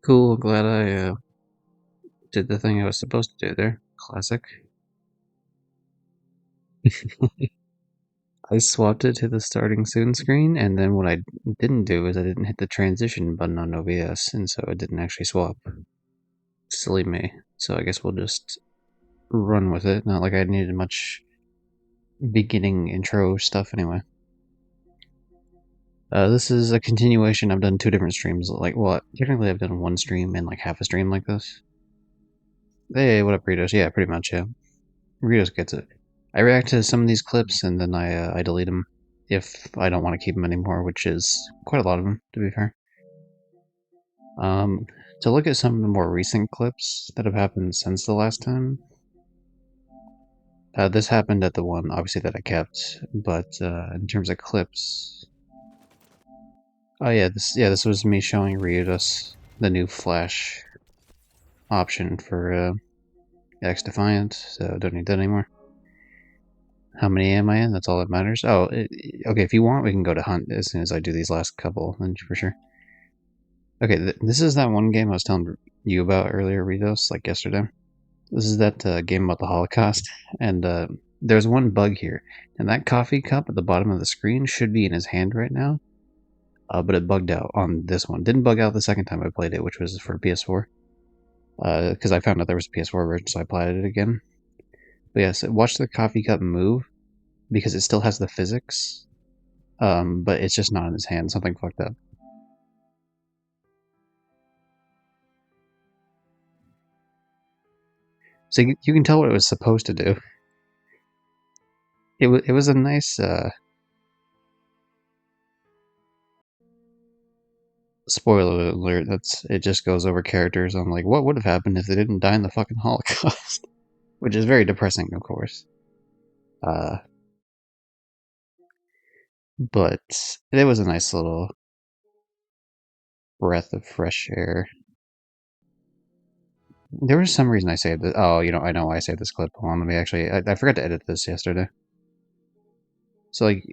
Cool, glad I did the thing I was supposed to do there. Classic. I swapped it to the starting soon screen, and then what I didn't do is I didn't hit the transition button on OBS, and so it didn't actually swap. Silly me. So I guess we'll just run with it. Not like I needed much beginning intro stuff anyway. This is a continuation. I've done two different streams. Like, well, technically I've done one stream and like half a stream like this. Hey, what up, Ritos? Yeah, pretty much, yeah. Ritos gets it. I react to some of these clips and then I delete them if I don't want to keep them anymore, which is quite a lot of them, to be fair. To look at some of the more recent clips that have happened since the last time, this happened at the one, obviously, that I kept, but in terms of clips... Oh yeah, this was me showing Ritos the new Flash option for X-Defiant, so don't need that anymore. How many am I in? That's all that matters. Oh, okay, if you want, we can go to Hunt as soon as I do these last couple, then for sure. Okay, this is that one game I was telling you about earlier, Ritos, like yesterday. This is that game about the Holocaust, and there's one bug here. And that coffee cup at the bottom of the screen should be in his hand right now, but it bugged out on this one. Didn't bug out the second time I played it, which was for PS4. Because I found out there was a PS4 version, so I played it again. But yes, watch the coffee cup move, because it still has the physics, but it's just not in his hand. Something fucked up. So you can tell what it was supposed to do. It was a nice spoiler alert. It just goes over characters. I'm like, what would have happened if they didn't die in the fucking Holocaust? Which is very depressing, of course. But it was a nice little breath of fresh air. There was some reason I saved it. Oh, I know why I saved this clip. Hold on, let me actually. I forgot to edit this yesterday. So like,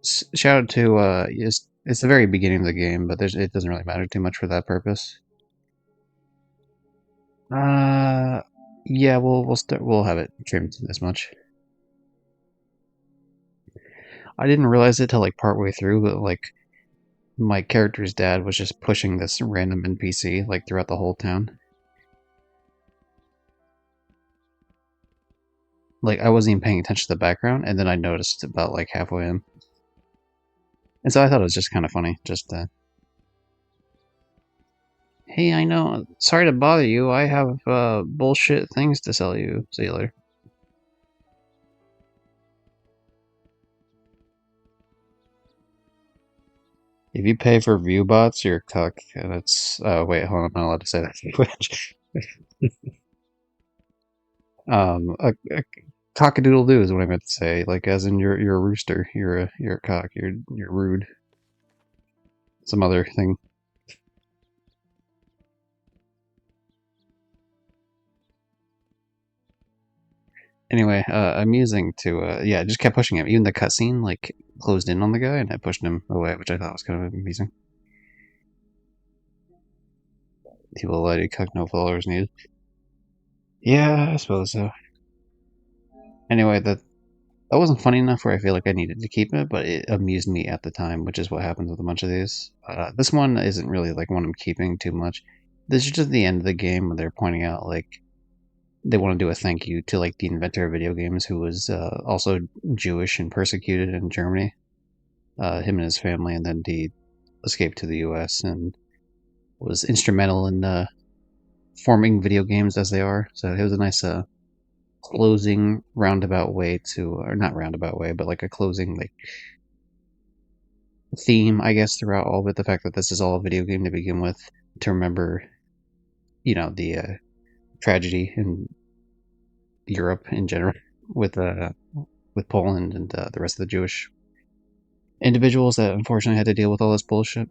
shout out to it's the very beginning of the game, but it doesn't really matter too much for that purpose. Yeah, we'll have it trimmed this much. I didn't realize it till like partway through, but like my character's dad was just pushing this random NPC like throughout the whole town. Like I wasn't even paying attention to the background, and then I noticed about like halfway in. And so I thought it was just kind of funny. Just, hey, I know. Sorry to bother you. I have bullshit things to sell you. See you later. If you pay for view bots, you're a cuck. And it's wait, hold on, I'm not allowed to say that. A cockadoodle doo is what I meant to say. Like as in you're a rooster. You're a cock. You're rude. Some other thing. Anyway, amusing to yeah, just kept pushing him. Even the cutscene like closed in on the guy, and I pushed him away, which I thought was kind of amusing. People let it cuck, no followers needed. Yeah, I suppose so. Anyway, that wasn't funny enough where I feel like I needed to keep it, but it amused me at the time, which is what happens with a bunch of these. This one isn't really like one I'm keeping too much. This is just the end of the game when they're pointing out like they want to do a thank you to like the inventor of video games who was also Jewish and persecuted in Germany. Him and his family, and then he escaped to the U.S. and was instrumental in forming video games as they are. So it was a nice closing roundabout way to, or not roundabout way, but like a closing like theme, I guess, throughout all of it. The fact that this is all a video game to begin with, to remember, the tragedy in Europe in general with Poland and the rest of the Jewish individuals that unfortunately had to deal with all this bullshit,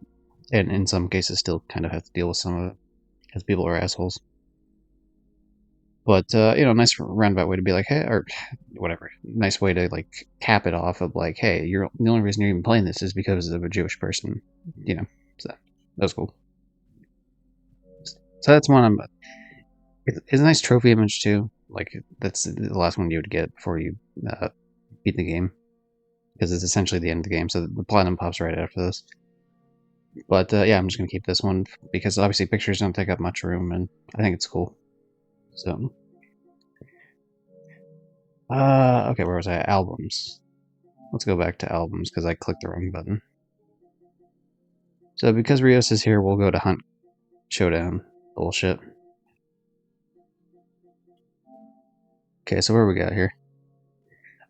and in some cases still kind of have to deal with some of it because people are assholes. But nice roundabout way to be like, hey, or whatever, nice way to like cap it off of like, hey, you're the only reason you're even playing this is because of a Jewish person, so that was cool. So that's one I'm... It's a nice trophy image too. Like, that's the last one you would get before you beat the game. Because it's essentially the end of the game, so the platinum pops right after this. But yeah, I'm just going to keep this one because obviously pictures don't take up much room, and I think it's cool. So, okay, where was I? Albums. Let's go back to albums because I clicked the wrong button. So because Rios is here, we'll go to Hunt Showdown. Bullshit. Okay, so where we got here?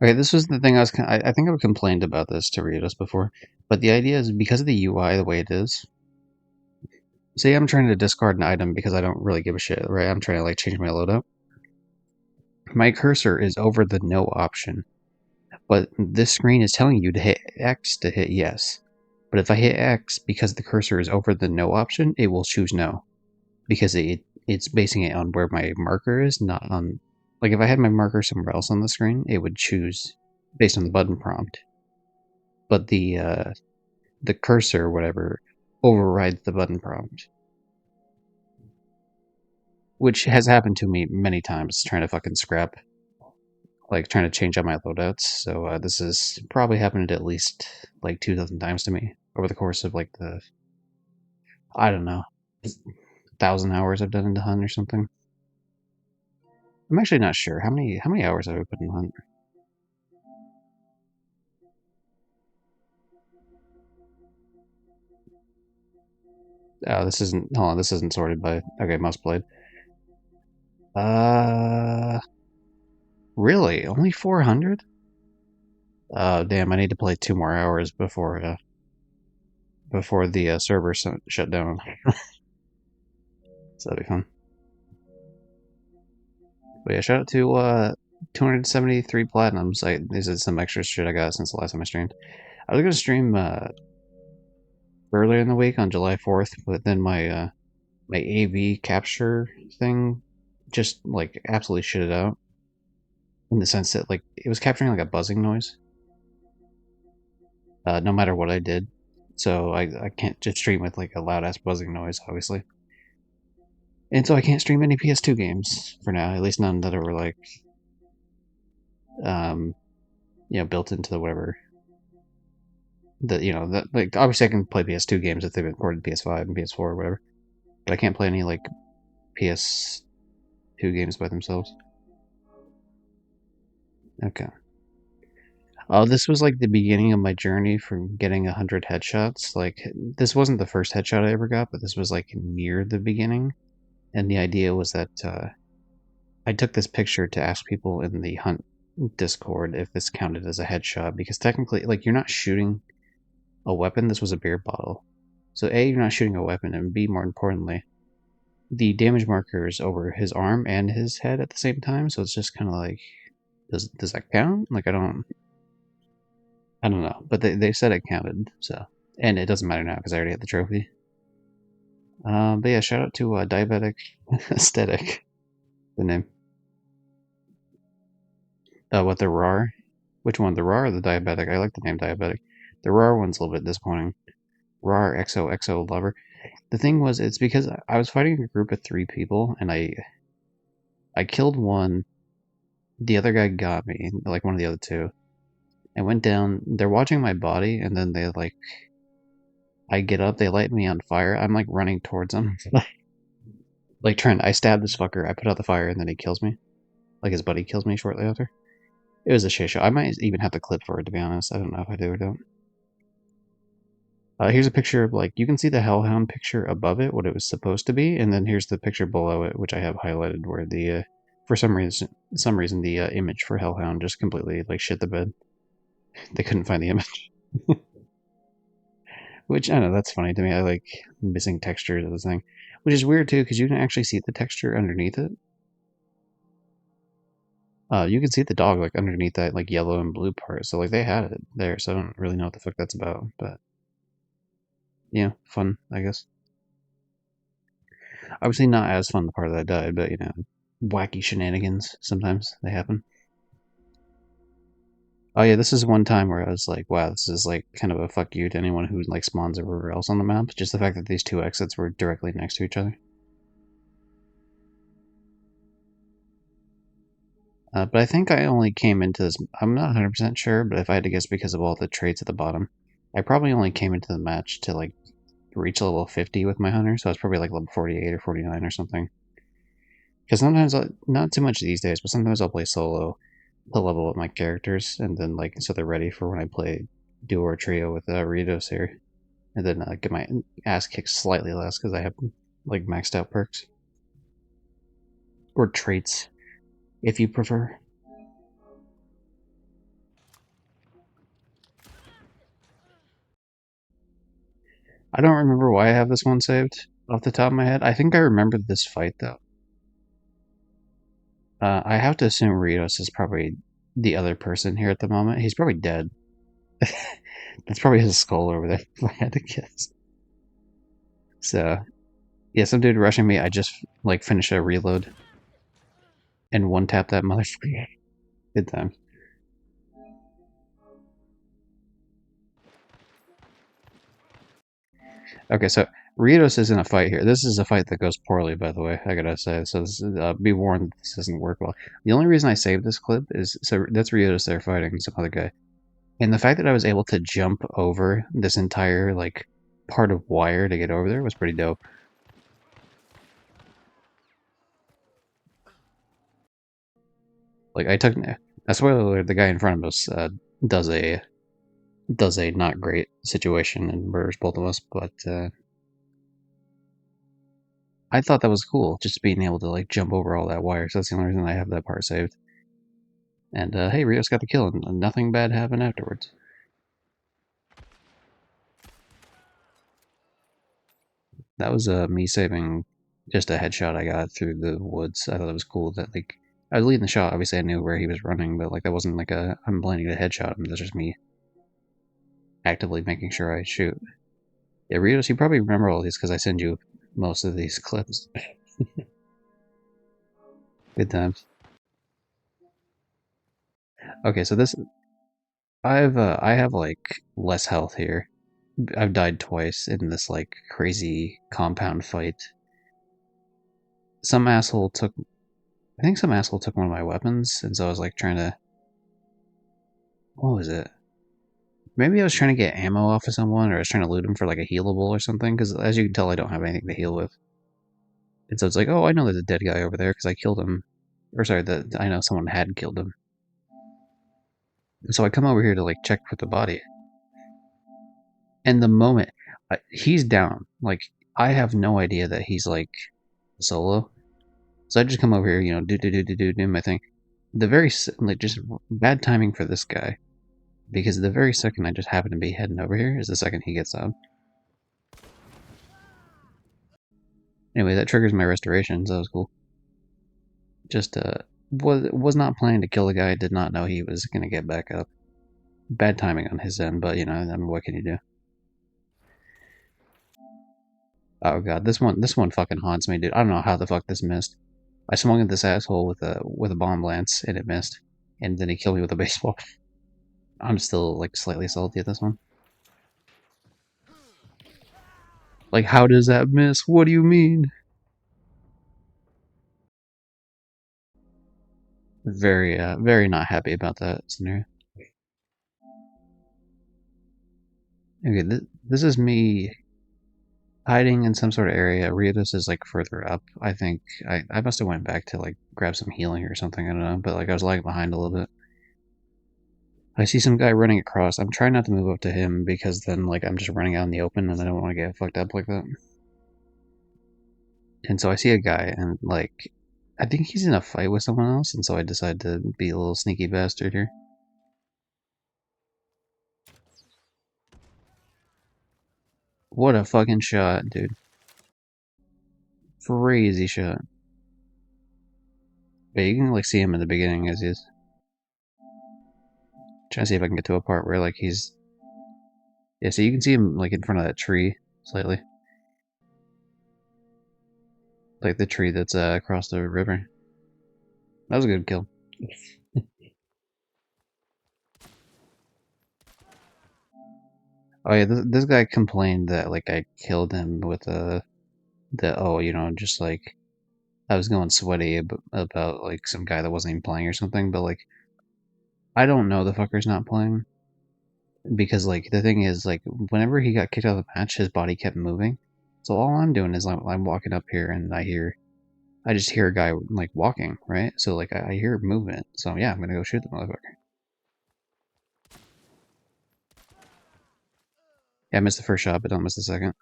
Okay, this was the thing I think I've complained about this to Rios before, but the idea is because of the UI the way it is. Say I'm trying to discard an item because I don't really give a shit, right? I'm trying to like change my loadout. My cursor is over the no option, but this screen is telling you to hit X to hit yes. But if I hit X because the cursor is over the no option, it will choose no. Because it's basing it on where my marker is, not on... Like, if I had my marker somewhere else on the screen, it would choose based on the button prompt. But the cursor, or whatever, overrides the button prompt. Which has happened to me many times, trying to fucking scrap. Like, trying to change out my loadouts. So this has probably happened at least, like, 2,000 times to me over the course of, like, the... I don't know. 1,000 hours I've done into Hunt or something. I'm actually not sure. How many hours have I put in Hunt? Oh, this isn't... Hold on, this isn't sorted by... Okay, must played. Really? Only 400? Oh, damn, I need to play 2 more hours before the server shut down. So that'll be fun. But yeah, shout out to 273 platinums. These are some extra shit I got since the last time I streamed. I was gonna stream earlier in the week on July 4th, but then my AV capture thing just like absolutely shitted out. In the sense that like it was capturing like a buzzing noise. No matter what I did. So I can't just stream with like a loud ass buzzing noise, obviously. And so I can't stream any PS2 games for now, at least none that are like um built into the whatever. That like obviously I can play PS2 games if they've been ported to PS5 and PS4 or whatever. But I can't play any like PS2 games by themselves. Okay. Oh, this was like the beginning of my journey from getting 100 headshots. Like, this wasn't the first headshot I ever got, but this was like near the beginning. And the idea was that I took this picture to ask people in the Hunt Discord if this counted as a headshot, because technically, like, you're not shooting a weapon. This was a beer bottle. So A, you're not shooting a weapon, and B, more importantly, the damage marker is over his arm and his head at the same time, so it's just kind of like, does that count? Like, I don't know, but they said it counted, so... And it doesn't matter now, because I already had the trophy. But yeah, shout out to Diabetic Aesthetic, the name. What, the RAR? Which one, the RAR or the Diabetic? I like the name Diabetic. The RAR one's a little bit disappointing. RAR XOXO Lover. The thing was, it's because I was fighting a group of 3 people, and I killed one, the other guy got me, like one of the other 2. I went down, they're watching my body, and then they like... I get up, they light me on fire, I'm like running towards them. Like I stab this fucker, I put out the fire, and then he kills me. Like his buddy kills me shortly after. It was a shit show. I might even have the clip for it, to be honest. I don't know if I do or don't. Here's a picture of, like, you can see the Hellhound picture above it, what it was supposed to be, and then here's the picture below it, which I have highlighted, where the, for some reason, the image for Hellhound just completely, like, shit the bed. They couldn't find the image. Which, I don't know, that's funny to me. I like missing textures of this thing. Which is weird, too, because you can actually see the texture underneath it. You can see the dog, like, underneath that, like, yellow and blue part. So, like, they had it there, so I don't really know what the fuck that's about. But, yeah, fun, I guess. Obviously not as fun the part that I died, but, wacky shenanigans. Sometimes they happen. Oh, yeah, this is one time where I was like, wow, this is, like, kind of a fuck you to anyone who, like, spawns everywhere else on the map. Just the fact that these 2 exits were directly next to each other. But I think I only came into this. I'm not 100% sure, but if I had to guess because of all the traits at the bottom, I probably only came into the match to like reach level 50 with my hunter, so I was probably like level 48 or 49 or something. Because sometimes, not too much these days, but sometimes I'll play solo to level up my characters, and then like so they're ready for when I play duo or trio with Ritos here, and then get my ass kicked slightly less because I have like maxed out perks or traits, if you prefer. I don't remember why I have this one saved off the top of my head. I think I remember this fight though. I have to assume Ritos is probably the other person here at the moment. He's probably dead. That's probably his skull over there, if I had to guess. So, yeah, some dude rushing me. I just, like, finished a reload and one tap that motherfucker. Good time. Okay, so Ritos is in a fight here. This is a fight that goes poorly, by the way, I gotta say. So, be warned, this doesn't work well. The only reason I saved this clip is so that's Ritos there fighting some other guy. And the fact that I was able to jump over this entire, like, part of wire to get over there was pretty dope. Like, I took a spoiler alert, the guy in front of us does a not great situation and murders both of us, but I thought that was cool, just being able to like jump over all that wire. So that's the only reason I have that part saved. And hey, Rios got the kill, and nothing bad happened afterwards. That was me saving just a headshot I got through the woods. I thought it was cool that like I was leading the shot. Obviously, I knew where he was running, but like that wasn't like I'm planning to headshot him. That's just me actively making sure I shoot. Yeah, Rios, you probably remember all these because I send you most of these clips. Good times. Okay, so this I have like less health here. I've died twice in this like crazy compound fight. Some asshole took I think some asshole took one of my weapons, and so I was like trying to what was it? Maybe I was trying to get ammo off of someone, or I was trying to loot him for like a healable or something. Because as you can tell, I don't have anything to heal with. And so it's like, oh, I know there's a dead guy over there because I killed him, or sorry, that I know someone had killed him. And so I come over here to like check for the body, and the moment he's down, like I have no idea that he's like solo. So I just come over here, you know, do my thing. The very like just bad timing for this guy, because the very second I just happen to be heading over here is the second he gets out. Anyway, that triggers my restoration, so that was cool. Just was not planning to kill the guy. Did not know he was gonna get back up. Bad timing on his end, but you know, I mean, what can you do? Oh god, this one fucking haunts me, dude. I don't know how the fuck this missed. I swung at this asshole with a bomb lance and it missed, and then he killed me with a baseball. I'm still like slightly salty at this one. Like, how does that miss? What do you mean? Very not happy about that scenario. Okay, this is me hiding in some sort of area. Riatus is like further up. I think I must have went back to like grab some healing or something. I don't know, but like I was lagging behind a little bit. I see some guy running across. I'm trying not to move up to him because then like I'm just running out in the open and I don't want to get fucked up like that. And so I see a guy and like I think he's in a fight with someone else, and so I decide to be a little sneaky bastard here. What a fucking shot, dude. Crazy shot. But you can like see him in the beginning as he's trying to see if I can get to a part where like he's yeah, so you can see him like in front of that tree slightly. Like the tree that's across the river. That was a good kill. Oh yeah, this guy complained that like I killed him with a that oh, you know, just like I was going sweaty about like some guy that wasn't even playing or something, but like I don't know the fucker's not playing because like the thing is like whenever he got kicked out of the match, his body kept moving. So all I'm doing is I'm walking up here and I just hear a guy like walking, right? So like I hear movement. So yeah, I'm gonna go shoot the motherfucker. Yeah, I missed the first shot, but don't miss the second.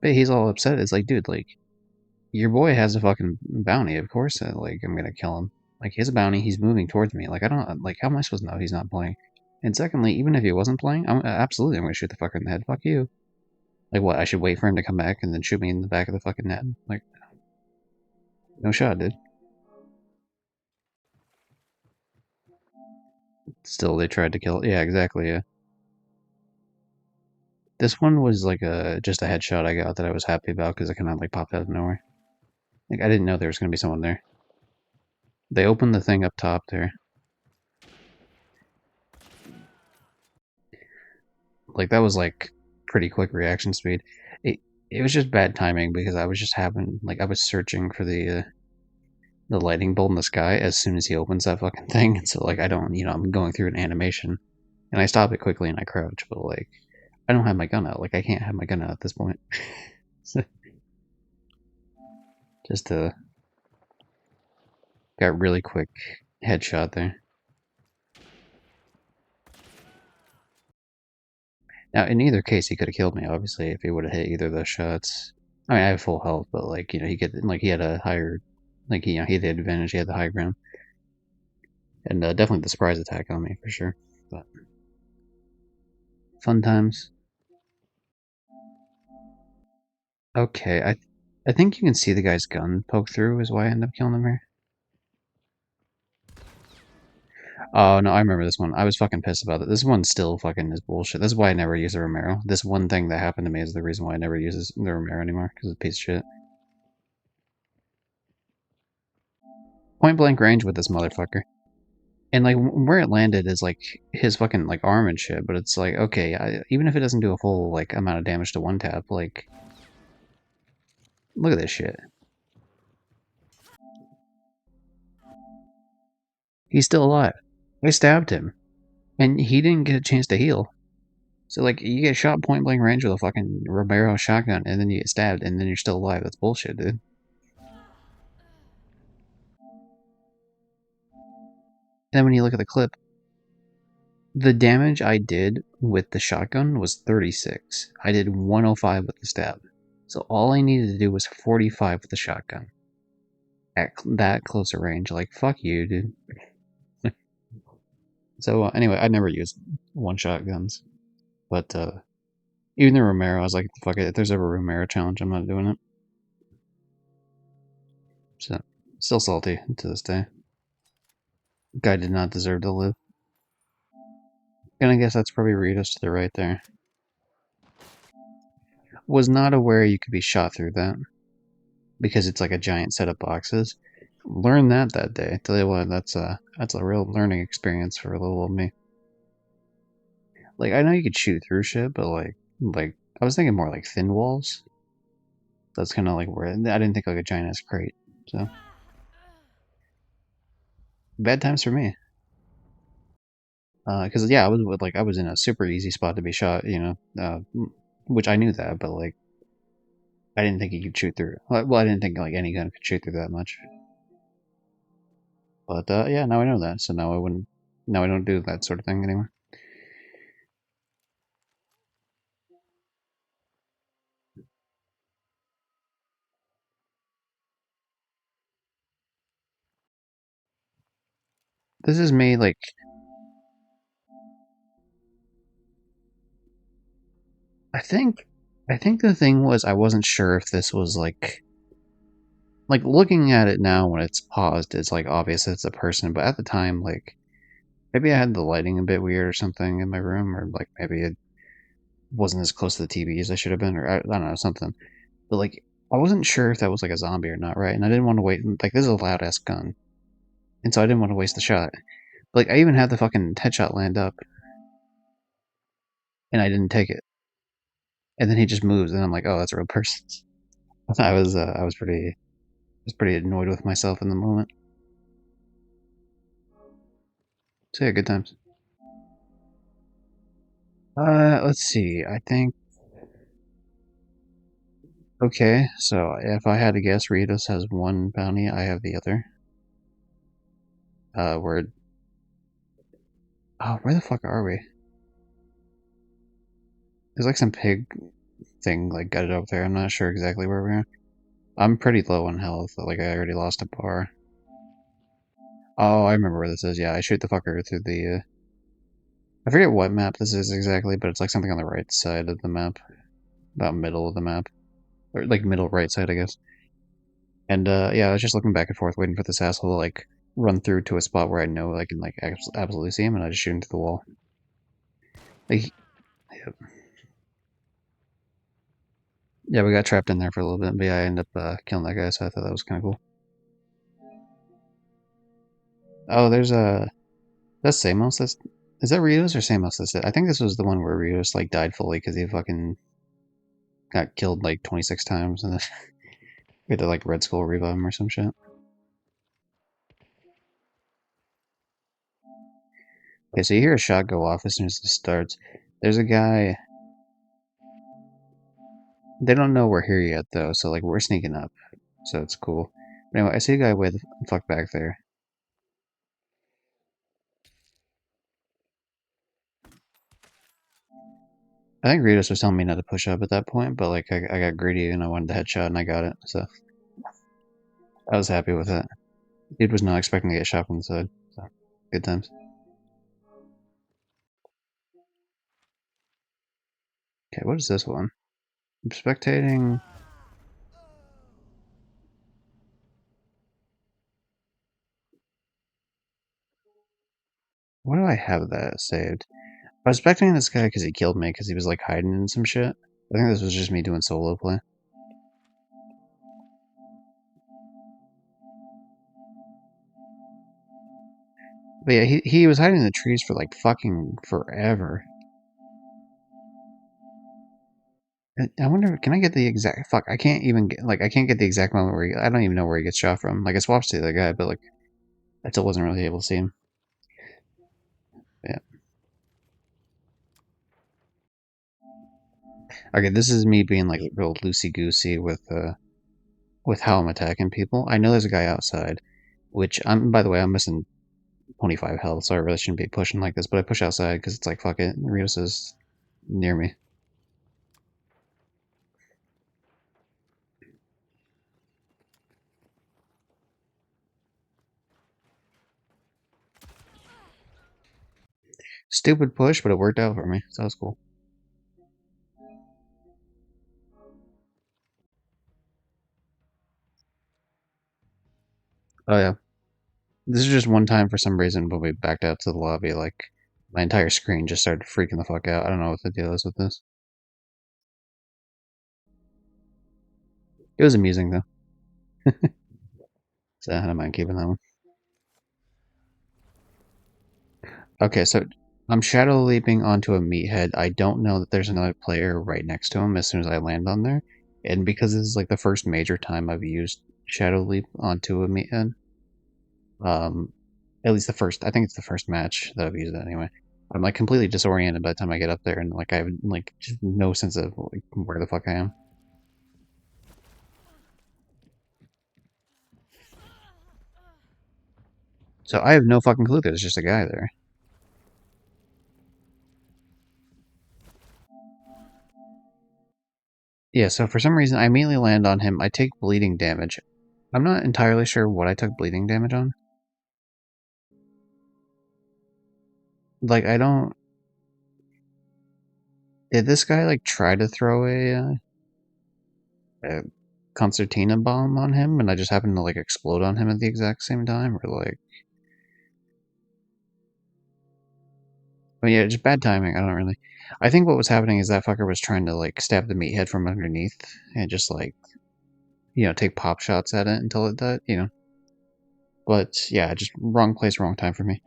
But he's all upset. It's like, dude, like your boy has a fucking bounty. Of course, like I'm gonna kill him. Like he has a bounty. He's moving towards me. Like I don't like. How am I supposed to know he's not playing? And secondly, even if he wasn't playing, I'm gonna shoot the fucker in the head. Fuck you. Like what? I should wait for him to come back and then shoot me in the back of the fucking net. Like no shot, dude. Still, they tried to kill. Yeah, exactly. Yeah. This one was like a just a headshot I got that I was happy about because it kind of like popped out of nowhere. Like I didn't know there was gonna be someone there. They opened the thing up top there. Like that was like pretty quick reaction speed. It it was just bad timing because I was just having like I was searching for the lightning bolt in the sky as soon as he opens that fucking thing. And so like I don't I'm going through an animation and I stop it quickly and I crouch, but like I don't have my gun out. Like I can't have my gun out at this point. So, just got really quick headshot there. Now in either case he could have killed me obviously if he would have hit either of those shots. I mean I have full health, but like he had a higher like he had the advantage, he had the high ground. And definitely the surprise attack on me for sure. But fun times. Okay, I think you can see the guy's gun poke through is why I end up killing him here. Oh no, I remember this one. I was fucking pissed about it. This one still fucking is bullshit. This is why I never use the Romero. This one thing that happened to me is the reason why I never use the Romero anymore because it's a piece of shit. Point blank range with this motherfucker. And like where it landed is like his fucking like arm and shit, but it's like okay, even if it doesn't do a full like amount of damage to one tap, like look at this shit. He's still alive. I stabbed him, and he didn't get a chance to heal. So like you get shot point blank range with a fucking Romero shotgun, and then you get stabbed, and then you're still alive. That's bullshit, dude. And then when you look at the clip, the damage I did with the shotgun was 36. I did 105 with the stab. So all I needed to do was 45 with the shotgun. At that closer range, like fuck you, dude. So anyway, I never used one shotguns, but even the Romero, I was like, fuck it. If there's ever a Romero challenge, I'm not doing it. So still salty to this day. Guy did not deserve to live. And I guess that's probably Ritos to the right there. Was not aware you could be shot through that because it's like a giant set of boxes. Learned that day. Tell you what, that's a real learning experience for little old me. Like I know you could shoot through shit, but like I was thinking more like thin walls. That's kind of like where I didn't think like a giant ass crate. So bad times for me. Because yeah, I was in a super easy spot to be shot. Which I knew that, but like I didn't think he could shoot through. Well, I didn't think like any gun could shoot through that much. But yeah, now I know that, so now I wouldn't. Now I don't do that sort of thing anymore. This is me like I think I think the thing was I wasn't sure if this was like looking at it now when it's paused, it's like obvious it's a person, but at the time like maybe I had the lighting a bit weird or something in my room, or like maybe it wasn't as close to the TV as I should have been, or I don't know something. But like I wasn't sure if that was like a zombie or not, right? And I didn't want to wait. Like this is a loud ass gun, and so I didn't want to waste the shot. Like I even had the fucking headshot land up, and I didn't take it. And then he just moves, and I'm like, oh, that's a real person. I was pretty annoyed with myself in the moment. So yeah, good times. Let's see. I think okay. So if I had to guess, Ritos has one bounty. I have the other. Where? Oh, where the fuck are we? There's like some pig thing like gutted over there. I'm not sure exactly where we are. I'm pretty low on health. Like I already lost a bar. Oh, I remember where this is. Yeah, I shoot the fucker through the. I forget what map this is exactly, but it's like something on the right side of the map, about middle of the map, or like middle right side, I guess. And yeah, I was just looking back and forth, waiting for this asshole to like run through to a spot where I know I can like absolutely see him, and I just shoot into the wall. Like, yeah, we got trapped in there for a little bit, but yeah, I ended up killing that guy, so I thought that was kind of cool. Oh, there's a that's Samos. That's is that Rios or Samos? That's it. I think this was the one where Rios like died fully because he fucking got killed like 26 times, and then we had to like Red Skull revive him or some shit. Okay, so you hear a shot go off as soon as this starts. There's a guy. They don't know we're here yet though, so like we're sneaking up, so it's cool. But anyway, I see a guy way the fuck back there. I think Ritos was telling me not to push up at that point, but like I got greedy and I wanted the headshot and I got it, so I was happy with it. Dude was not expecting to get shot from the side, so good times. Okay, what is this one? I'm spectating. Why do I have that saved? I was spectating this guy because he killed me because he was like hiding in some shit. I think this was just me doing solo play. But yeah, he was hiding in the trees for like fucking forever. I wonder, can I get the exact fuck? I can't even get like I can't get the exact moment where I don't even know where he gets shot from. Like I swapped to the other guy, but like I still wasn't really able to see him. Yeah. Okay, this is me being like real loosey goosey with how I'm attacking people. I know there's a guy outside, which I'm by the way I'm missing 25 health, so I really shouldn't be pushing like this. But I push outside because it's like fuck it, Rios is near me. Stupid push, but it worked out for me. So that was cool. Oh yeah, this is just one time for some reason when we backed out to the lobby, like my entire screen just started freaking the fuck out. I don't know what the deal is with this. It was amusing though, so I don't mind keeping that one. Okay, so I'm shadow leaping onto a meathead. I don't know that there's another player right next to him as soon as I land on there, and because this is like the first major time I've used shadow leap onto a meathead, um, at least the first. I think it's the first match that I've used it anyway. I'm like completely disoriented by the time I get up there, and like I have like just no sense of like, where the fuck I am. So I have no fucking clue that there's just a guy there. Yeah, so for some reason I immediately land on him. I take bleeding damage. I'm not entirely sure what I took bleeding damage on. Like I don't. Did this guy like try to throw a concertina bomb on him, and I just happened to like explode on him at the exact same time, or like? But yeah, just bad timing. I don't really. I think what was happening is that fucker was trying to like stab the meathead from underneath and just like take pop shots at it until it died. But yeah, just wrong place, wrong time for me.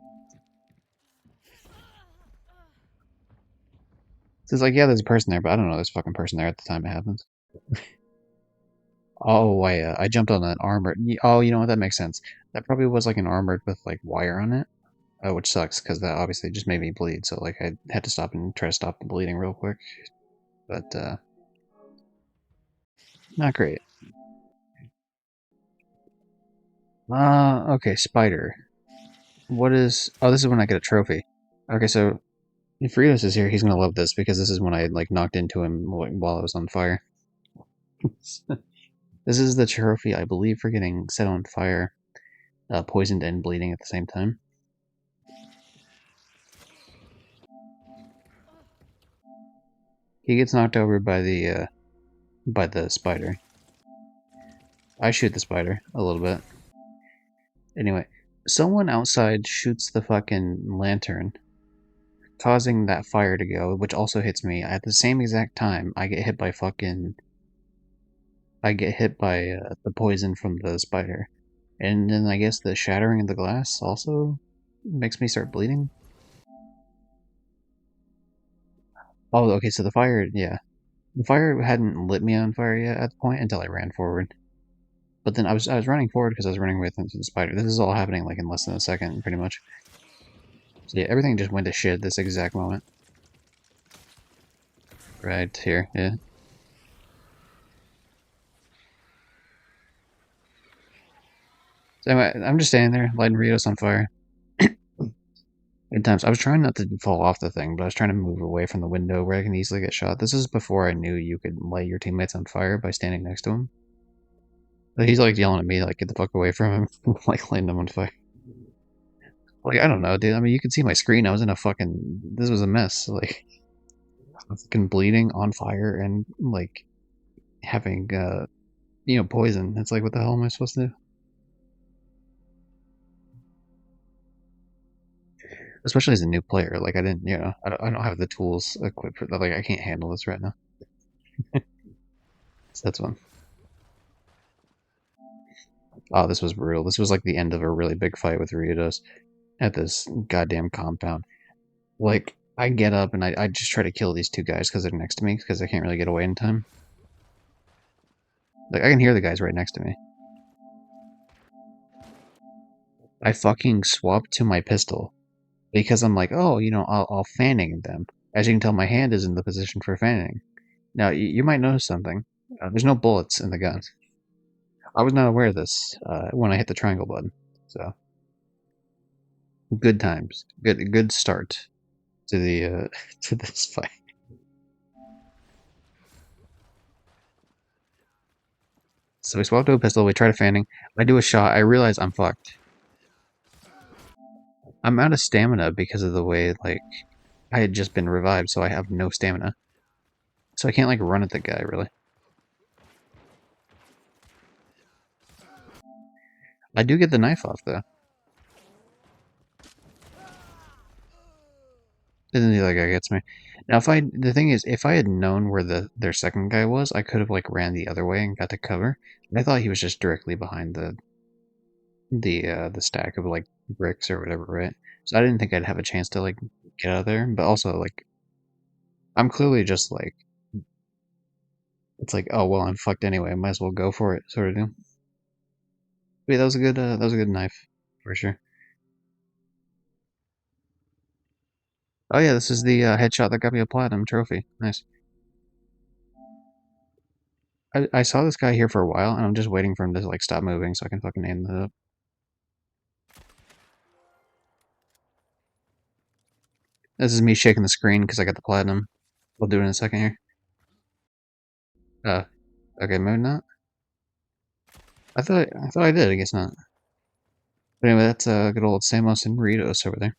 So it's like, yeah, there's a person there, but I don't know there's a fucking person there at the time it happens. Oh, I jumped on an armored. Oh, you know what? That makes sense. That probably was like an armored with like wire on it, which sucks because that obviously just made me bleed. So like I had to stop and try to stop the bleeding real quick, but not great. Okay, spider. What is? Oh, this is when I get a trophy. Okay, so if Rios is here, he's gonna love this because this is when I like knocked into him while I was on fire. This is the trophy, I believe, for getting set on fire, poisoned and bleeding at the same time. He gets knocked over by the spider. I shoot the spider a little bit. Anyway, someone outside shoots the fucking lantern, causing that fire to go, which also hits me at the same exact time. I get hit by the poison from the spider, and then I guess the shattering of the glass also makes me start bleeding. Oh, okay, so the fire, yeah. The fire hadn't lit me on fire yet at the point until I ran forward. But then I was running forward because I was running away from the spider. This is all happening like in less than a second, pretty much. So yeah, everything just went to shit this exact moment. Right here, yeah. So anyway, I'm just standing there, lighting Rios on fire. At times, I was trying not to fall off the thing, but I was trying to move away from the window where I can easily get shot. This is before I knew you could light your teammates on fire by standing next to him. But he's like yelling at me, like, get the fuck away from him, like lighting them on fire. Like, I don't know, dude. I mean, you can see my screen. I was in a fucking. This was a mess. Like, I'm fucking bleeding on fire and, like, having, poison. It's like, what the hell am I supposed to do? Especially as a new player. Like, I didn't, I don't have the tools equipped for that. Like, I can't handle this right now. So that's one. Oh, this was brutal. This was like the end of a really big fight with Ritos at this goddamn compound. Like, I get up and I just try to kill these two guys because they're next to me because I can't really get away in time. Like, I can hear the guys right next to me. I fucking swapped to my pistol because I'm like, oh, I'll fanning them. As you can tell, my hand is in the position for fanning. Now, you might notice something. There's no bullets in the gun. I was not aware of this when I hit the triangle button. So, good times. Good start to the to this fight. So we swap to a pistol. We try to fanning. I do a shot. I realize I'm fucked. I'm out of stamina because of the way like I had just been revived, so I have no stamina. So I can't like run at the guy really. I do get the knife off though. And then the other guy gets me. Now the thing is, if I had known where their second guy was, I could have like ran the other way and got to cover. I thought he was just directly behind the stack of like bricks or whatever, right? So I didn't think I'd have a chance to like get out of there. But also like I'm clearly just like it's like, oh well, I'm fucked anyway. I might as well go for it, sort of deal. But yeah, that was a good knife for sure. Oh yeah, this is the headshot that got me a platinum trophy. Nice. I saw this guy here for a while, and I'm just waiting for him to like stop moving so I can fucking aim that up. This is me shaking the screen because I got the platinum. We'll do it in a second here. Uh, okay, maybe not. I thought I did. I guess not. But anyway, that's good old Samos and Ritos over there.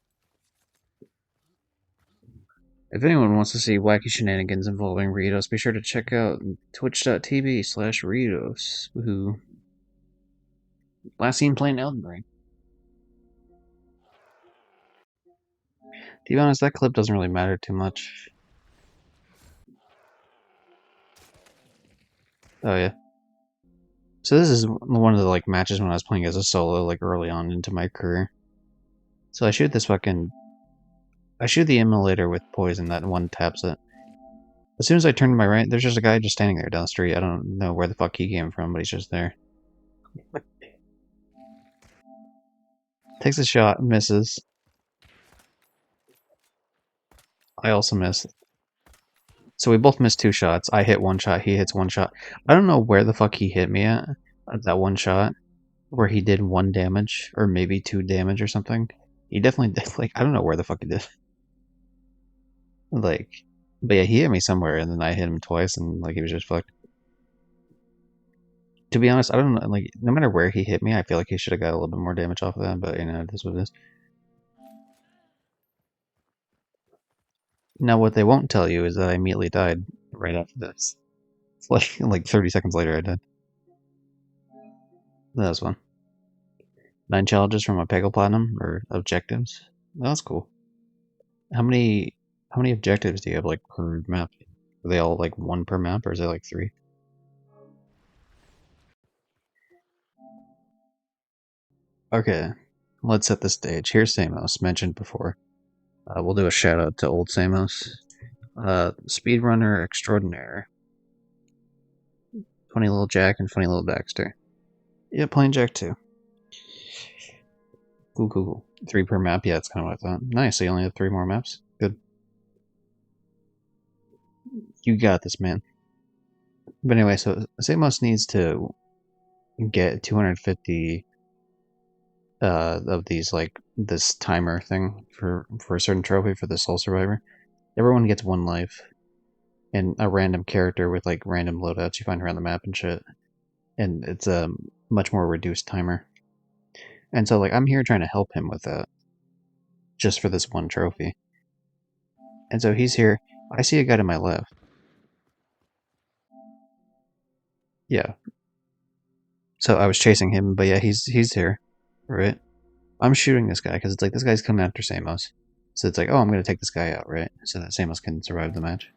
If anyone wants to see wacky shenanigans involving Ritos, be sure to check out twitch.tv/Ritos, who last seen playing Elden Ring. To be honest, that clip doesn't really matter too much. Oh yeah. So this is one of the like matches when I was playing as a solo, like early on into my career. So I shoot the emulator with poison that one taps it. As soon as I turn to my right, there's just a guy just standing there down the street. I don't know where the fuck he came from, but he's just there. Takes a shot, misses. I also miss. So we both missed 2 shots. I hit 1 shot, he hits 1 shot. I don't know where the fuck he hit me at that 1 shot, where he did 1 damage, or maybe 2 damage or something. He definitely did, like, I don't know where the fuck he did. Like, but yeah, he hit me somewhere, and then I hit him twice, and, like, he was just fucked. To be honest, I don't know, like, no matter where he hit me, I feel like he should have got a little bit more damage off of that, but, you know, it is what it is. Now, what they won't tell you is that I immediately died right after this. It's like 30 seconds later, I died. That was one. 9 challenges from a Peggle Platinum, or objectives. That's cool. How many objectives do you have, like, per map? Are they all, like, 1 per map, or is it, like, 3? Okay, let's set the stage. Here's Samos, mentioned before. We'll do a shout out to old Samos. Speedrunner extraordinaire. Funny little Jack and funny little Baxter. Yeah, playing Jack too. Cool. 3 per map, yeah, that's kind of what I thought. Nice, so you only have 3 more maps? Good. You got this, man. But anyway, so Samos needs to get 250 of these, like, this timer thing for a certain trophy for the Soul Survivor. Everyone gets 1 life, and a random character with, like, random loadouts you find around the map and shit. And it's a much more reduced timer. And so, like, I'm here trying to help him with that, just for this 1 trophy. And so he's here. I see a guy to my left. Yeah. So I was chasing him, but yeah, he's here, right? I'm shooting this guy because it's like this guy's coming after Samos. So it's like, oh, I'm gonna take this guy out, right? So that Samos can survive the match.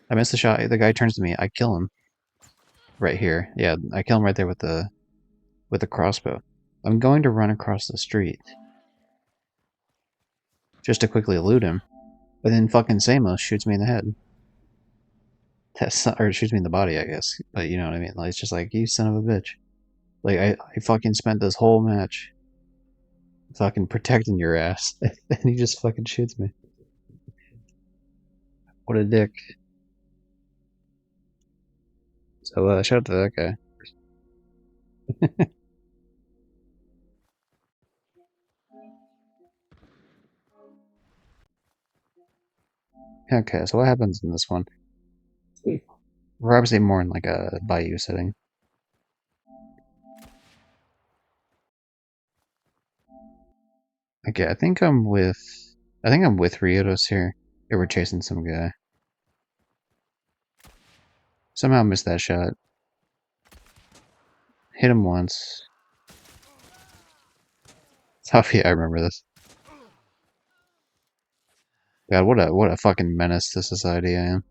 I miss the shot. The guy turns to me. I kill him right here. Yeah, I kill him right there with the crossbow. I'm going to run across the street just to quickly elude him, but then fucking Samos shoots me in the head. Or shoots me in the body, I guess. But you know what I mean? Like, it's just like, you son of a bitch. Like, I fucking spent this whole match fucking protecting your ass, and he just fucking shoots me. What a dick. So, shout out to that guy. Okay, so what happens in this one? We're obviously more in like a bayou setting. Okay, I think I'm with Riodos here. Yeah, we're chasing some guy. Somehow missed that shot. Hit him once. Oh yeah, I remember this. God, what a fucking menace to society I am.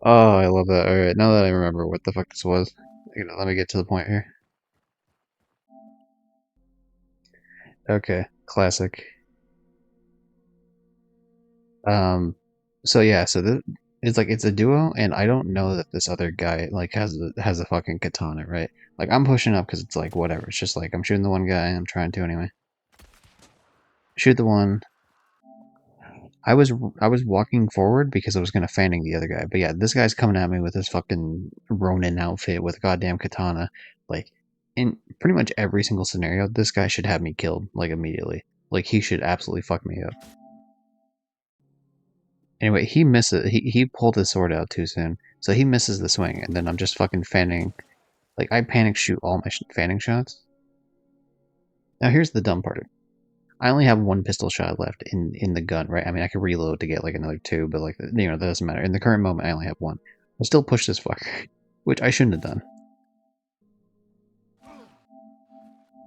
Oh, I love that. Alright, now that I remember what the fuck this was, let me get to the point here. Okay, classic. Um, so yeah, so it's like it's a duo, and I don't know that this other guy like has a fucking katana, right? Like I'm pushing up because it's like whatever. It's just like I'm shooting the one guy, and I'm trying to anyway. Shoot the one. I was walking forward because I was gonna fanning the other guy, but yeah, this guy's coming at me with his fucking Ronin outfit with a goddamn katana. Like in pretty much every single scenario, this guy should have me killed like immediately. Like he should absolutely fuck me up. Anyway, he misses. He pulled his sword out too soon, so he misses the swing, and then I'm just fucking fanning. Like I panic shoot all my fanning shots. Now here's the dumb part. I only have 1 pistol shot left in the gun, right? I mean, I could reload to get like another 2, but like you know that doesn't matter. In the current moment, I only have 1. I'll still push this fucker, which I shouldn't have done.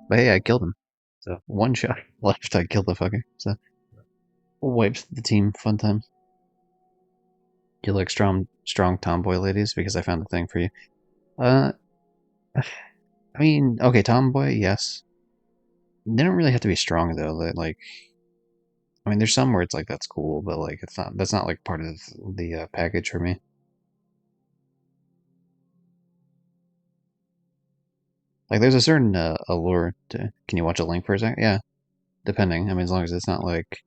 But hey, I killed him. So 1 shot left. I killed the fucker. So wipes the team. Fun times. You like strong tomboy ladies because I found the thing for you. Uh, I mean, okay, tomboy, yes. They don't really have to be strong though. Like I mean, there's some where it's like that's cool, but like it's not. That's not like part of the package for me. Like, there's a certain allure to. Can you watch a link for a second? Yeah, depending. I mean, as long as it's not like,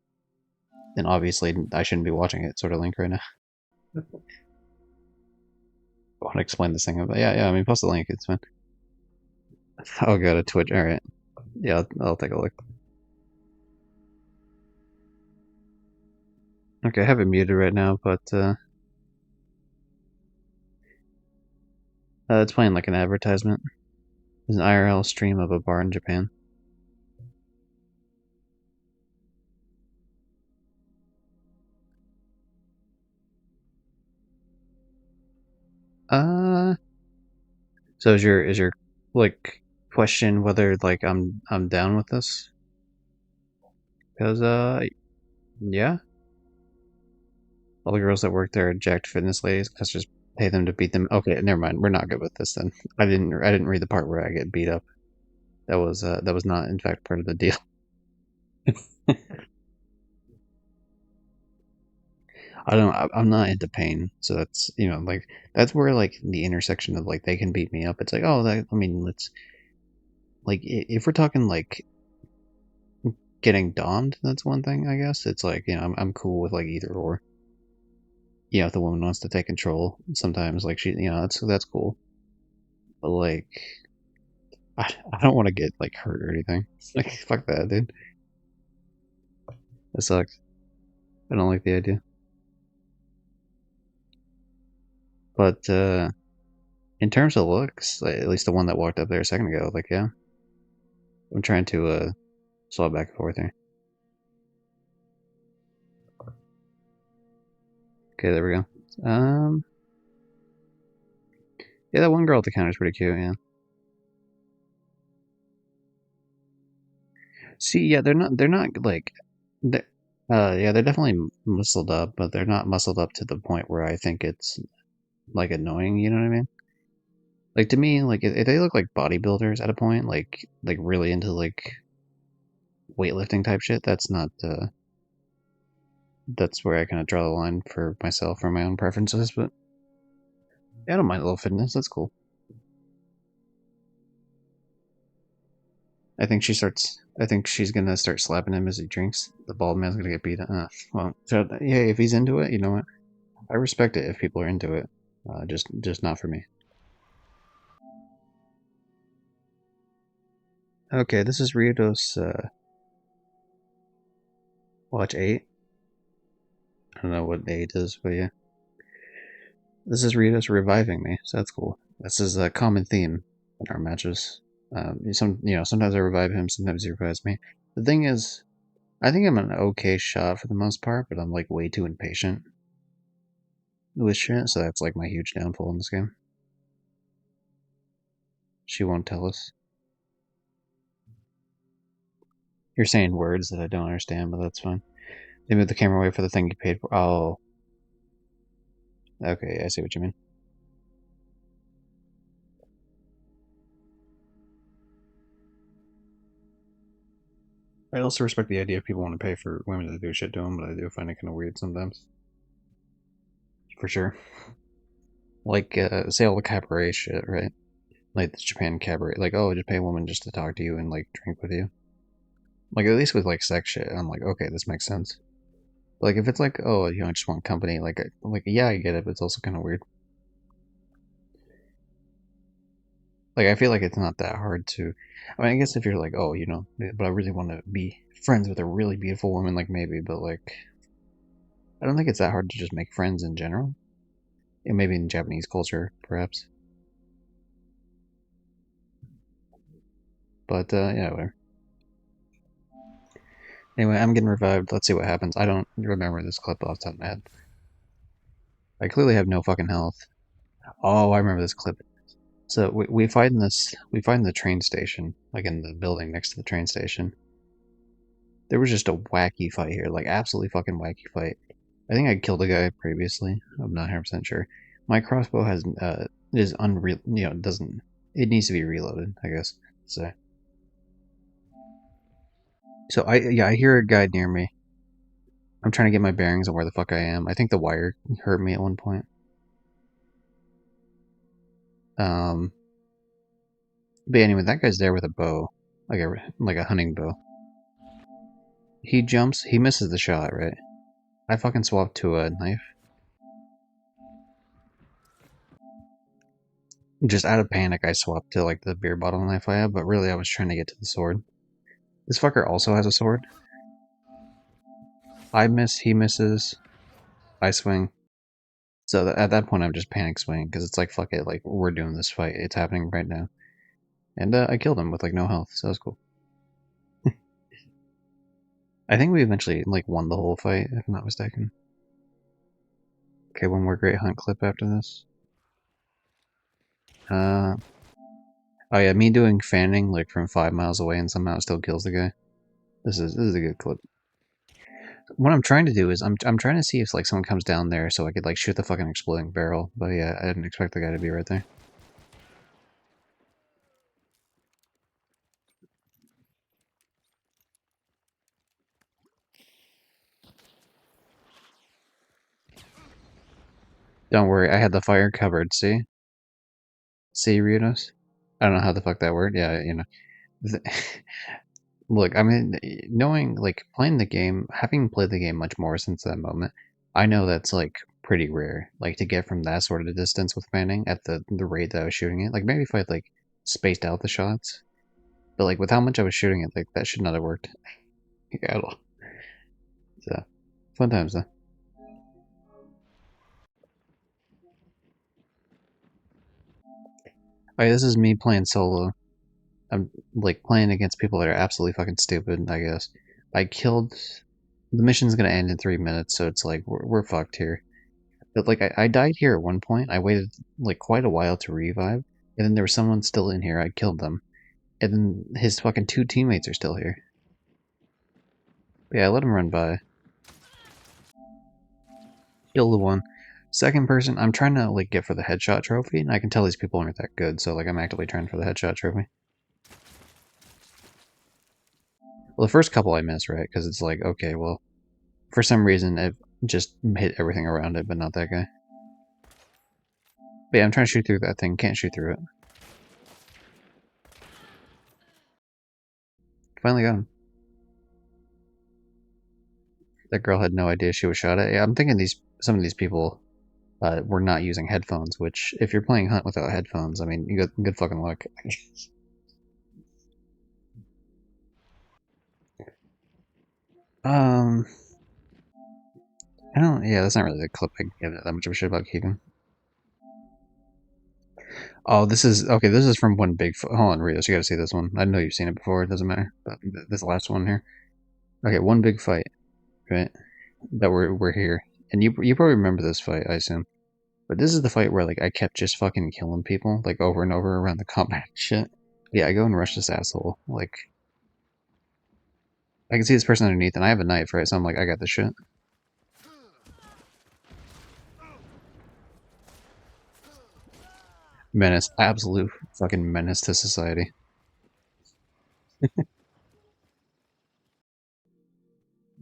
then obviously I shouldn't be watching it. Sort of link right now. I want to explain this thing. But yeah. I mean, post the link. It's fine. Oh, go to Twitch. All right. Yeah, I'll take a look. Okay, I have it muted right now, but it's playing like an advertisement. It's an IRL stream of a bar in Japan. Uh, so is your like question whether like I'm down with this? Because yeah, all the girls that work there are jacked fitness ladies. Let's just pay them to beat them. Okay, never mind. We're not good with this then. I didn't read the part where I get beat up. That was not in fact part of the deal. I don't. I'm not into pain, so that's like that's where like the intersection of like they can beat me up. It's like oh that I mean let's like if we're talking like getting domed, that's one thing I guess. It's like I'm cool with like either or. If the woman wants to take control, sometimes like she that's cool. But like I don't want to get like hurt or anything. Like fuck that, dude. That sucks. I don't like the idea. But in terms of looks, like, at least the one that walked up there a second ago, like yeah, I'm trying to swap back and forth here. Okay, there we go. Yeah, that one girl at the counter is pretty cute. Yeah. See, yeah, they're not like, they yeah, they're definitely muscled up, but they're not muscled up to the point where I think it's like annoying. You know what I mean? Like to me, like if they look like bodybuilders at a point, like really into like weightlifting type shit, that's not. That's where I kind of draw the line for myself for my own preferences. But yeah, I don't mind a little fitness. That's cool. I think she's gonna start slapping him as he drinks. The bald man's gonna get beat. Well, so yeah, if he's into it, you know what? I respect it if people are into it. Just not for me. Okay, this is Riodos. Watch 8. I don't know what 8 is, but yeah, this is Riodos reviving me, so that's cool. This is a common theme in our matches. Sometimes I revive him, sometimes he revives me. The thing is, I think I'm an okay shot for the most part, but I'm like way too impatient with shit, so that's like my huge downfall in this game. She won't tell us. You're saying words that I don't understand, but that's fine. They moved the camera away for the thing you paid for. Oh, okay, I see what you mean. I also respect the idea of people want to pay for women to do shit to them, but I do find it kind of weird sometimes. For sure. Like, say all the cabaret shit, right? Like the Japan cabaret. Like, oh, just pay a woman just to talk to you and, like, drink with you. Like, at least with, like, sex shit, I'm like, okay, this makes sense. But, like, if it's like, oh, I just want company, like, yeah, I get it, but it's also kind of weird. Like, I feel like it's not that hard to. I mean, I guess if you're like, oh, but I really want to be friends with a really beautiful woman, like, maybe, but, like, I don't think it's that hard to just make friends in general. And maybe in Japanese culture, perhaps. But, yeah, whatever. Anyway, I'm getting revived. Let's see what happens. I don't remember this clip off the top of my head. I clearly have no fucking health. Oh, I remember this clip. So we find the train station, like in the building next to the train station. There was just a wacky fight here, like absolutely fucking wacky fight. I think I killed a guy previously. I'm not 100% sure. My crossbow has is unreal. Doesn't it needs to be reloaded? I guess. So I hear a guy near me. I'm trying to get my bearings on where the fuck I am. I think the wire hurt me at one point. But anyway, that guy's there with a bow, like a hunting bow. He jumps, he misses the shot, right? I fucking swapped to a knife. Just out of panic, I swapped to like the beer bottle knife I have, but really I was trying to get to the sword. This fucker also has a sword. I miss, he misses, I swing. So at that point, I'm just panic swinging because it's like, fuck it, like we're doing this fight. It's happening right now. And I killed him with like no health, so that was cool. I think we eventually like won the whole fight, if I'm not mistaken. Okay, one more great hunt clip after this. Oh yeah, me doing fanning like from 5 miles away and somehow it still kills the guy. This is a good clip. What I'm trying to do is I'm trying to see if like someone comes down there so I could like shoot the fucking exploding barrel. But yeah, I didn't expect the guy to be right there. Don't worry, I had the fire covered. See, see, Ryunos? I don't know how the fuck that worked. Yeah, you know. Look, I mean, knowing, like, playing the game, having played the game much more since that moment, I know that's, like, pretty rare. Like, to get from that sort of distance with fanning at the rate that I was shooting it. Like, maybe if I'd, like, spaced out the shots. But, like, with how much I was shooting it, like, that should not have worked at all. So, fun times, though. Alright, this is me playing solo. I'm, like, playing against people that are absolutely fucking stupid, I guess. I killed... The mission's gonna end in 3 minutes, so it's like, we're fucked here. But like I died here at one point. I waited like quite a while to revive, and then there was someone still in here. I killed them, and then his fucking two teammates are still here. But yeah, I let him run by. Kill the one. Second person, I'm trying to like get for the headshot trophy, and I can tell these people aren't that good, so like I'm actively trying for the headshot trophy. Well, the first couple I missed, right? Because it's like, okay, well, for some reason it just hit everything around it, but not that guy. But yeah, I'm trying to shoot through that thing. Can't shoot through it. Finally got him. That girl had no idea she was shot at. Yeah, I'm thinking some of these people were not using headphones. Which, if you're playing Hunt without headphones, I mean, you got good fucking luck. um, I don't. Yeah, that's not really the clip I give it that much of a shit about keeping. Oh, this is okay. This is from one big. Hold on, Rios, you got to see this one. I know you've seen it before. It doesn't matter. But this last one here. Okay, one big fight, right? That we're here, and you probably remember this fight, I assume. But this is the fight where like I kept just fucking killing people like over and over around the combat shit. Yeah, I go and rush this asshole. Like I can see this person underneath, and I have a knife, right? So I'm like, I got this shit. Menace, absolute fucking menace to society.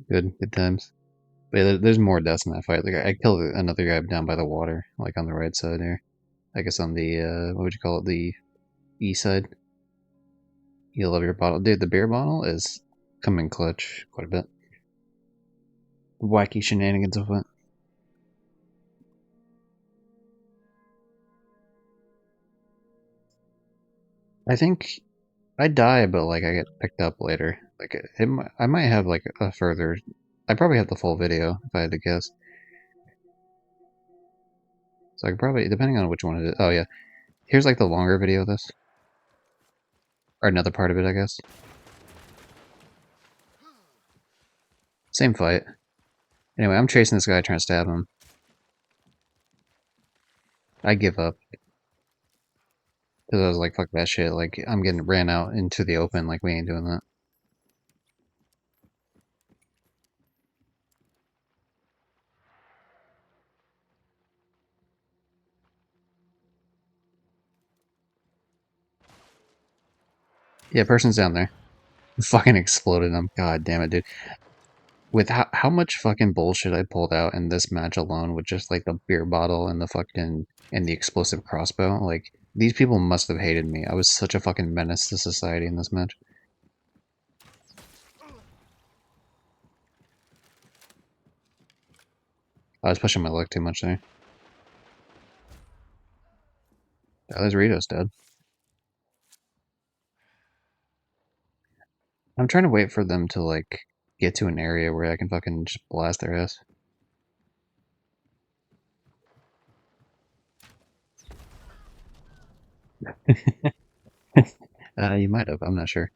Good times. But yeah, there's more deaths in that fight. Like I killed another guy down by the water, like on the right side here. I guess on the what would you call it? The east side. You love your bottle, dude. The beer bottle is coming clutch quite a bit. Wacky shenanigans of it. I think I die, but like I get picked up later. Like I might have like a further. I probably have the full video if I had to guess. So I could probably, depending on which one it is. Oh yeah, here's like the longer video of this, or another part of it, I guess. Same fight. Anyway, I'm chasing this guy trying to stab him. I give up because I was like, fuck that shit. Like I'm getting ran out into the open. Like we ain't doing that. Yeah, person's down there. Fucking exploded him. God damn it, dude. with how much fucking bullshit I pulled out in this match alone with just like the beer bottle and the fucking and the explosive crossbow, like these people must have hated me. I was such a fucking menace to society in this match. I was pushing my luck too much there. Oh, there's Ritos dead. I'm trying to wait for them to like get to an area where I can fucking just blast their ass. You might have. I'm not sure.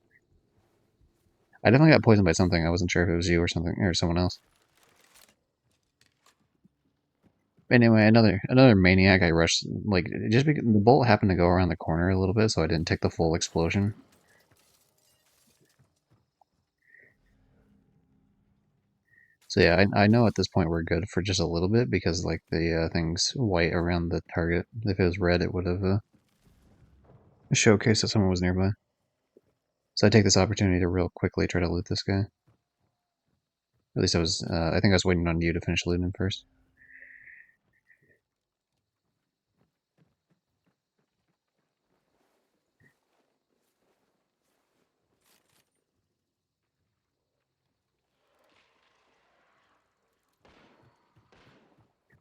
I definitely got poisoned by something. I wasn't sure if it was you or something or someone else. Anyway, another maniac I rushed like just because the bolt happened to go around the corner a little bit, so I didn't take the full explosion. So yeah, I know at this point we're good for just a little bit because like the thing's white around the target. If it was red, it would have showcased that someone was nearby. So I take this opportunity to real quickly try to loot this guy. At least I was. I think I was waiting on you to finish looting first.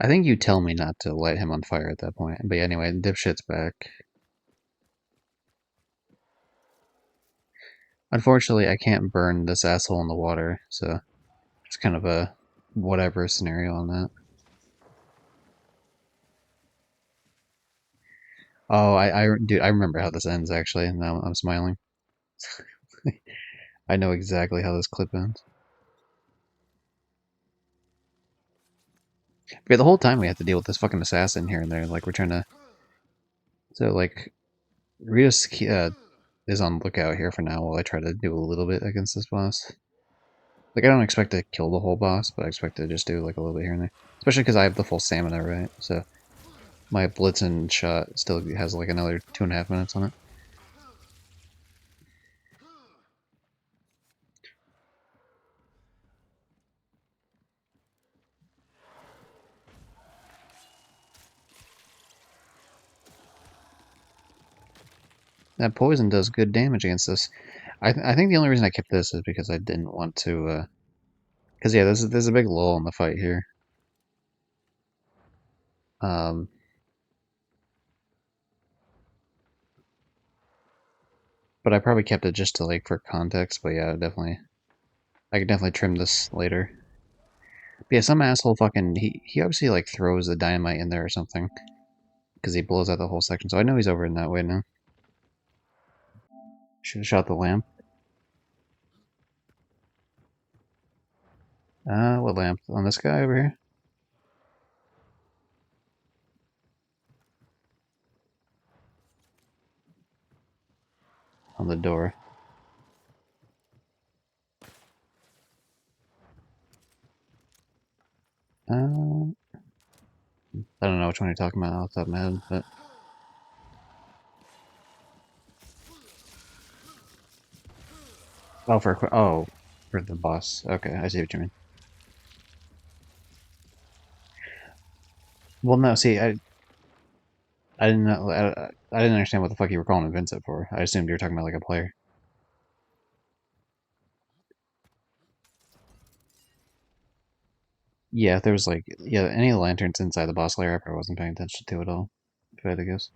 I think you tell me not to light him on fire at that point. But yeah, anyway, dipshit's back. Unfortunately, I can't burn this asshole in the water, so it's kind of a whatever scenario on that. Oh, dude, I remember how this ends actually, and now I'm smiling. I know exactly how this clip ends. Yeah, the whole time we have to deal with this fucking assassin here and there, like we're trying to. So like, Rios is on lookout here for now while I try to do a little bit against this boss. Like I don't expect to kill the whole boss, but I expect to just do like a little bit here and there. Especially because I have the full stamina, right? So my Blitzen shot still has like another 2.5 minutes on it. That poison does good damage against this. I think the only reason I kept this is because I didn't want to. Because yeah, there's a big lull in the fight here. Um, but I probably kept it just to like for context. But yeah, definitely, I could definitely trim this later. But yeah, some asshole fucking he obviously like throws the dynamite in there or something because he blows out the whole section. So I know he's over in that way now. Should have shot the lamp. What lamp? On this guy over here? On the door. Uh, I don't know which one you're talking about off the top of my head, but oh, for the boss. Okay, I see what you mean. Well, no, see, I didn't know, I didn't understand what the fuck you were calling Vincent for. I assumed you were talking about like a player. Yeah, if there was like yeah, any lanterns inside the boss lair, I probably wasn't paying attention to at all. If I had to guess.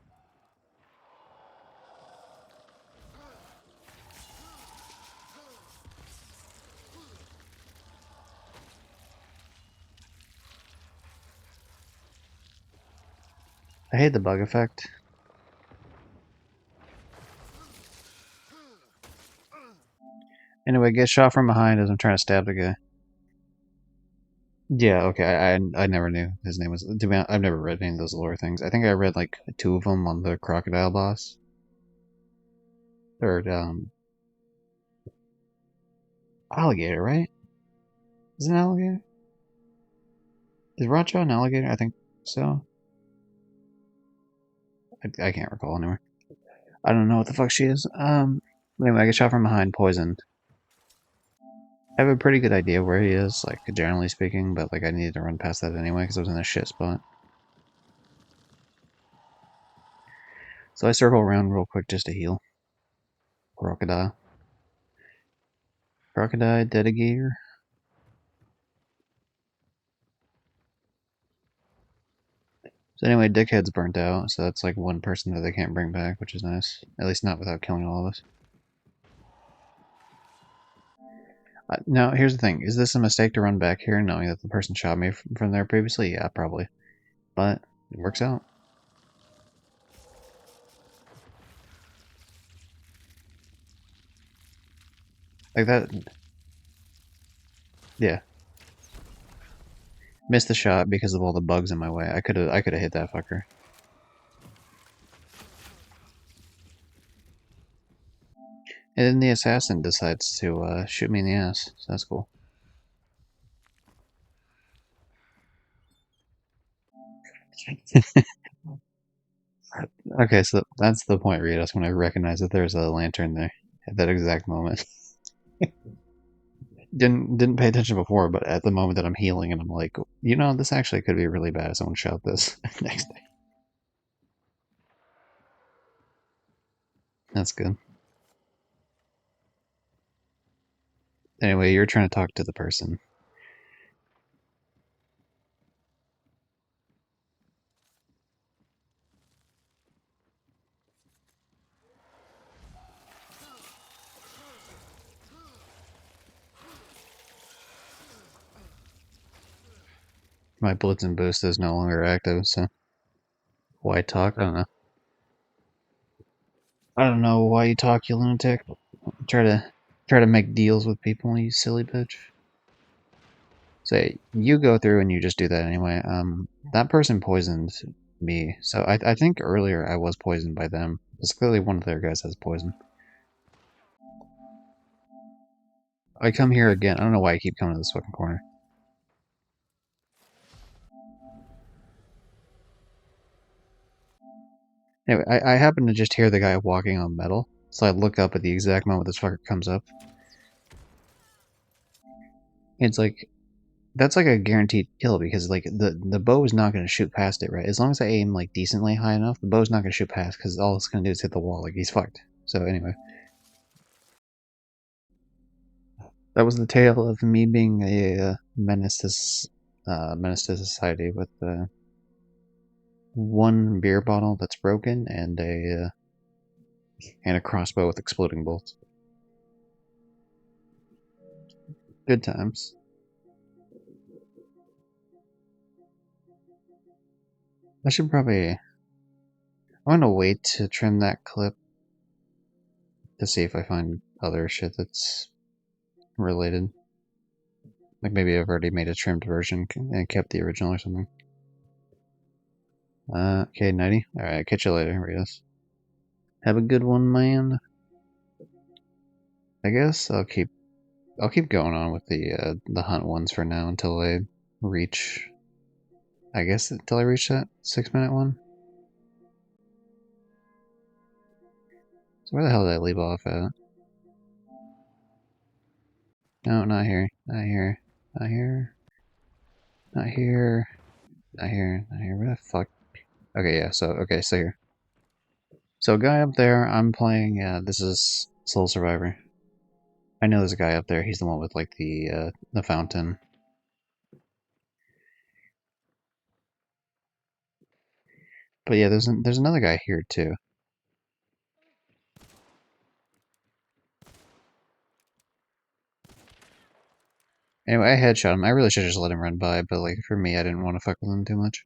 I hate the bug effect. Anyway, get shot from behind as I'm trying to stab the guy. Yeah, okay. I never knew his name was. To be honest, I've never read any of those lore things. I think I read like two of them on the crocodile boss, or alligator, right? Is it an alligator? Is Racho an alligator? I think so. I can't recall anymore. I don't know what the fuck she is. Anyway, I get shot from behind, poisoned. I have a pretty good idea where he is, like, generally speaking, but, like, I needed to run past that anyway because I was in a shit spot. So I circle around real quick just to heal. Crocodile. Crocodile, Dedigator. So anyway, Dickhead's burnt out, so that's like one person that they can't bring back, which is nice. At least not without killing all of us. Now, here's the thing. Is this a mistake to run back here knowing that the person shot me from there previously? Yeah, probably. But it works out. Like that, yeah. Missed the shot because of all the bugs in my way. I could have hit that fucker. And then the assassin decides to shoot me in the ass. So that's cool. Okay, so that's the point, Rios, when I recognize that there's a lantern there at that exact moment. Didn't pay attention before, but at the moment that I'm healing and I'm like, you know, this actually could be really bad if someone shot this next day. That's good. Anyway, you're trying to talk to the person. My Blitzen boost is no longer active, so why talk? I don't know. I don't know why you talk, you lunatic. Try to make deals with people, you silly bitch. Say you go through and you just do that anyway. That person poisoned me, so I think earlier I was poisoned by them. It's clearly one of their guys has poison. I come here again. I don't know why I keep coming to this fucking corner. Anyway, I happen to just hear the guy walking on metal, so I look up at the exact moment this fucker comes up. It's like, that's like a guaranteed kill because like the bow is not going to shoot past it, right? As long as I aim like decently high enough, the bow's not going to shoot past because all it's going to do is hit the wall. Like he's fucked. So anyway, that was the tale of me being a menace to society with one beer bottle that's broken and a crossbow with exploding bolts. Good times. I should probably. I'm gonna wait to trim that clip to see if I find other shit that's related. Like maybe I've already made a trimmed version and kept the original or something. Okay, 90. Alright, catch you later, Rios. Have a good one, man. I guess I'll keep going on with the hunt ones for now until I reach that 6-minute one. So where the hell did I leave off at? No, not here. Not here. Not here. Not here. Not here. Not here. Where the fuck? Okay, yeah, so here. So guy up there, I'm playing, this is Soul Survivor. I know there's a guy up there, he's the one with like the fountain. But yeah, there's another guy here too. Anyway, I headshot him. I really should just let him run by, but like for me, I didn't want to fuck with him too much.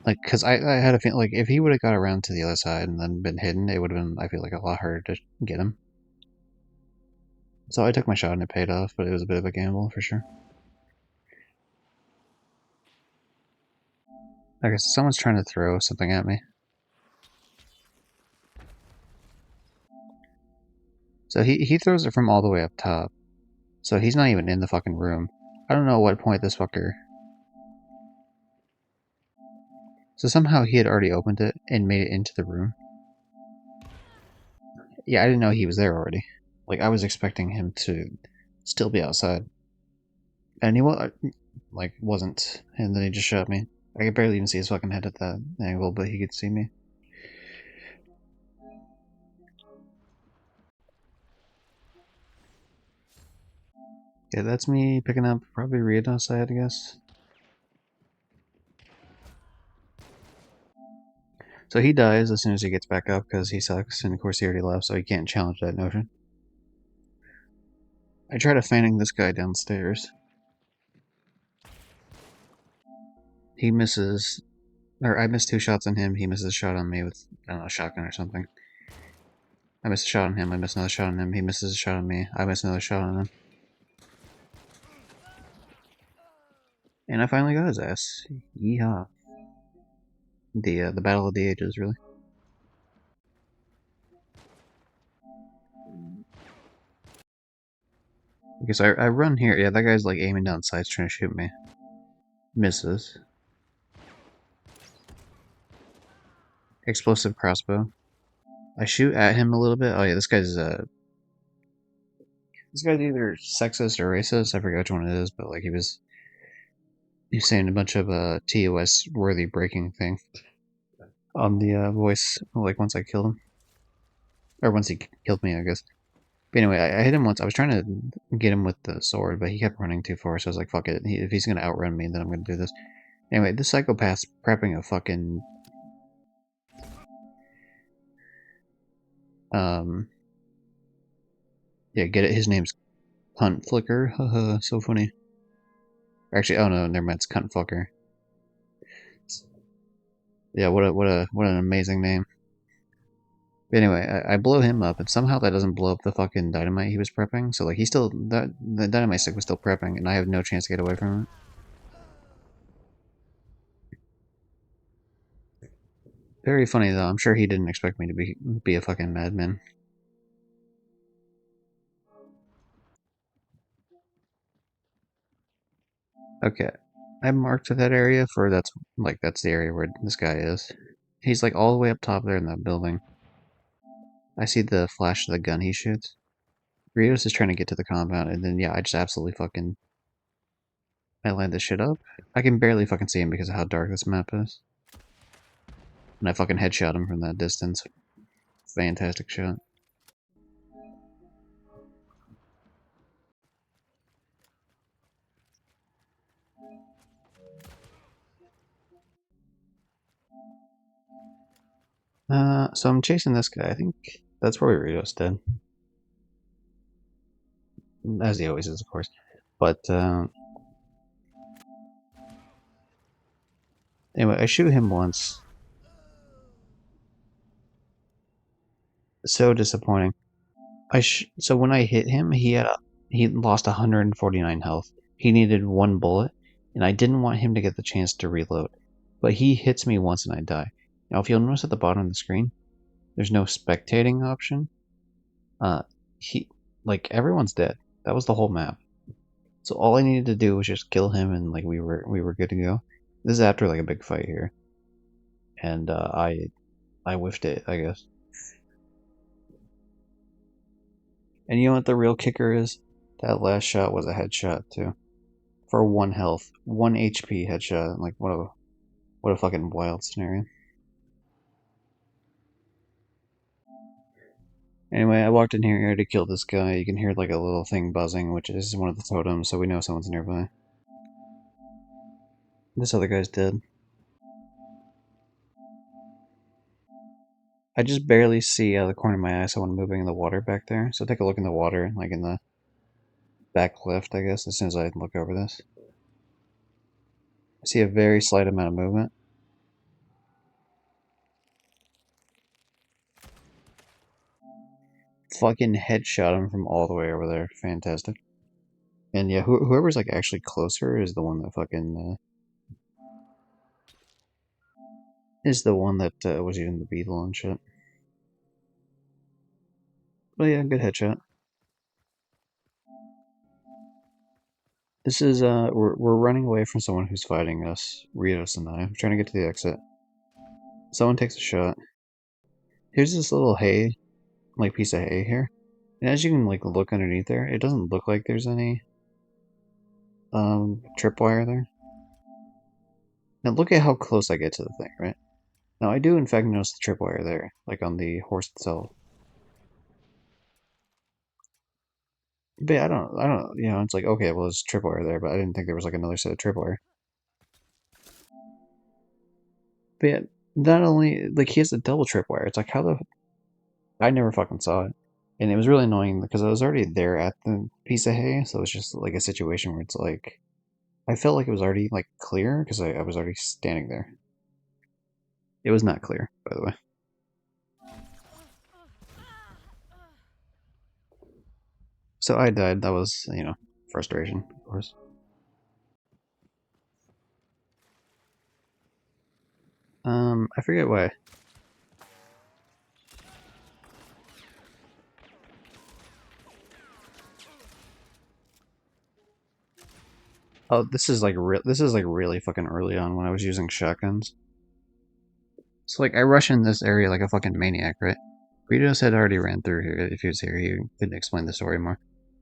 Like, cause I had a feeling like if he would have got around to the other side and then been hidden, it would have been I feel like a lot harder to get him. So I took my shot and it paid off, but it was a bit of a gamble for sure. Okay, so someone's trying to throw something at me. So he throws it from all the way up top. So he's not even in the fucking room. I don't know what point this fucker. So somehow he had already opened it and made it into the room. Yeah, I didn't know he was there already. Like, I was expecting him to still be outside. And he was, like, wasn't. And then he just shot me. I could barely even see his fucking head at that angle, but he could see me. Yeah, that's me picking up probably Riodos, I guess. So he dies as soon as he gets back up because he sucks, and of course he already left, so he can't challenge that notion. I try to fanning this guy downstairs. He misses, or I miss 2 shots on him, he misses a shot on me with, I don't know, a shotgun or something. I miss a shot on him, I miss another shot on him, he misses a shot on me, I miss another shot on him. And I finally got his ass. Yeehaw. The Battle of the Ages, really. Because I run here, yeah, that guy's like aiming down sights trying to shoot me. Misses. Explosive crossbow. I shoot at him a little bit. Oh yeah, this guy's either sexist or racist. I forget which one it is, but like he was saying a bunch of TOS worthy breaking thing on the voice. Like once I killed him, or once he killed me, I guess. But anyway, I hit him once. I was trying to get him with the sword, but he kept running too far. So I was like, "Fuck it. If he's gonna outrun me, then I'm gonna do this." Anyway, this psychopath's prepping a fucking yeah, get it. His name's Cunt Flicker. Haha, so funny. Actually, oh no, never mind. It's Cunt Fucker. Yeah, what an amazing name. But anyway, I blow him up, and somehow that doesn't blow up the fucking dynamite he was prepping. So like he's still the dynamite stick was still prepping, and I have no chance to get away from it. Very funny though. I'm sure he didn't expect me to be a fucking madman. Okay, I marked that area for that's the area where this guy is. He's like all the way up top there in that building. I see the flash of the gun he shoots. Rios is trying to get to the compound, and then yeah, I just absolutely fucking I line this shit up. I can barely fucking see him because of how dark this map is. And I fucking headshot him from that distance. Fantastic shot. So I'm chasing this guy. I think that's probably Rios dead. As he always is, of course. But, anyway, I shoot him once. So disappointing. So when I hit him, he lost 149 health. He needed 1 bullet, and I didn't want him to get the chance to reload. But he hits me once and I die. Now, if you'll notice at the bottom of the screen, there's no spectating option. He like everyone's dead. That was the whole map. So all I needed to do was just kill him, and like we were good to go. This is after like a big fight here, and I whiffed it, I guess. And you know what the real kicker is? That last shot was a headshot too, for 1 health, 1 HP headshot. Like what a fucking wild scenario. Anyway, I walked in here to kill this guy. You can hear like a little thing buzzing, which is one of the totems, so we know someone's nearby. This other guy's dead. I just barely see out of the corner of my eye someone moving in the water back there. So take a look in the water, like in the back left, I guess, as soon as I look over this. I see a very slight amount of movement. Fucking headshot him from all the way over there. Fantastic. And yeah, whoever's like actually closer is the one that fucking was using the beetle and shit. But yeah, good headshot. This is we're running away from someone who's fighting us, Rios and I. I'm trying to get to the exit. Someone takes a shot. Here's this little hay, like piece of hay here. And as you can like look underneath there, it doesn't look like there's any tripwire there. Now look at how close I get to the thing, right? Now I do in fact notice the tripwire there, like on the horse itself. But I don't, you know, it's like, okay, well, there's tripwire there, but I didn't think there was like another set of tripwire. But yeah, not only, like, he has a double tripwire. It's like, how the, I never fucking saw it. And it was really annoying because I was already there at the piece of hay, so it's just like a situation where it's like, I felt like it was already like clear because I was already standing there. It was not clear, by the way. So I died. That was, you know, frustration, of course. I forget why. Oh, this is like really fucking early on when I was using shotguns. So like I rush in this area like a fucking maniac, right? Ritos had already ran through here. If he was here, he could explain the story more.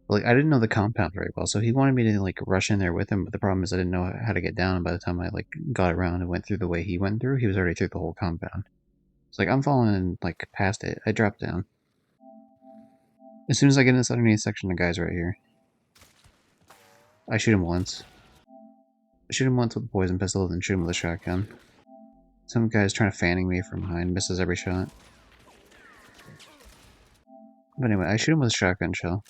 But, like I didn't know the compound very well, so he wanted me to like rush in there with him. But the problem is I didn't know how to get down. And by the time I like got around and went through the way he went through, he was already through the whole compound. It's like I'm falling like past it. I dropped down. As soon as I get in this underneath section, the guy's right here. I shoot him once. I shoot him once with a poison pistol, then shoot him with a shotgun. Some guy's trying to fanning me from behind, misses every shot. But anyway, I shoot him with a shotgun shell.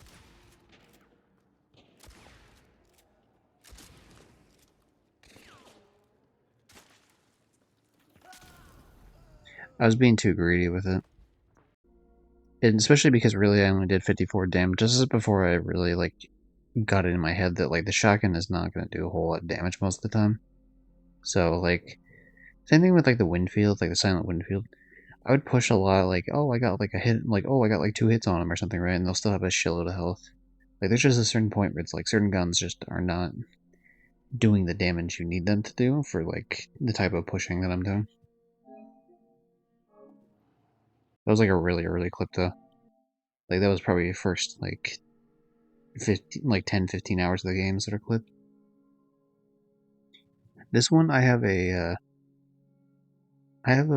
I was being too greedy with it. And especially because really I only did 54 damage. This is before I really like got it in my head that like the shotgun is not going to do a whole lot of damage most of the time. So like same thing with like the Winfield, like the Silent Winfield. I would push a lot like, oh I got like a hit, like oh I got like 2 hits on him or something, right? And they'll still have a shitload of health. Like there's just a certain point where it's like certain guns just are not doing the damage you need them to do for like the type of pushing that I'm doing. That was like a really early clip though. Like that was probably first like 15, like 10-15 hours of the games that are clipped. This one I have a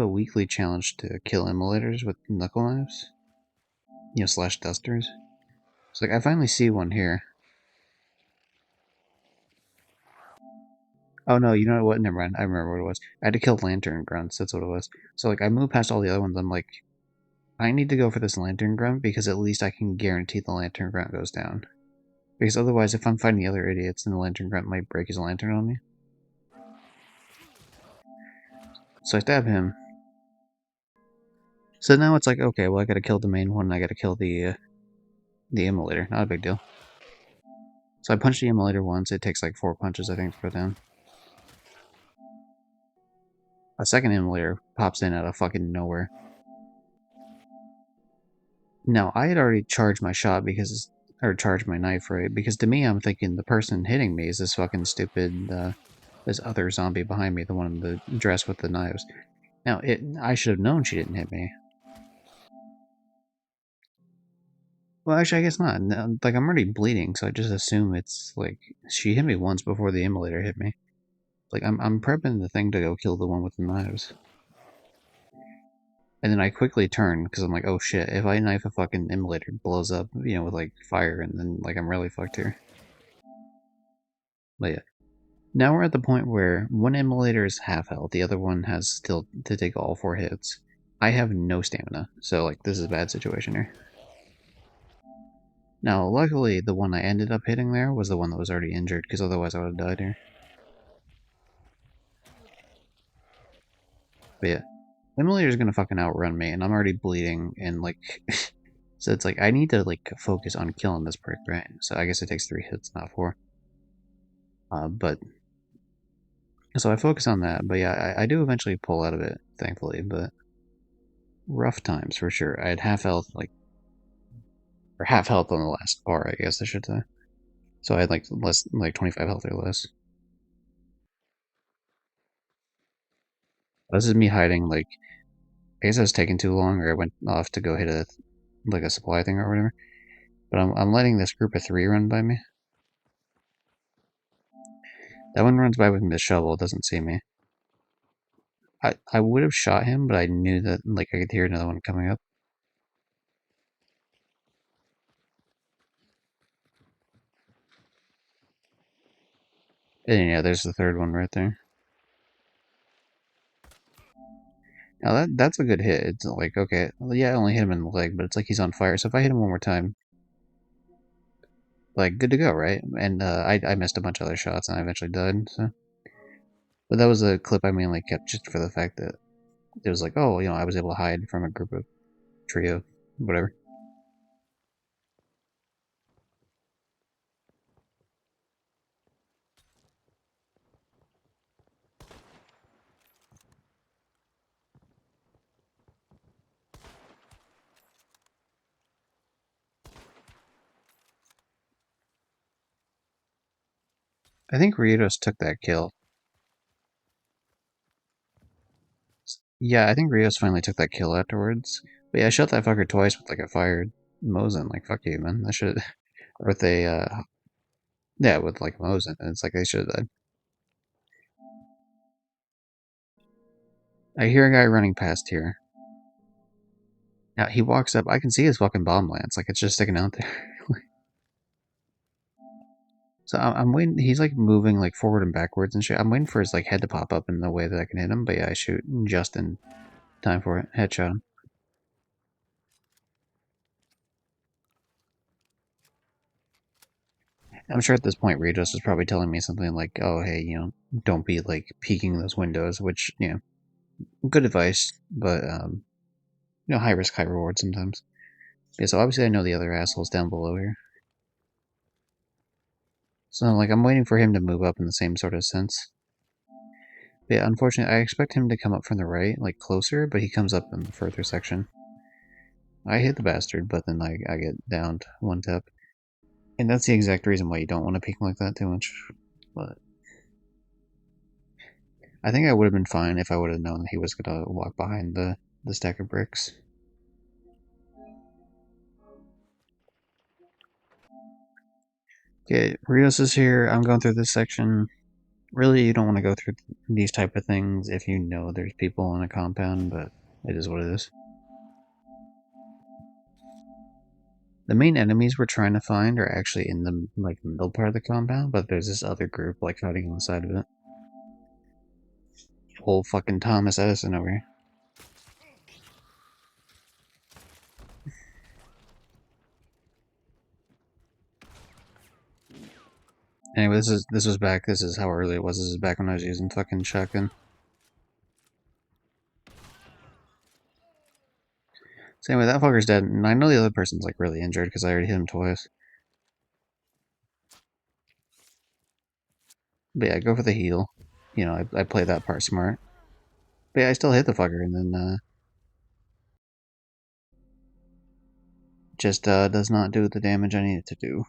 weekly challenge to kill immolators with knuckle knives, you know, slash dusters. It's like I finally see one here. Oh no, you know what? Never mind. I remember what it was. I had to kill lantern grunts. That's what it was. So like I moved past all the other ones. I'm like, I need to go for this lantern grunt because at least I can guarantee the lantern grunt goes down. Because otherwise, if I'm fighting the other idiots, then the lantern grunt might break his lantern on me. So I stab him. So now it's like, okay, well I gotta kill the main one. I gotta kill the immolator. Not a big deal. So I punch the immolator once. It takes like 4 punches, I think, to go down. A second immolator pops in out of fucking nowhere. Now, I had already charged my shot because, or charged my knife, right? Because to me, I'm thinking the person hitting me is this fucking stupid, this other zombie behind me, the one in the dress with the knives. Now, I should have known she didn't hit me. Well, actually, I guess not. No, like, I'm already bleeding, so I just assume it's, like, she hit me once before the immolator hit me. Like, I'm prepping the thing to go kill the one with the knives. And then I quickly turn, because I'm like, oh shit, if I knife a fucking immolator, it blows up, you know, with, like, fire, and then, like, I'm really fucked here. But yeah. Now we're at the point where one immolator is half health, the other one has still to take all 4 hits. I have no stamina, so, like, this is a bad situation here. Now, luckily, the one I ended up hitting there was the one that was already injured, because otherwise I would have died here. But yeah, Immolator's gonna fucking outrun me, and I'm already bleeding, and like, so it's like I need to like focus on killing this prick, right? So I guess it takes 3 hits, not 4. But so I focus on that. But yeah, I do eventually pull out of it, thankfully. But rough times for sure. I had half health, like, or half health on the last bar, I guess I should say. So I had like less, like 25 health or less. This is me hiding. Like, I guess I was taking too long, or I went off to go hit a like a supply thing or whatever. But I'm letting this group of 3 run by me. That one runs by with the shovel, doesn't see me. I would have shot him, but I knew that like I could hear another one coming up. And yeah, there's the third one right there. Now that's a good hit. It's like, okay, well, yeah, I only hit him in the leg, but it's like he's on fire. So if I hit him one more time, like, good to go, right? And I missed a bunch of other shots, and I eventually died. So, but that was a clip I mainly kept just for the fact that it was like, oh, I was able to hide from a group of trio, whatever. I think Riotos took that kill. Yeah, I think Rios finally took that kill afterwards. But yeah, I shot that fucker twice with like a fired Mosin. Like, fuck you, man. I should. Or with a, yeah, with like a Mosin. And it's like they should have died. I hear a guy running past here. Now he walks up. I can see his fucking bomb lance. Like, it's just sticking out there. So I'm waiting. He's like moving like forward and backwards and shit. I'm waiting for his like head to pop up in the way that I can hit him. But yeah, I shoot just in time for it. Headshot him. I'm sure at this point Regis was probably telling me something like, "Oh, hey, don't be like peeking those windows," which good advice, but high risk, high reward sometimes. Yeah, so obviously I know the other assholes down below here. So like I'm waiting for him to move up in the same sort of sense. But yeah, unfortunately I expect him to come up from the right, like closer, but he comes up in the further section. I hit the bastard, but then I get downed one tap. And that's the exact reason why you don't want to peek like that too much. But I think I would have been fine if I would have known that he was gonna walk behind the stack of bricks. Okay, Rios is here. I'm going through this section. Really, you don't want to go through these type of things if you know there's people in a compound, but it is what it is. The main enemies we're trying to find are actually in the middle part of the compound, but there's this other group like hiding on the side of it. Old fucking Thomas Edison over here. Anyway, this was back. This is how early it was. This is back when I was using fucking shotgun. So anyway, that fucker's dead, and I know the other person's like really injured because I already hit him twice. But yeah, go for the heal. I play that part smart. But yeah, I still hit the fucker, and then just does not do the damage I need it to do.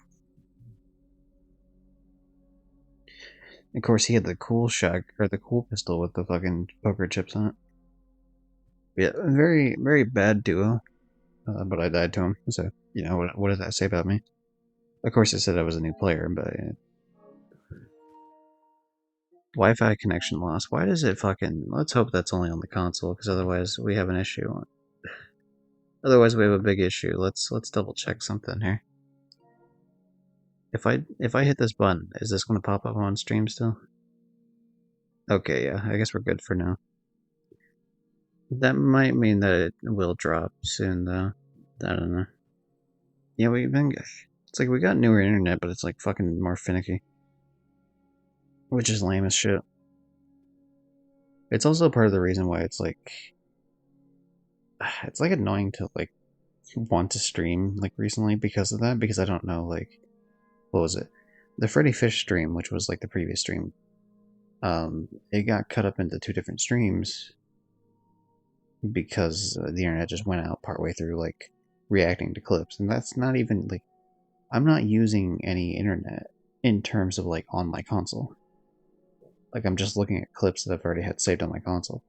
Of course, he had the cool shot or the cool pistol with the fucking poker chips on it. Yeah, very very bad duo. But I died to him. So what does that say about me? Of course, it said I was a new player, but Wi-Fi connection loss. Why does it fucking? Let's hope that's only on the console, because otherwise we have an issue. Otherwise we have a big issue. Let's double check something here. If I hit this button, is this going to pop up on stream still? Okay, yeah, I guess we're good for now. That might mean that it will drop soon, though. I don't know. Yeah, it's like we got newer internet, but it's like fucking more finicky. Which is lame as shit. It's also part of the reason why it's like annoying to like want to stream like recently because of that, because I don't know like what was it? The Freddy Fish stream, which was like the previous stream, it got cut up into 2 different streams because the internet just went out partway through like reacting to clips, and that's not even like I'm not using any internet in terms of like on my console. Like I'm just looking at clips that I've already had saved on my console.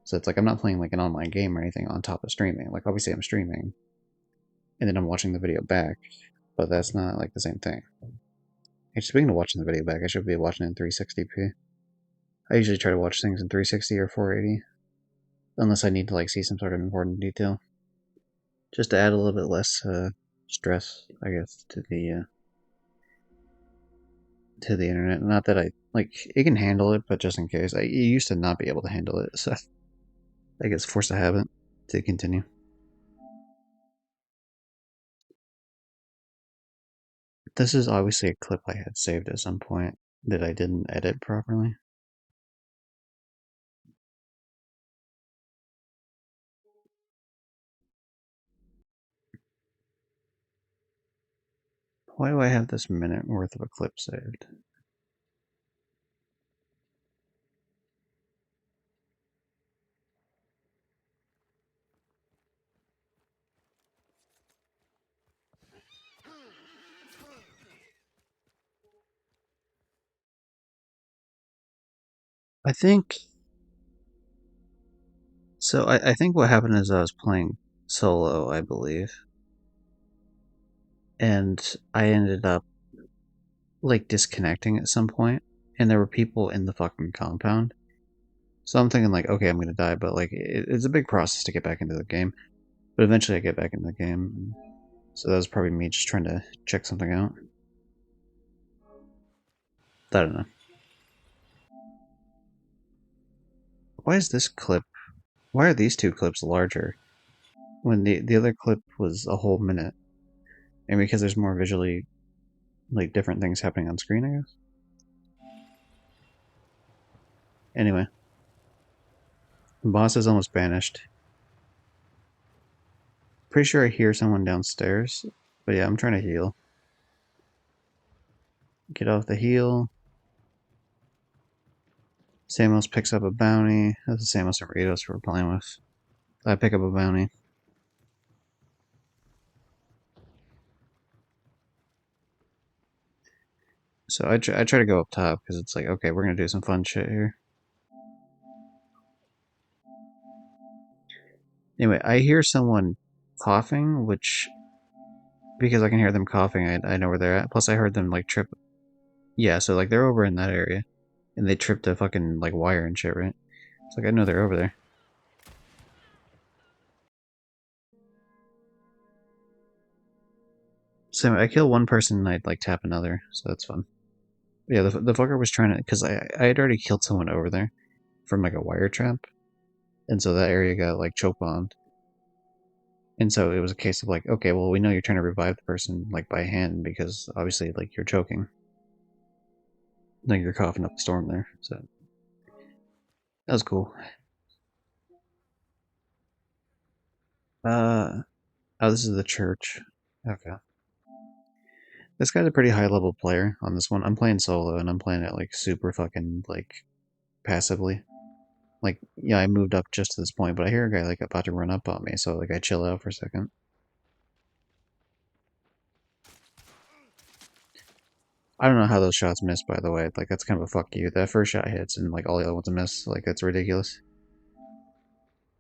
So it's like I'm not playing like an online game or anything on top of streaming. Like obviously I'm streaming, and then I'm watching the video back. but that's not like the same thing. Hey, speaking of watching the video back, I should be watching it in 360p. I usually try to watch things in 360 or 480, unless I need to like see some sort of important detail, just to add a little bit less stress, I guess, to the internet. Not that I like it can handle it, but just in case, it used to not be able to handle it, so I guess force a habit to continue. This is obviously a clip I had saved at some point that I didn't edit properly. Why do I have this minute worth of a clip saved? I think so. I think what happened is I was playing solo, I believe, and I ended up like disconnecting at some point, and there were people in the fucking compound. So I'm thinking like, okay, I'm gonna die, but like it's a big process to get back into the game. But eventually I get back into the game. So that was probably me just trying to check something out. I don't know. Why is this clip? Why are these two clips larger when the other clip was a whole minute? And because there's more visually like different things happening on screen, I guess. Anyway, the boss is almost banished. Pretty sure I hear someone downstairs, but yeah, I'm trying to heal. Get off the heal. Samos picks up a bounty. That's the Samos and Ritos we're playing with. I pick up a bounty. So I try to go up top because it's like, okay, we're gonna do some fun shit here. Anyway, I hear someone coughing, which because I can hear them coughing, I know where they're at. Plus, I heard them like trip. Yeah, so like they're over in that area, and they tripped a fucking like wire and shit, right? It's like I know they're over there. So I kill one person and I'd like tap another, so that's fun. But yeah, the fucker was trying to because I had already killed someone over there from like a wire trap, and so that area got like choke bombed. And so it was a case of like, okay, well, we know you're trying to revive the person like by hand because obviously like you're choking, like you're coughing up the storm there. So that was cool. Uh oh, this is the church. Okay, this guy's a pretty high level player on this one. I'm playing solo and I'm playing it like super fucking like passively. Like yeah, I moved up just to this point, but I hear a guy like about to run up on me, so like I chill out for a second. I don't know how those shots missed, by the way. Like that's kind of a fuck you. That first shot hits and like all the other ones miss. Like that's ridiculous.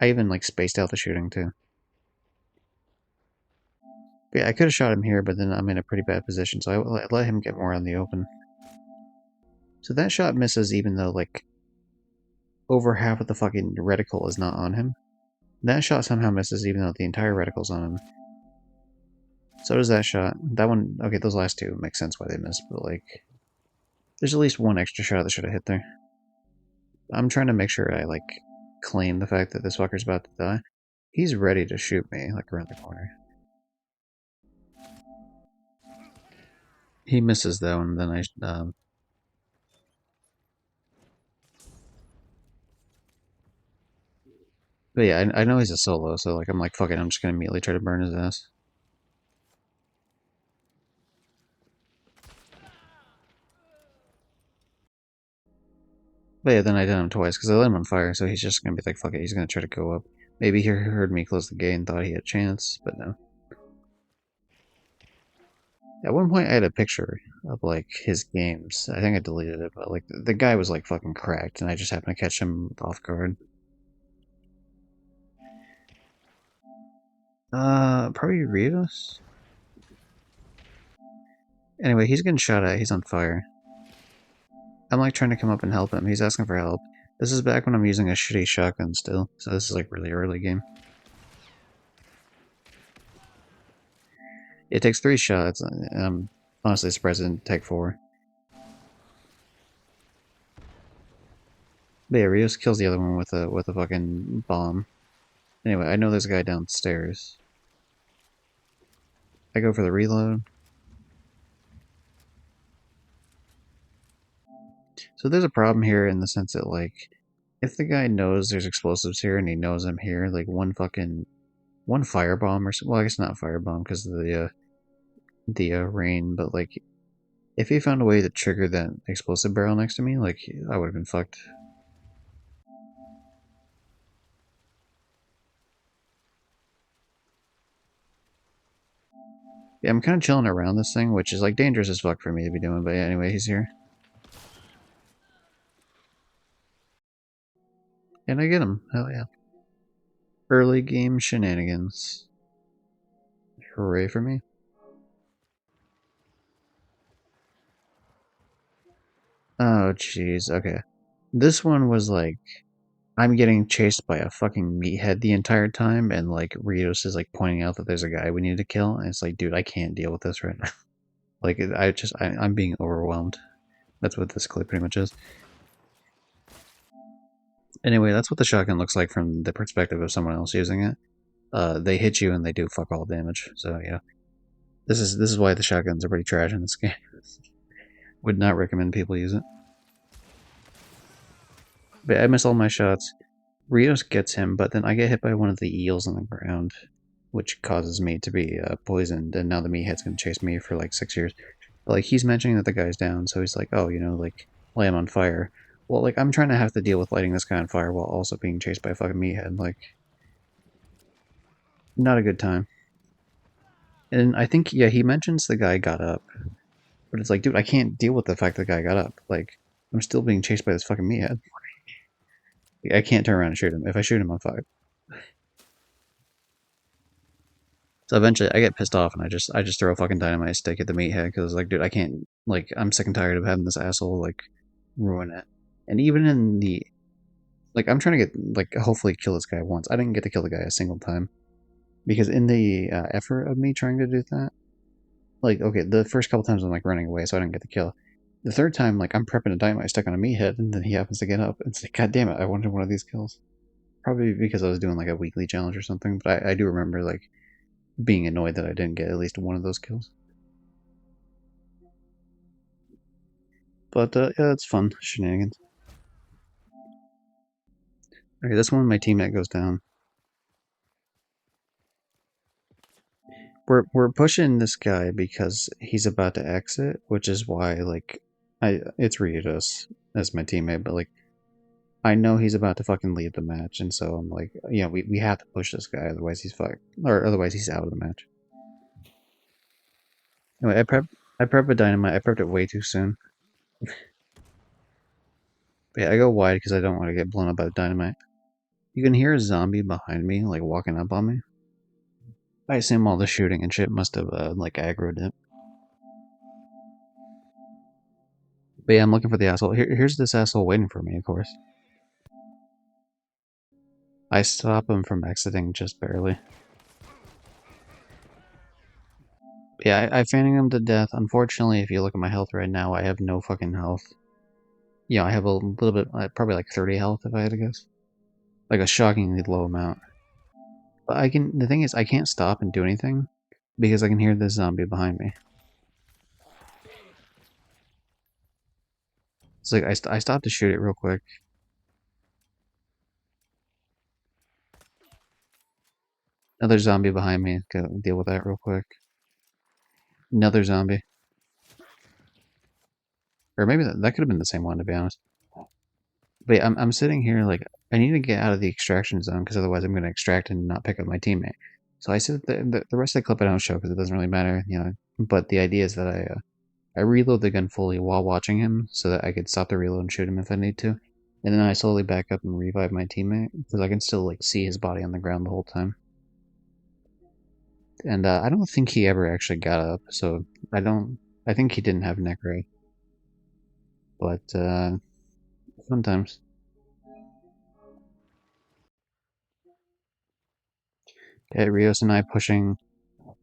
I even like spaced out the shooting too. But yeah, I could have shot him here, but then I'm in a pretty bad position, so I let him get more on the open. So that shot misses even though like over half of the fucking reticle is not on him. That shot somehow misses even though the entire reticle's on him. So does that shot. That one, okay, those last two make sense why they missed, but like, there's at least one extra shot that should have hit there. I'm trying to make sure I like claim the fact that this fucker's about to die. He's ready to shoot me, like around the corner. He misses though, and then but yeah, I know he's a solo, so like I'm like, fuck it, I'm just gonna immediately try to burn his ass. But yeah, then I did him twice because I lit him on fire, so he's just gonna be like, fuck it, he's gonna try to go up. Maybe he heard me close the gate and thought he had a chance, but no. At one point, I had a picture of like his games. I think I deleted it, but like the guy was like fucking cracked, and I just happened to catch him off guard. Probably Rivas. Anyway, he's getting shot at. He's on fire. I'm like trying to come up and help him. He's asking for help. This is back when I'm using a shitty shotgun still, so this is like really early game. It takes 3 shots. I'm honestly surprised it didn't take 4. But yeah, Rios kills the other one with a fucking bomb. Anyway, I know there's a guy downstairs. I go for the reload. So there's a problem here in the sense that, like, if the guy knows there's explosives here and he knows I'm here, like, one firebomb or so, well, I guess not firebomb because of the rain, but like, if he found a way to trigger that explosive barrel next to me, like, I would have been fucked. Yeah, I'm kind of chilling around this thing, which is like dangerous as fuck for me to be doing, but yeah, anyway, he's here. And I get him. Hell yeah. Early game shenanigans. Hooray for me. Oh, jeez. Okay. This one was like, I'm getting chased by a fucking meathead the entire time, and like Rios is like pointing out that there's a guy we need to kill, and it's like, dude, I can't deal with this right now. Like, I'm being overwhelmed. That's what this clip pretty much is. Anyway, that's what the shotgun looks like from the perspective of someone else using it. They hit you and they do fuck all damage. So yeah, this is why the shotguns are pretty trash in this game. Would not recommend people use it. But I miss all my shots. Rios gets him, but then I get hit by one of the eels on the ground, which causes me to be poisoned, and now the meathead's gonna chase me for like 6 years. But, like, he's mentioning that the guy's down, so he's like, oh, you know, like, lay him on fire. Well, like, I'm trying to have to deal with lighting this guy on fire while also being chased by a fucking meathead. Like, not a good time. And I think, yeah, he mentions the guy got up. But it's like, dude, I can't deal with the fact the guy got up. Like, I'm still being chased by this fucking meathead. I can't turn around and shoot him. If I shoot him, I'm fucked. So eventually, I get pissed off and I just throw a fucking dynamite stick at the meathead because, like, dude, I can't. Like, I'm sick and tired of having this asshole like ruin it. And even in the like, I'm trying to get like hopefully kill this guy once. I didn't get to kill the guy a single time because in the effort of me trying to do that, like, okay, the first couple times I'm like running away, so I didn't get the kill. The third time, like, I'm prepping a dynamite stuck on a meathead, and then he happens to get up. It's like, god damn it, I wanted one of these kills. Probably because I was doing like a weekly challenge or something, but I do remember like being annoyed that I didn't get at least one of those kills. But yeah, it's fun shenanigans. Okay, this one my teammate goes down. We're pushing this guy because he's about to exit, which is why like it's Rios as my teammate, but like I know he's about to fucking leave the match, and so I'm like, you know, we have to push this guy, otherwise he's fucked, or otherwise he's out of the match. Anyway, I prep a dynamite. I prepped it way too soon. But yeah, I go wide because I don't want to get blown up by the dynamite. You can hear a zombie behind me, like walking up on me. I assume all the shooting and shit must have like aggroed it. But yeah, I'm looking for the asshole. Here's this asshole waiting for me, of course. I stop him from exiting just barely. Yeah, I fanning him to death. Unfortunately, if you look at my health right now, I have no fucking health. Yeah, I have a little bit, probably like 30 health if I had to guess. Like a shockingly low amount. But the thing is, I can't stop and do anything because I can hear this zombie behind me. It's like, I stopped to shoot it real quick. Another zombie behind me. Go deal with that real quick. Another zombie. Or maybe that could have been the same one, to be honest. But yeah, I'm sitting here like, I need to get out of the extraction zone because otherwise I'm going to extract and not pick up my teammate. So I sit the rest of the clip I don't show because it doesn't really matter, you know. But the idea is that I reload the gun fully while watching him so that I could stop the reload and shoot him if I need to. And then I slowly back up and revive my teammate because I can still like see his body on the ground the whole time. And I don't think he ever actually got up, so I don't I think he didn't have Necro, but sometimes. Okay, Rios and I pushing.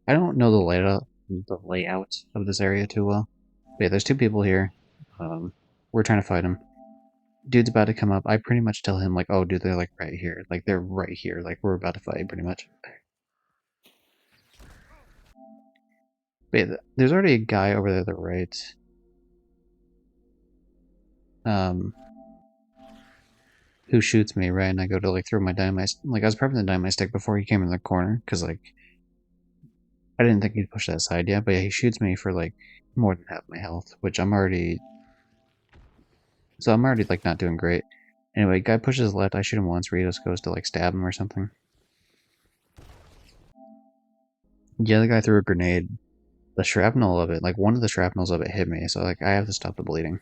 I don't know the layout of this area too well. But yeah, there's two people here. We're trying to fight him. Dude's about to come up. I pretty much tell him like, "Oh, dude, they're like right here. Like they're right here. Like we're about to fight, pretty much." But yeah, there's already a guy over there to the right. Um, who shoots me, right? And I go to like throw my dynamite. Like I was prepping the dynamite stick before he came in the corner because like I didn't think he'd push that side yet. But yeah, he shoots me for like more than half my health, which I'm already like not doing great. Anyway, guy pushes left. I shoot him once. Rios goes to like stab him or something. Yeah, the guy threw a grenade. The shrapnel of it, like one of the shrapnels of it hit me, so like I have to stop the bleeding.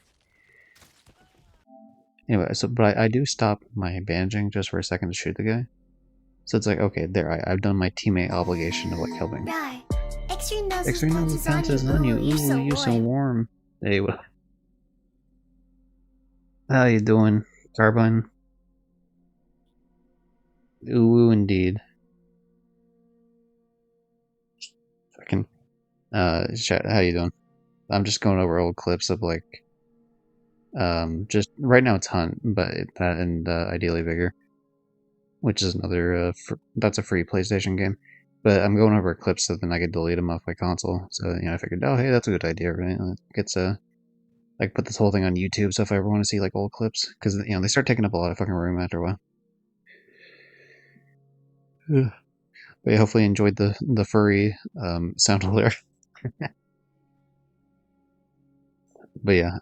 Anyway, so but I do stop my bandaging just for a second to shoot the guy. So it's like, okay, there, I've done my teammate obligation of like helping. Right. Extreme noses Extreme nose pounces on you. Ooh, you're so warm. Hey, how you doing, Carbine? Ooh, indeed. Fucking, chat, how you doing? I'm just going over old clips of like, just right now it's Hunt, but that and ideally Vigor, which is another, that's a free PlayStation game. But I'm going over clips so then I could delete them off my console. So, you know, I figured, oh, hey, that's a good idea, right? It gets like put this whole thing on YouTube so if I ever want to see like old clips, because you know they start taking up a lot of fucking room after a while. Ugh. But yeah, hopefully you enjoyed the furry sound alert. But yeah,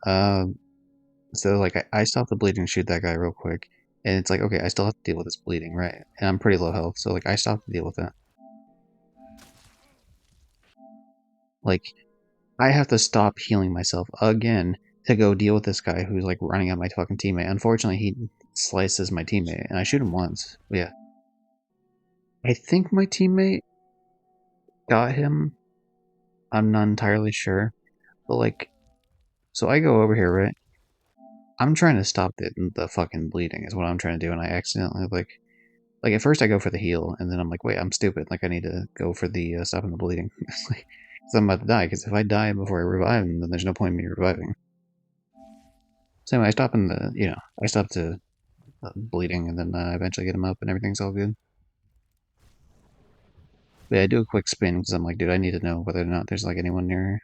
so like I stopped the bleeding, shoot that guy real quick, and it's like okay, I still have to deal with this bleeding, right? And I'm pretty low health, so like I stopped to deal with that. Like I have to stop healing myself again to go deal with this guy who's like running at my fucking teammate. Unfortunately, he slices my teammate, and I shoot him once. But yeah, I think my teammate got him. I'm not entirely sure, but like, so I go over here, right? I'm trying to stop the fucking bleeding is what I'm trying to do, and I accidentally like at first I go for the heal, and then I'm like, wait, I'm stupid. Like I need to go for the stopping the bleeding. Because I'm about to die. Because if I die before I revive him, then there's no point in me reviving. So anyway, I stop in the I stop to bleeding, and then eventually get him up, and everything's all good. But yeah, I do a quick spin because I'm like, dude, I need to know whether or not there's like anyone near here.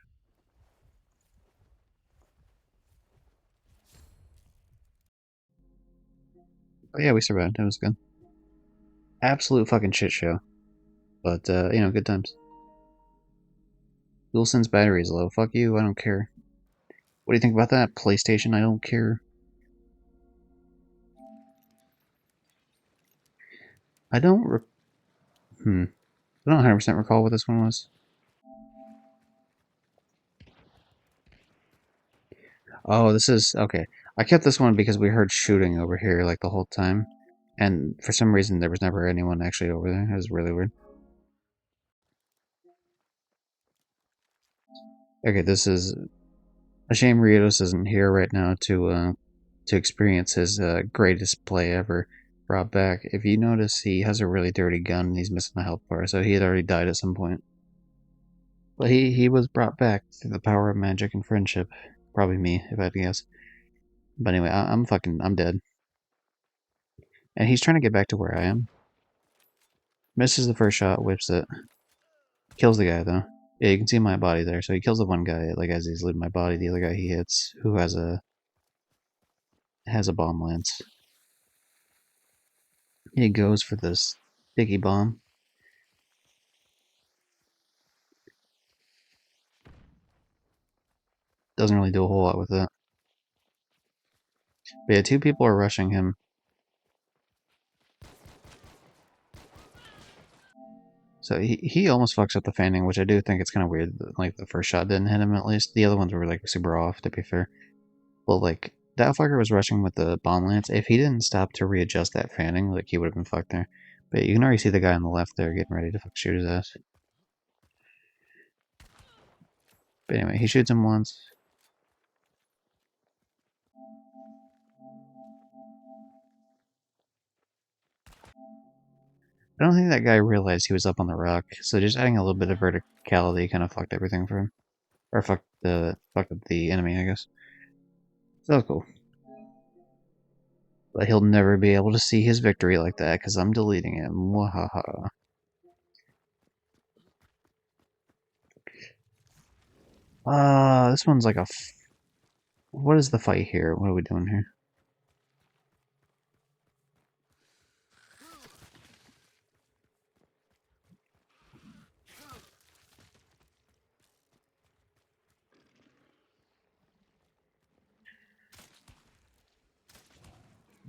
But yeah, we survived. It was good. Absolute fucking shit show. But good times. Wilson's battery is low. Fuck you. I don't care. What do you think about that? PlayStation? I don't care. I don't. I don't 100% recall what this one was. Oh, this is okay. I kept this one because we heard shooting over here like the whole time, and for some reason there was never anyone actually over there. It was really weird. Okay, this is a shame Riodos isn't here right now to experience his greatest play ever brought back. If you notice, he has a really dirty gun and he's missing the health bar, so he had already died at some point. But he was brought back through the power of magic and friendship. Probably me, if I had to guess. But anyway, I'm dead. And he's trying to get back to where I am. Misses the first shot, whips it. Kills the guy, though. Yeah, you can see my body there. So he kills the one guy, like, as he's leaving my body. The other guy he hits, who has a bomb lance. He goes for this sticky bomb. Doesn't really do a whole lot with it. But yeah, two people are rushing him. So he almost fucks up the fanning, which I do think it's kind of weird. Like, the first shot didn't hit him, at least. The other ones were, like, super off, to be fair. But, like, that fucker was rushing with the bomb lance. If he didn't stop to readjust that fanning, like, he would have been fucked there. But you can already see the guy on the left there getting ready to fuck shoot his ass. But anyway, he shoots him once. I don't think that guy realized he was up on the rock, so just adding a little bit of verticality kind of fucked everything for him. Or fucked up the enemy, I guess. So that was cool. But he'll never be able to see his victory like that, because I'm deleting it. Mwahaha. This one's like a... What is the fight here? What are we doing here?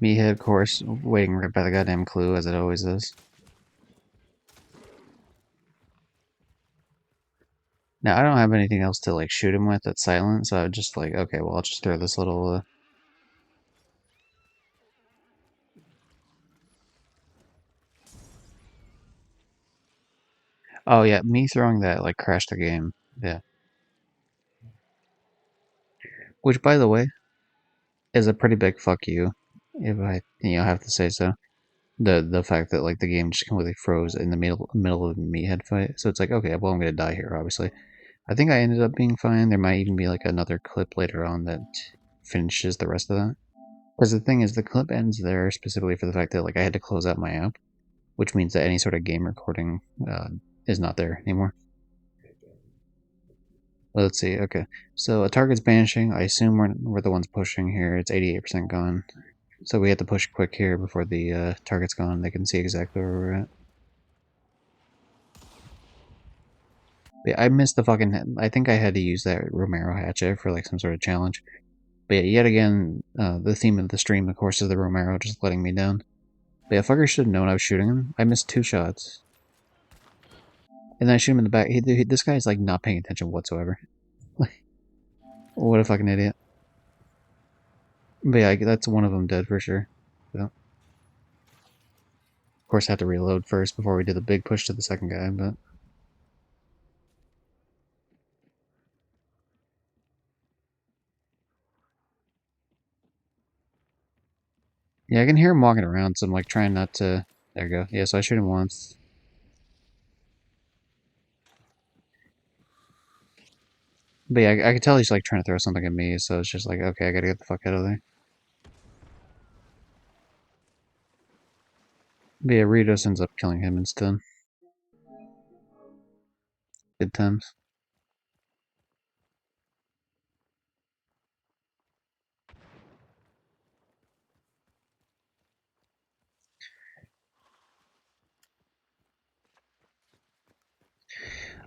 Meathead, of course, waiting right by the goddamn clue, as it always is. Now, I don't have anything else to, like, shoot him with that's silent, so I would just, like, okay, well, I'll just throw this little, Oh, yeah, me throwing that, like, crashed the game. Yeah. Which, by the way, is a pretty big fuck you, if I, have to say so. The fact that, like, the game just completely froze in the middle of the meathead fight. So it's like, okay, well, I'm gonna die here, obviously. I think I ended up being fine. There might even be, like, another clip later on that finishes the rest of that. Because the thing is, the clip ends there specifically for the fact that, like, I had to close out my app, which means that any sort of game recording is not there anymore. Let's see, okay. So a target's banishing. I assume we're the ones pushing here. It's 88% gone. So we have to push quick here before the target's gone. They can see exactly where we're at. Yeah, I missed the fucking... I think I had to use that Romero hatchet for like some sort of challenge. But yeah, yet again, the theme of the stream, of course, is the Romero just letting me down. But yeah, fucker should have known I was shooting him. I missed 2 shots. And then I shoot him in the back. This guy's like not paying attention whatsoever. What a fucking idiot. But yeah, that's one of them dead for sure. So, of course, I have to reload first before we do the big push to the second guy, but... Yeah, I can hear him walking around, so I'm like trying not to... There we go. Yeah, so I shoot him once. But yeah, I can tell he's like trying to throw something at me, so it's just like, okay, I gotta get the fuck out of there. But yeah, Ritos ends up killing him instead. Good times.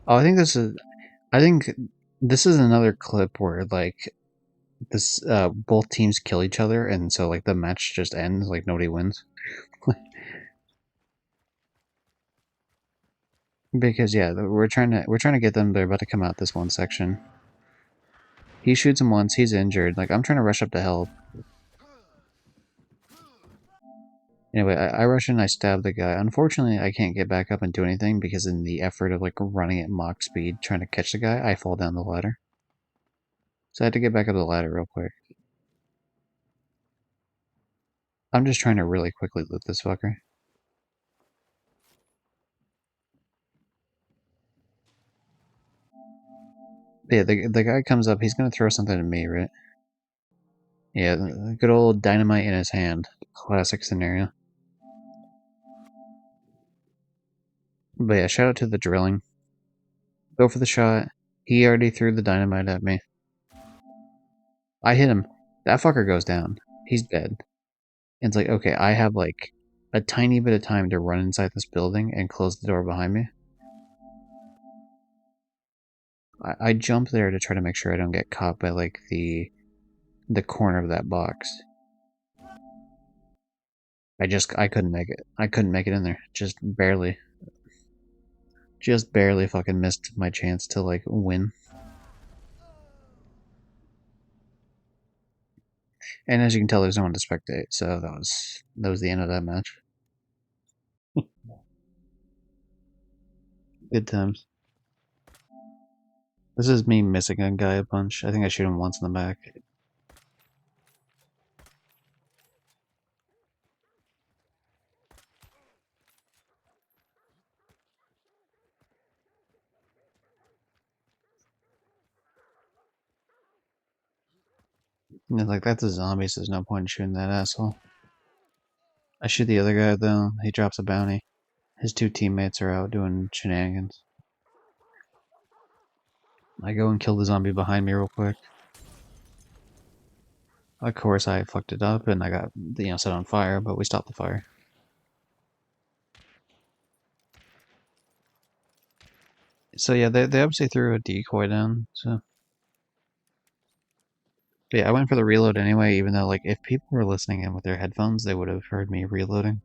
Oh, I think this is another clip where like this both teams kill each other, and so like the match just ends, like nobody wins. Because yeah, we're trying to get them. They're about to come out this one section. He shoots him once. He's injured. Like I'm trying to rush up to help. Anyway, I rush in. I stab the guy. Unfortunately, I can't get back up and do anything because in the effort of like running at Mach speed trying to catch the guy, I fall down the ladder. So I had to get back up the ladder real quick. I'm just trying to really quickly loot this fucker. Yeah, the guy comes up. He's gonna throw something at me, right? Yeah, good old dynamite in his hand. Classic scenario. But yeah, shout out to the drilling. Go for the shot. He already threw the dynamite at me. I hit him. That fucker goes down. He's dead. And it's like, okay, I have like a tiny bit of time to run inside this building and close the door behind me. I jump there to try to make sure I don't get caught by like the corner of that box. I couldn't make it. I couldn't make it in there. Just barely. Just barely fucking missed my chance to like win. And as you can tell, there's no one to spectate, so that was the end of that match. Good times. This is me missing a guy a bunch. I think I shoot him once in the back. Like, that's a zombie, so there's no point in shooting that asshole. I shoot the other guy, though. He drops a bounty. His two teammates are out doing shenanigans. I go and kill the zombie behind me real quick. Of course, I fucked it up, and I got, set on fire, but we stopped the fire. So yeah, they obviously threw a decoy down, so... But yeah, I went for the reload anyway, even though, like, if people were listening in with their headphones, they would have heard me reloading.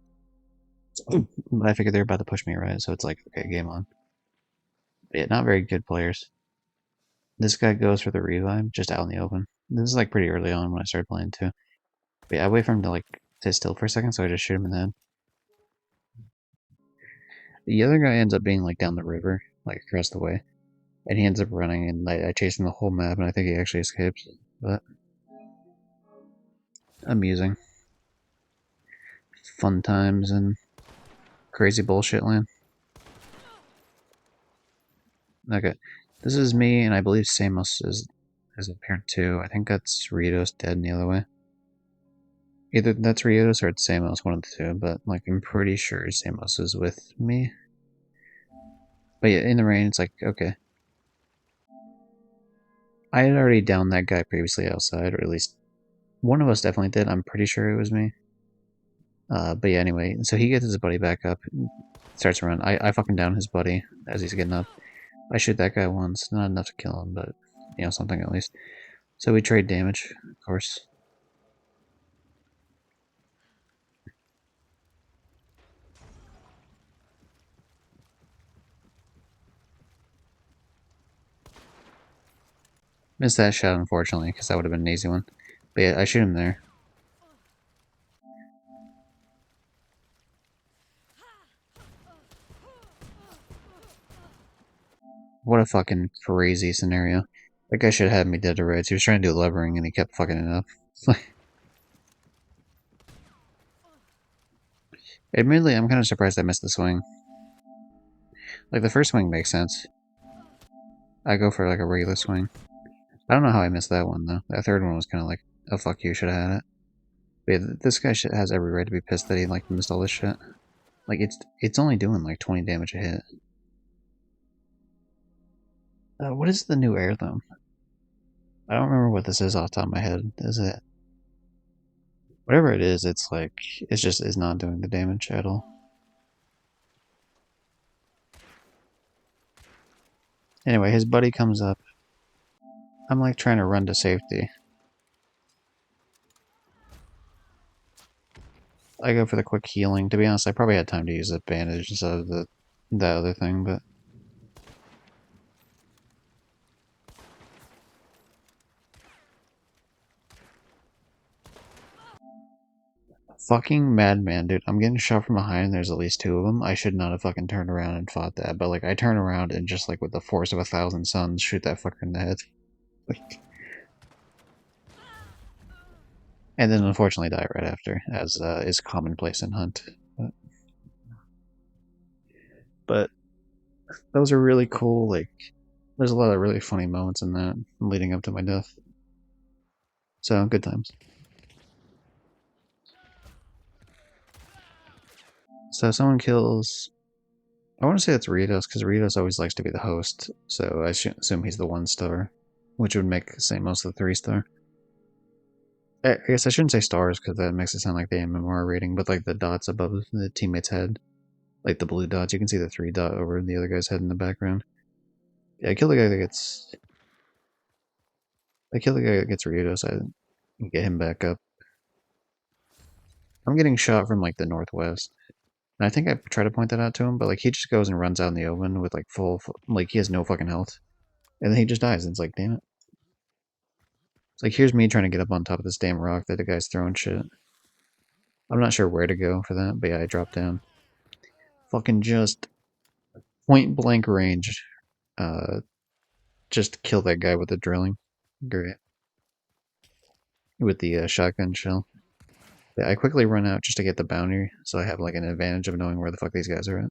But I figured they were about to push me, right? So it's like, okay, game on. But yeah, not very good players. This guy goes for the revive, just out in the open. This is, like, pretty early on when I started playing, too. But yeah, I wait for him to, like, sit still for a second, so I just shoot him in the head. The other guy ends up being, like, down the river, like, across the way. And he ends up running, and I chase him the whole map, and I think he actually escapes. But... amusing. Fun times and crazy bullshit land. Okay, this is me, and I believe Samos is apparent too. I think that's Riotos dead in the other way. Either that's Riotos or it's Samos, one of the two, but like I'm pretty sure Samos is with me. But yeah, in the rain, it's like, okay. I had already downed that guy previously outside, or at least one of us definitely did. I'm pretty sure it was me. But yeah, anyway, so he gets his buddy back up, starts to run. I fucking down his buddy as he's getting up. I shoot that guy once, not enough to kill him, but, something at least. So we trade damage, of course. Missed that shot, unfortunately, because that would have been an easy one. But yeah, I shoot him there. What a fucking crazy scenario. That guy should have had me dead to rights. He was trying to do levering and he kept fucking it up. Admittedly, I'm kind of surprised I missed the swing. Like, the first swing makes sense. I go for, like, a regular swing. I don't know how I missed that one, though. That third one was kind of like, oh, fuck you, should have had it. But yeah, this guy has every right to be pissed that he, like, missed all this shit. Like, it's only doing, like, 20 damage a hit. What is the new heirloom? I don't remember what this is off the top of my head. Is it... whatever it is, it's like, it's not doing the damage at all. Anyway, his buddy comes up. I'm like trying to run to safety. I go for the quick healing. To be honest, I probably had time to use a bandage instead of that other thing, but... fucking madman, dude. I'm getting shot from behind and there's at least two of them. I should not have fucking turned around and fought that, but like I turn around and just like with the force of 1,000 suns, shoot that fucker in the head. Like... and then unfortunately die right after, as is commonplace in Hunt. But those are really cool, like, there's a lot of really funny moments in that leading up to my death. So, good times. So someone kills... I want to say it's Ritos, because Ritos always likes to be the host, so I should assume he's the 1-star, which would make Samos the 3-star. I guess I shouldn't say stars, because that makes it sound like the MMR rating, but like the dots above the teammate's head, like the blue dots, you can see the 3 dot over the other guy's head in the background. Yeah, I kill the guy that gets... I kill the guy that gets Ritos, I get him back up. I'm getting shot from like the northwest. And I think I try to point that out to him, but like he just goes and runs out in the open with like like he has no fucking health. And then he just dies, and it's like, damn it. It's like, here's me trying to get up on top of this damn rock that the guy's throwing shit. I'm not sure where to go for that, but yeah, I dropped down. Fucking just point blank range. just kill that guy with the drilling. Great. With the shotgun shell. Yeah, I quickly run out just to get the bounty, so I have like an advantage of knowing where the fuck these guys are at.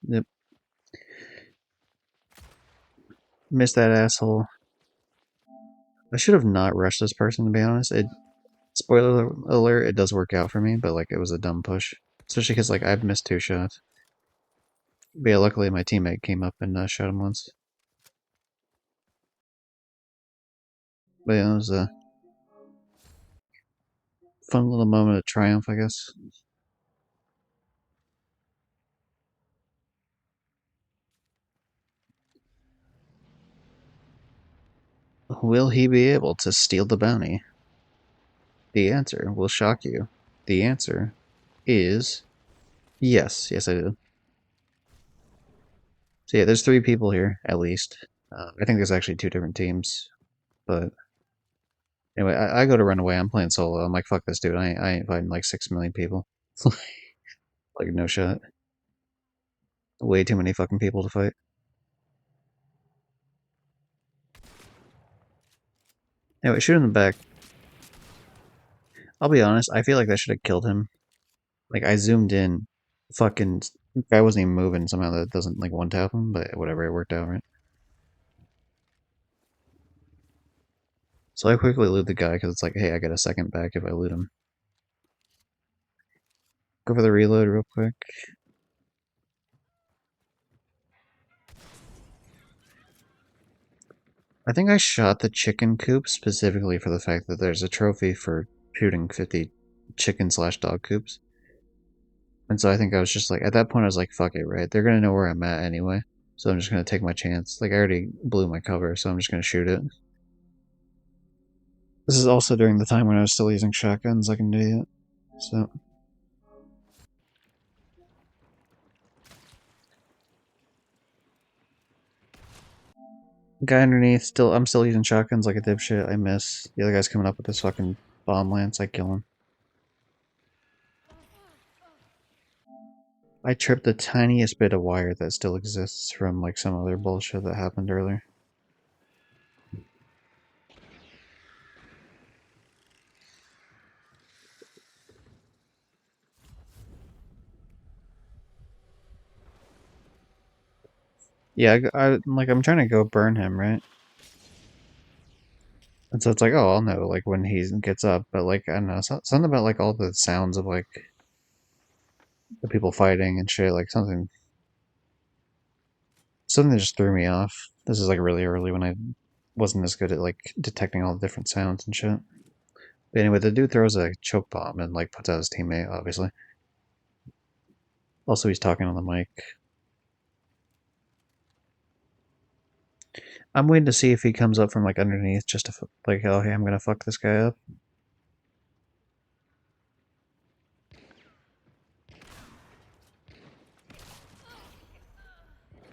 Yep. Missed that asshole. I should have not rushed this person, to be honest. Spoiler alert, it does work out for me, but like it was a dumb push. Especially because like I've missed 2 shots. But yeah, luckily my teammate came up and shot him once. But yeah, it was a fun little moment of triumph, I guess. Will he be able to steal the bounty? The answer will shock you. The answer is yes. Yes, I did. So yeah, there's 3 people here, at least. I think there's actually 2 different teams. But anyway, I go to run away. I'm playing solo. I'm like, fuck this dude. I ain't fighting like 6 million people. Like, no shot. Way too many fucking people to fight. Anyway, shoot in the back. I'll be honest, I feel like that should have killed him. Like, I zoomed in. Fucking guy wasn't even moving. Somehow that doesn't, like, one-tap him, but whatever, it worked out, right? So I quickly loot the guy, because it's like, hey, I get a second back if I loot him. Go for the reload real quick. I think I shot the chicken coop specifically for the fact that there's a trophy for shooting 50 chicken/dog coops. And so I think I was just like, at that point I was like, fuck it, right? They're gonna know where I'm at anyway. So I'm just gonna take my chance. Like, I already blew my cover, so I'm just gonna shoot it. This is also during the time when I was still using shotguns like an idiot. So guy underneath, I'm still using shotguns like a dipshit. I miss. The other guy's coming up with this fucking bomb lance. I kill him. I tripped the tiniest bit of wire that still exists from like some other bullshit that happened earlier. Yeah, I'm trying to go burn him, right? And so it's like, oh, I'll know like when he gets up, but like I don't know, something about like all the sounds of like the people fighting and shit, like something that just threw me off. This is like really early when I wasn't as good at like detecting all the different sounds and shit. But anyway, the dude throws a choke bomb and like puts out his teammate, obviously. Also, he's talking on the mic. I'm waiting to see if he comes up from like underneath, just to like, oh hey, I'm gonna fuck this guy up.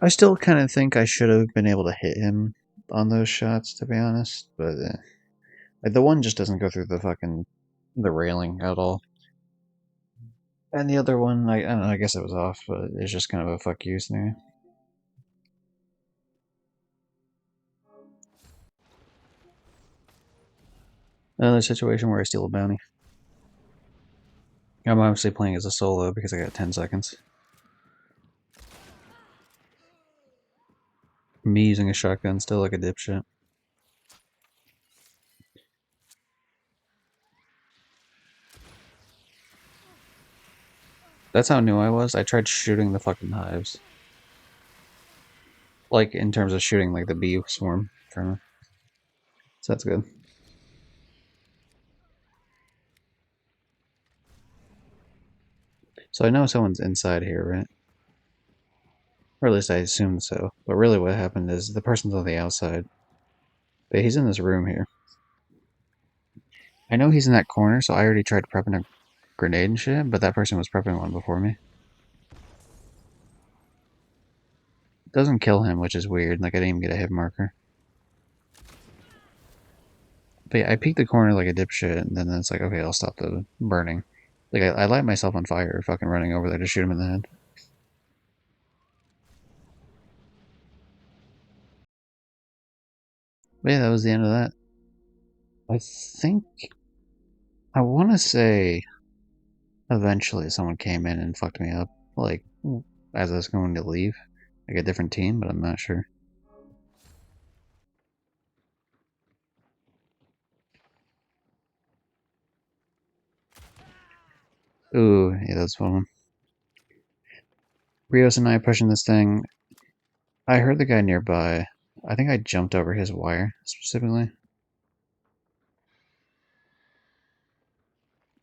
I still kind of think I should have been able to hit him on those shots, to be honest. But like the one just doesn't go through the railing at all. And the other one, I don't know, I guess it was off, but it's just kind of a fuck you scenario. Another situation where I steal a bounty. I'm obviously playing as a solo because I got 10 seconds. Me using a shotgun still like a dipshit. That's how new I was. I tried shooting the fucking hives. Like, in terms of shooting, like, the bee swarm. So that's good. So I know someone's inside here, right? Or at least I assume so. But really what happened is the person's on the outside. But he's in this room here. I know he's in that corner, so I already tried prepping a grenade and shit, but that person was prepping one before me. Doesn't kill him, which is weird. Like, I didn't even get a hit marker. But yeah, I peeked the corner like a dipshit, and then it's like, okay, I'll stop the burning. Like, I light myself on fire fucking running over there to shoot him in the head. But yeah, that was the end of that. I think I want to say eventually someone came in and fucked me up, like as I was going to leave, like a different team, but I'm not sure. Ooh, yeah, that's one. Rios and I are pushing this thing. I heard the guy nearby. I think I jumped over his wire specifically,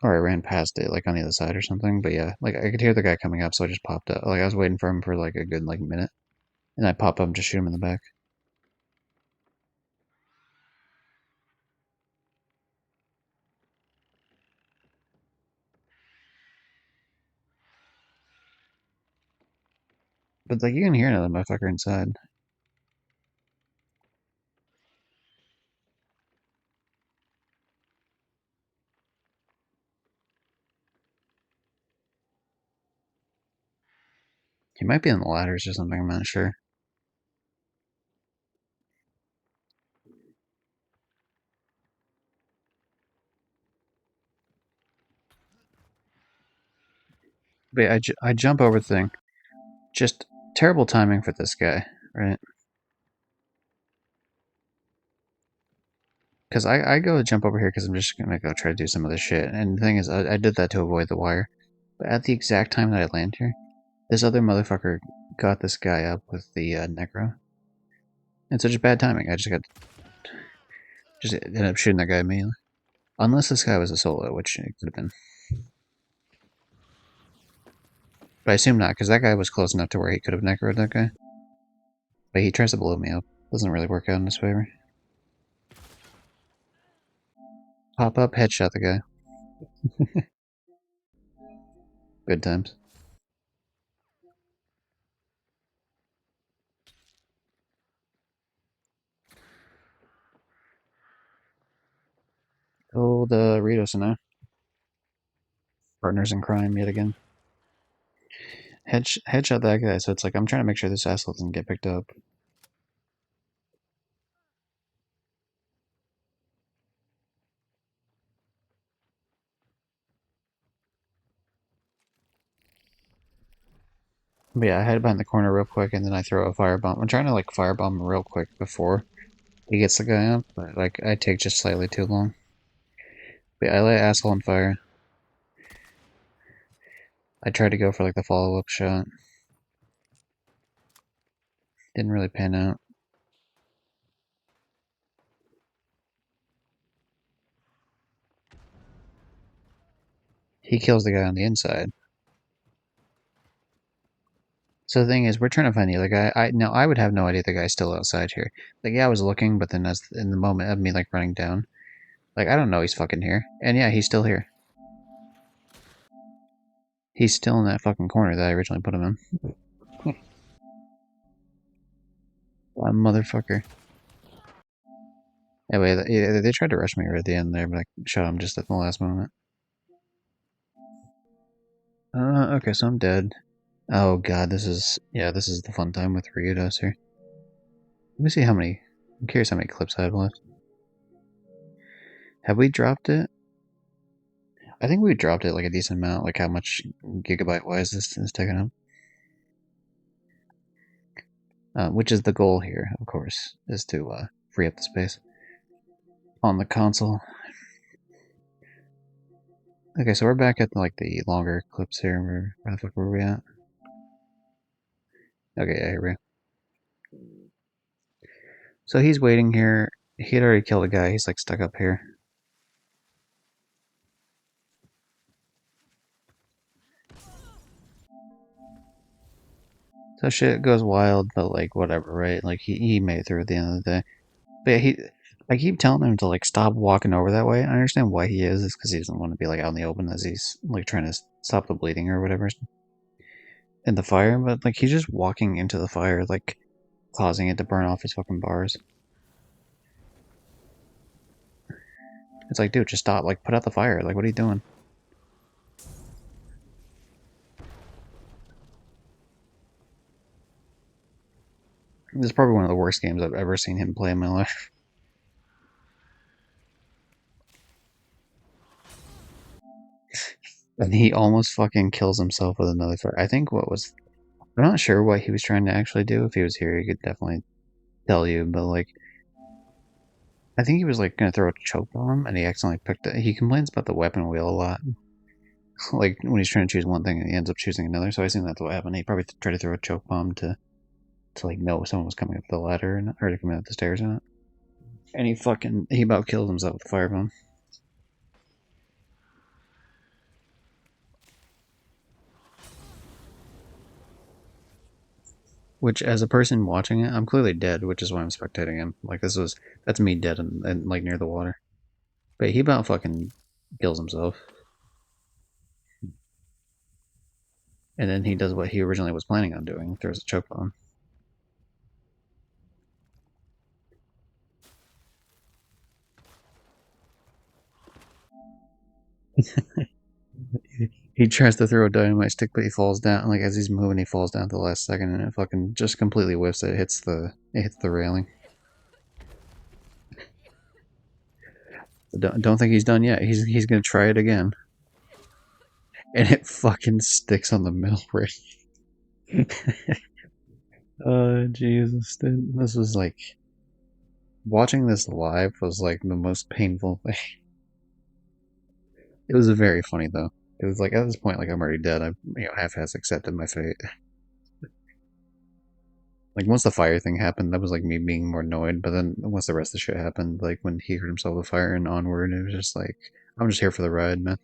or I ran past it, like on the other side or something. But yeah, like I could hear the guy coming up, so I just popped up. Like I was waiting for him for like a good like minute, and I pop up and just shoot him in the back. But like you can hear another motherfucker inside. He might be in the ladders or something. I'm not sure. But yeah, I jump over the thing. Just terrible timing for this guy, right? Because I go jump over here because I'm just gonna go try to do some other shit. And the thing is, I did that to avoid the wire. But at the exact time that I land here, this other motherfucker got this guy up with the Necro. And such bad timing. I just ended up shooting that guy immediately. Unless this guy was a solo, which it could have been. But I assume not, because that guy was close enough to where he could have necroed that guy. But he tries to blow me up. Doesn't really work out in his favor. Pop up, headshot the guy. Good times. Old Ritos and I. Partners in crime yet again. Headshot that guy, so it's like I'm trying to make sure this asshole doesn't get picked up. But yeah, I hide behind the corner real quick and then I throw a firebomb. I'm trying to like firebomb real quick before he gets the guy up, but like I take just slightly too long. But yeah, I light asshole on fire. I tried to go for like the follow-up shot. Didn't really pan out. He kills the guy on the inside. So the thing is, we're trying to find the other guy. I would have no idea the guy's still outside here. Like, yeah, I was looking, but then as in the moment of me like running down, like I don't know he's fucking here. And yeah, he's still here. He's still in that fucking corner that I originally put him in. That motherfucker. Anyway, they tried to rush me right at the end there, but I shot him just at the last moment. Okay, so I'm dead. Oh god, this is the fun time with Ryudos here. Let me see how many. I'm curious how many clips I have left. Have we dropped it? I think we dropped it like a decent amount, like how much gigabyte wise this is taking up. Which is the goal here, of course, is to free up the space on the console. Okay, so we're back at like the longer clips here. Where the fuck were we at? Okay, yeah, here we go. So he's waiting here. He had already killed a guy. He's like stuck up here. So shit goes wild, but like whatever, right? Like he made it through at the end of the day. But yeah, I keep telling him to like stop walking over that way. I understand why he is. It's because he doesn't want to be like out in the open as he's like trying to stop the bleeding or whatever in the fire. But like he's just walking into the fire, like causing it to burn off his fucking bars. It's like, dude, just stop. Like put out the fire. Like what are you doing? This is probably one of the worst games I've ever seen him play in my life. And he almost fucking kills himself with another fire. I think what was... I'm not sure what he was trying to actually do. If he was here, he could definitely tell you, but like... I think he was like gonna throw a choke bomb, and he accidentally picked it. He complains about the weapon wheel a lot. Like when he's trying to choose one thing, and he ends up choosing another. So I assume that's what happened. He probably tried to throw a choke bomb to like know someone was coming up the ladder or to come up the stairs or not. And he about killed himself with the firebomb. Which, as a person watching it, I'm clearly dead, which is why I'm spectating him. Like that's me dead and like near the water. But he about fucking kills himself, and then he does what he originally was planning on doing: throws a choke bomb. He tries to throw a dynamite stick, but he falls down. Like as he's moving, he falls down at the last second, and it fucking just completely whiffs it. It hits the railing. Don't think he's done yet. He's gonna try it again, and it fucking sticks on the middle ring. Oh Jesus, dude. This was like watching this live was like the most painful thing. It was very funny though. It was like at this point, like I'm already dead. I've half-ass accepted my fate. Like once the fire thing happened, that was like me being more annoyed. But then once the rest of the shit happened, like when he hurt himself with fire and onward, it was just like I'm just here for the ride, man.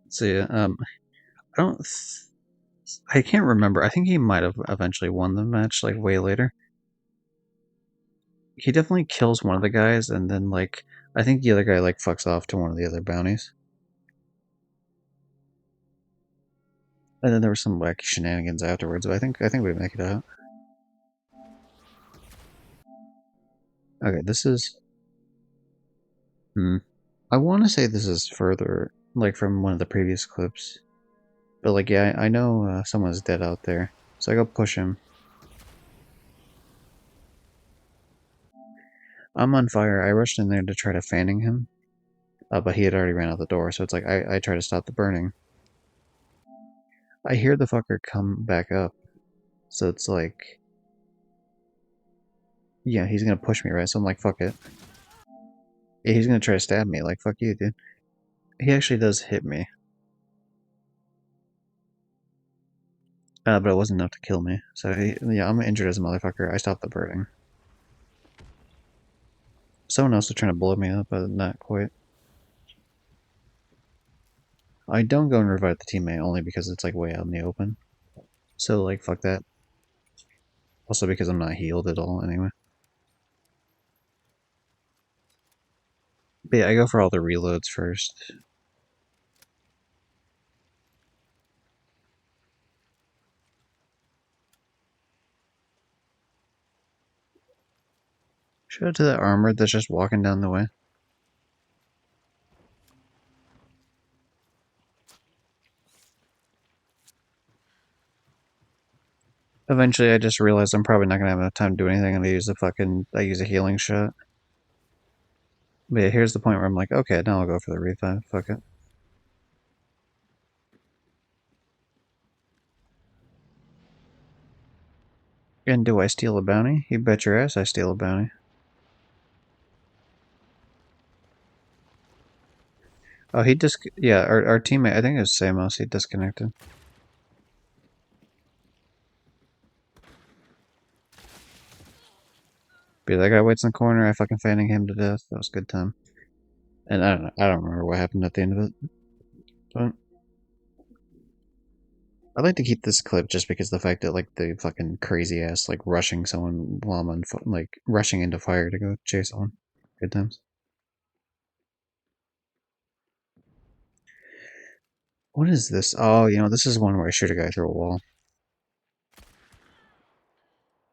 So yeah, I don't, I can't remember. I think he might have eventually won the match like way later. He definitely kills one of the guys, and then like I think the other guy like fucks off to one of the other bounties. And then there were some wacky shenanigans afterwards, but I think we make it out. Okay, this is I want to say this is further like from one of the previous clips. But like yeah, I know someone's dead out there. So I go push him. I'm on fire. I rushed in there to try to fanning him. But he had already ran out the door, so it's like I try to stop the burning. I hear the fucker come back up. So it's like yeah, he's gonna push me, right? So I'm like, fuck it. Yeah, he's gonna try to stab me. Like, fuck you, dude. He actually does hit me. But it wasn't enough to kill me. So, yeah, I'm injured as a motherfucker. I stopped the burning. Someone else is trying to blow me up, but not quite. I don't go and revive the teammate only because it's, like, way out in the open. So, like, fuck that. Also because I'm not healed at all, anyway. But yeah, I go for all the reloads first. Shout out to that armor that's just walking down the way. Eventually, I just realized I'm probably not gonna have enough time to do anything. I'm gonna use I use a healing shot. But yeah, here's the point where I'm like, okay, now I'll go for the revive. Fuck it. And do I steal a bounty? You bet your ass I steal a bounty. Oh, yeah, our teammate, I think it was Samos, he disconnected. But that guy waits in the corner, I fucking fanning him to death. That was a good time. And I don't remember what happened at the end of it. But I like to keep this clip just because the fact that like the fucking crazy ass like rushing someone while I'm on like rushing into fire to go chase someone. Good times. What is this? Oh, this is one where I shoot a guy through a wall.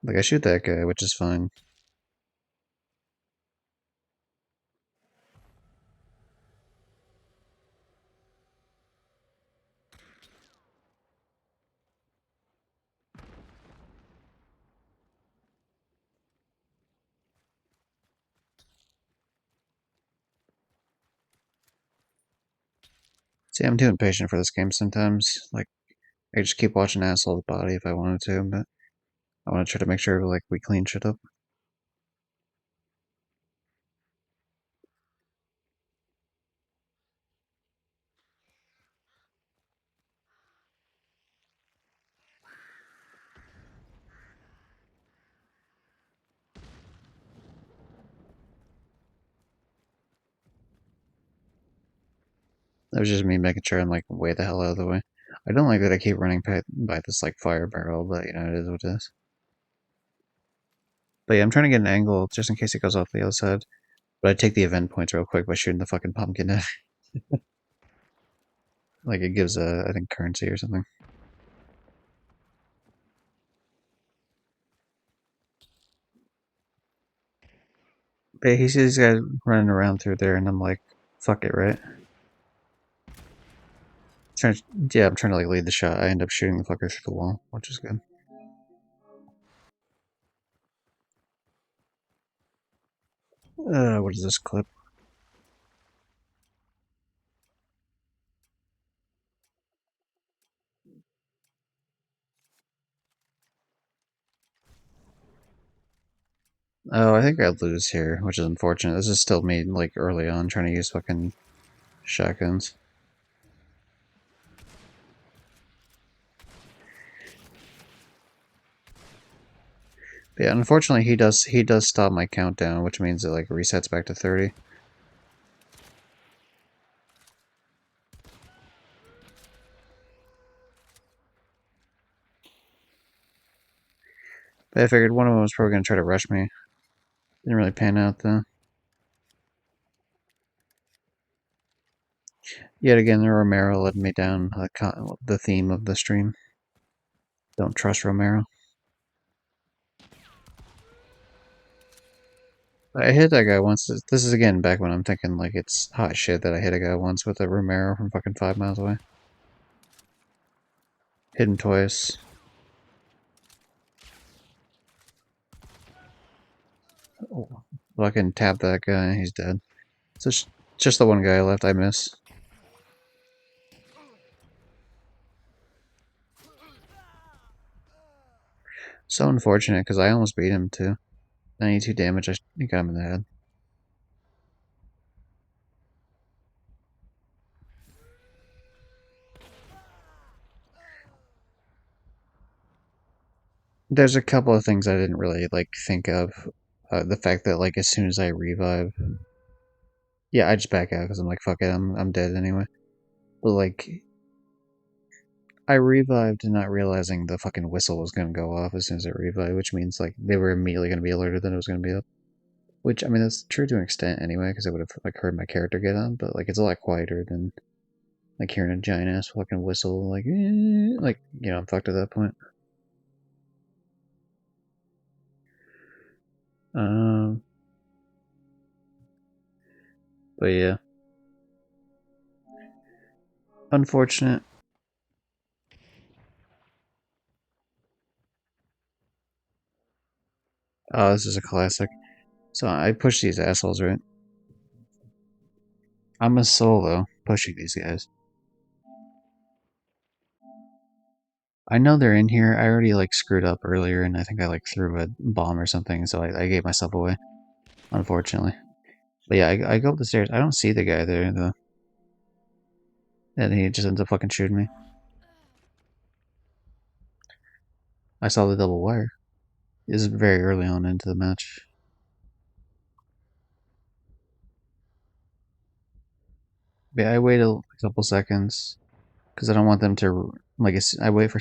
Like I shoot that guy, which is fine. See, I'm too impatient for this game sometimes. Like, I just keep watching Asshole's body if I wanted to, but I want to try to make sure like we clean shit up. That was just me making sure I'm like way the hell out of the way. I don't like that I keep running by this like fire barrel, but you know, it is what it is. But yeah, I'm trying to get an angle just in case it goes off the other side. But I take the event points real quick by shooting the fucking pumpkin at it. Like it gives I think currency or something. But yeah, he sees these guys running around through there, and I'm like, fuck it, right? Trying to, yeah, I'm trying to like lead the shot. I end up shooting the fucker through the wall, which is good. What is this clip? Oh, I think I'd lose here, which is unfortunate. This is still me, like, early on, trying to use fucking shotguns. But yeah, unfortunately, he does stop my countdown, which means it, like, resets back to 30. But I figured one of them was probably going to try to rush me. Didn't really pan out, though. Yet again, the Romero led me down the theme of the stream. Don't trust Romero. I hit that guy once. This is again back when I'm thinking like it's hot shit that I hit a guy once with a Romero from fucking 5 miles away. Hit him twice. Oh, fucking tap that guy. He's dead. So it's just the one guy left. I miss. So unfortunate because I almost beat him too. 92 damage. I got him in the head. There's a couple of things I didn't really like think of. The fact that like as soon as I revive, yeah, I just back out because I'm like fuck it, I'm dead anyway. But like I revived not realizing the fucking whistle was gonna go off as soon as it revived, which means like they were immediately gonna be alerted that it was gonna be up. Which I mean that's true to an extent anyway, because I would have like heard my character get on, but like it's a lot quieter than like hearing a giant ass fucking whistle, like you know I'm fucked at that point. Um, but yeah, unfortunate. Oh, this is a classic. So I push these assholes, right? I'm a solo pushing these guys. I know they're in here. I already like screwed up earlier, and I think I like threw a bomb or something, so I gave myself away, unfortunately. But yeah, I go up the stairs. I don't see the guy there though, and he just ends up fucking shooting me. I saw the double wire. This is very early on into the match. But yeah, I wait a couple seconds because I don't want them to like. I wait for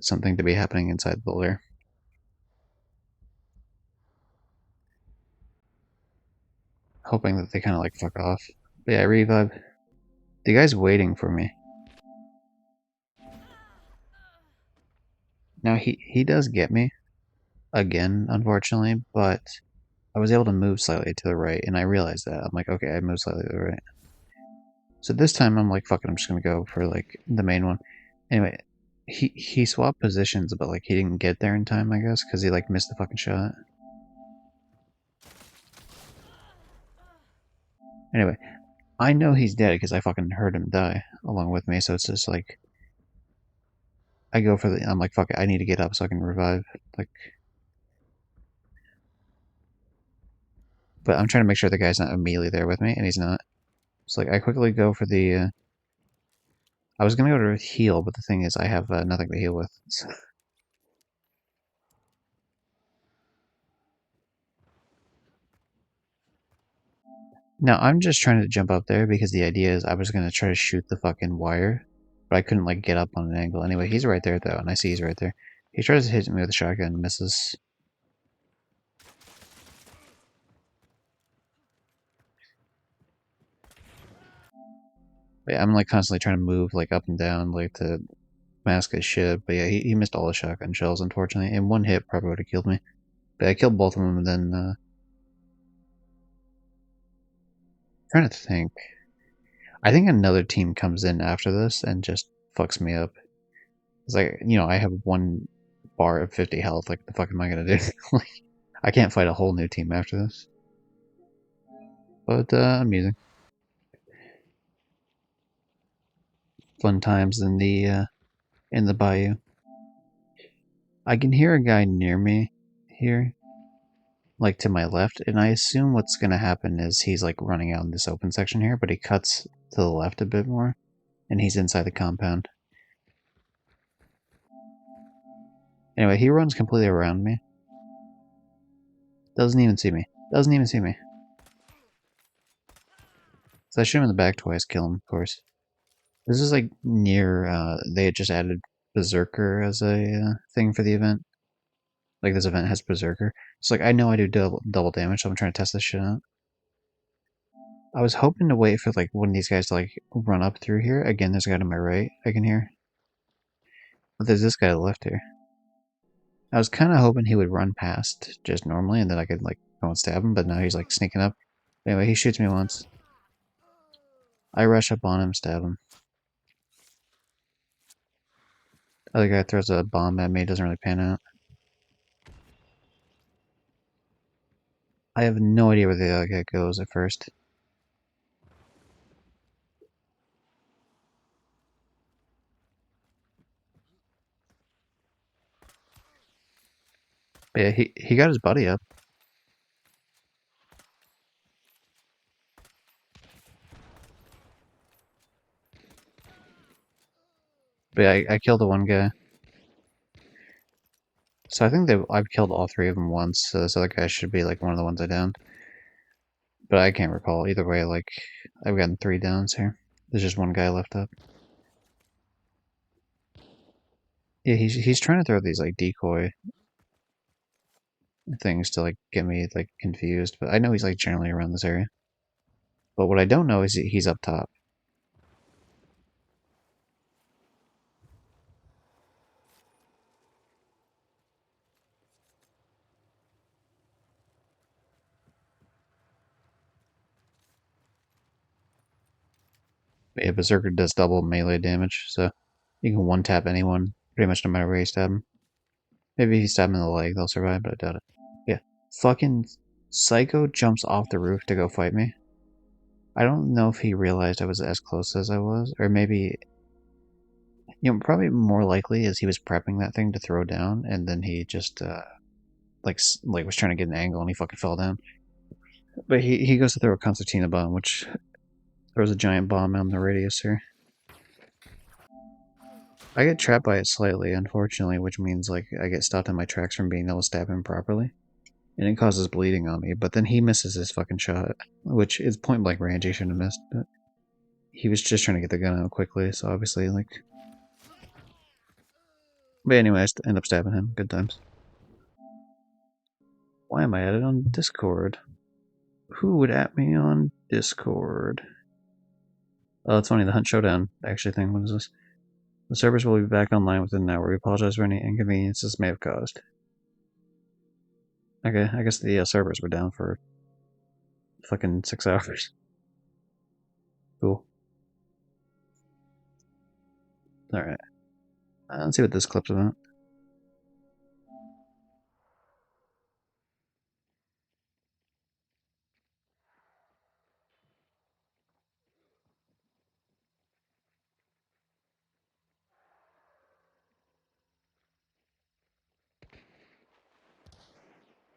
something to be happening inside the lair. Hoping that they kind of like fuck off. But yeah, I revive. The guy's waiting for me. Now he does get me again, unfortunately, but I was able to move slightly to the right, and I realized that. I'm like, okay, I moved slightly to the right. So this time I'm like, fuck it, I'm just gonna go for like the main one. Anyway, he swapped positions, but like he didn't get there in time, I guess, because he like missed the fucking shot. Anyway, I know he's dead because I fucking heard him die along with me, so it's just like I go for the. I'm like, fuck it, I need to get up so I can revive. Like, but I'm trying to make sure the guy's not immediately there with me, and he's not. It's like I quickly go for the. I was gonna go to heal, but the thing is, I have nothing to heal with. So. Now I'm just trying to jump up there because the idea is I was gonna try to shoot the fucking wire, but I couldn't like get up on an angle. Anyway, he's right there though, and I see he's right there. He tries to hit me with a shotgun, misses. But yeah, I'm like constantly trying to move like up and down like to mask his shit. But yeah, he missed all the shotgun shells unfortunately, and one hit probably would have killed me. But I killed both of them, and then trying to think. I think another team comes in after this and just fucks me up. It's like, I have one bar of 50 health. Like, the fuck am I gonna do? Like, I can't fight a whole new team after this. But amusing, fun times in the bayou. I can hear a guy near me here, like to my left, and I assume what's gonna happen is he's like running out in this open section here, but he cuts to the left a bit more, and he's inside the compound. Anyway, he runs completely around me. Doesn't even see me. Doesn't even see me. So I shoot him in the back twice, kill him, of course. This is like near, they had just added Berserker as a thing for the event. Like this event has Berserker. So like I know I do double damage, so I'm trying to test this shit out. I was hoping to wait for like one of these guys to like run up through here. Again, there's a guy to my right I can hear. But there's this guy to the left here. I was kind of hoping he would run past just normally and then I could like go and stab him, but now he's like sneaking up. Anyway, he shoots me once. I rush up on him, stab him. Other guy throws a bomb at me, doesn't really pan out. I have no idea where the other guy goes at first. But yeah, he got his buddy up. But yeah, I killed the one guy. So I think that I've killed all three of them once, so this other guy should be like one of the ones I downed. But I can't recall. Either way, like, I've gotten 3 downs here. There's just one guy left up. Yeah, he's trying to throw these like decoy things to like get me like confused, but I know he's like generally around this area. But what I don't know is he's up top. But yeah, Berserker does double melee damage, so you can one tap anyone pretty much no matter where you stab him. Maybe if you stab him in the leg, they'll survive, but I doubt it. Yeah, fucking Psycho jumps off the roof to go fight me. I don't know if he realized I was as close as I was, or maybe, probably more likely is he was prepping that thing to throw down, and then he just, like was trying to get an angle and he fucking fell down. But he goes to throw a concertina bomb, which throws a giant bomb on the radius here. I get trapped by it slightly, unfortunately, which means like I get stopped in my tracks from being able to stab him properly. And it causes bleeding on me, but then he misses his fucking shot, which is point blank range, he shouldn't have missed, but he was just trying to get the gun out quickly, so obviously, like... But anyway, I end up stabbing him. Good times. Why am I added on Discord? Who would at me on Discord? Oh, it's funny, the Hunt Showdown actually thing. What is this? The servers will be back online within an hour. We apologize for any inconvenience this may have caused. Okay, I guess the servers were down for fucking 6 hours. Cool. Alright. Let's see what this clip's about.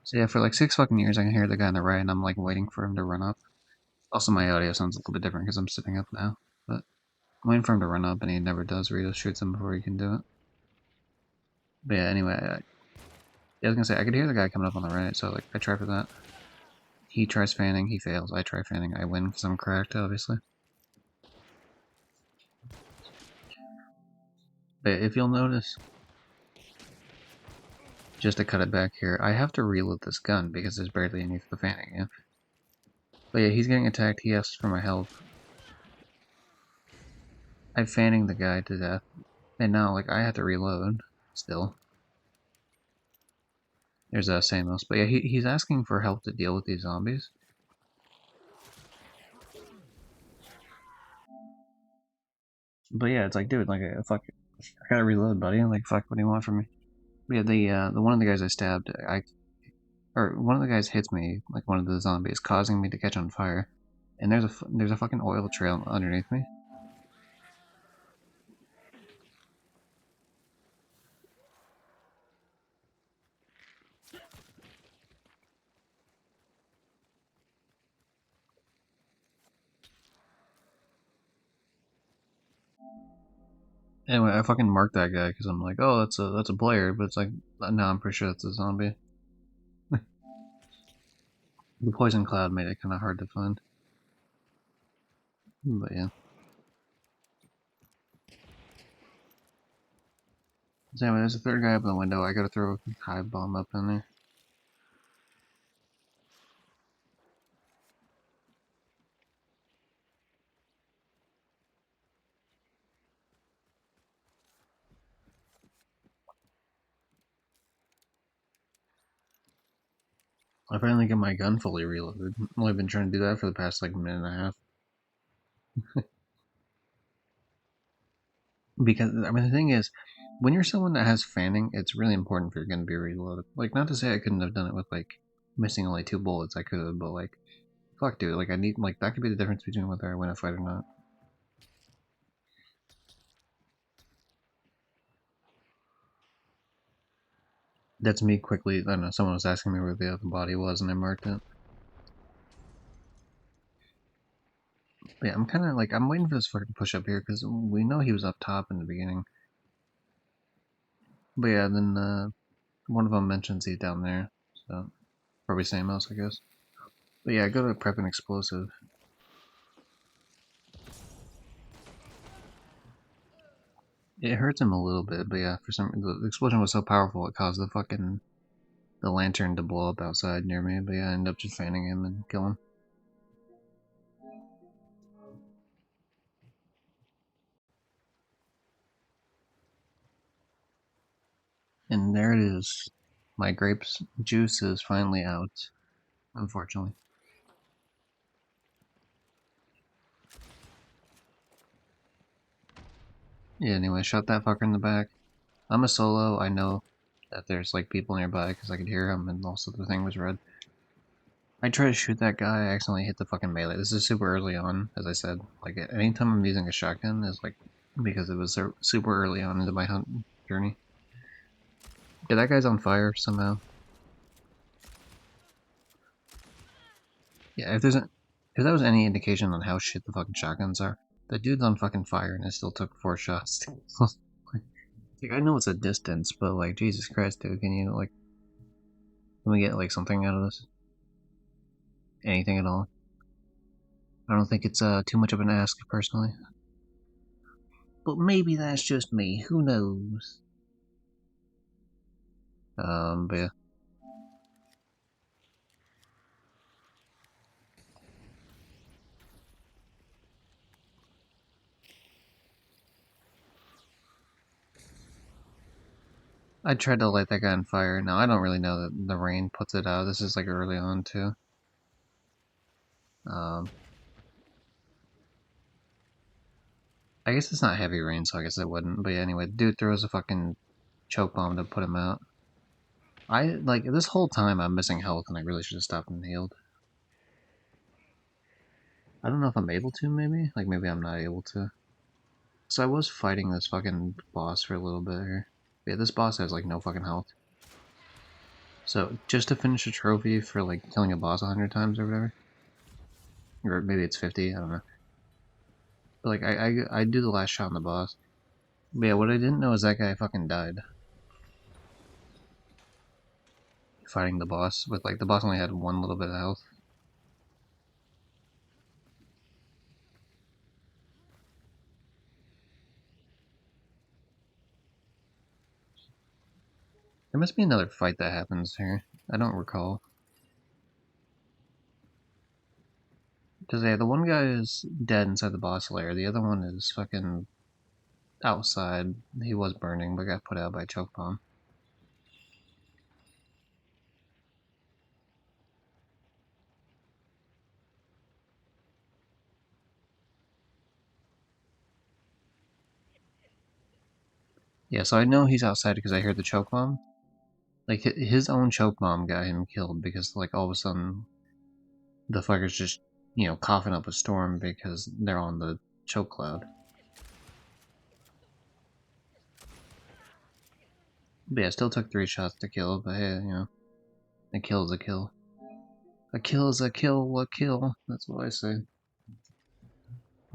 So yeah, for like 6 fucking years I can hear the guy on the right and I'm like waiting for him to run up. Also my audio sounds a little bit different because I'm sitting up now. But I'm waiting for him to run up and he never does. Rito shoots him before he can do it. But yeah, anyway, I was gonna say, I could hear the guy coming up on the right, so like I try for that. He tries fanning, he fails. I try fanning, I win because I'm cracked, obviously. But if you'll notice, just to cut it back here, I have to reload this gun because there's barely any of the fanning, yeah? But yeah, he's getting attacked, he asks for my help. I'm fanning the guy to death, and now, like, I have to reload, still. There's Samos, but yeah, he's asking for help to deal with these zombies. But yeah, it's like, dude, like, fuck, I gotta reload, buddy. Like, fuck, what do you want from me? But yeah, the one of the guys I stabbed, or one of the guys hits me, like one of the zombies, causing me to catch on fire. And there's a fucking oil trail underneath me. Anyway, I fucking marked that guy because I'm like, oh, that's a player, but it's like, no, I'm pretty sure that's a zombie. The poison cloud made it kind of hard to find. But yeah. So anyway, there's a third guy up in the window. I gotta throw a hive bomb up in there. I finally get my gun fully reloaded. I've only been trying to do that for the past like minute and a half. Because I mean, the thing is, when you're someone that has fanning, it's really important for your gun to be reloaded. Like, not to say I couldn't have done it with like missing only 2 bullets. I could have, but like, fuck, dude. Like, I need like that could be the difference between whether I win a fight or not. That's me quickly. I don't know. Someone was asking me where the other body was, and I marked it. But yeah, I'm kind of like I'm waiting for this fucker to push up here because we know he was up top in the beginning. But yeah, then one of them mentions he's down there, so probably same else, I guess. But yeah, go to prep an explosive. It hurts him a little bit, but yeah, for some the explosion was so powerful it caused the lantern to blow up outside near me. But yeah, I ended up just fanning him and kill him. And there it is. My grapes juice is finally out, unfortunately. Yeah, anyway, shot that fucker in the back. I'm a solo. I know that there's like people nearby because I could hear them, and also the thing was red. I tried to shoot that guy. I accidentally hit the fucking melee. This is super early on, as I said. Like anytime I'm using a shotgun is like because it was super early on into my hunt journey. Yeah, that guy's on fire somehow. Yeah, if that was any indication on how shit the fucking shotguns are, the dude's on fucking fire and it still took 4 shots. Like, I know it's a distance, but like, Jesus Christ, dude, can we get like something out of this? Anything at all? I don't think it's too much of an ask, personally. But maybe that's just me. Who knows? But yeah. I tried to light that guy on fire. Now, I don't really know that the rain puts it out. This is like early on, too. I guess it's not heavy rain, so I guess it wouldn't. But yeah, anyway, dude throws a fucking choke bomb to put him out. Like, this whole time I'm missing health and I really should have stopped and healed. I don't know if I'm able to, maybe? Like, maybe I'm not able to. So I was fighting this fucking boss for a little bit here. Yeah, this boss has, like, no fucking health. So, just to finish a trophy for, like, killing a boss 100 times or whatever. Or maybe it's 50, I don't know. But, like, I do the last shot on the boss. But yeah, what I didn't know is that guy fucking died. Fighting the boss, with, like, the boss only had one little bit of health. There must be another fight that happens here. I don't recall. Because, yeah, the one guy is dead inside the boss lair. The other one is fucking outside. He was burning, but got put out by a choke bomb. Yeah, so I know he's outside because I heard the choke bomb. Like, his own choke bomb got him killed because, like, all of a sudden, the fucker's just, you know, coughing up a storm because they're on the choke cloud. But yeah, still took 3 shots to kill, but hey, you know, a kill is a kill. A kill is a kill, a kill. That's what I say.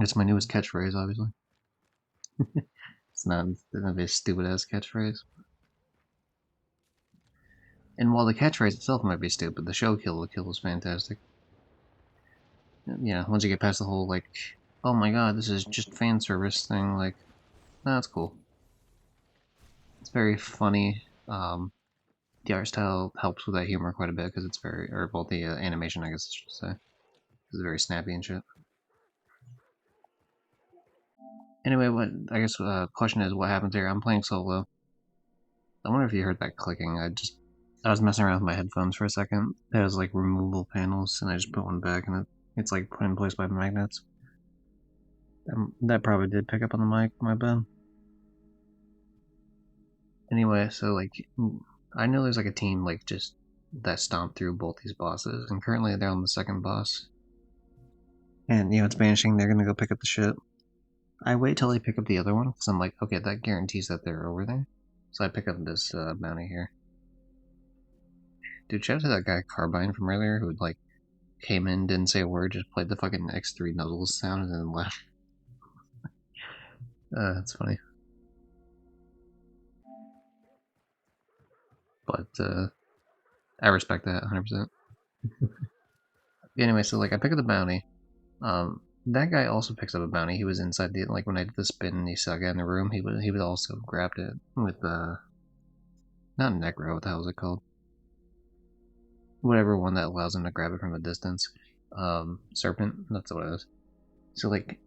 It's my newest catchphrase, obviously. It's not a very stupid ass catchphrase. And while the catchphrase itself might be stupid, the show kill is fantastic. Yeah, once you get past the whole, like, oh my god, this is just fan service thing, like, that's cool. It's very funny. The art style helps with that humor quite a bit because it's very, or well, the animation, I guess I should say, is very snappy and shit. Anyway, what I guess question is, what happens here? I'm playing solo. I wonder if you heard that clicking. I was messing around with my headphones for a second. It has like removable panels, and I just put one back, and it's like put in place by magnets. That probably did pick up on the mic. My bad. Anyway, so like, I know there's like a team like just that stomped through both these bosses, and currently they're on the second boss. And you know it's vanishing. They're gonna go pick up the ship. I wait till they pick up the other one because I'm like, okay, that guarantees that they're over there. So I pick up this bounty here. Dude, shout out to that guy Carbine from earlier who like came in, didn't say a word, just played the fucking X3 Nuzzles sound and then left. That's funny. But I respect that 100%. Anyway, so like I pick up the bounty. That guy also picks up a bounty. He was inside the like when I did the spin and he saw a guy in the room. He would also grabbed it with not Necro. What the hell is it called? Whatever one that allows him to grab it from a distance. Serpent. That's what it is. So like,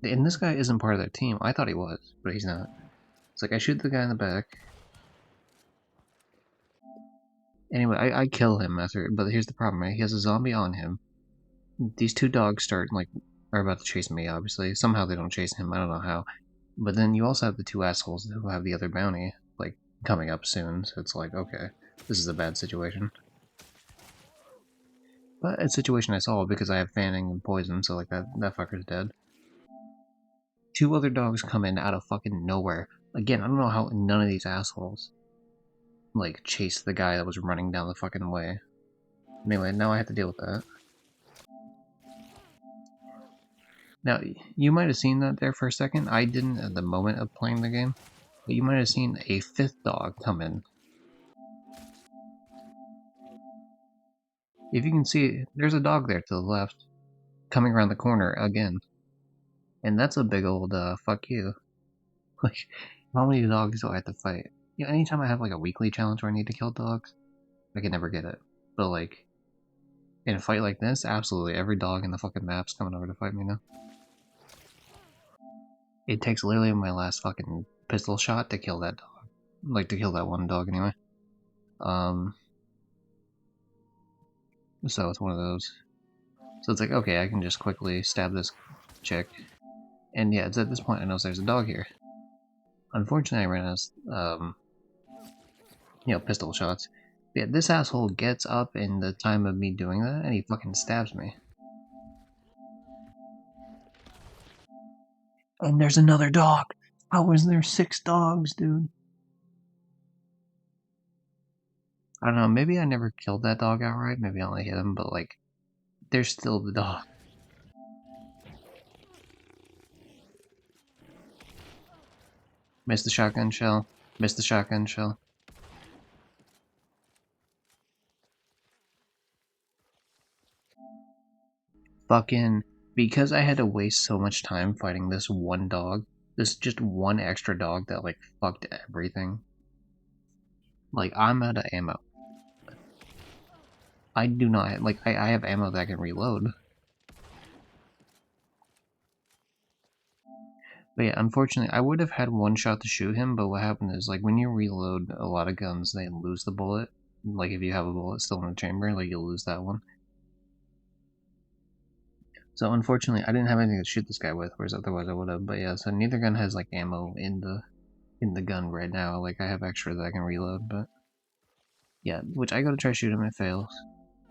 and this guy isn't part of that team. I thought he was, but he's not. It's like I shoot the guy in the back. Anyway, I kill him after, but here's the problem, right? He has a zombie on him. These 2 dogs start like are about to chase me. Obviously, somehow they don't chase him. I don't know how. But then you also have the 2 assholes who have the other bounty like coming up soon. So it's like, okay, this is a bad situation. But it's a situation I solved because I have fanning and poison, so like that fucker's dead. 2 other dogs come in out of fucking nowhere. Again, I don't know how none of these assholes like chased the guy that was running down the fucking way. Anyway, now I have to deal with that. Now, you might have seen that there for a second. I didn't at the moment of playing the game, but you might have seen a 5th dog come in. If you can see, there's a dog there to the left, coming around the corner again. And that's a big old, fuck you. Like, how many dogs do I have to fight? You know, anytime I have, like, a weekly challenge where I need to kill dogs, I can never get it. But, like, in a fight like this, absolutely, every dog in the fucking map's coming over to fight me now. It takes literally my last fucking pistol shot to kill that dog. Like, to kill that one dog, anyway. So it's one of those. So it's like, okay, I can just quickly stab this chick. And yeah, it's at this point I notice there's a dog here. Unfortunately, I ran out of, you know, pistol shots. But yeah, this asshole gets up in the time of me doing that, and he fucking stabs me. And there's another dog! How was there 6 dogs, dude? I don't know, maybe I never killed that dog outright, maybe I only hit him, but like, there's still the dog. Missed the shotgun shell. Missed the shotgun shell. Fucking, because I had to waste so much time fighting this one dog, this just one extra dog that like fucked everything. Like, I'm out of ammo. I do not, like, I have ammo that I can reload. But yeah, unfortunately, I would have had one shot to shoot him, but what happened is, like, when you reload a lot of guns, they lose the bullet. Like, if you have a bullet still in the chamber, like, you'll lose that one. So, unfortunately, I didn't have anything to shoot this guy with, whereas otherwise I would have. But yeah, so neither gun has, like, ammo in the gun right now. Like, I have extra that I can reload, but... Yeah, which I go to try to shoot him, it fails.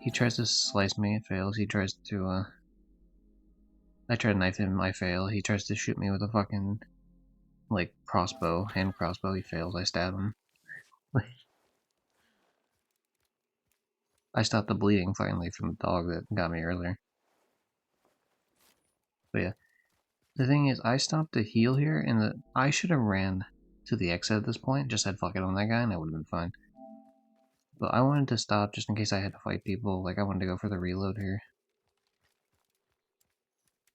He tries to slice me, it fails. He tries to, I try to knife him, I fail. He tries to shoot me with a fucking, like, crossbow, hand crossbow, he fails. I stab him. I stopped the bleeding, finally, from the dog that got me earlier. But yeah, the thing is, I stopped to heal here, and I should have ran to the exit at this point, just said fuck it on that guy, and I would have been fine. But I wanted to stop just in case I had to fight people, like, I wanted to go for the reload here.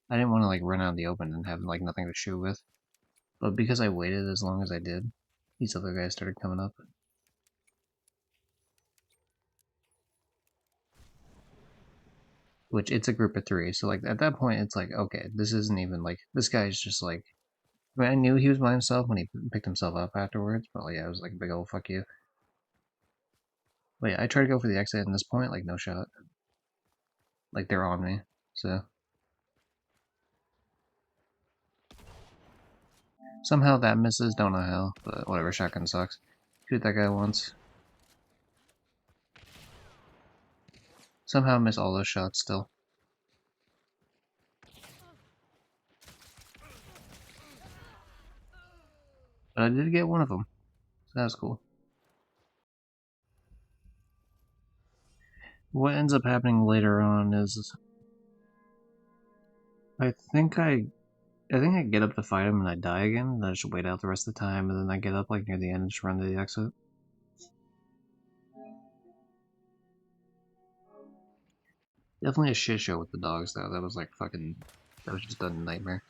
I didn't want to, like, run out in the open and have, like, nothing to shoot with. But because I waited as long as I did, these other guys started coming up. Which, it's a group of 3, so, like, at that point, it's like, okay, this isn't even, like, this guy's just, like... I mean, I knew he was by himself when he picked himself up afterwards, but, yeah, it was like a big old fuck you. But yeah, I tried to go for the exit, and at this point, like, no shot. Like, they're on me, so... Somehow that misses, don't know how, but whatever, shotgun sucks. Shoot that guy once. Somehow miss all those shots still. But I did get one of them, so that was cool. What ends up happening later on is... I think I get up to fight him and I die again, and then I just wait out the rest of the time, and then I get up like near the end and just run to the exit. Definitely a shit show with the dogs though, that was like fucking... That was just a nightmare.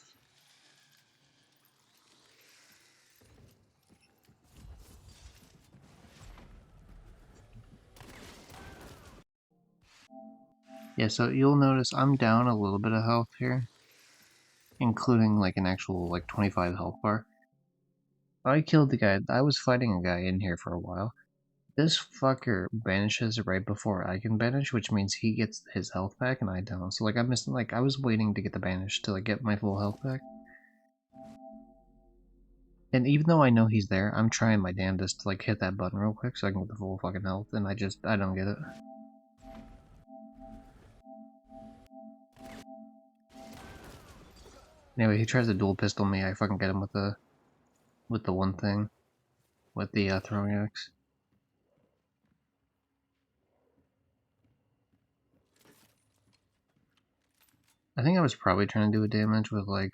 Yeah, so you'll notice I'm down a little bit of health here, including like an actual like 25 health bar. I killed the guy. I was fighting a guy in here for a while. This fucker banishes right before I can banish, which means he gets his health back and I don't. So like I missed, like I was waiting to get the banish to like get my full health back. And even though I know he's there, I'm trying my damnedest to like hit that button real quick so I can get the full fucking health, and I don't get it. Anyway, he tries to dual pistol me. I fucking get him with the one thing, with the throwing axe. I think I was probably trying to do a damage with like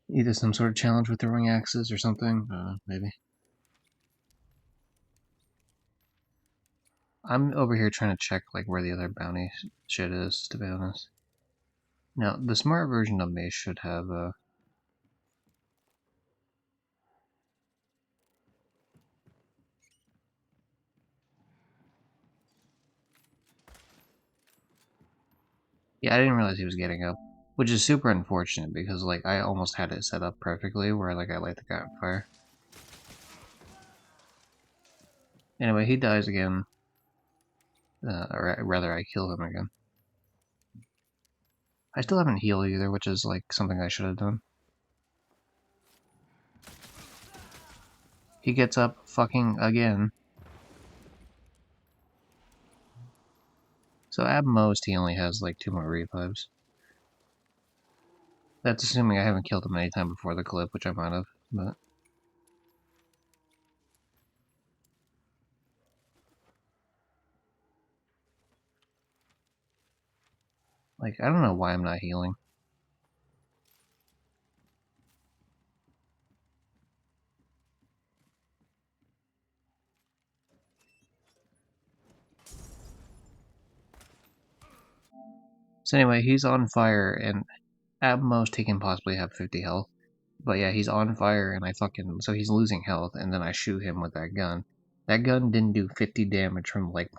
either some sort of challenge with throwing axes or something. Maybe. I'm over here trying to check like where the other bounty shit is, to be honest. Now, the smart version of Mace should have yeah, I didn't realize he was getting up. Which is super unfortunate because like I almost had it set up perfectly where like I light the guy on fire. Anyway, he dies again. Or rather I kill him again. I still haven't healed either, which is like something I should have done. He gets up fucking again. So at most he only has like 2 more revives. That's assuming I haven't killed him any time before the clip, which I might have, but... Like, I don't know why I'm not healing. So anyway, he's on fire, and at most he can possibly have 50 health. But yeah, he's on fire, and so he's losing health, and then I shoot him with that gun. That gun didn't do 50 damage from like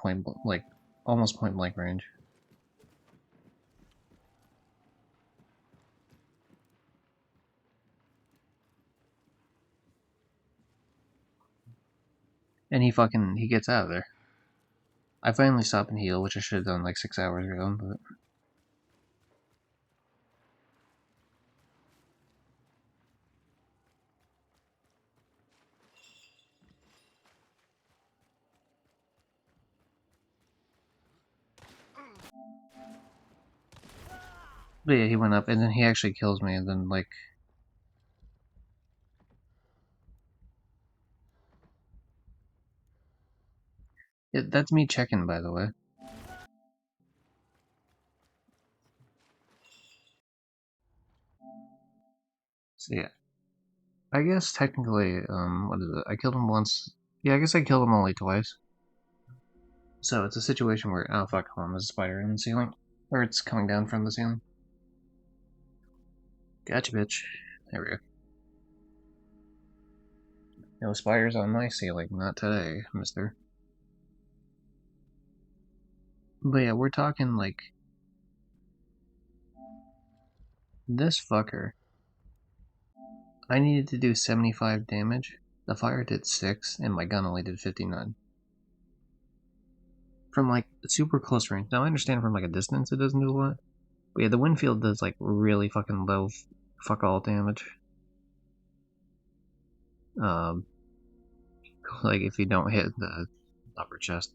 almost point blank range. And he gets out of there. I finally stop and heal, which I should have done like 6 hours ago, but yeah, he went up, and then he actually kills me, and then like that's me checking, by the way. So yeah, I guess technically, what is it? I killed him once. Yeah, I guess I killed him only twice. So it's a situation where, oh fuck, hold on, there's a spider in the ceiling. Or it's coming down from the ceiling. Gotcha, bitch. There we go. No spiders on my ceiling, not today, mister. But yeah, we're talking like this fucker. I needed to do 75 damage. The fire did 6, and my gun only did 59. From like super close range. Now I understand from like a distance it doesn't do a lot. But yeah, the wind field does like really fucking low fuck all damage. Um, like if you don't hit the upper chest.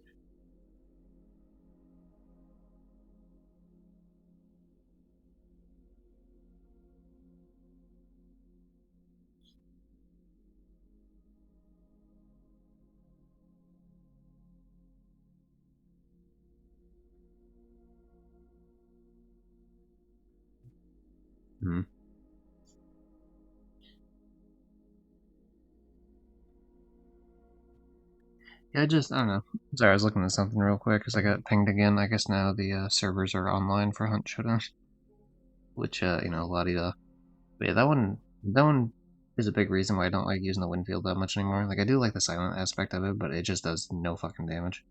Hmm. Yeah, I don't know. Sorry, I was looking at something real quick because I got pinged again. I guess now the servers are online for Hunt Showdown, which la di da. But yeah, that one is a big reason why I don't like using the wind field that much anymore. Like I do like the silent aspect of it, but it just does no fucking damage,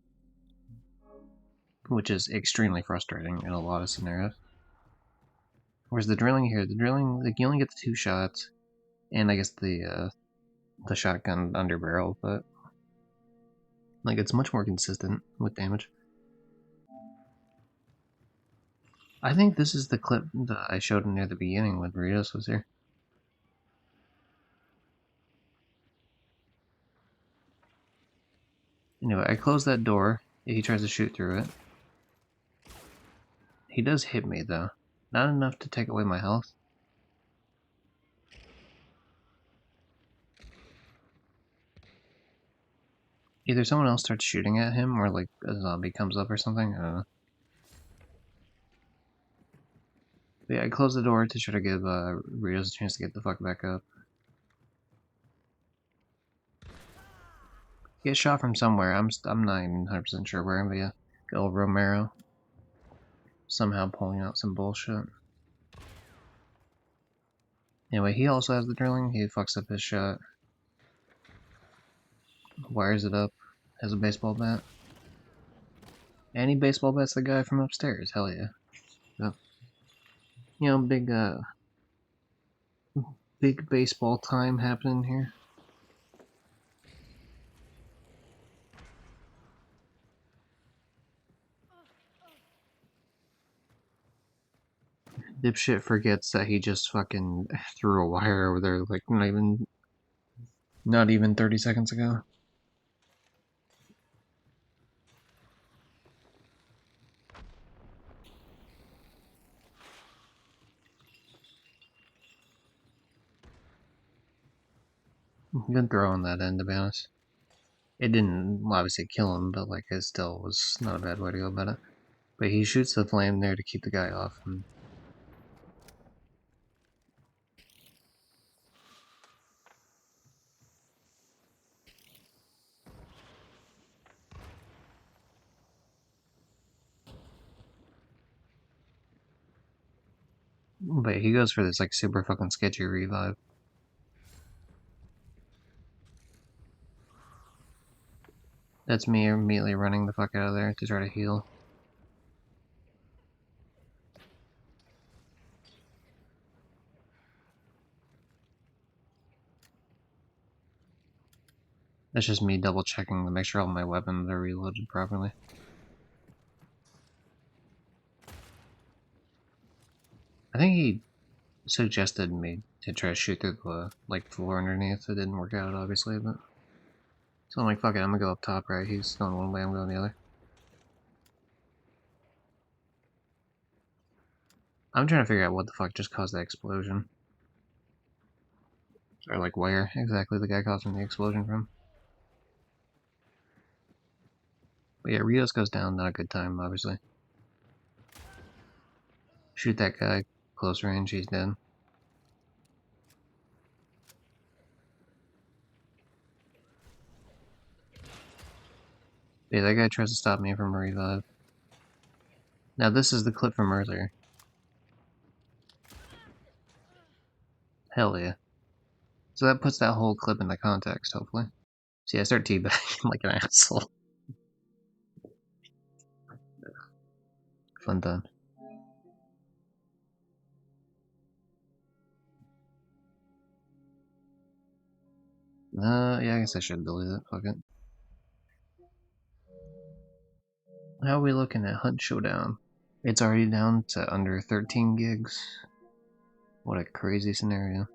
which is extremely frustrating in a lot of scenarios. Whereas the drilling, like you only get the 2 shots, and I guess the shotgun under barrel, but like it's much more consistent with damage. I think this is the clip that I showed near the beginning when Burritos was here. Anyway, I close that door. He tries to shoot through it. He does hit me though. Not enough to take away my health. Either someone else starts shooting at him or like a zombie comes up or something. I don't know. But yeah, I close the door to try to give Rios a chance to get the fuck back up. Get shot from somewhere. I'm not even 100% sure where, but yeah. Good old Romero. Somehow pulling out some bullshit. Anyway, he also has the drilling. He fucks up his shot. Wires it up. Has a baseball bat. And he baseball bats the guy from upstairs. Hell yeah. Yep. You know, big baseball time happening here. Dipshit forgets that he just fucking threw a wire over there like not even 30 seconds ago. I'm gonna throw on that end, to be honest. It didn't obviously kill him, but like it still was not a bad way to go about it. But he shoots the flame there to keep the guy off. And but he goes for this like super fucking sketchy revive. That's me immediately running the fuck out of there to try to heal. That's just me double checking to make sure all my weapons are reloaded properly. I think he suggested me to try to shoot through the like floor underneath. It didn't work out obviously, but so I'm like, fuck it, I'm gonna go up top, right? He's going one way, I'm going the other. I'm trying to figure out what the fuck just caused the explosion. Or like where exactly the guy causing the explosion from. But yeah, Rios goes down, not a good time, obviously. Shoot that guy, close range, he's dead. Yeah, that guy tries to stop me from a revive. Now this is the clip from earlier. Hell yeah. So that puts that whole clip into context, hopefully. See, I start teabagging like an asshole. Fun time. Yeah, I guess I should delete it. Fuck it. How are we looking at Hunt Showdown? It's already down to under 13 gigs. What a crazy scenario.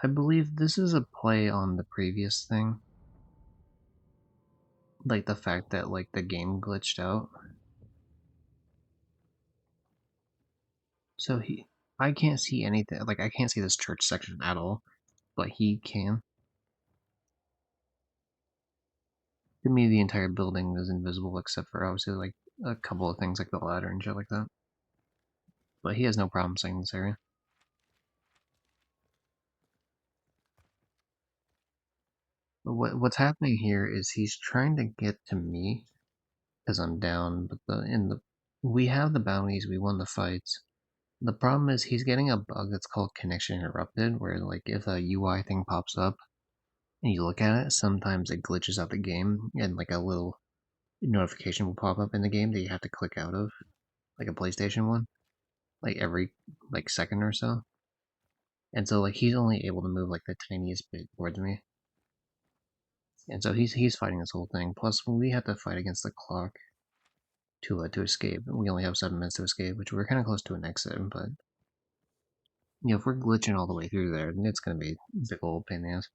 I believe this is a play on the previous thing. Like the fact that like the game glitched out. So I can't see anything, like I can't see this church section at all, but he can. To me, the entire building is invisible except for obviously like a couple of things like the ladder and shit like that. But he has no problem seeing this area. But what's happening here is he's trying to get to me because I'm down. But we have the bounties, we won the fights. The problem is he's getting a bug that's called connection interrupted, where like if a UI thing pops up and you look at it, sometimes it glitches out the game and like a little notification will pop up in the game that you have to click out of, like a PlayStation one, like every like second or so. And so like he's only able to move like the tiniest bit towards me. And so he's fighting this whole thing. Plus we have to fight against the clock to escape. We only have 7 minutes to escape, which we're kinda close to an exit, but you know, if we're glitching all the way through there, then it's gonna be a big old pain in the ass.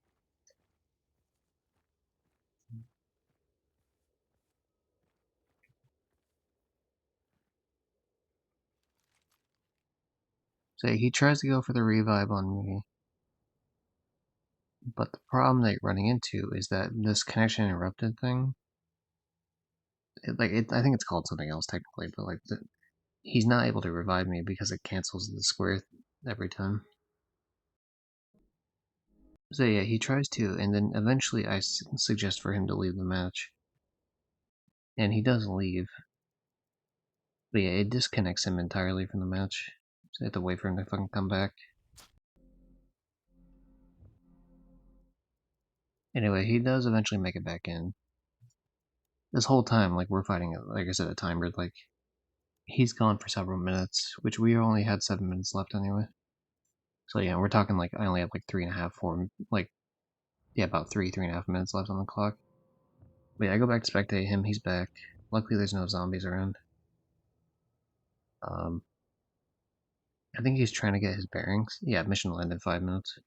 So he tries to go for the revive on me, but the problem that you're running into is that this connection interrupted thing, I think it's called something else technically, but like he's not able to revive me because it cancels the square every time. So yeah, he tries to, and then eventually I suggest for him to leave the match, and he does leave. But yeah, it disconnects him entirely from the match. So I have to wait for him to fucking come back. Anyway, he does eventually make it back in. This whole time, like, we're fighting, like I said, a timer, like, he's gone for several minutes, which we only had 7 minutes left anyway. So yeah, we're talking like, I only have like 3.5, 4, like, yeah, about 3.5 minutes left on the clock. But yeah, I go back to spectate him, he's back. Luckily there's no zombies around. I think he's trying to get his bearings. Yeah, mission will end in 5 minutes.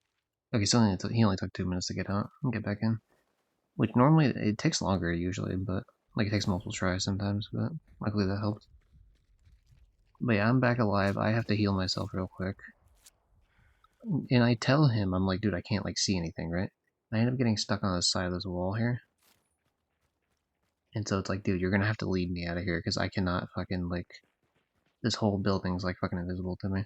Okay, so he only took 2 minutes to get out and get back in. Which normally, it takes longer usually, but like it takes multiple tries sometimes, but luckily that helped. But yeah, I'm back alive. I have to heal myself real quick. And I tell him, I'm like, dude, I can't like see anything, right? I end up getting stuck on the side of this wall here. And so it's like, dude, you're gonna have to lead me out of here because I cannot fucking, like, this whole building's like fucking invisible to me.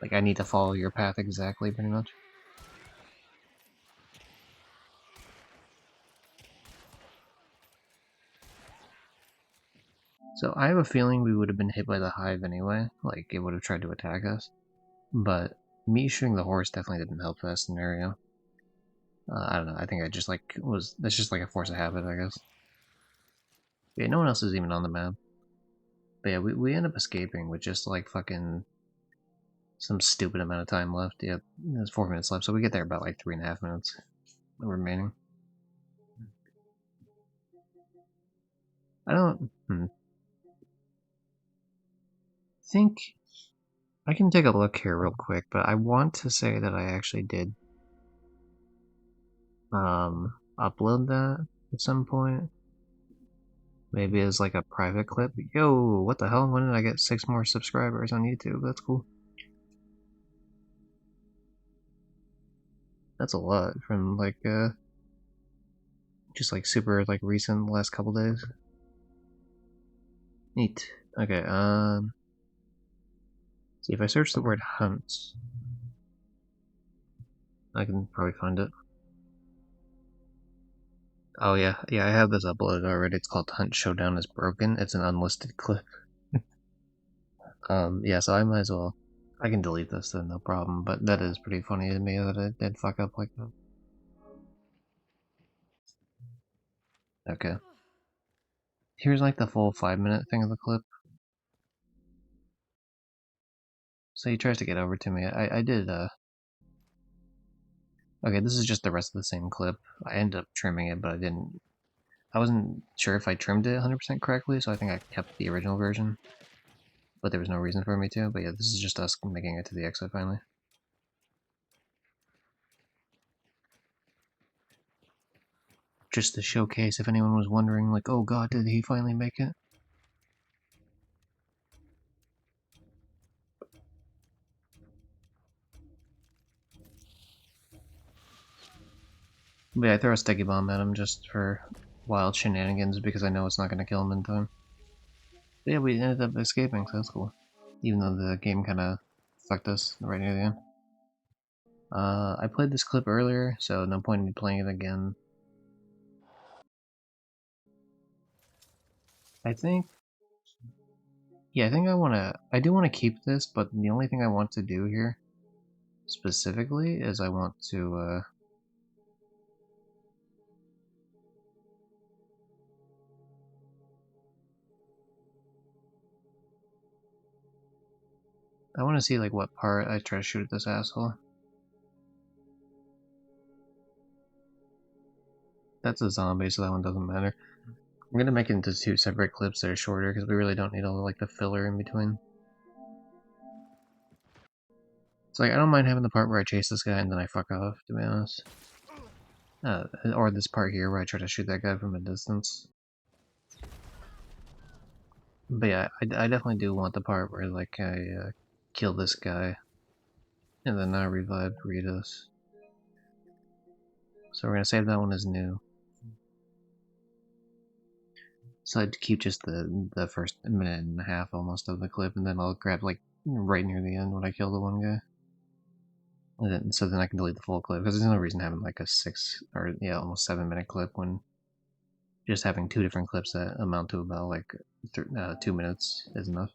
Like I need to follow your path exactly, pretty much. So I have a feeling we would have been hit by the hive anyway, like it would have tried to attack us. But me shooting the horse definitely didn't help that scenario. I don't know, I think I just like that's just like a force of habit, I guess. Yeah, no one else is even on the map. But yeah, we end up escaping with just like fucking some stupid amount of time left. Yeah, there's 4 minutes left, so we get there about like 3.5 minutes remaining. I don't think I can take a look here real quick, but I want to say that I actually did upload that at some point. Maybe as like a private clip. Yo, what the hell? When did I get 6 more subscribers on YouTube? That's cool. That's a lot from like just like super like recent last couple days. Neat. Okay, see if I search the word hunt, I can probably find it. Oh yeah, yeah, I have this uploaded already. It's called Hunt Showdown is Broken. It's an unlisted clip. Yeah, so I might as well. I can delete this then, no problem. But that is pretty funny to me that it did fuck up like that. Okay. Here's like the full 5-minute thing of the clip. So he tries to get over to me. I did, okay, this is just the rest of the same clip. I ended up trimming it, but I wasn't sure if I trimmed it 100% correctly, so I think I kept the original version. But there was no reason for me to. But yeah, this is just us making it to the exit finally. Just to showcase if anyone was wondering, like, oh god, did he finally make it? But yeah, I throw a sticky bomb at him just for wild shenanigans because I know it's not going to kill him in time. But yeah, we ended up escaping, so that's cool. Even though the game kind of fucked us right near the end. I played this clip earlier, so no point in me playing it again. I think, yeah, I think I do want to keep this, but the only thing I want to do here, specifically, is I want to, I want to see, like, what part I try to shoot at this asshole. That's a zombie, so that one doesn't matter. I'm gonna make it into 2 separate clips that are shorter, because we really don't need all, like, the filler in between. It's like, I don't mind having the part where I chase this guy and then I fuck off, to be honest. Or this part here where I try to shoot that guy from a distance. But yeah, I definitely do want the part where, like, I kill this guy and then I revive Ritos. So we're gonna save that one as new. So I'd keep just the first minute and a half almost of the clip, and then I'll grab, like, right near the end when I kill the one guy. And then, so then I can delete the full clip, because there's no reason having like a 6 or yeah, almost 7-minute clip when just having 2 different clips that amount to about like 2 minutes is enough.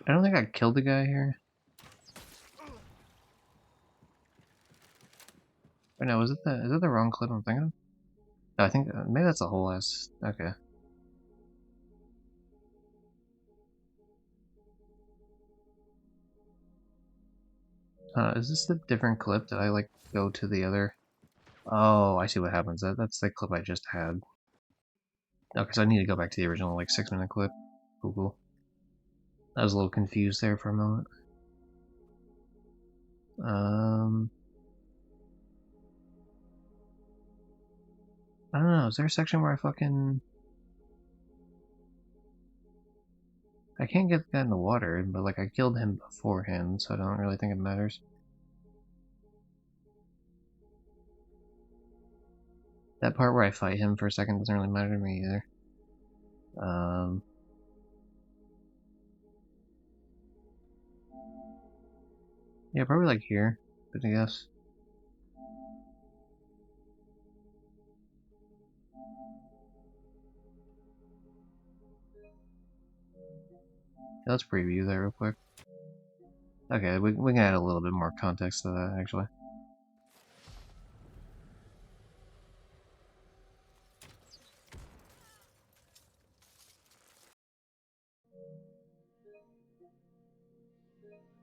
I don't think I killed the guy here. Or no, is it the wrong clip I'm thinking of? No, I think maybe that's a whole ass. Okay. Is this the different clip? Did I like go to the other? Oh, I see what happens. That's the clip I just had. Okay, so I need to go back to the original like 6-minute clip. Cool. I was a little confused there for a moment. I don't know, is there a section where I fucking... I can't get the guy in the water, but like I killed him beforehand, so I don't really think it matters. That part where I fight him for a second doesn't really matter to me either. Yeah, probably like here, but I guess. Yeah, let's preview that real quick. Okay, we can add a little bit more context to that, actually.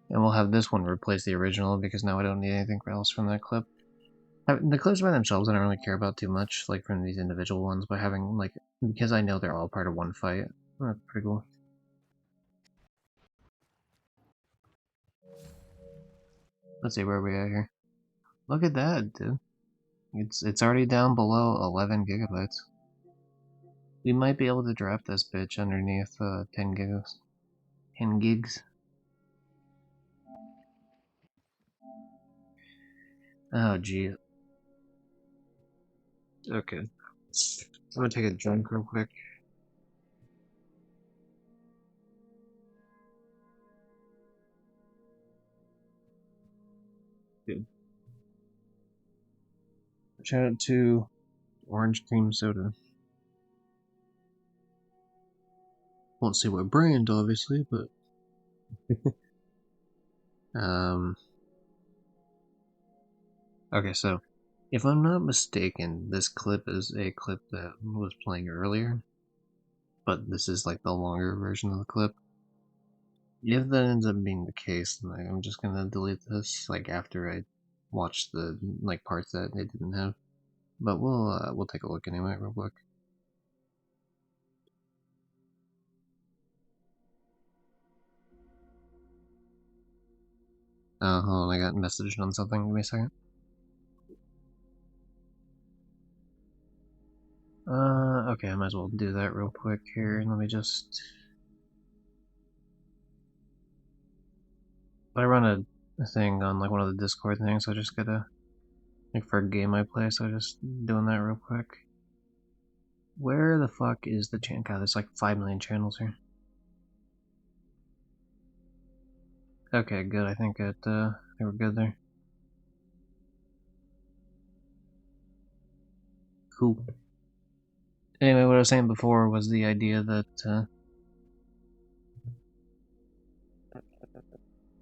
And we'll have this one replace the original, because now I don't need anything else from that clip. The clips by themselves I don't really care about too much, like from these individual ones, but having, like, because I know they're all part of one fight, that's pretty cool. Let's see where we are here. Look at that, dude. It's already down below 11 gigabytes. We might be able to drop this bitch underneath 10 gigs. 10 gigs. Oh, gee. Okay. I'm gonna take a drink real quick. Good. Shout out to Orange Cream Soda. Won't say what brand, obviously, but okay, so if I'm not mistaken, this clip is a clip that was playing earlier, but this is like the longer version of the clip. If that ends up being the case, then I'm just gonna delete this like after I watch the like parts that it didn't have. But we'll take a look anyway, real quick. Hold on, I got messaged on something. Give me a second. Okay, I might as well do that real quick here. Let me just. I run a thing on like one of the Discord things, so I just gotta like for a game I play. So just doing that real quick. Where the fuck is the channel? God, there's like 5 million channels here. Okay, good. I think we're good there. Cool. Anyway, what I was saying before was the idea that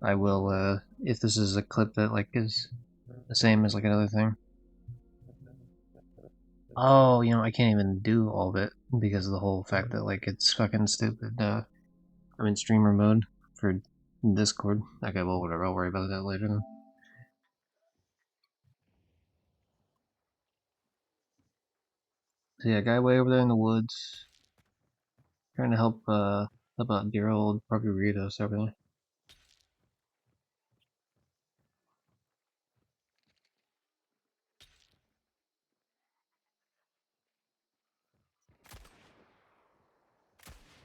I will, if this is a clip that like is the same as like another thing. Oh, you know, I can't even do all of it because of the whole fact that like it's fucking stupid. I'm in streamer mode for Discord. Okay, well, whatever. I'll worry about that later then. So yeah, guy way over there in the woods, trying to help out dear old Progreritos over there.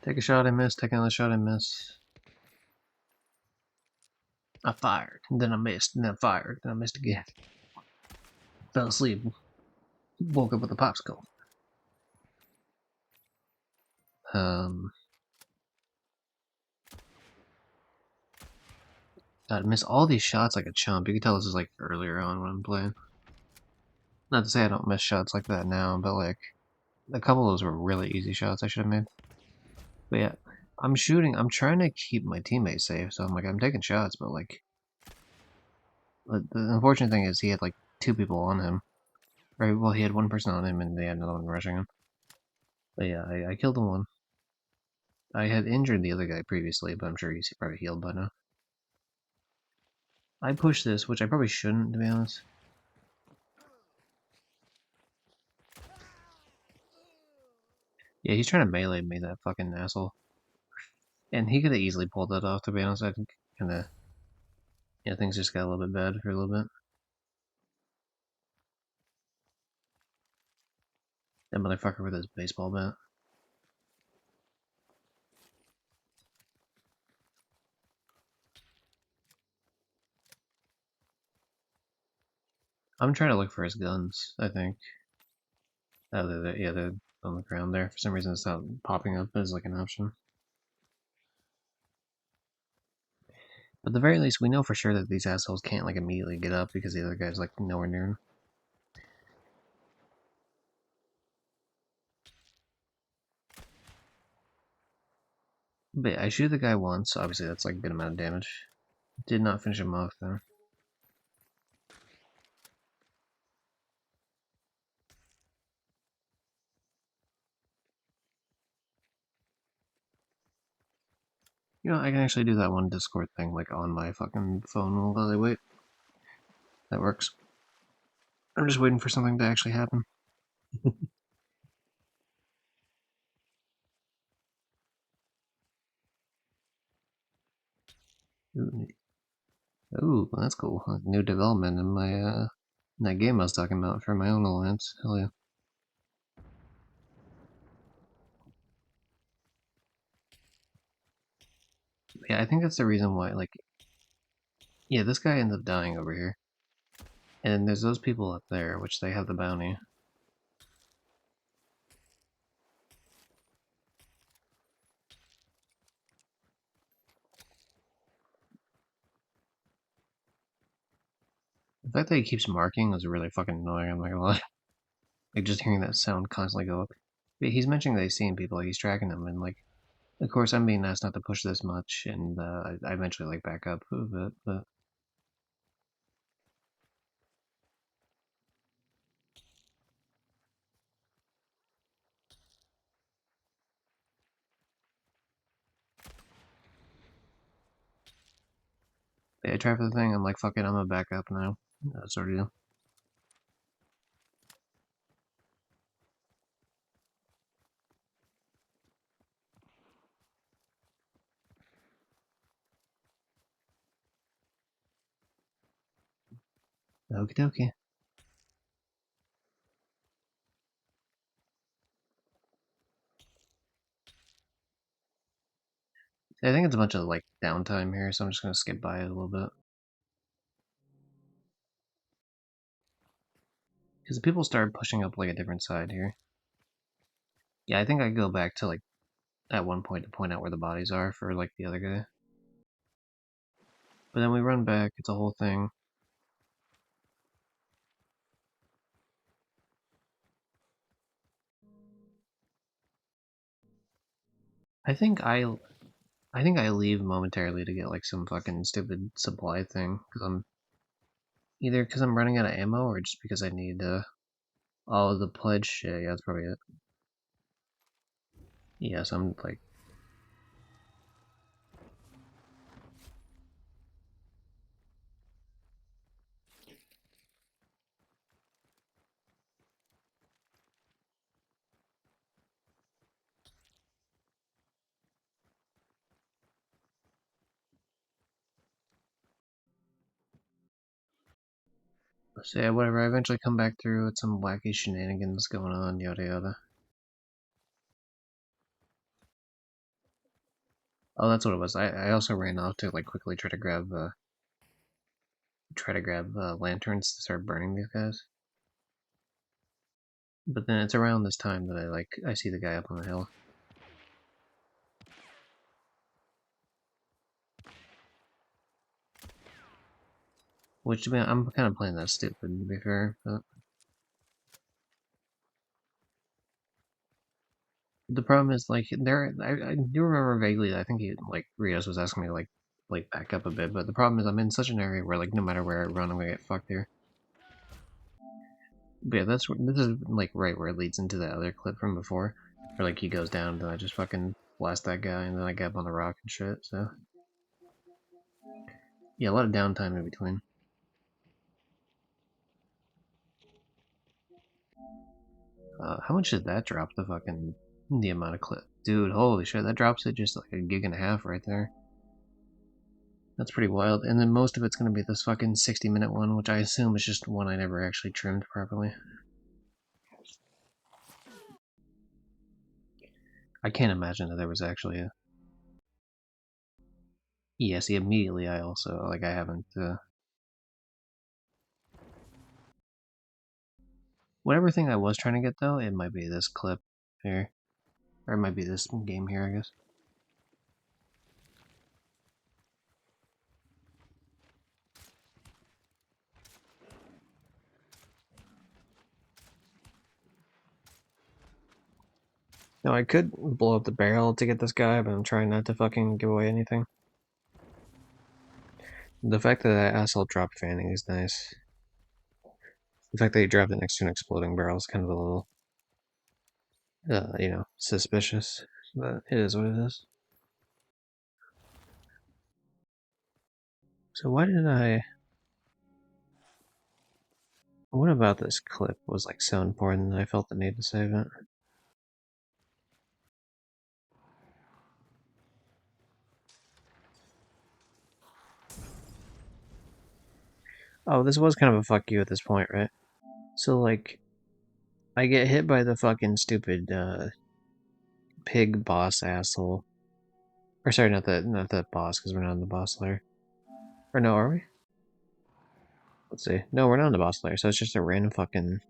Take a shot, I miss. Take another shot, I miss. I fired, then I missed, then I fired, then I missed again. Fell asleep, woke up with a popsicle. God, I miss all these shots like a chump. You can tell this is like earlier on when I'm playing. Not to say I don't miss shots like that now, but like a couple of those were really easy shots I should have made. But yeah, I'm trying to keep my teammates safe, so I'm taking shots, but like the unfortunate thing is he had like 2 people on him. Right, well he had 1 person on him and they had another one rushing him. But yeah, I killed him one. I had injured the other guy previously, but I'm sure he's probably healed by now. I pushed this, which I probably shouldn't, to be honest. Yeah, he's trying to melee me, that fucking asshole. And he could have easily pulled that off, to be honest. I think kinda... Yeah, things just got a little bit bad for a little bit. That motherfucker with his baseball bat. I'm trying to look for his guns, I think. Oh, they're on the ground there. For some reason it's not popping up as like an option. But at the very least, we know for sure that these assholes can't like immediately get up because the other guy's like nowhere near him. But yeah, I shoot the guy once, obviously that's like a good amount of damage. Did not finish him off though. You know, I can actually do that one Discord thing like on my fucking phone while I wait. That works. I'm just waiting for something to actually happen. Ooh, that's cool. A new development in my in that game I was talking about for my own alliance. Hell yeah. Yeah, I think that's the reason why, like, yeah, this guy ends up dying over here. And there's those people up there, which they have the bounty. The fact that he keeps marking is really fucking annoying, I'm not gonna lie. Like, just hearing that sound constantly go up. But he's mentioning that he's seeing people, like, he's tracking them, and, like, of course, I'm being asked not to push this much, and I eventually, like, back up a bit, but yeah, I try for the thing, I'm like, fuck it, I'm gonna back up now. Sort of deal. Okie dokie. I think it's a bunch of, like, downtime here, so I'm just gonna skip by it a little bit. Because people started pushing up, like, a different side here. Yeah, I think I go back to, like, at one point to point out where the bodies are for, like, the other guy. But then we run back, it's a whole thing. I think I leave momentarily to get, like, some fucking stupid supply thing, because I'm either because I'm running out of ammo or just because I need all the pledge shit. Yeah, that's probably it. Yes, I'm like, so yeah, whatever. I eventually come back through with some wacky shenanigans going on, yada yada. Oh, that's what it was. I also ran off to like quickly try to grab lanterns to start burning these guys. But then it's around this time that I see the guy up on the hill. Which, I mean, I'm kind of playing that stupid, to be fair, but the problem is, like, I do remember vaguely, I think like, Rios was asking me, like, back up a bit, but the problem is I'm in such an area where, like, no matter where I run, I'm gonna get fucked here. But yeah, this is, like, right where it leads into that other clip from before, where, like, he goes down, and then I just fucking blast that guy, and then I get up on the rock and shit, so. Yeah, a lot of downtime in between. How much did that drop the amount of clip? Dude, holy shit, that drops it just like a gig and a half right there. That's pretty wild. And then most of it's going to be this fucking 60-minute one, which I assume is just one I never actually trimmed properly. I can't imagine that there was actually a... Yes, immediately I also, like, I haven't, Whatever thing I was trying to get though, it might be this clip here. Or it might be this game here, I guess. Now I could blow up the barrel to get this guy, but I'm trying not to fucking give away anything. The fact that asshole dropped fanning is nice. The fact that he dropped it next to an exploding barrel is kind of a little, you know, suspicious. But it is what it is. So why did I... What about this clip was like so important that I felt the need to save it? Oh, this was kind of a fuck you at this point, right? So like, I get hit by the fucking stupid pig boss asshole. Or sorry, not that boss, because we're not in the boss layer. Or no, are we? Let's see. No, we're not in the boss layer, so it's just a random fucking...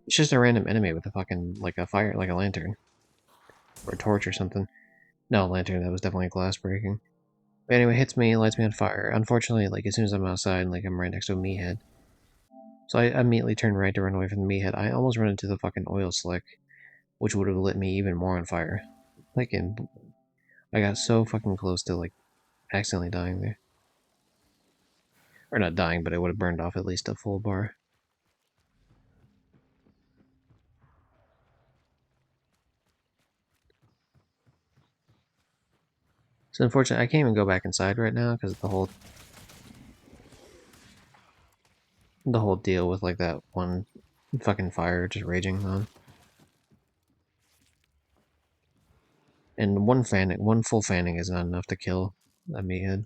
It's just a random enemy with a fucking, like a fire, like a lantern. Or a torch or something. No, lantern, that was definitely glass breaking. But anyway, hits me, lights me on fire. Unfortunately, like, as soon as I'm outside, like, I'm right next to a meathead. So I immediately turn right to run away from the meathead. I almost run into the fucking oil slick, which would have lit me even more on fire. Like, I got so fucking close to, like, accidentally dying there. Or not dying, but I would have burned off at least a full bar. So unfortunately, I can't even go back inside right now because the whole deal with like that one fucking fire just raging on, and one full fanning is not enough to kill a meathead.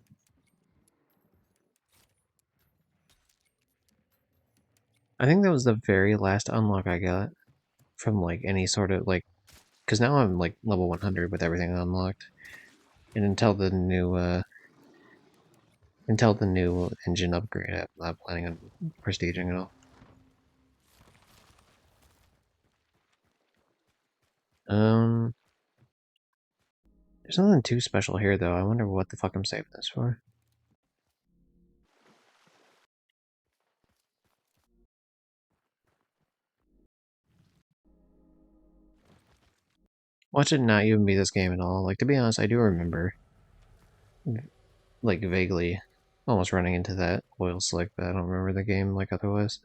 I think that was the very last unlock I got from like any sort of like, because now I'm like level 100 with everything unlocked, and until the new engine upgrade, I'm not planning on prestiging at all. There's nothing too special here though. I wonder what the fuck I'm saving this for. Watch it not even be this game at all. Like, to be honest, I do remember, like, vaguely almost running into that oil slick, but I don't remember the game like otherwise.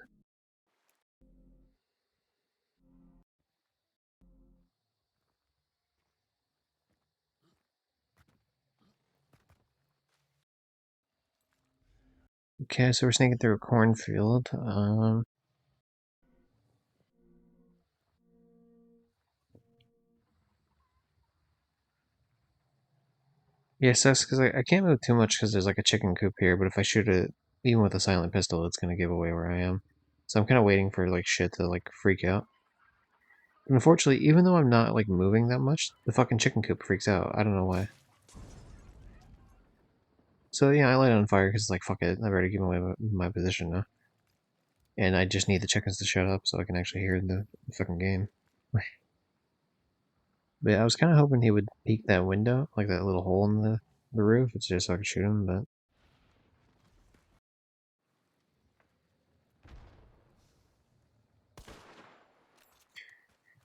Okay, so we're sneaking through a cornfield. Yes, that's because I can't move too much because there's like a chicken coop here, but if I shoot it, even with a silent pistol, it's gonna give away where I am. So I'm kind of waiting for like shit to like freak out. And unfortunately, even though I'm not like moving that much, the fucking chicken coop freaks out. I don't know why. So yeah, I light it on fire because like fuck it, I've already given away my position now. And I just need the chickens to shut up so I can actually hear the fucking game. But yeah, I was kind of hoping he would peek that window, like that little hole in the roof. It's just so I could shoot him, but...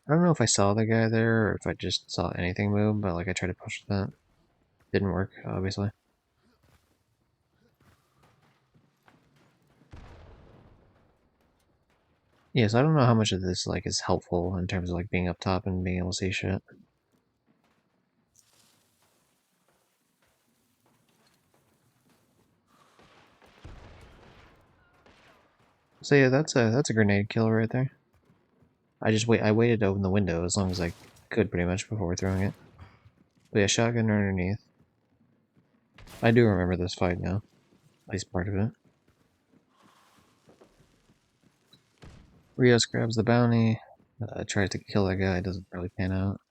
I don't know if I saw the guy there or if I just saw anything move, but like I tried to push that. Didn't work, obviously. Yeah, so I don't know how much of this like is helpful in terms of like being up top and being able to see shit. So yeah, that's a grenade kill right there. I waited to open the window as long as I could pretty much before throwing it. But yeah, shotgun underneath. I do remember this fight now. At least part of it. Rios grabs the bounty, tries to kill that guy, doesn't really pan out.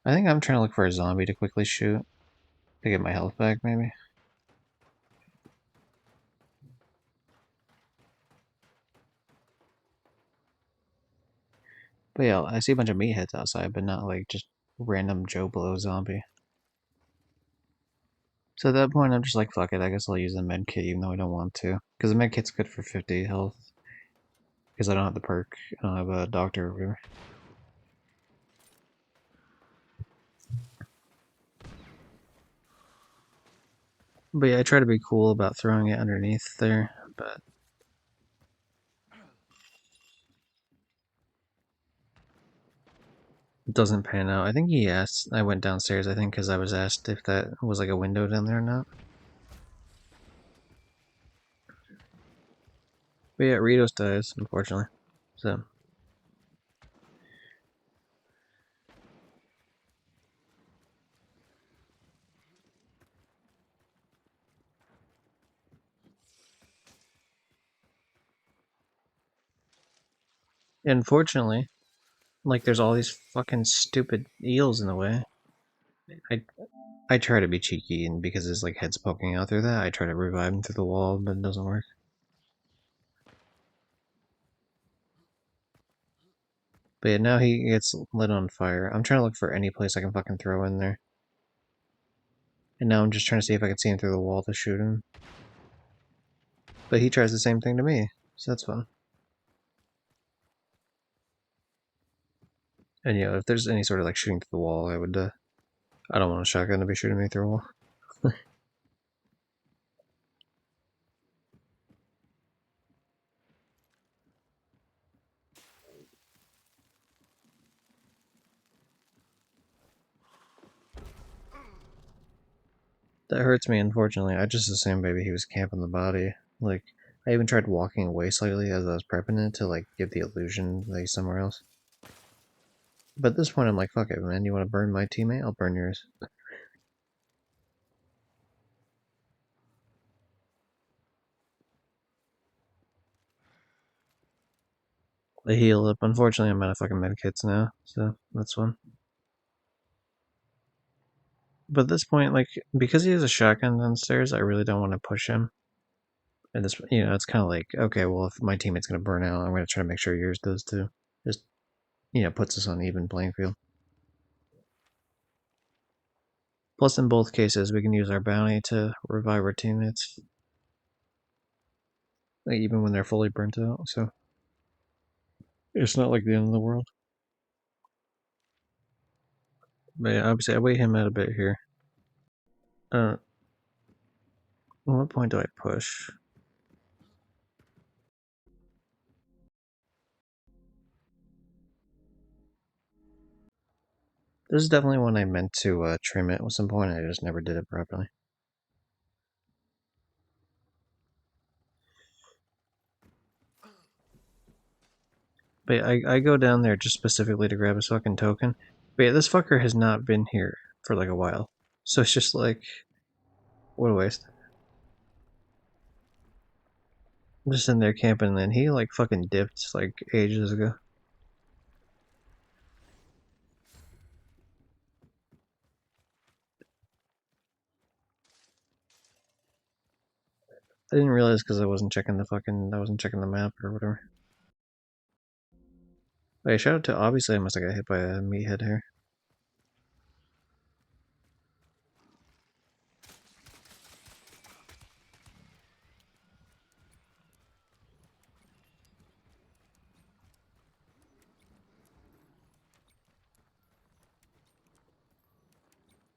I think I'm trying to look for a zombie to quickly shoot. To get my health back, maybe? But yeah, I see a bunch of meatheads outside, but not like just random Joe Blow zombie. So at that point, I'm just like, fuck it, I guess I'll use the med kit even though I don't want to. Because the med kit's good for 50 health. Because I don't have the perk, I don't have a doctor or whatever. But yeah, I try to be cool about throwing it underneath there, but it doesn't pan out. I think he asked, I went downstairs, I think, because I was asked if that was like a window down there or not. But yeah, Ritos dies, unfortunately. So. Unfortunately, like there's all these fucking stupid eels in the way. I I try to be cheeky, and because his like head's poking out through that, I try to revive him through the wall, but it doesn't work. But yeah, now he gets lit on fire. I'm trying to look for any place I can fucking throw in there. And now I'm just trying to see if I can see him through the wall to shoot him. But he tries the same thing to me, so that's fun. And yeah, if there's any sort of like shooting through the wall, I would. I don't want a shotgun to be shooting me through a wall. That hurts me, unfortunately. I just assumed maybe he was camping the body. Like, I even tried walking away slightly as I was prepping it to, like, give the illusion that he's somewhere else. But at this point, I'm like, fuck it, man. You want to burn my teammate? I'll burn yours. They heal up. Unfortunately, I'm out of fucking medkits now, so that's one. But at this point, like, because he has a shotgun downstairs, I really don't want to push him. And this, it's kind of like, okay, well, if my teammate's gonna burn out, I'm gonna try to make sure yours does too. Just, puts us on an even playing field. Plus, in both cases, we can use our bounty to revive our teammates, like, even when they're fully burnt out. So it's not like the end of the world. But yeah, obviously, I wait him out a bit here. At what point do I push? This is definitely one I meant to trim it at some point. I just never did it properly. But yeah, I go down there just specifically to grab his fucking token. But yeah, this fucker has not been here for like a while. So it's just like, what a waste. I'm just in there camping, and then he like fucking dipped like ages ago. I didn't realize because I wasn't checking the map or whatever. Hey, shout out to, obviously I must have got hit by a meathead here.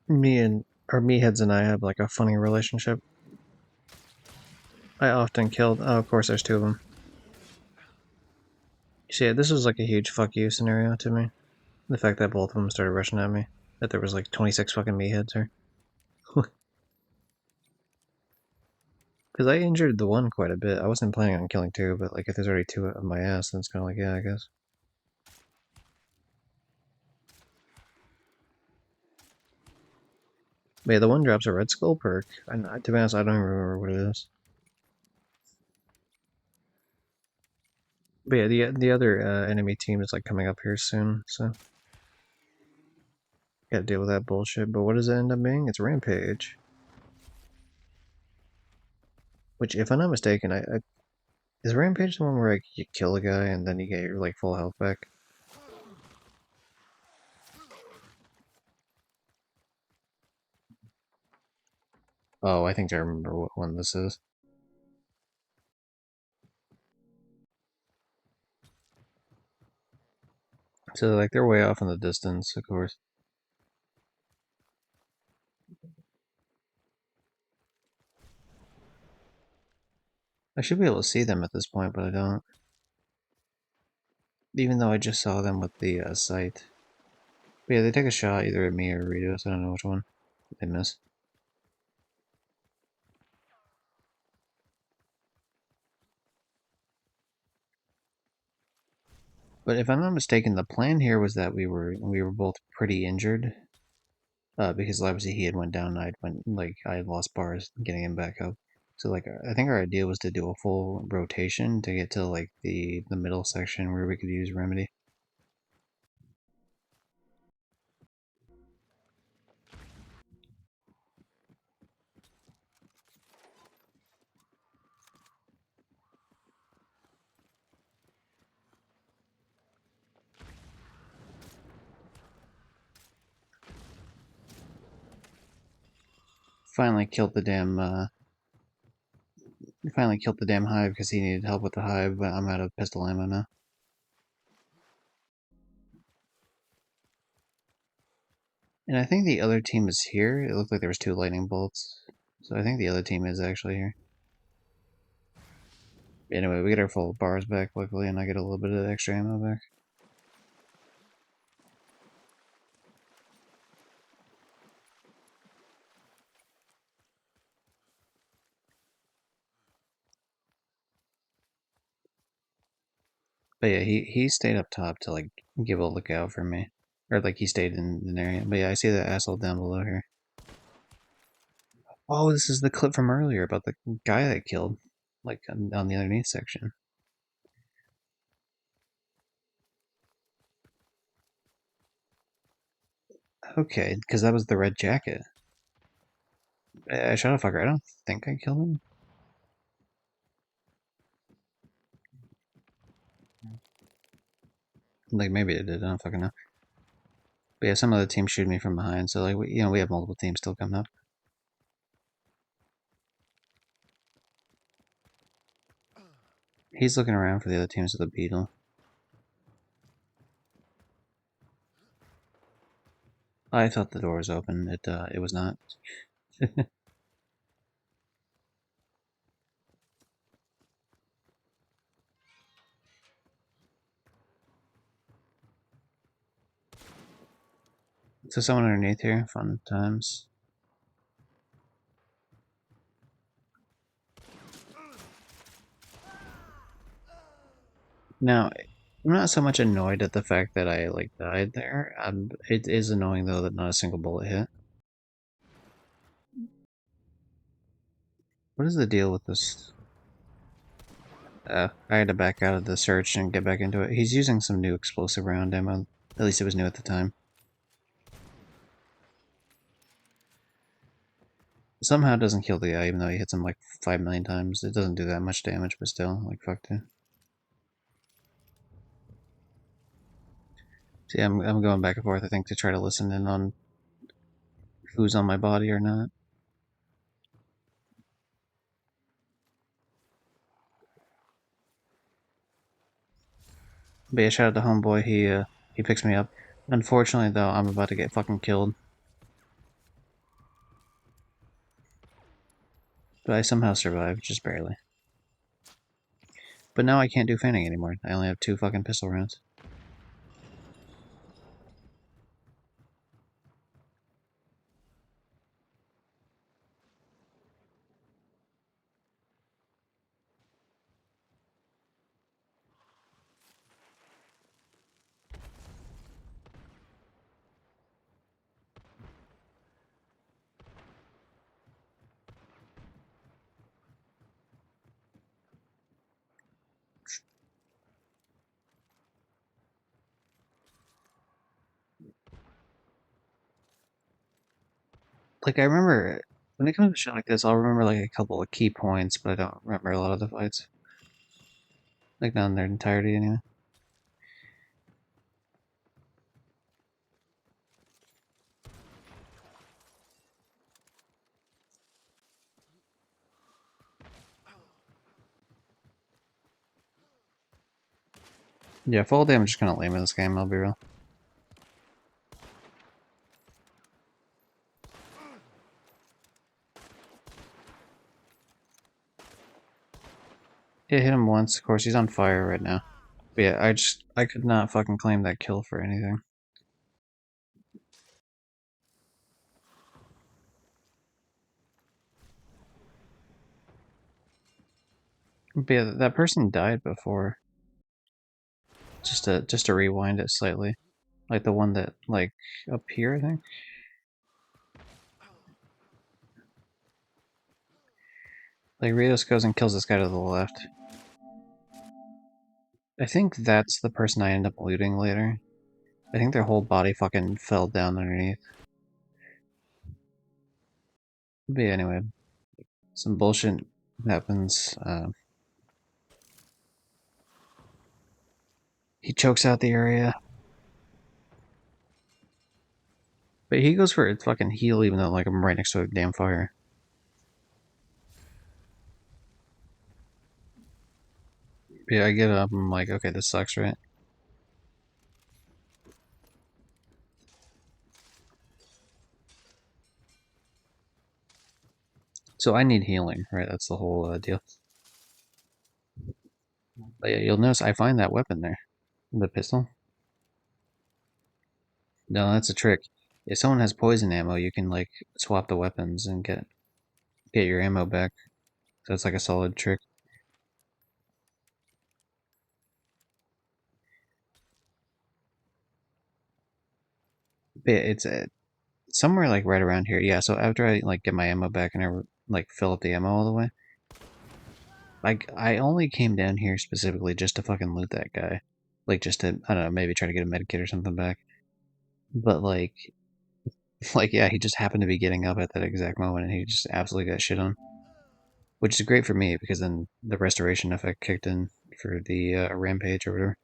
Meatheads and I have like a funny relationship. I often killed, oh of course there's two of them. You see, this was like a huge fuck you scenario to me. The fact that both of them started rushing at me. That there was like 26 fucking meatheads here. Because I injured the one quite a bit. I wasn't planning on killing two, but like if there's already two of my ass, then it's kind of like, yeah, I guess. But yeah, the one drops a red skull perk. And to be honest, I don't even remember what it is. But yeah, the other enemy team is like coming up here soon, so Gotta deal with that bullshit, but what does it end up being? It's Rampage. Which, if I'm not mistaken, is Rampage the one where like, you kill a guy and then you get your like full health back? Oh, I think I remember what one this is. So like they're way off in the distance, of course. I should be able to see them at this point, but I don't. Even though I just saw them with the sight. But yeah, they take a shot either at me or Ritos. I don't know which one they miss. But if I'm not mistaken, the plan here was that we were both pretty injured. Because obviously he had went down, and I had lost bars getting him back up. So like I think our idea was to do a full rotation to get to like the middle section where we could use Remedy. Finally killed the damn hive because he needed help with the hive, but I'm out of pistol ammo now. And I think the other team is here. It looked like there was 2 lightning bolts. So I think the other team is actually here. Anyway, we get our full bars back luckily, and I get a little bit of extra ammo back. But yeah, he stayed up top to like give a lookout for me. Or like he stayed in an area. But yeah, I see that asshole down below here. Oh, this is the clip from earlier about the guy that killed. Like on the underneath section. Okay, because that was the red jacket. I shot a fucker. I don't think I killed him. Like maybe I did. I don't fucking know. But yeah, some other team shooting me from behind. So like we have multiple teams still coming up. He's looking around for the other teams with the beetle. I thought the door was open. It was not. So someone underneath here. Fun times. Now, I'm not so much annoyed at the fact that I like died there. It is annoying though that not a single bullet hit. What is the deal with this? I had to back out of the search and get back into it. He's using some new explosive round ammo. At least it was new at the time. Somehow it doesn't kill the guy, even though he hits him like 5 million times. It doesn't do that much damage, but still, like, fuck it. See, I'm going back and forth, I think, to try to listen in on who's on my body or not. But yeah, shout out to Homeboy, he picks me up. Unfortunately, though, I'm about to get fucking killed. But I somehow survived, just barely. But now I can't do fanning anymore. I only have 2 fucking pistol rounds. Like, I remember when it comes to shit like this, I'll remember like a couple of key points, but I don't remember a lot of the fights. Like, not in their entirety, anyway. Yeah, fall damage is kind of lame in this game, I'll be real. Yeah, hit him once. Of course, he's on fire right now. But yeah, I could not fucking claim that kill for anything. But yeah, that person died before. Just to rewind it slightly. Like the one that, like, up here, I think? Like, Rios goes and kills this guy to the left. I think that's the person I end up looting later. I think their whole body fucking fell down underneath. But yeah, anyway, some bullshit happens. He chokes out the area. But he goes for a fucking heal even though, like, I'm right next to a damn fire. Yeah, I get up, I'm like, okay, this sucks, right? So I need healing, right? That's the whole deal. But yeah, you'll notice I find that weapon there. The pistol. No, that's a trick. If someone has poison ammo, you can, like, swap the weapons and get your ammo back. So that's like a solid trick. But yeah, it's somewhere like right around here. Yeah, so after I like get my ammo back and I like fill up the ammo all the way, like I only came down here specifically just to fucking loot that guy. Like just to, I don't know, maybe try to get a medkit or something back. But like like yeah, he just happened to be getting up at that exact moment and he just absolutely got shit on. Which is great for me because then the restoration effect kicked in for the rampage or whatever.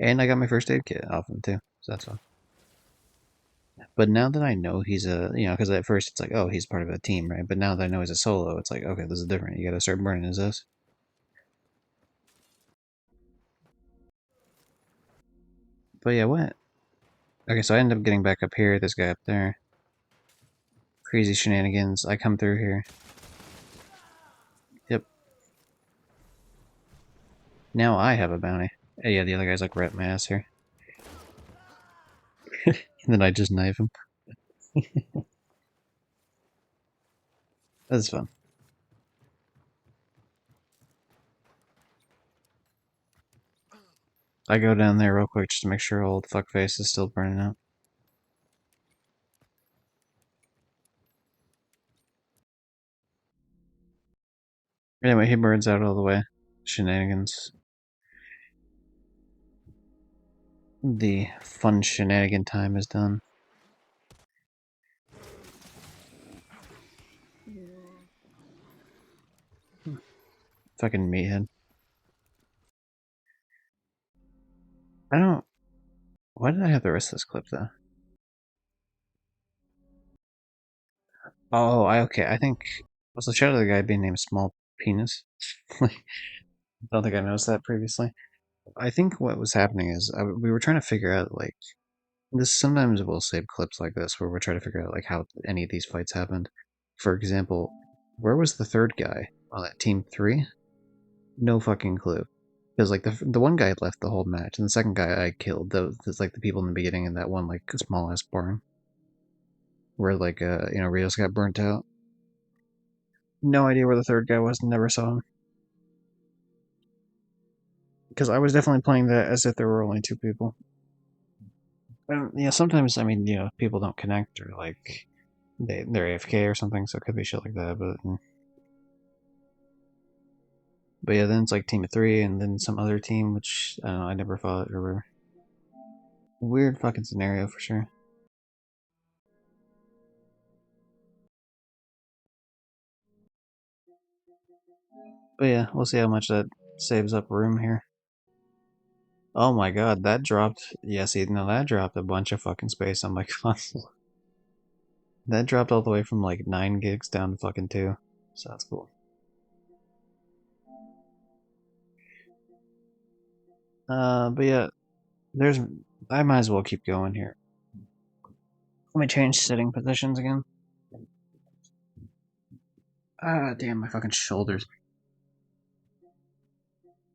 And I got my first aid kit off him too, so that's fun. But now that I know he's a, because at first it's like, oh, he's part of a team, right? But now that I know he's a solo, it's like, okay, this is different. You gotta start burning his ass. But yeah, what? Okay, so I end up getting back up here, this guy up there. Crazy shenanigans. I come through here. Yep. Now I have a bounty. Hey, yeah, the other guy's like right my ass here. And then I just knife him. That's fun. I go down there real quick just to make sure old fuckface is still burning up. Anyway, he burns out all the way. Shenanigans. The fun shenanigan time is done. Fucking meathead. I don't. Why did I have the rest of this clip though? Oh, okay. I think was the shadow of the guy being named Small Penis. Like, I don't think I noticed that previously. I think what was happening is we were trying to figure out like this. Sometimes we'll save clips like this where we're trying to figure out like how any of these fights happened. For example, where was the third guy on that team three? No fucking clue. Because like the one guy left the whole match, and the second guy I killed. Those like the people in the beginning in that one like small ass barn where like Rios got burnt out. No idea where the third guy was. Never saw him. Because I was definitely playing that as if there were only two people. And yeah, sometimes I mean people don't connect or like they're AFK or something, so it could be shit like that. But yeah, then it's like team of three, and then some other team, which I don't know, I never fought or whatever. Weird fucking scenario for sure. But yeah, we'll see how much that saves up room here. Oh my god, that dropped... Yeah, see, no, that dropped a bunch of fucking space on my console. That dropped all the way from like 9 gigs down to fucking 2. So that's cool. But yeah, there's... I might as well keep going here. Let me change sitting positions again. Ah, damn, my fucking shoulders.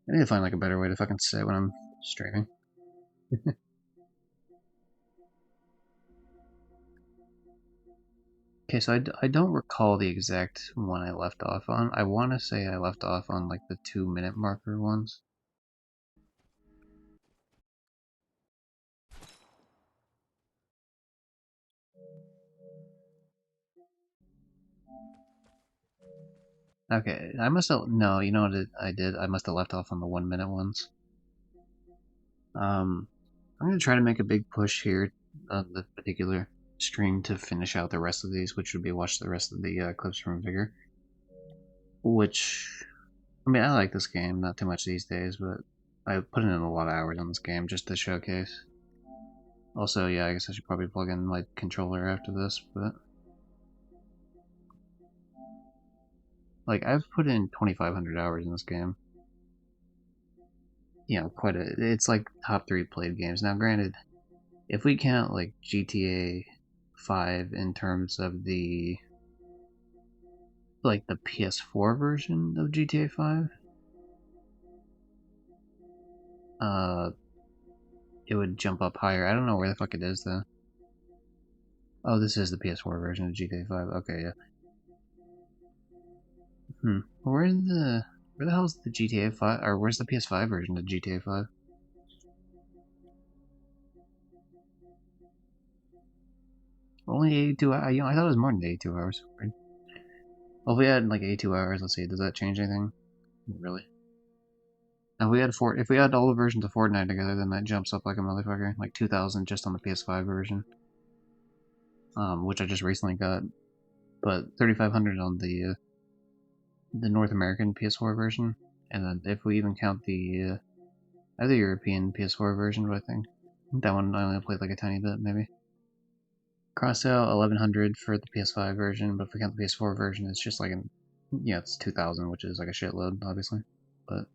I need to find like a better way to fucking sit when I'm streaming. Okay, so I don't recall the exact one I left off on. I want to say I left off on like the 2-minute marker ones. Okay, I must have... No, you know what I did? I must have left off on the 1-minute ones. I'm going to try to make a big push here on the particular stream to finish out the rest of these, which would be watch the rest of the clips from Vigor. Which, I mean, I like this game, not too much these days, but I put in a lot of hours on this game just to showcase. Also, yeah, I guess I should probably plug in my controller after this, but... Like, I've put in 2,500 hours in this game. You know, quite a... It's like top 3 played games. Now, granted, if we count, like, GTA 5 in terms of the... like, the PS4 version of GTA 5, it would jump up higher. I don't know where the fuck it is, though. Oh, this is the PS4 version of GTA 5. Okay, yeah. Where the hell's the GTA 5, or where's the PS5 version of GTA 5? Only 82 hours? You know, I thought it was more than 82 hours. Well, if we had like 82 hours, let's see, does that change anything? Really? Now, if we had all the versions of Fortnite together, then that jumps up like a motherfucker, like 2,000 just on the PS5 version, which I just recently got, but 3,500 on the North American PS4 version, and then if we even count the other European PS4 version, I think that one I only played like a tiny bit, maybe. Crosssale 1100 for the PS5 version, but if we count the PS4 version, it's just like yeah, it's 2,000, which is like a shitload, obviously. But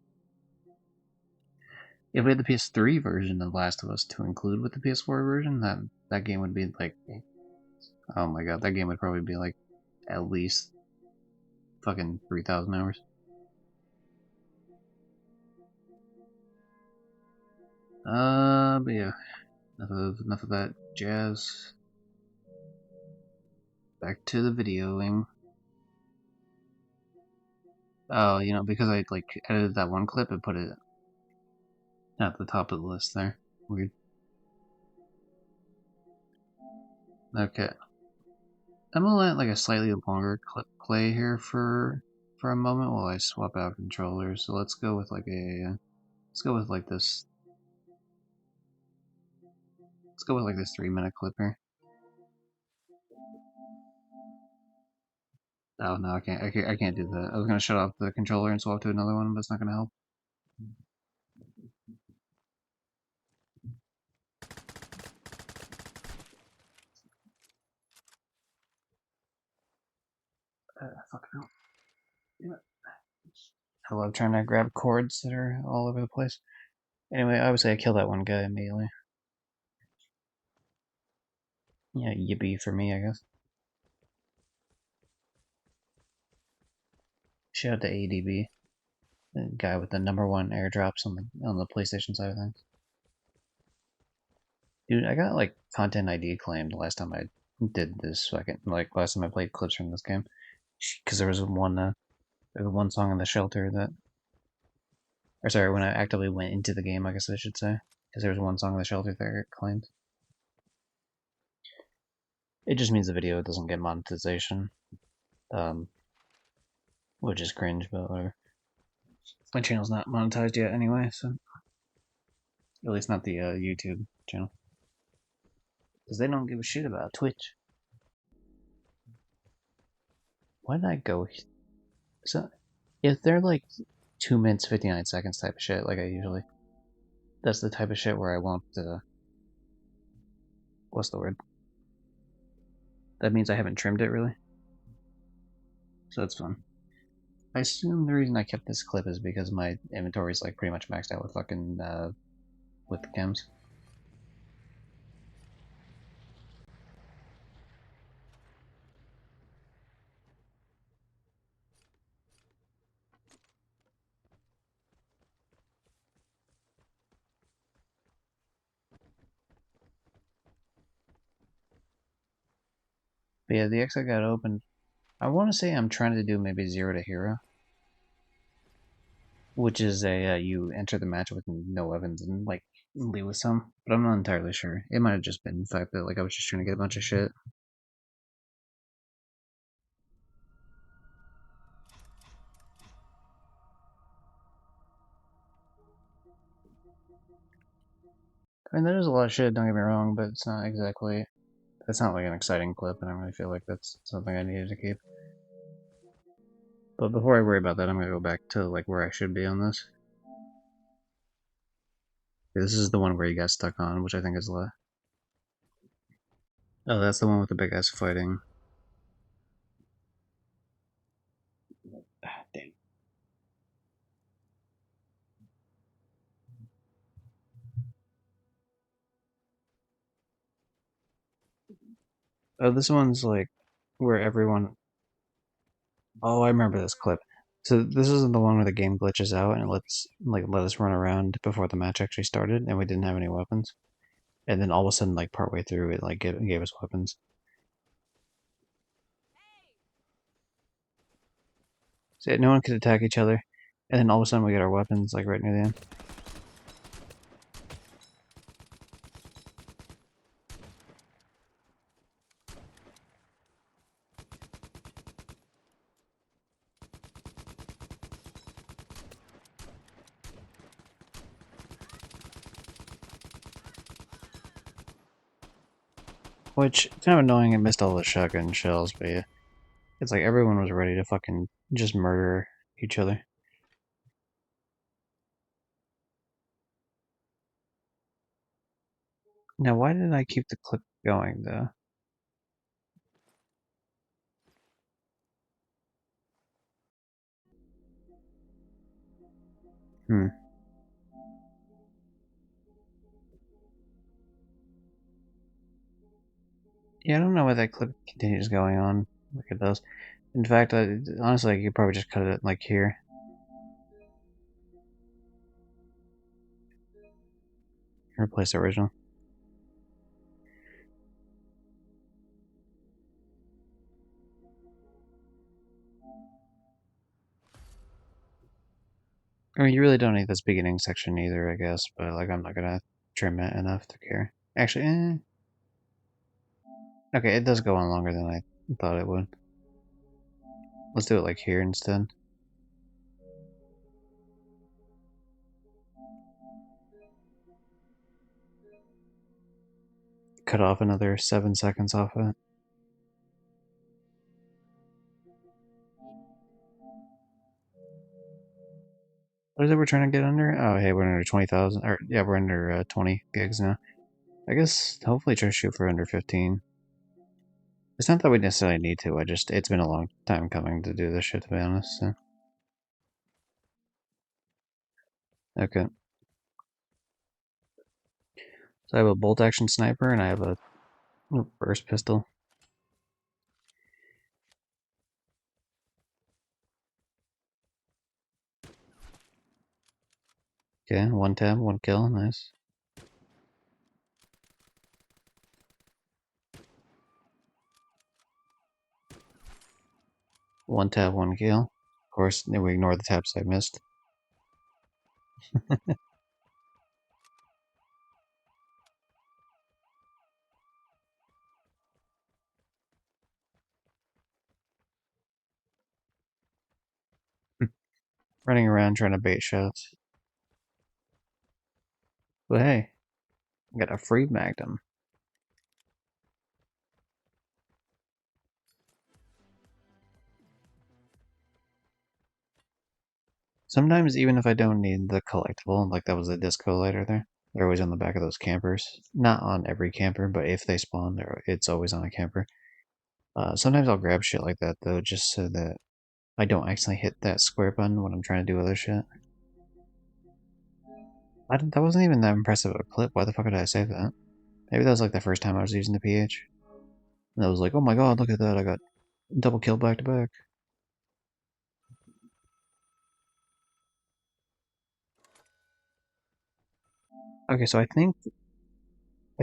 if we had the PS3 version of Last of Us to include with the PS4 version, that game would be like, oh my god, that game would probably be like at least fucking 3,000 hours. But yeah, enough of that jazz. Back to the videoing. Oh, you know, because I like edited that one clip and put it at the top of the list there. Weird. Okay. I'm gonna let like a slightly longer clip play here for a moment while I swap out controllers. So let's go with like let's go with like this. Let's go with like this 3-minute clip here. Oh no, I can't do that. I was gonna shut off the controller and swap to another one, but it's not gonna help. Fuck no. Damn it. I love trying to grab cords that are all over the place. Anyway, obviously I killed that one guy immediately. Yeah, yippee for me, I guess. Shout out to ADB, the guy with the #1 airdrops on the PlayStation side of things. Dude, I got like content ID claimed last time I did this fucking last time I played clips from this game, because there was one song in the shelter that, or sorry, when I actively went into the game, I guess I should say, because there was one song in the shelter that got claimed. It just means the video doesn't get monetization, which is cringe, but whatever. My channel's not monetized yet anyway, so at least not the YouTube channel, because they don't give a shit about Twitch. Why did I go? So If they're like 2 minutes 59 seconds type of shit, like I usually, that's the type of shit where I won't. What's the word? That means I haven't trimmed it really, so it's fun. I assume the reason I kept this clip is because my inventory is like pretty much maxed out with fucking with the chems. But yeah, the exit got opened. I want to say I'm trying to do maybe zero to hero, which is a you enter the match with no weapons and like leave with some, but I'm not entirely sure. It might have just been the fact that like I was just trying to get a bunch of shit. I mean, there's a lot of shit. Don't get me wrong, but it's not exactly. That's not like an exciting clip, and I don't really feel like that's something I needed to keep. But before I worry about that, I'm gonna go back to like where I should be on this. This is the one where you got stuck on, which I think is left. Oh, that's the one with the big ass fighting. Ah, damn. Oh, this one's like where everyone. Oh, I remember this clip. So this isn't the one where the game glitches out and it let us run around before the match actually started, and we didn't have any weapons. And then all of a sudden, like partway through, it like gave us weapons. So yeah, no one could attack each other, and then all of a sudden we get our weapons like right near the end. Which kind of annoying. I missed all the shotgun shells, but yeah, it's like everyone was ready to fucking just murder each other. Now, why did I keep the clip going though? Hmm. Yeah, I don't know why that clip continues going on like it does. In fact, honestly, I could probably just cut it like here. Replace the original. I mean, you really don't need this beginning section either, I guess, but like I'm not gonna trim it enough to care. Actually, okay, it does go on longer than I thought it would. Let's do it like here instead. Cut off another 7 seconds off of it. What is it we're trying to get under? Oh, hey, we're under 20,000. Or, yeah, we're under 20 gigs now. I guess hopefully try to shoot for under 15. It's not that we necessarily need to, it's been a long time coming to do this shit, to be honest. So. Okay. So I have a bolt action sniper and I have a burst pistol. Okay, one tab, one kill, nice. One tab, one kill. Of course, we ignore the tabs I missed. Running around trying to bait shots. But hey, I got a free Magnum. Sometimes even if I don't need the collectible, like that was the disco lighter there, they're always on the back of those campers. Not on every camper, but if they spawn, it's always on a camper. Sometimes I'll grab shit like that though, just so that I don't accidentally hit that square button when I'm trying to do other shit. That wasn't even that impressive of a clip. Why the fuck did I save that? Maybe that was like the first time I was using the PH. And I was like, oh my god, look at that, I got double kill back to back. Okay, so I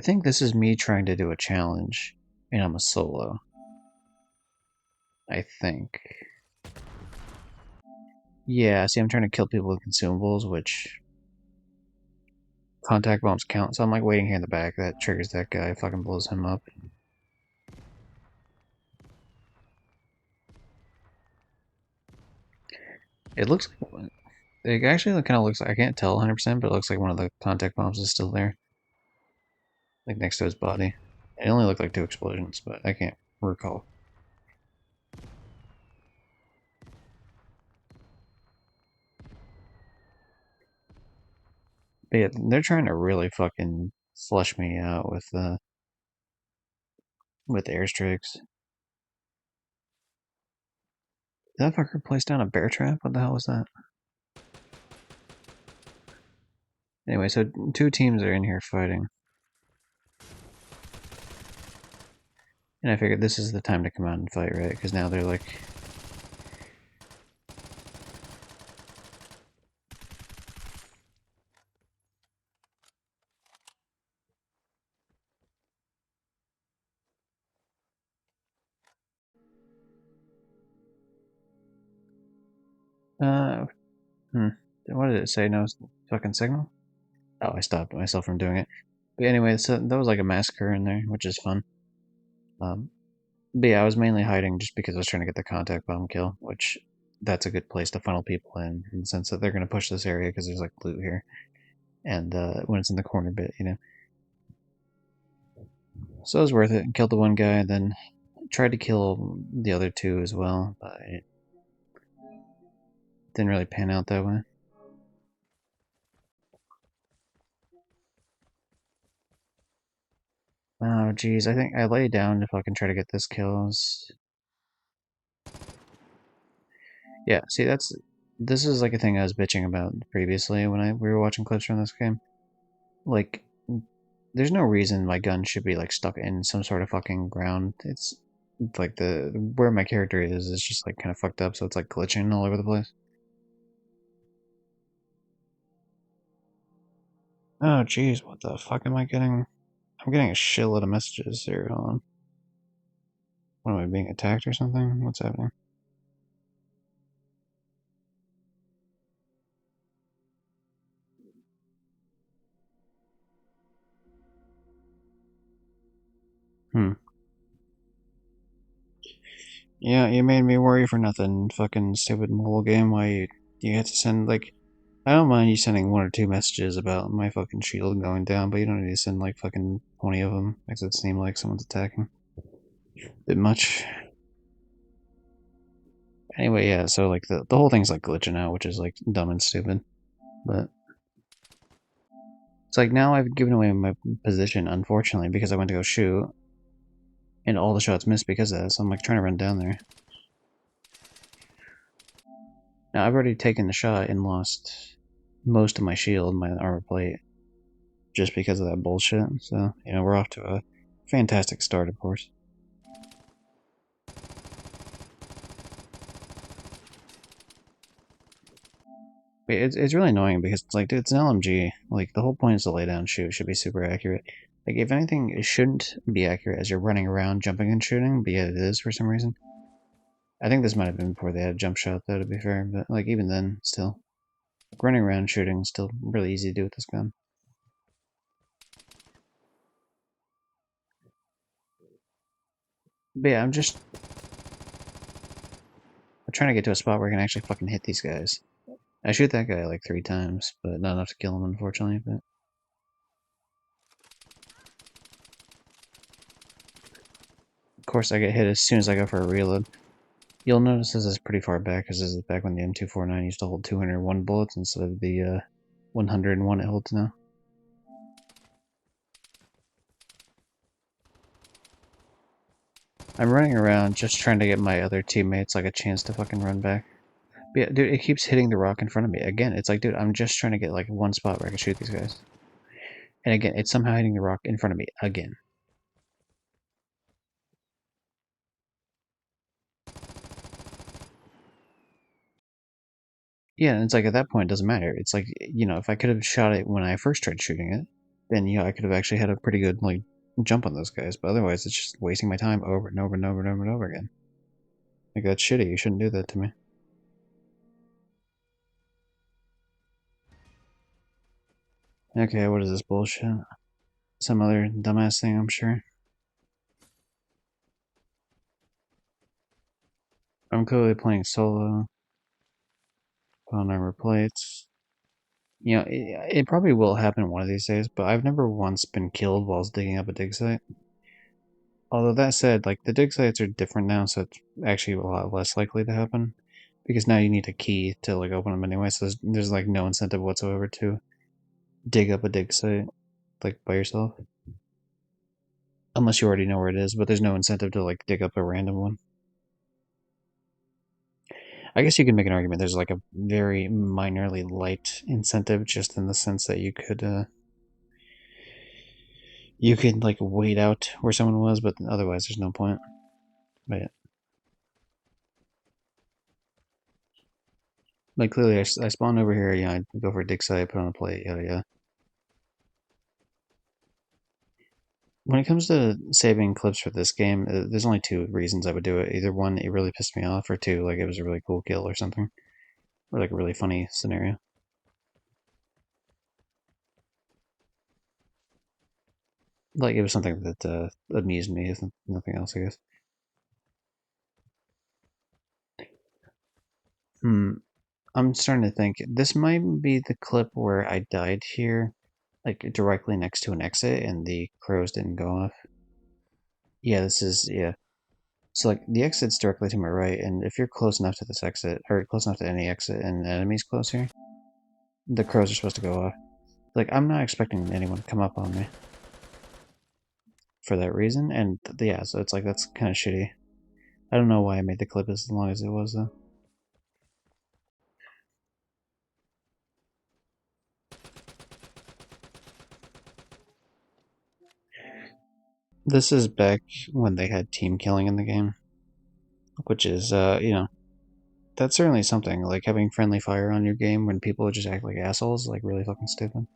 think this is me trying to do a challenge, and I'm a solo. I think. Yeah, see, I'm trying to kill people with consumables, which contact bombs count. So I'm like waiting here in the back. That triggers that guy, fucking blows him up. It looks like it actually kind of looks like I can't tell 100%, but it looks like one of the contact bombs is still there, like next to his body. It only looked like 2 explosions, but I can't recall. But yeah, they're trying to really fucking flush me out with airstrikes. Did that fucker place down a bear trap? What the hell was that? Anyway, so 2 teams are in here fighting. And I figured this is the time to come out and fight, right? Because now they're like... Uh, What did it say? No fucking signal? Oh, I stopped myself from doing it. But anyway, so that was like a massacre in there, which is fun. Um, but yeah, I was mainly hiding just because I was trying to get the contact bomb kill, which that's a good place to funnel people in the sense that they're going to push this area because there's like loot here. And when it's in the corner bit, you know. So it was worth it. Killed the one guy, then tried to kill the other 2 as well, but it didn't really pan out that way. Oh, geez, I think I lay down if I can try to get this kills. Yeah, see, this is like a thing I was bitching about previously when we were watching clips from this game. Like, there's no reason my gun should be like stuck in some sort of fucking ground. It's like where my character is just like kind of fucked up, so it's like glitching all over the place. Oh, jeez, what the fuck am I getting? I'm getting a shitload of messages here. Hold on. What am I being attacked or something? What's happening? Hmm. Yeah, you made me worry for nothing. Fucking stupid mobile game. Why you had to send like I don't mind you sending 1 or 2 messages about my fucking shield going down, but you don't need to send like fucking 20 of them. Makes it seem like someone's attacking. Bit much. Anyway, yeah, so like the whole thing's like glitching out, which is like dumb and stupid. But it's like now I've given away my position, unfortunately, because I went to go shoot, and all the shots missed because of that, so I'm like trying to run down there. Now I've already taken the shot and lost most of my shield, my armor plate, just because of that bullshit. So, you know, we're off to a fantastic start, of course. It's really annoying because it's like, dude, it's an LMG. Like, the whole point is to lay down shoot. It should be super accurate. Like, if anything, it shouldn't be accurate as you're running around, jumping and shooting, but yet it is for some reason. I think this might have been before they had a jump shot, though, to be fair, but, like, even then, still. Like, running around shooting is still really easy to do with this gun. But yeah, I'm trying to get to a spot where I can actually fucking hit these guys. I shoot that guy like 3 times, but not enough to kill him, unfortunately, but... Of course, I get hit as soon as I go for a reload. You'll notice this is pretty far back, because this is back when the M249 used to hold 201 bullets instead of the 101 it holds now. I'm running around just trying to get my other teammates like a chance to fucking run back. But yeah, dude, it keeps hitting the rock in front of me. Again, it's like, dude, I'm just trying to get like one spot where I can shoot these guys. And again, it's somehow hitting the rock in front of me again. Yeah, and it's like at that point, it doesn't matter. It's like, if I could have shot it when I first tried shooting it, then, I could have actually had a pretty good, like, jump on those guys. But otherwise, it's just wasting my time over and over and over and over and over again. Like, that's shitty. You shouldn't do that to me. Okay, what is this bullshit? Some other dumbass thing, I'm sure. I'm clearly playing solo. On armor plates. It probably will happen one of these days, but I've never once been killed while digging up a dig site. Although that said, like, the dig sites are different now, so it's actually a lot less likely to happen. Because now you need a key to, like, open them anyway, so there's like, no incentive whatsoever to dig up a dig site, like, by yourself. Unless you already know where it is, but there's no incentive to, like, dig up a random one. I guess you could make an argument there's, like, a very minorly light incentive, just in the sense that you could, like, wait out where someone was, but otherwise there's no point. But yeah. Like, clearly I spawn over here, I go for a dig site, put on a plate, yada yada. When it comes to saving clips for this game, there's only two reasons I would do it. Either one, it really pissed me off, or two, like, it was a really cool kill or something. Or, like, a really funny scenario. Like, it was something that amused me, if nothing else, I guess. I'm starting to think, this might be the clip where I died here, like, directly next to an exit, and the crows didn't go off. Yeah, yeah. So, like, the exit's directly to my right, and if you're close enough to this exit, or close enough to any exit, and the enemy's close here, the crows are supposed to go off. Like, I'm not expecting anyone to come up on me for that reason, and yeah, so it's like, that's kind of shitty. I don't know why I made the clip as long as it was, though. This is back when they had team killing in the game, which is, that's certainly something, like having friendly fire on your game when people just act like assholes, like really fucking stupid.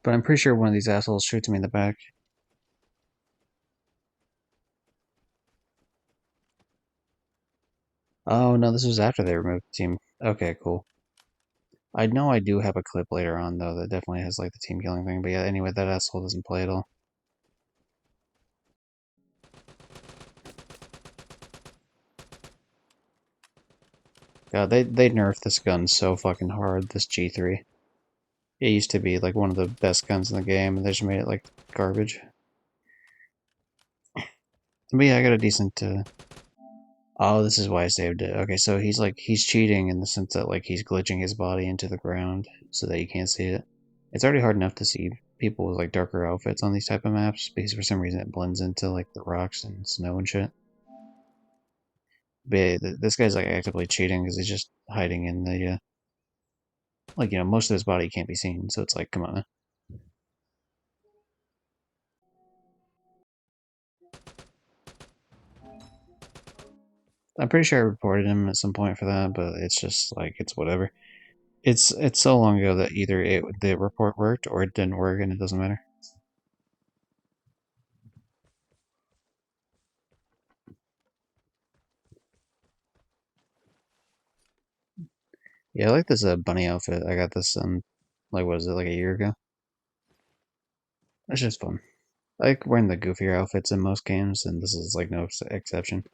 But I'm pretty sure one of these assholes shoots me in the back. Oh no, this was after they removed the team. Okay, cool. I know I do have a clip later on, though, that definitely has, like, the team killing thing, but yeah, anyway, that asshole doesn't play at all. God, they nerfed this gun so fucking hard, this G3. It used to be, like, one of the best guns in the game, and they just made it, like, garbage. But yeah, I got a decent, Oh, this is why I saved it. Okay, so he's cheating in the sense that, like, he's glitching his body into the ground so that you can't see it. It's already hard enough to see people with, like, darker outfits on these type of maps, because for some reason it blends into, like, the rocks and snow and shit. But yeah, this guy's, like, actively cheating because he's just hiding in the, like, most of his body can't be seen, so it's like, come on. I'm pretty sure I reported him at some point for that, but it's just, like, it's whatever. It's so long ago that either the report worked or it didn't work, and it doesn't matter. Yeah, I like this bunny outfit. I got this like, what is it, like a year ago? It's just fun. I like wearing the goofier outfits in most games, and this is like no exception.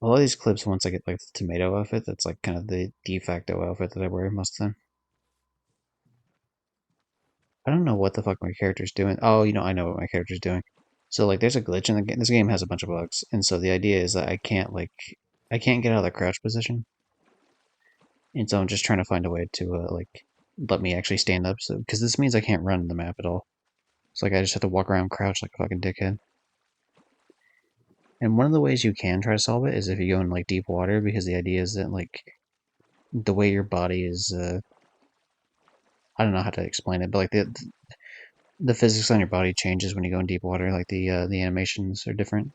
A lot of these clips, once I get like the tomato outfit, that's like kind of the de facto outfit that I wear most of the time. I don't know what the fuck my character's doing. Oh, I know what my character's doing. So like, there's a glitch in the game. This game has a bunch of bugs, and so the idea is that I can't get out of the crouch position, and so I'm just trying to find a way to like let me actually stand up. So because this means I can't run the map at all. So like, I just have to walk around crouch like a fucking dickhead. And one of the ways you can try to solve it is if you go in like deep water, because the idea is that like the way your body is, I don't know how to explain it, but like the physics on your body changes when you go in deep water. Like the animations are different.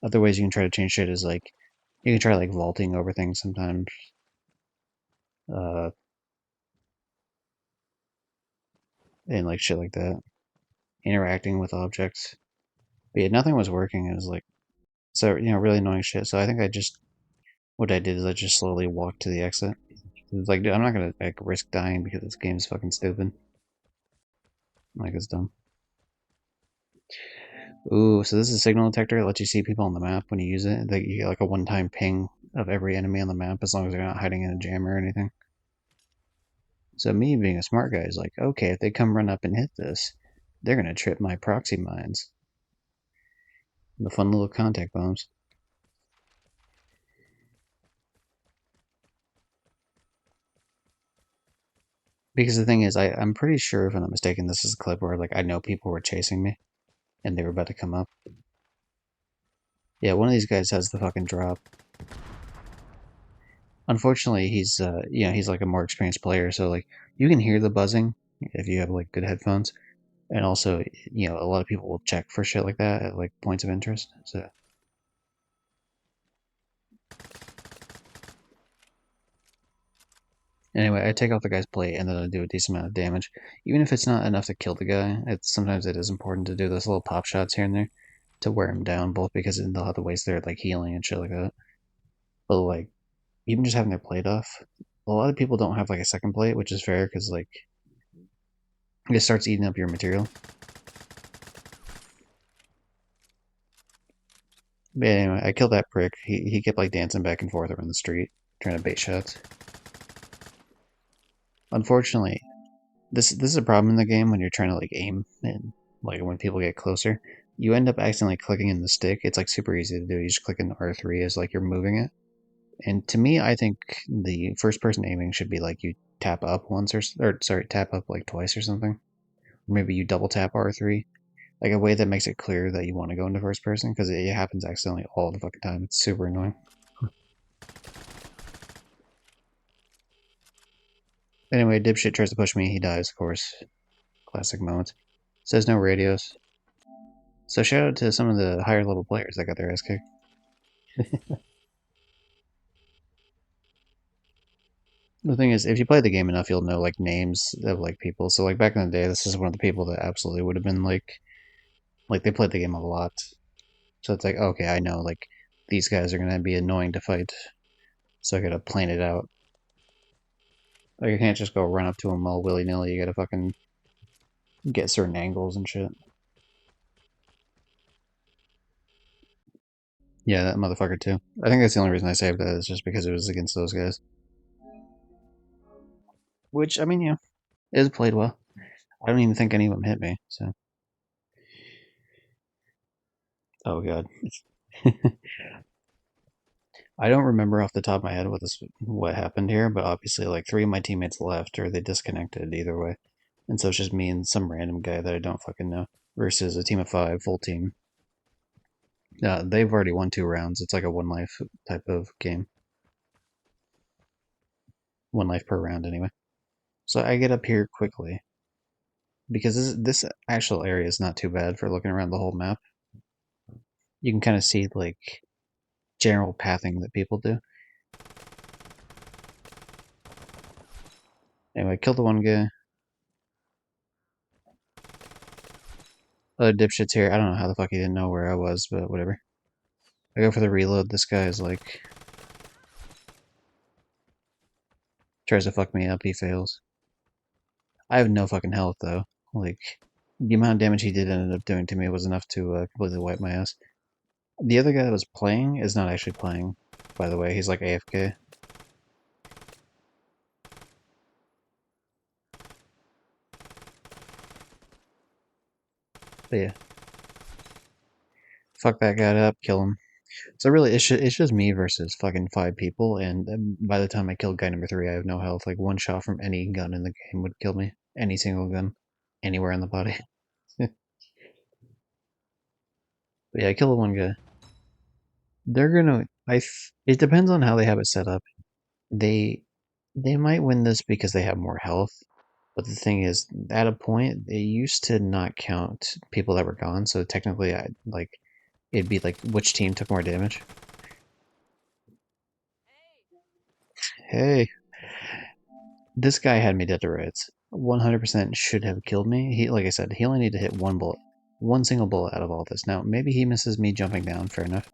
Other ways you can try to change shit is like you can try like vaulting over things sometimes. Uh, and like shit like that. Interacting with objects. But yeah, nothing was working. It was like, so, really annoying shit. So I think what I did is I just slowly walked to the exit. It was like, dude, I'm not gonna like risk dying because this game's fucking stupid. Like, it's dumb. Ooh, so this is a signal detector. It lets you see people on the map when you use it. Like, you get like a one-time ping of every enemy on the map as long as they're not hiding in a jam or anything. So me being a smart guy is like, okay, if they come run up and hit this, they're gonna trip my proxy mines. The fun little contact bombs. Because the thing is, I'm pretty sure, if I'm not mistaken, this is a clip where like I know people were chasing me and they were about to come up. Yeah, one of these guys has the fucking drop. Unfortunately, he's like a more experienced player, so like you can hear the buzzing if you have like good headphones, and also a lot of people will check for shit like that at like points of interest. So anyway, I take off the guy's plate and then I do a decent amount of damage, even if it's not enough to kill the guy. Sometimes it is important to do those little pop shots here and there to wear him down, both because they'll have to waste their like healing and shit like that. But like even just having their plate off, a lot of people don't have like a second plate, which is fair because like it starts eating up your material. But anyway, I killed that prick. He kept like dancing back and forth around the street, trying to bait shots. Unfortunately, this is a problem in the game when you're trying to like aim and like when people get closer. You end up accidentally clicking in the stick. It's like super easy to do. You just click in R3 as like you're moving it. And to me, I think the first person aiming should be like you tap up once or sorry, tap up like twice or something. Or maybe you double tap R3. Like a way that makes it clear that you want to go into first person because it happens accidentally all the fucking time. It's super annoying. Anyway, dipshit tries to push me. He dies, of course. Classic moments. Says no radios. So shout out to some of the higher level players that got their ass kicked. The thing is, if you play the game enough, you'll know like names of like people. So like back in the day, this is one of the people that absolutely would have been like they played the game a lot. So it's like, okay, I know like these guys are gonna be annoying to fight. So I gotta plan it out. Like I can't just go run up to them all willy nilly. You gotta fucking get certain angles and shit. Yeah, that motherfucker too. I think that's the only reason I saved that is just because it was against those guys. Which I mean, it is played well. I don't even think any of them hit me. So, oh god, I don't remember off the top of my head what happened here, but obviously like three of my teammates left or they disconnected either way, and so it's just me and some random guy that I don't fucking know versus a team of 5, full team. They've already won 2 rounds. It's like a 1 life type of game, 1 life per round anyway. So I get up here quickly because this actual area is not too bad for looking around the whole map. You can kind of see like general pathing that people do. Anyway, killed the one guy. Other dipshits here. I don't know how the fuck he didn't know where I was, but whatever. I go for the reload. This guy is like tries to fuck me up. He fails. I have no fucking health though. Like the amount of damage he did ended up doing to me was enough to completely wipe my ass. The other guy that was playing is not actually playing. By the way, he's like AFK. But yeah, fuck that guy up, kill him. So really, it's just me versus fucking 5 people, and by the time I killed guy number 3, I have no health. Like, one shot from any gun in the game would kill me. Any single gun. Anywhere in the body. But yeah, I killed the one guy. They're gonna... it depends on how they have it set up. They might win this because they have more health. But the thing is, at a point, they used to not count people that were gone, so technically, it'd be like which team took more damage. Hey, this guy had me dead to rights. 100% should have killed me. Like I said, he only needed to hit one bullet. One single bullet out of all this. Now, maybe he misses me jumping down, fair enough.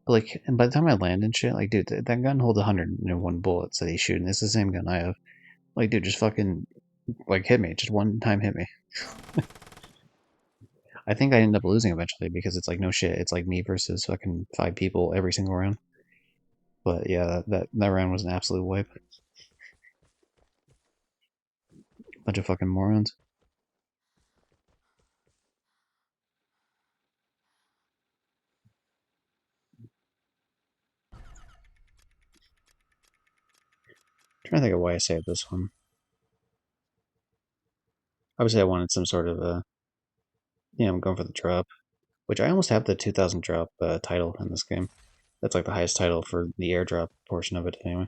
But like, and by the time I land and shit, like, dude, that gun holds 101 bullets that he's shooting. It's the same gun I have. Like, dude, just fucking, like, hit me. Just one time hit me. I think I end up losing eventually because it's like, no shit, it's like me versus fucking 5 people every single round. But yeah, that round was an absolute wipe. Bunch of fucking morons. I'm trying to think of why I saved this one. Obviously, I wanted some sort of I'm going for the drop, which I almost have the 2000 drop title in this game. That's like the highest title for the airdrop portion of it anyway.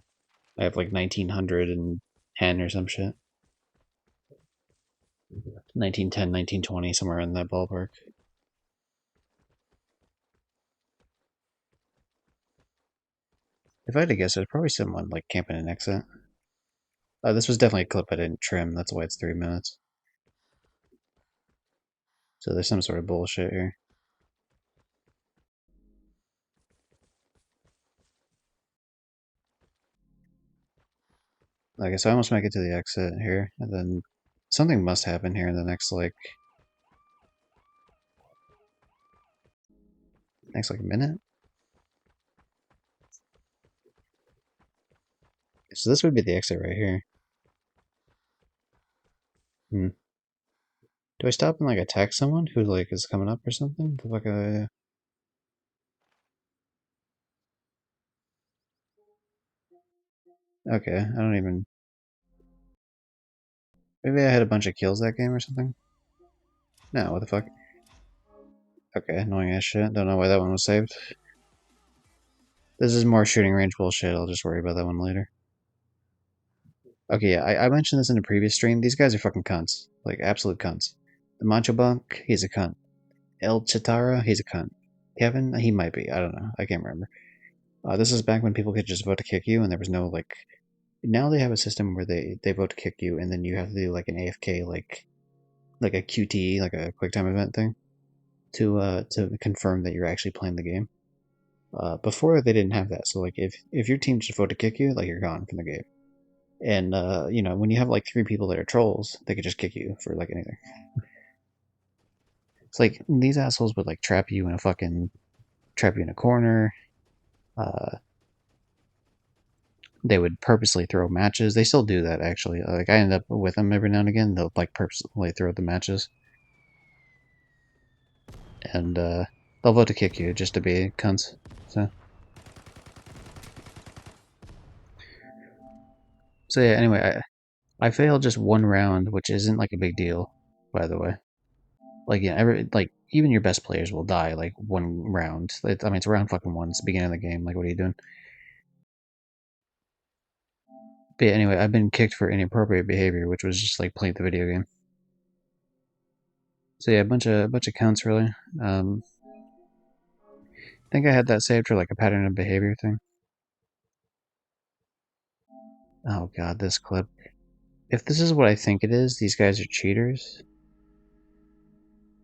I have like 1910 or some shit. 1910, 1920, somewhere in that ballpark. If I had to guess, it's probably someone like camping an exit. This was definitely a clip I didn't trim, that's why it's 3 minutes. So there's some sort of bullshit here. I guess I almost make it to the exit here, and then something must happen here in the next like minute. So this would be the exit right here. Do I stop and like attack someone who like is coming up or something? Like okay, I don't even. Maybe I had a bunch of kills that game or something. No, what the fuck? Okay, annoying ass shit. Don't know why that one was saved. This is more shooting range bullshit. I'll just worry about that one later. Okay, yeah, I mentioned this in a previous stream. These guys are fucking cunts. Like, absolute cunts. The Mancho Bunk, he's a cunt. El Chitara, he's a cunt. Kevin, he might be. I don't know. I can't remember. This is back when people could just vote to kick you and there was no, like... Now they have a system where they vote to kick you and then you have to do, like, an AFK, like a QTE, like a quick time event thing, to confirm that you're actually playing the game. Before they didn't have that, so like if your team just vote to kick you, like you're gone from the game. And when you have like 3 people that are trolls, they could just kick you for like anything. It's like these assholes would like trap you in a corner. They would purposely throw matches. They still do that actually. Like I end up with them every now and again. They'll like purposely throw the matches. And they'll vote to kick you just to be cunts. So yeah, anyway, I failed just one round, which isn't like a big deal, by the way. Like yeah, even your best players will die like one round. I mean, it's round fucking 1. It's the beginning of the game. Like, what are you doing? But yeah, anyway, I've been kicked for inappropriate behavior, which was just like playing the video game. So yeah, a bunch of counts really. I think I had that saved for like a pattern of behavior thing. Oh god, this clip. If this is what I think it is, these guys are cheaters.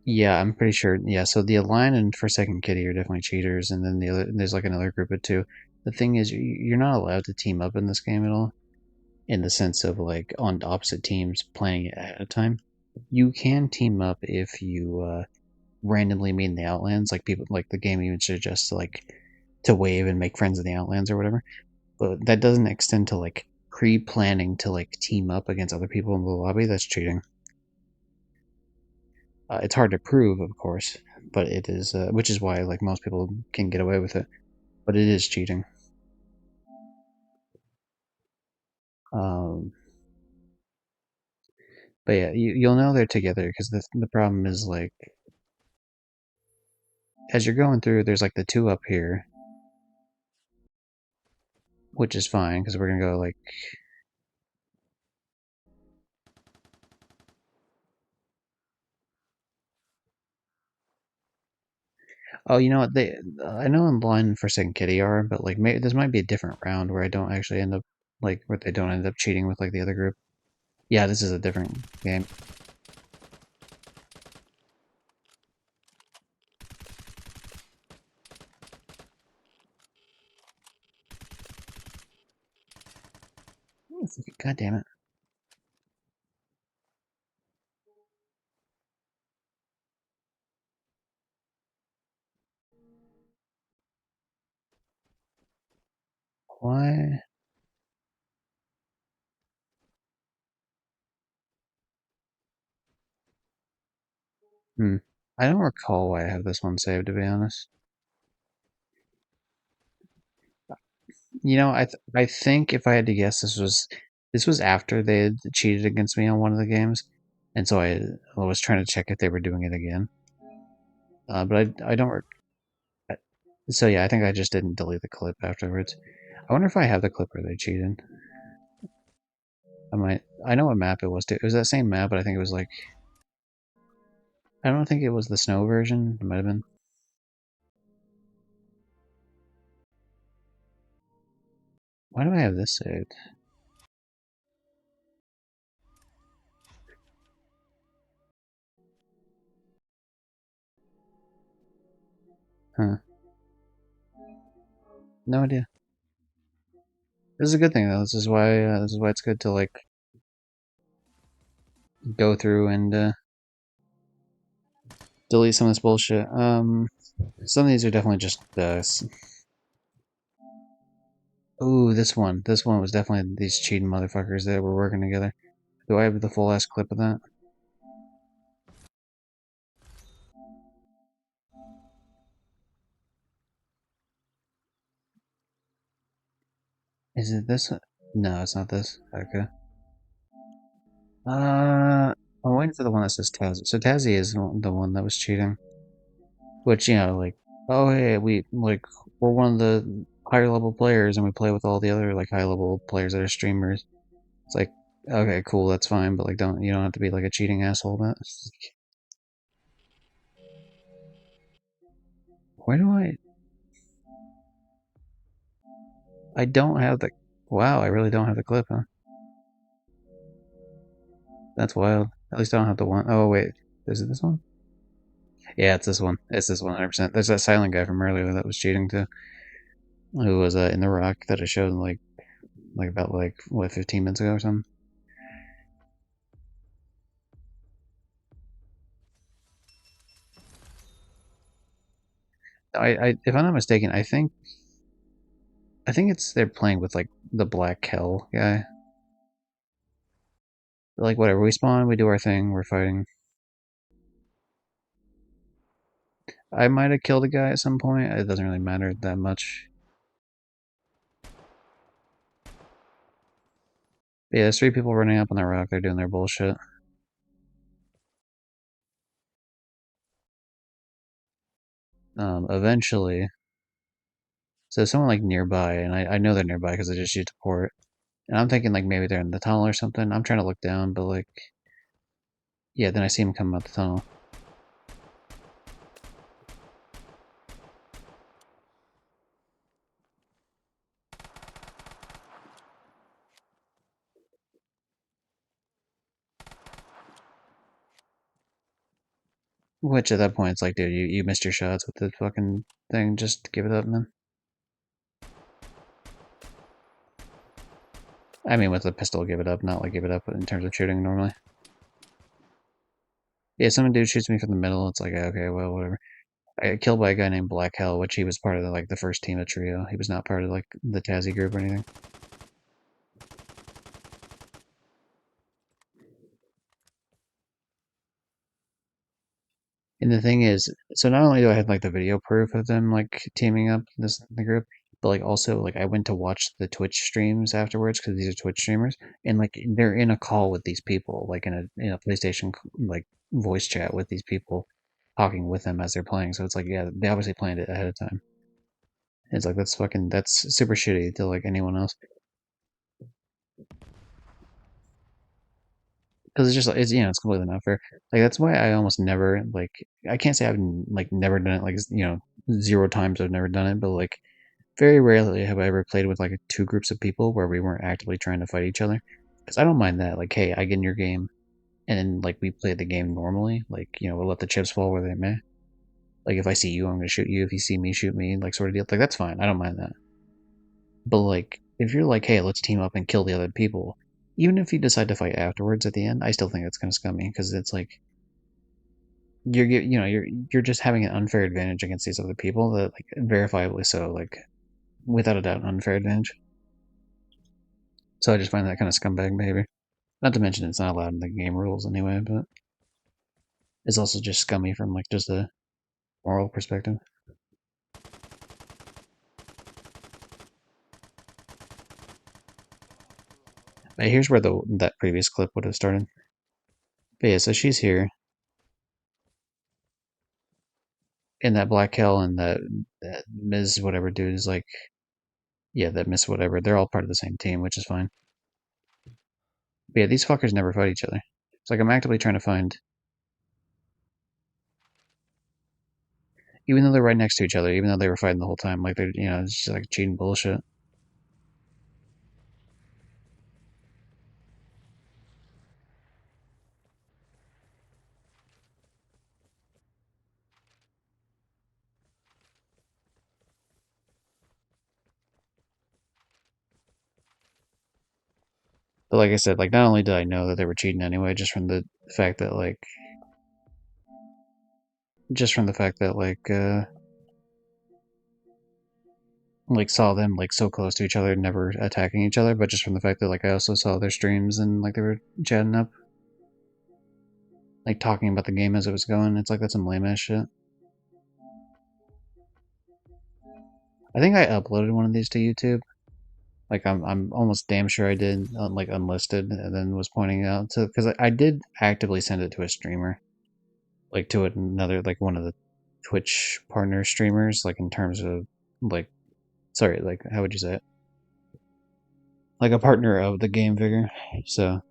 Yeah, I'm pretty sure. Yeah, so the Align and Forsaken Kitty are definitely cheaters, and then there's like another group of 2. The thing is, you're not allowed to team up in this game at all, in the sense of like on opposite teams playing it ahead of time. You can team up if you randomly meet in the Outlands, like people like the game even suggests to wave and make friends in the Outlands or whatever. But that doesn't extend to like pre-planning to like team up against other people in the lobby. That's cheating. It's hard to prove, of course, but it is, which is why like most people can get away with it, but it is cheating. Um, but yeah, you'll know they're together because the problem is like as you're going through, there's like the two up here, which is fine because we're gonna go like. Oh, you know what? I know in Blind and Forsaken Kitty are, but like maybe this might be a different round where I don't actually end up like where they don't end up cheating with like the other group. Yeah, this is a different game. God damn it! Why? Hmm. I don't recall why I have this one saved, to be honest. You know, I think if I had to guess, this was after they had cheated against me on one of the games, and so I was trying to check if they were doing it again. But I don't. So yeah, I think I just didn't delete the clip afterwards. I wonder if I have the clip where they cheated. I might. I know what map it was too. It was that same map, but I think it was like. I don't think it was the snow version. It might have been. Why do I have this saved? Huh. No idea. This is a good thing though. This is why it's good to like go through and delete some of this bullshit. Some of these are definitely just ooh, this one. This one was definitely these cheating motherfuckers that were working together. Do I have the full ass clip of that? Is it this one? No, it's not this. Okay. I'm waiting for the one that says Tazzy. So Tazzy is the one that was cheating. Which, like, oh hey, we're one of the higher level players and we play with all the other like high level players that are streamers. It's like, okay, cool, that's fine, but like you don't have to be like a cheating asshole about it. Where do I don't have the wow, I really don't have the clip, huh? That's wild. At least I don't have the one. Oh wait, is it this one? Yeah, it's this one. It's this one 100%. There's that silent guy from earlier that was cheating too, who was in the rock that I showed like about like what 15 minutes ago or something. If I'm not mistaken, I think it's they're playing with like the Black Hell guy. Like whatever, we spawn, we do our thing, we're fighting. I might have killed a guy at some point. It doesn't really matter that much. But yeah, there's 3 people running up on that rock. They're doing their bullshit. Eventually, so someone like nearby, and I know they're nearby because I just used a port. And I'm thinking like maybe they're in the tunnel or something. I'm trying to look down, but like, yeah, then I see him coming out the tunnel. Which at that point, it's like, dude, you missed your shots with the fucking thing. Just give it up, man. I mean, with the pistol, give it up, not like give it up in terms of shooting normally. Yeah, some dude shoots me from the middle. It's like, okay, well, whatever. I got killed by a guy named Black Hell, which he was part of like the first team of Trio. He was not part of like the Tazzy group or anything. And the thing is, so not only do I have like the video proof of them like teaming up this the group, but like also like I went to watch the Twitch streams afterwards because these are Twitch streamers, and like they're in a call with these people, like in a PlayStation like voice chat with these people, talking with them as they're playing. So it's like yeah, they obviously planned it ahead of time. It's like that's super shitty to like anyone else because it's just it's it's completely not fair. Like that's why I almost never like I can't say I've like never done it like 0 times I've never done it, but like very rarely have I ever played with like two groups of people where we weren't actively trying to fight each other. Because I don't mind that. Like, hey, I get in your game, and then like we play the game normally. Like, we'll let the chips fall where they may. Like, if I see you, I'm gonna shoot you. If you see me, shoot me. Like, sort of deal. Like, that's fine. I don't mind that. But like, if you're like, hey, let's team up and kill the other people, even if you decide to fight afterwards at the end, I still think that's kind of scummy because it's like you're just having an unfair advantage against these other people that like verifiably so like without a doubt an unfair advantage. So I just find that kind of scumbag behavior. Not to mention it's not allowed in the game rules anyway, but it's also just scummy from like just a moral perspective. But here's where that previous clip would have started. But yeah, so she's here, and that Black Hell and that Ms. whatever dude is like, yeah, that Miss whatever. They're all part of the same team, which is fine. But yeah, these fuckers never fight each other. It's like I'm actively trying to find, even though they're right next to each other, even though they were fighting the whole time, like they're it's just like cheating bullshit. But like I said, like not only did I know that they were cheating anyway, fact that like just from the fact that like saw them like so close to each other, never attacking each other, but just from the fact that like I also saw their streams and like they were chatting up, like talking about the game as it was going. It's like that's some lame ass shit. I think I uploaded one of these to YouTube. Like I'm almost damn sure I did, like unlisted, and then was pointing out to because I did actively send it to a streamer, like to another like one of the Twitch partner streamers, like in terms of like sorry, like how would you say it? Like a partner of the Game Vigor. So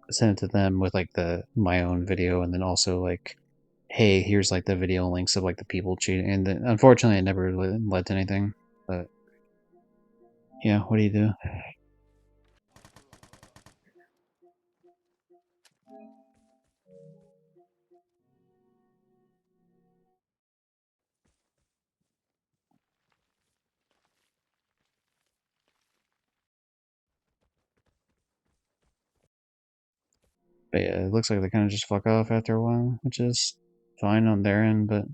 I sent it to them with like my own video, and then also like, hey, here's like the video links of like the people cheating. And then, unfortunately, it never led to anything. But yeah, what do you do? But yeah, it looks like they kind of just fuck off after a while, which is fine on their end. But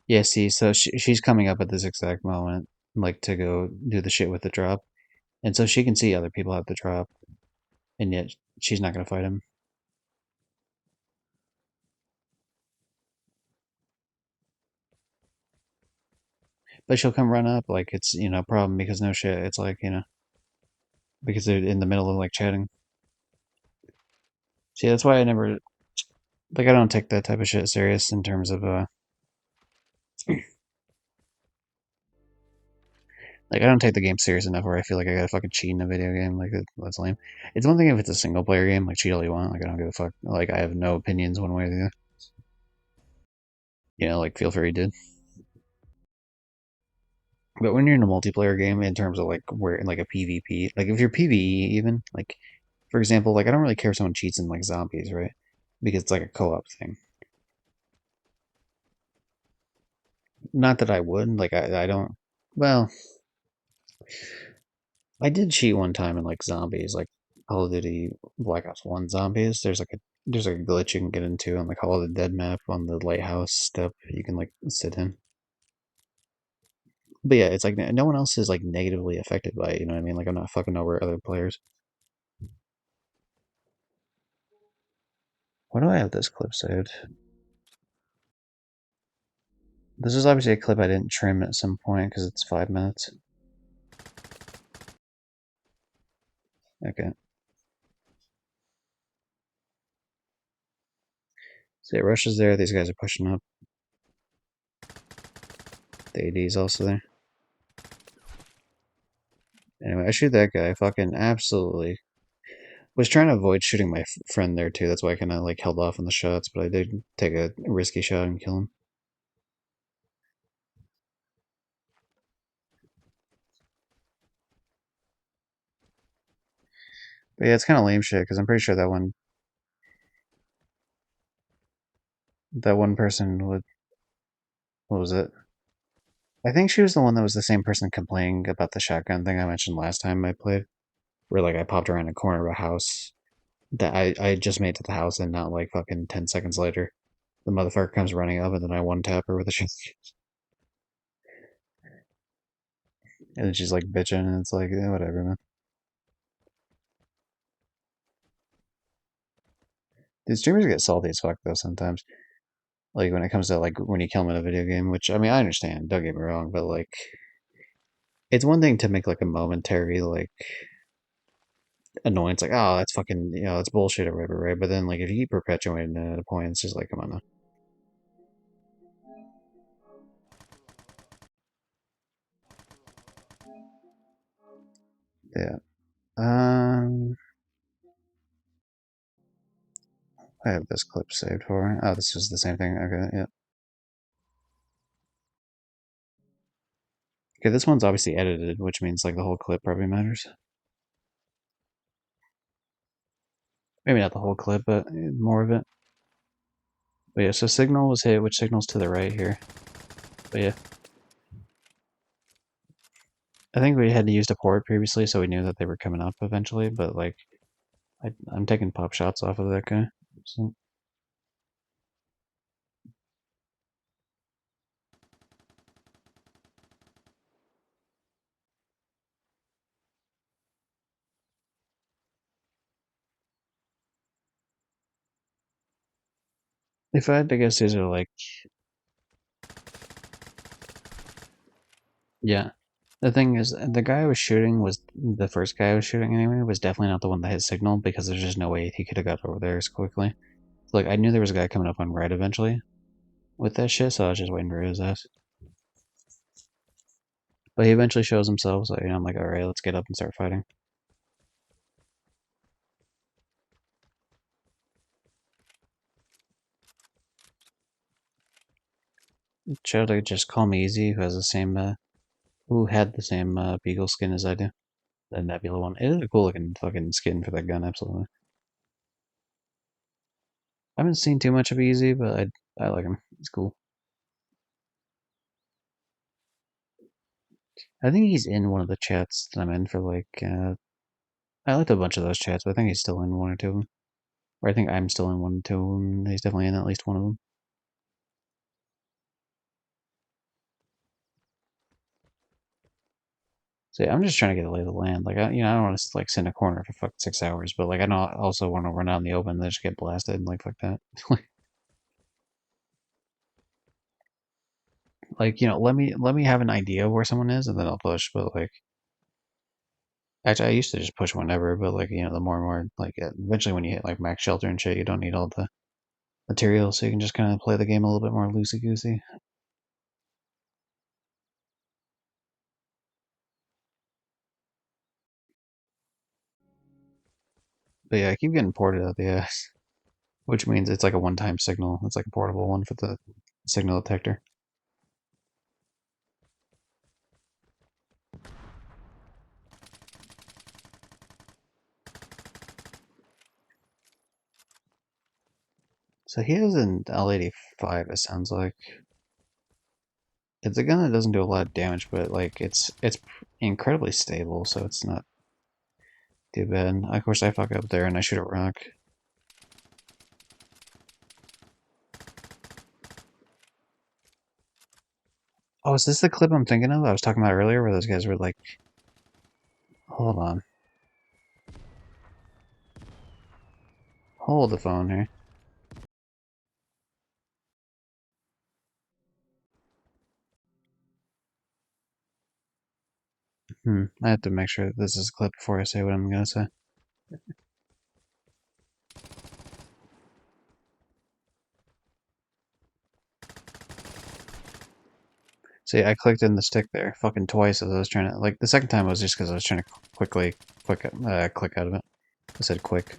yeah, see, so she's coming up at this exact moment, like to go do the shit with the drop, and so she can see other people have the drop, and yet she's not gonna fight him. But she'll come run up like it's a problem because no shit, it's like because they're in the middle of like chatting. See, that's why I never like I don't take that type of shit serious in terms of like I don't take the game serious enough where I feel like I gotta fucking cheat in a video game. Like that's lame. It's one thing if it's a single player game, like cheat all you want. Like I don't give a fuck. Like I have no opinions one way or the other. Like feel free, dude. But when you're in a multiplayer game, in terms of like where in like a PvP, like if you're PvE even, like for example, like I don't really care if someone cheats in like zombies, right? Because it's like a co-op thing. Not that I would, like I don't. Well, I did cheat one time in like zombies, like Call of Duty Black Ops One zombies. There's like a glitch you can get into on the Call of the Dead map on the lighthouse step. You can like sit in. But yeah, it's like no one else is like negatively affected by it. You know what I mean? Like I'm not fucking over other players. Why do I have this clip saved? This is obviously a clip I didn't trim at some point because it's 5 minutes. Okay. So yeah, Rush is there. These guys are pushing up. The AD is also there. Anyway, I shoot that guy. Fucking absolutely. Was trying to avoid shooting my friend there too. That's why I kind of like held off on the shots, but I did take a risky shot and kill him. But yeah, it's kind of lame shit because I'm pretty sure that one person would. What was it? I think she was the one that was the same person complaining about the shotgun thing I mentioned last time I played, where like I popped around a corner of a house that I just made to the house, and not like fucking 10 seconds later, the motherfucker comes running up, and then I one tap her with a shotgun, and then she's like bitching, and it's like whatever, man. These streamers get salty as fuck though sometimes. Like when it comes to like when you kill them in a video game, which I mean I understand, don't get me wrong, but like it's one thing to make like a momentary like annoyance, like oh that's fucking that's bullshit or whatever, right? But then like if you keep perpetuating it at a point, it's just like come on now. Yeah. Um, I have this clip saved for. Oh, this is the same thing. Okay, yeah. Okay, this one's obviously edited, which means like the whole clip probably matters. Maybe not the whole clip, but more of it. But yeah, so signal was hit, which signal's to the right here. But yeah. I think we had used a port previously, so we knew that they were coming up eventually, but like, I'm taking pop shots off of that guy. So. If I had to guess, these are like, yeah. The thing is, the guy I was shooting was the first guy I was shooting anyway, was definitely not the one that hit signal because there's just no way he could have got over there as quickly. Like, I knew there was a guy coming up on red eventually with that shit, so I was just waiting for his ass. But he eventually shows himself, so I'm like, alright, let's get up and start fighting. Shout out to just call me easy, who has the same, who had the same beagle skin as I do. The Nebula one. It is a cool looking fucking skin for that gun, absolutely. I haven't seen too much of Easy, but I like him. He's cool. I think he's in one of the chats that I'm in for like. I liked a bunch of those chats, but I think he's still in one or two of them. Or I think I'm still in one or two of them. He's definitely in at least one of them. So yeah, I'm just trying to get a lay of the land. Like I don't want to like sit in a corner for fucking 6 hours, but like I don't also want to run out in the open and then just get blasted and like fuck that. Like let me have an idea of where someone is and then I'll push. But like actually, I used to just push whenever, but like the more and more like eventually when you hit like max shelter and shit, you don't need all the material, so you can just kind of play the game a little bit more loosey goosey. But yeah, I keep getting ported out the ass, which means it's like a one-time signal. It's like a portable one for the signal detector. So he has an L85. It sounds like it's a gun that doesn't do a lot of damage, but like it's incredibly stable, so it's not too bad. Of course, I fuck up there and I shoot a rock. Oh, is this the clip I'm thinking of? I was talking about earlier, where those guys were like, hold on, hold the phone here. I have to make sure that this is a clip before I say what I'm gonna say. See, I clicked in the stick there fucking twice as I was trying to, like, the second time was just because I was trying to quickly click out of it. I said quick.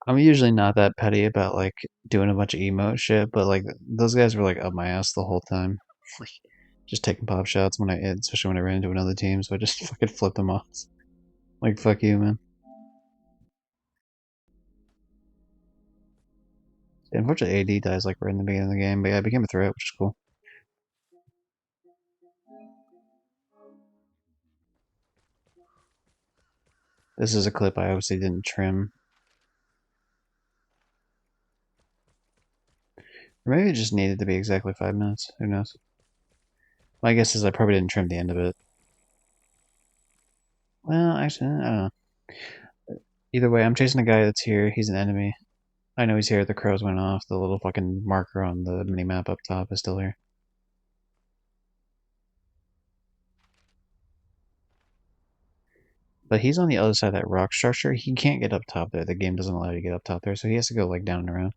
I'm usually not that petty about, like, doing a bunch of emote shit, but, like, those guys were, like, up my ass the whole time. Like, just taking pop shots when especially when I ran into another team, so I just fucking flipped them off. Like, fuck you, man. Unfortunately, AD dies, like, right in the beginning of the game, but yeah, I became a threat, which is cool. This is a clip I obviously didn't trim. Or maybe it just needed to be exactly 5 minutes. Who knows? My guess is I probably didn't trim the end of it. Well, actually, I don't know. Either way, I'm chasing a guy that's here. He's an enemy. I know he's here. The crows went off. The little fucking marker on the mini-map up top is still here. But he's on the other side of that rock structure. He can't get up top there. The game doesn't allow you to get up top there, so he has to go, like, down and around.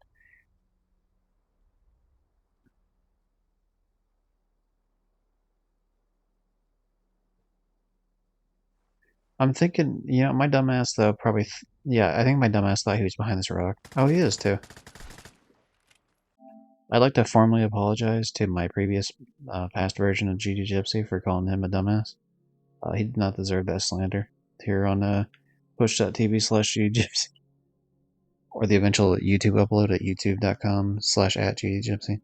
I'm thinking, my dumbass, though, probably... yeah, I think my dumbass thought he was behind this rock. Oh, he is, too. I'd like to formally apologize to my previous past version of GG Gypsy for calling him a dumbass. He did not deserve that slander here on push.tv/GGgypsy. Or the eventual YouTube upload at youtube.com/@GGgypsy.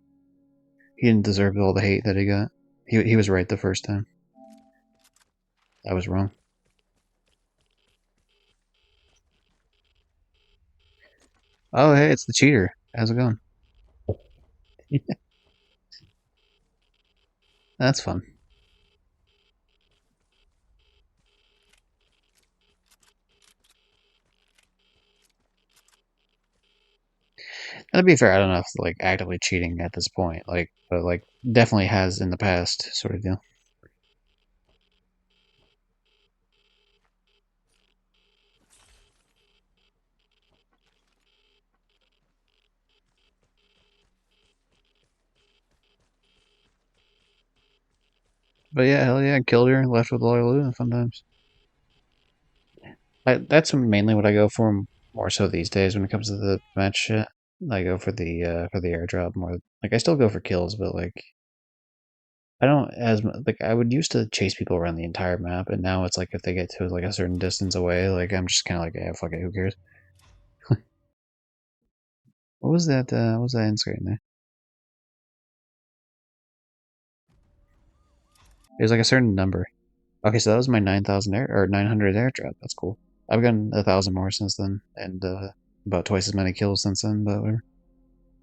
He didn't deserve all the hate that he got. He was right the first time. I was wrong. Oh, hey, it's the cheater. How's it going? That's fun. And to be fair, I don't know if like actively cheating at this point, but like definitely has in the past, sort of deal. But yeah, hell yeah, killed her, left with loyal loot, and fun times. That's mainly what I go for more so these days when it comes to the match shit. I go for the airdrop more. Like I still go for kills, but like I don't like I would used to chase people around the entire map, and now it's like if they get to like a certain distance away, like I'm just kind of like, yeah, fuck it, who cares? What was that? What was that end screen there? It was like a certain number. Okay, so that was my 9,000 air or 900 airdrop. That's cool. I've gotten 1,000 more since then, and about twice as many kills since then. But whatever.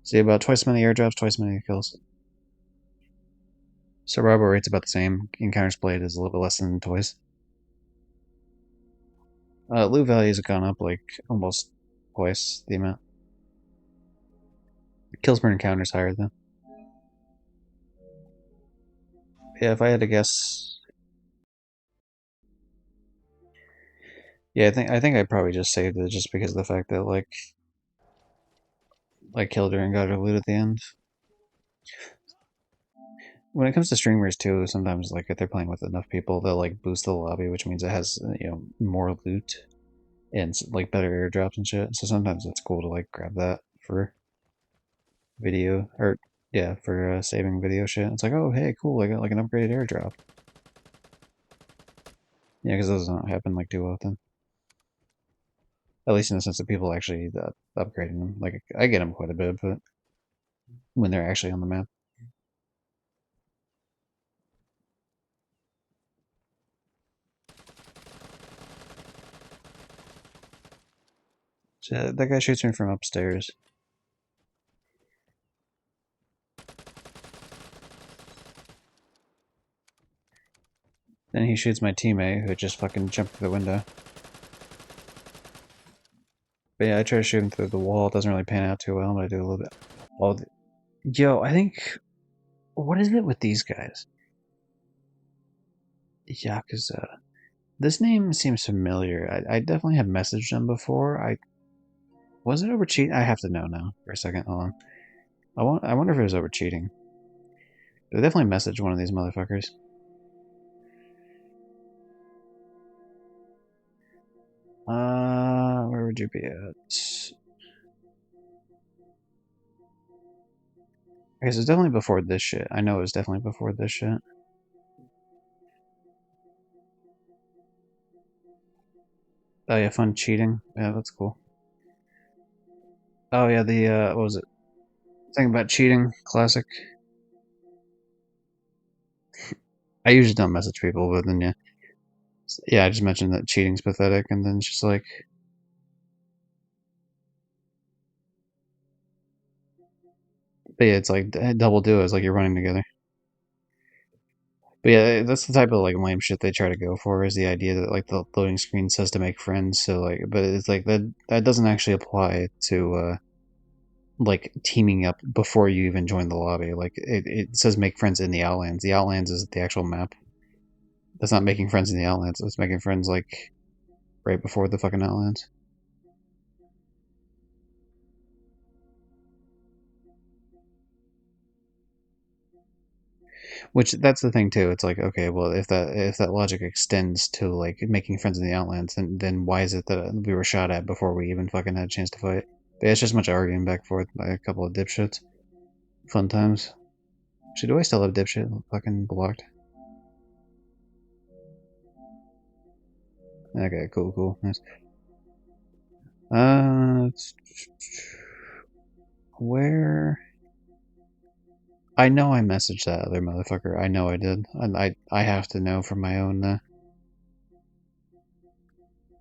See, about twice as many airdrops, twice as many kills. Survival rate's about the same. Encounters played is a little bit less than twice. Loot values have gone up like almost twice the amount. Kills per encounter is higher though. Yeah, if I had to guess, yeah, I think I'd probably just saved it just because of the fact that like I killed her and got her loot at the end. When it comes to streamers too, sometimes like if they're playing with enough people, they'll like boost the lobby, which means it has more loot and like better airdrops and shit. So sometimes it's cool to like grab that for video or yeah for saving video shit. It's like, oh hey, cool, I got like an upgraded airdrop. Yeah, because those don't happen like too often. At least in the sense that people actually upgrading them. Like I get them quite a bit, but when they're actually on the map. So that guy shoots me from upstairs. Then he shoots my teammate who just fucking jumped through the window. But yeah, I try to shoot him through the wall. It doesn't really pan out too well, but I do a little bit. Oh, yo, I think. What is it with these guys? Yakuza. This name seems familiar. I definitely have messaged them before. Was it over cheating? I have to know now for a second. Hold on. I wonder if it was over cheating. They definitely messaged one of these motherfuckers. Where would you be at? I guess it's definitely before this shit. I know it was definitely before this shit. Oh yeah, fun cheating. Yeah, that's cool. Oh yeah, the what was it? Thing about cheating, classic. I usually don't message people, but then yeah, I just mentioned that cheating's pathetic, and then it's just like, but yeah, it's like double do. It's like you're running together. But yeah, that's the type of like lame shit they try to go for, is the idea that like the loading screen says to make friends. So like, but it's like that doesn't actually apply to like teaming up before you even join the lobby. Like it says make friends in the Outlands. The Outlands is the actual map. That's not making friends in the Outlands. It's making friends like right before the fucking Outlands. Which that's the thing too. It's like, okay, well, if that logic extends to like making friends in the Outlands, then why is it that we were shot at before we even fucking had a chance to fight? But yeah, it's just much arguing back and forth by a couple of dipshits. Fun times. Actually, do I still have dipshit fucking blocked? Okay, cool, nice. Where? I know I messaged that other motherfucker. I know I did, and I have to know for my own.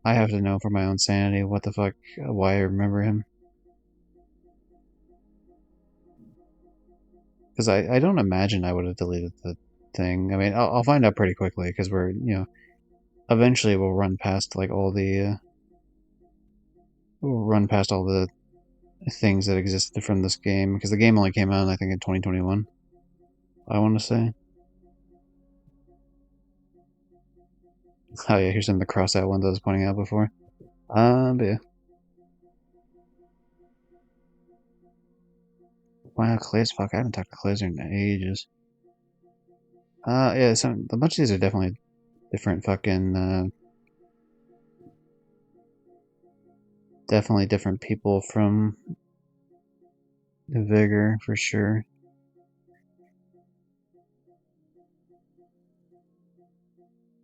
I have to know for my own sanity what the fuck, why I remember him. Because I don't imagine I would have deleted the thing. I mean, I'll find out pretty quickly because eventually we'll run past like all the we'll run past all the things that existed from this game because the game only came out I think in 2021. I want to say. Oh yeah, here's some of the cross out ones I was pointing out before. But yeah. Wow, Clays, fuck, I haven't talked to Clays in ages. Yeah, a bunch of these are definitely different fucking, definitely different people from Vigor, for sure.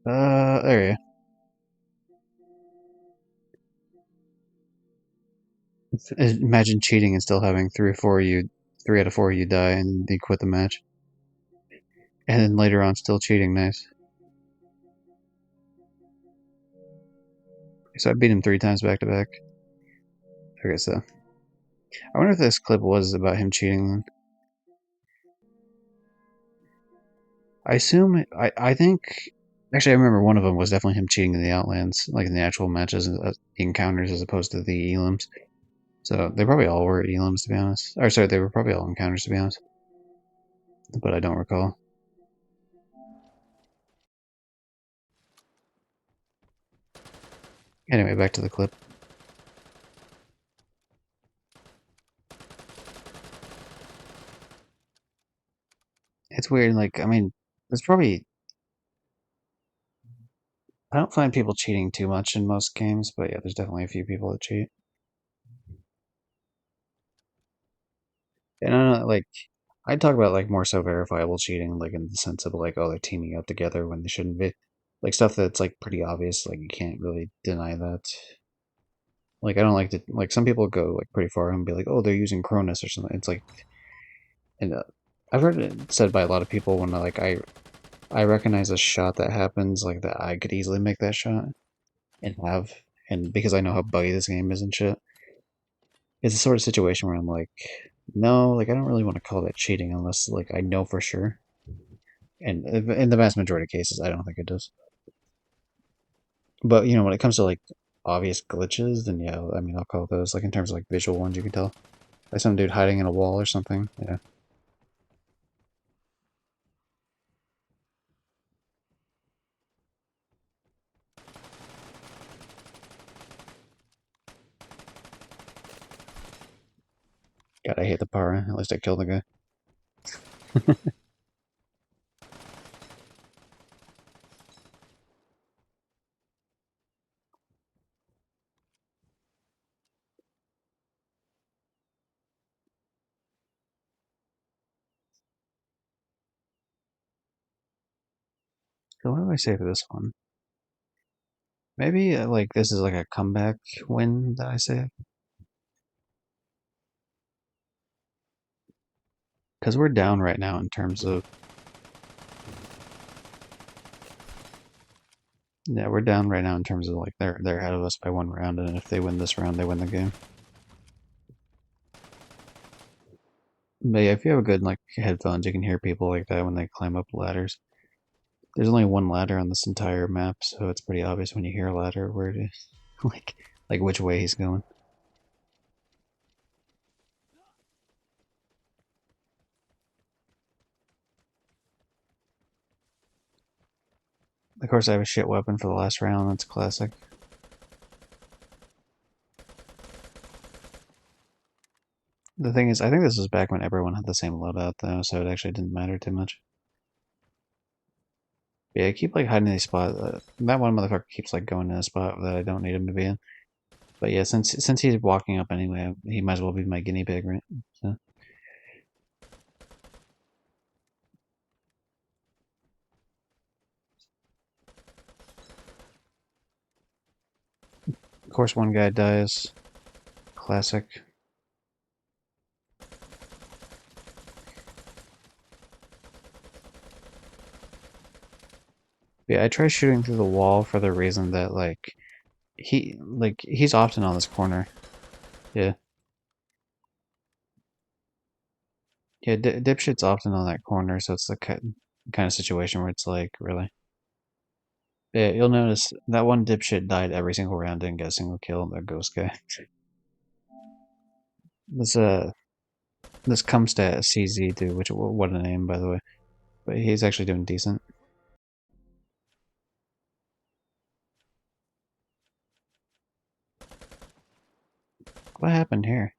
There you go. Imagine cheating and still having 3 out of 4 you die and you quit the match. And then later on still cheating, nice. So I beat him 3 times back to back. Okay, so. I wonder if this clip was about him cheating then. I assume, I think, actually I remember one of them was definitely him cheating in the Outlands, like in the actual matches, encounters as opposed to the elims. So they probably all were elims to be honest. Or sorry, they were probably all encounters to be honest. But I don't recall. Anyway, back to the clip. It's weird, like, I mean, there's probably... I don't find people cheating too much in most games, but yeah, there's definitely a few people that cheat. And I don't know, like, I talk about, like, more so verifiable cheating, like, in the sense of, like, oh, they're teaming up together when they shouldn't be. Like, stuff that's, like, pretty obvious, like, you can't really deny that. Like, I don't like to... Like, some people go, like, pretty far and be like, oh, they're using Cronus or something. It's like... And I've heard it said by a lot of people when, like, I recognize a shot that happens, like, that I could easily make that shot. And because I know how buggy this game is and shit. It's the sort of situation where I'm like, no, like, I don't really want to call that cheating unless, like, I know for sure. And in the vast majority of cases, I don't think it does. But, you know, when it comes to, like, obvious glitches, then yeah, I mean, I'll call those, like, in terms of, like, visual ones you can tell. Like some dude hiding in a wall or something, yeah. God, I hate the power. At least I killed the guy. So what do I say for this one? Maybe, like, this is like a comeback win that I say? Because we're down right now in terms of... Yeah, we're down right now in terms of, like, they're ahead of us by one round, and if they win this round, they win the game. But yeah, if you have a good, like, headphones, you can hear people like that when they climb up ladders. There's only one ladder on this entire map, so it's pretty obvious when you hear a ladder where it is. like which way he's going. Of course, I have a shit weapon for the last round, that's classic. The thing is, I think this was back when everyone had the same loadout, though, so it actually didn't matter too much. Yeah, I keep, like, hiding in these spots. That one motherfucker keeps, like, going in a spot that I don't need him to be in. But yeah, since he's walking up anyway, he might as well be my guinea pig, right? So. Of course, one guy dies. Classic. Yeah, I try shooting through the wall for the reason that, like, he's often on this corner. Yeah. Yeah, Dipshit's often on that corner, so it's the kind of situation where it's like, really. Yeah, you'll notice that one dipshit died every single round, didn't get a single kill, that ghost guy. This, this comes to CZ too, which, what a name, by the way. But he's actually doing decent. What happened here?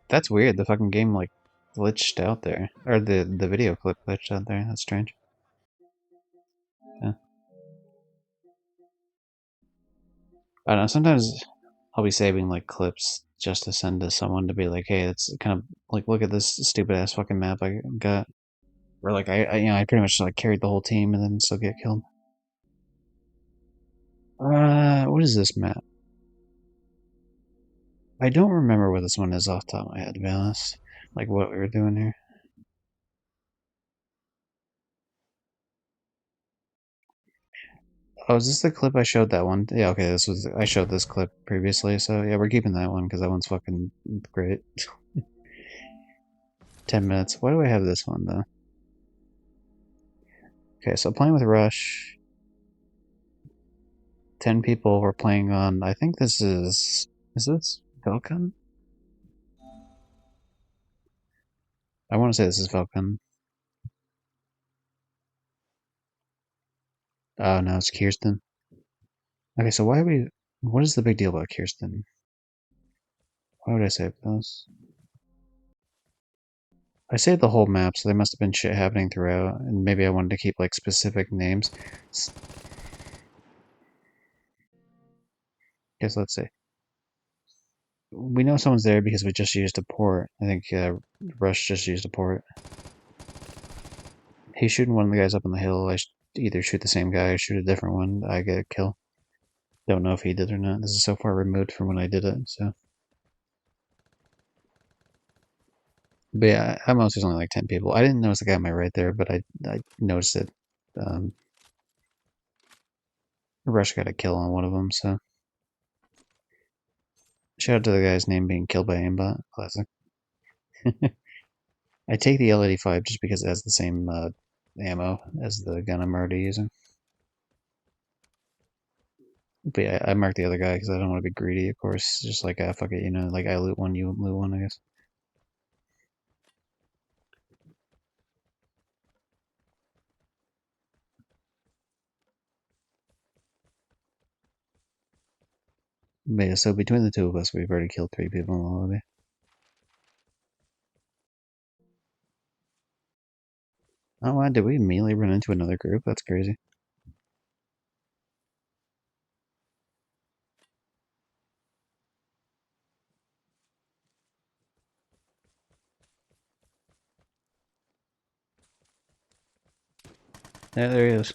That's weird, the fucking game, like, glitched out there. Or the video clip glitched out there, that's strange. Yeah. I don't know, sometimes I'll be saving, like, clips just to send to someone to be like, hey, it's kind of, like, look at this stupid ass fucking map I got. Or, like, I pretty much, like, carried the whole team and then still get killed. What is this map? I don't remember what this one is off the top of my head, to be honest. Like, what we were doing here. Oh, is this the clip I showed that one? Yeah, okay, I showed this clip previously, so yeah, we're keeping that one, because that one's fucking great. 10 minutes. Why do I have this one, though? Okay, so playing with Rush. 10 people were playing on, I think this is this Falcon? I want to say this is Falcon. Oh, no, it's Kirsten. Okay, so what is the big deal about Kirsten? Why would I save those? I saved the whole map, so there must have been shit happening throughout, and maybe I wanted to keep, like, specific names. Guess let's see. We know someone's there because we just used a port. I think Rush just used a port. He's shooting one of the guys up on the hill. I either shoot the same guy or shoot a different one. I get a kill. Don't know if he did or not. This is so far removed from when I did it, so. But yeah, at most there's only like 10 people. I didn't notice the guy on my right there, but I noticed it. Um, Rush got a kill on one of them, so. Shout out to the guy's name being killed by aimbot. Classic. I take the L85 just because it has the same ammo as the gun I'm already using. But yeah, I marked the other guy because I don't want to be greedy, of course. Just like, ah, fuck it, you know, like I loot one, you loot one, I guess. But yeah, so between the two of us, we've already killed 3 people in the lobby. Oh, wow, did we immediately run into another group? That's crazy. Yeah, there he is.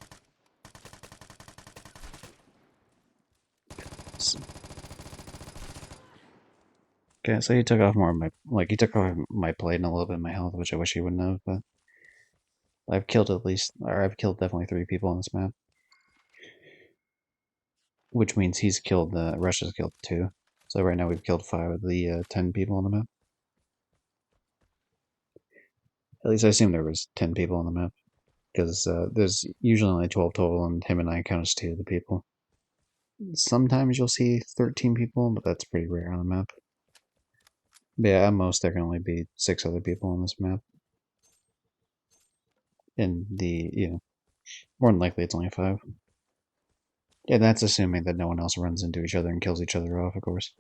Okay, so he took off more of my, like, he took off my plate and a little bit of my health, which I wish he wouldn't have, but I've killed at least, or I've killed definitely 3 people on this map. Which means he's killed, Russia's killed 2. So right now we've killed 5 of the 10 people on the map. At least I assume there was 10 people on the map. Because there's usually only 12 total, and him and I count as 2 of the people. Sometimes you'll see 13 people, but that's pretty rare on the map. But yeah, at most there can only be 6 other people on this map. And more than likely it's only 5. Yeah, that's assuming that no one else runs into each other and kills each other off, of course.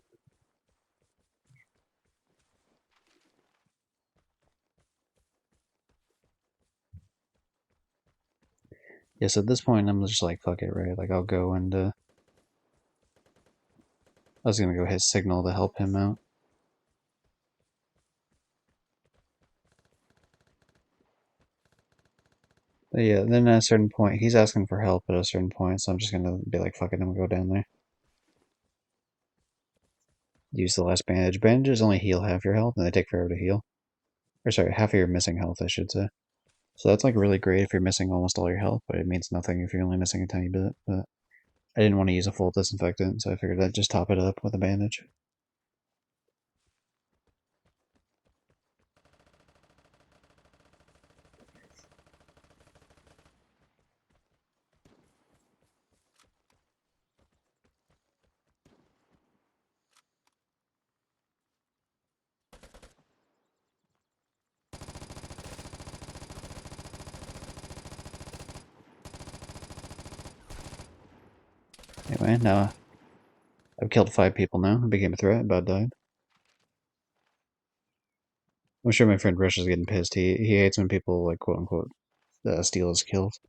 Yeah, so at this point I'm just like, fuck it, right? Like, I'll go and, I was gonna go hit signal to help him out. But yeah, then at a certain point, he's asking for help at a certain point, so I'm just gonna be like, fuck it, I'm gonna go down there. Use the last bandage. Bandages only heal half your health, and they take forever to heal. Or sorry, half of your missing health, I should say. So that's like really great if you're missing almost all your health, but it means nothing if you're only missing a tiny bit. But I didn't want to use a full disinfectant, so I figured I'd just top it up with a bandage. Anyway, now I've killed 5 people now. I became a threat, about died. I'm sure my friend Rush is getting pissed. He hates when people, like, quote unquote, steal his kills.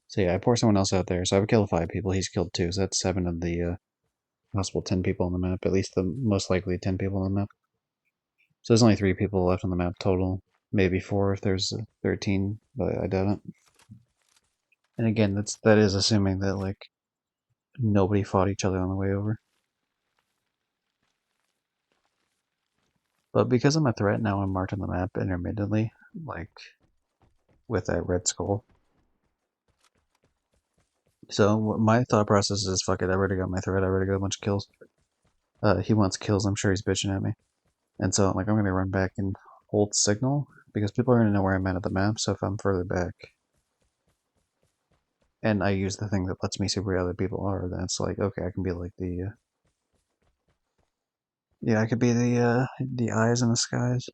So yeah, I pour someone else out there. So I've killed 5 people. He's killed 2. So that's 7 of the possible 10 people on the map. At least the most likely 10 people on the map. So there's only 3 people left on the map total. Maybe 4 if there's 13, but I doubt it. And again, that is assuming that like nobody fought each other on the way over. But because I'm a threat now, I'm marked on the map intermittently, like with that red skull. So my thought process is, fuck it, I already got my threat, I already got a bunch of kills. He wants kills, I'm sure he's bitching at me. And so like I'm gonna run back and hold signal, because people are gonna know where I'm at the map, so if I'm further back, and I use the thing that lets me see where other people are, then it's like, okay, I can be like yeah, I could be the eyes in the skies.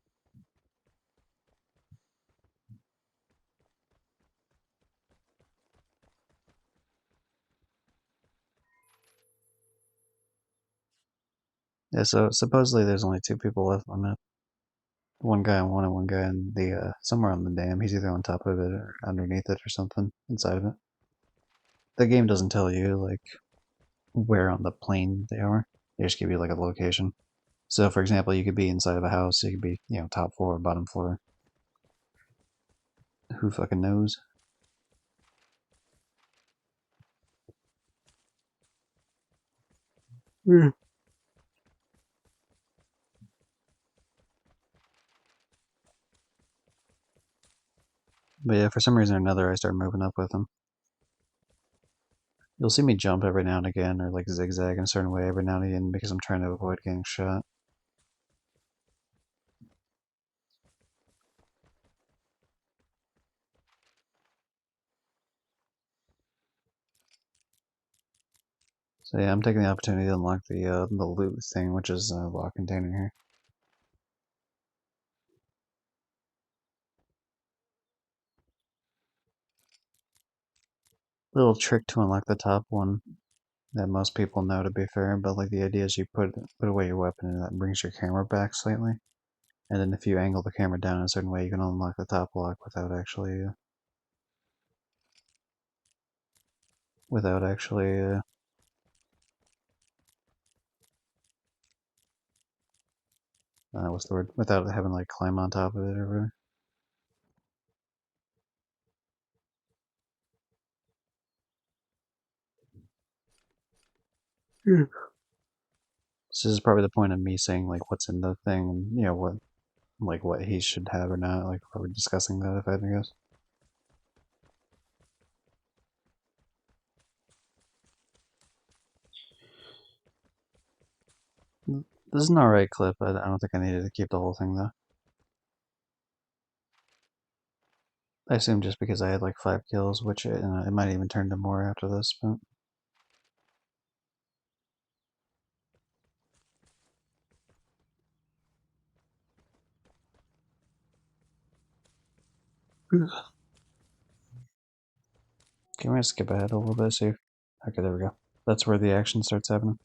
Yeah, so supposedly there's only 2 people left on the map. One guy on one and one guy in the somewhere on the dam. He's either on top of it or underneath it or something inside of it. The game doesn't tell you like where on the plane they are. They just give you like a location. So for example, you could be inside of a house, you could be, top floor, bottom floor. Who fucking knows? Yeah. But yeah, for some reason or another I start moving up with him. You'll see me jump every now and again, or like zigzag in a certain way every now and again, because I'm trying to avoid getting shot. So yeah, I'm taking the opportunity to unlock the loot thing, which is a lock container here. Little trick to unlock the top one that most people know, to be fair, but like the idea is you put away your weapon and that brings your camera back slightly. And then if you angle the camera down in a certain way, you can unlock the top lock without actually what's the word? Without having like climb on top of it or whatever. Yeah. This is probably the point of me saying like what's in the thing and what he should have or not. Like we're discussing that if I had to guess. This is an alright clip, but I don't think I needed to keep the whole thing though. I assume just because I had like 5 kills, which it might even turn to more after this, but. Can we skip ahead a little bit? See? Okay, there we go. That's where the action starts happening.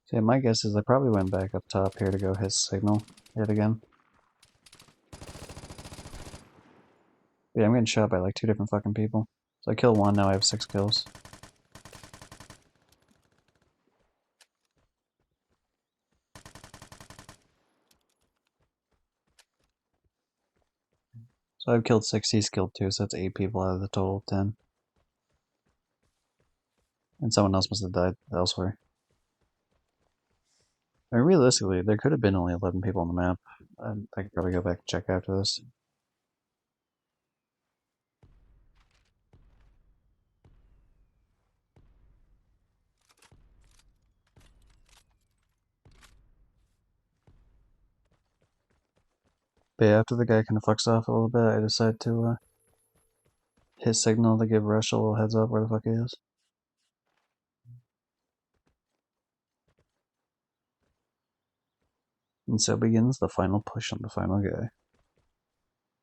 So yeah, my guess is I probably went back up top here to go hit signal yet again. Yeah, I'm getting shot by like 2 different fucking people. So I killed one, now I have 6 kills. So I've killed 6, he's killed 2, so that's 8 people out of the total of 10. And someone else must have died elsewhere. I mean, realistically, there could have been only 11 people on the map. I could probably go back and check after this. But yeah, after the guy kind of fucks off a little bit, I decide to hit signal to give Rush a little heads up where the fuck he is. And so begins the final push on the final guy.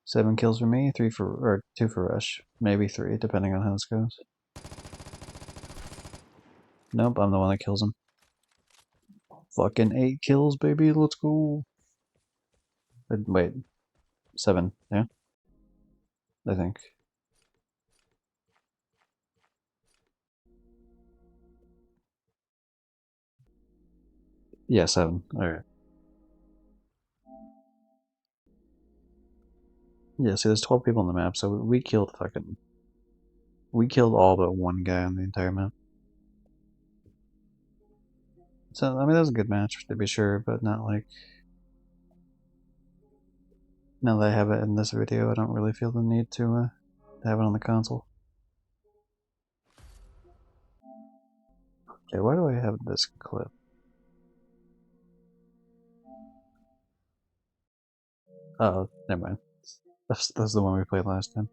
7 kills for me, 2 for Rush. Maybe 3, depending on how this goes. Nope, I'm the one that kills him. Fucking 8 kills, baby, let's go. Wait, 7, yeah? I think. Yeah, 7, alright. Yeah, see, there's 12 people on the map, so we killed all but 1 guy on the entire map. So, I mean, that was a good match, to be sure, but not like... Now that I have it in this video, I don't really feel the need to have it on the console. Okay, why do I have this clip? Oh, never mind. That's the one we played last time.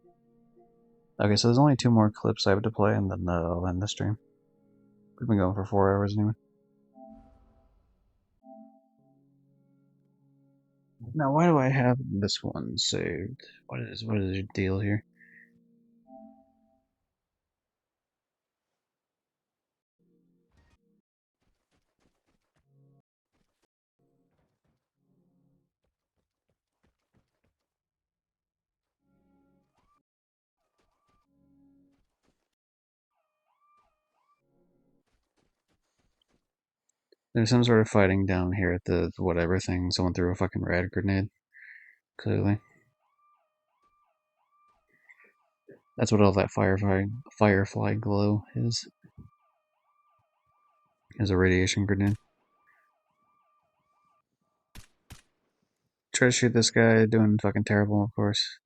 Okay, so there's only 2 more clips I have to play, and then I'll end the stream. We've been going for 4 hours anyway. Now, why do I have this one saved? What is your deal here? There's some sort of fighting down here at the whatever thing. Someone threw a fucking rad grenade. Clearly. That's what all that firefly glow is. Is a radiation grenade. Try to shoot this guy, doing fucking terrible, of course.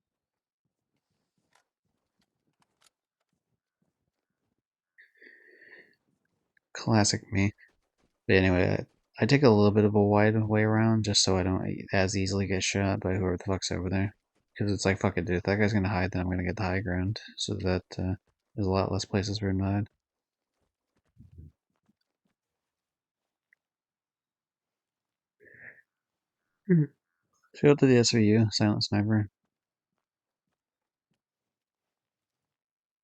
Classic me. But anyway, I take a little bit of a wide way around just so I don't as easily get shot by whoever the fuck's over there. Because it's like, fuck it, dude. If that guy's gonna hide, then I'm gonna get the high ground. So that There's a lot less places for him to hide. Shout out to the SVU, Silent Sniper.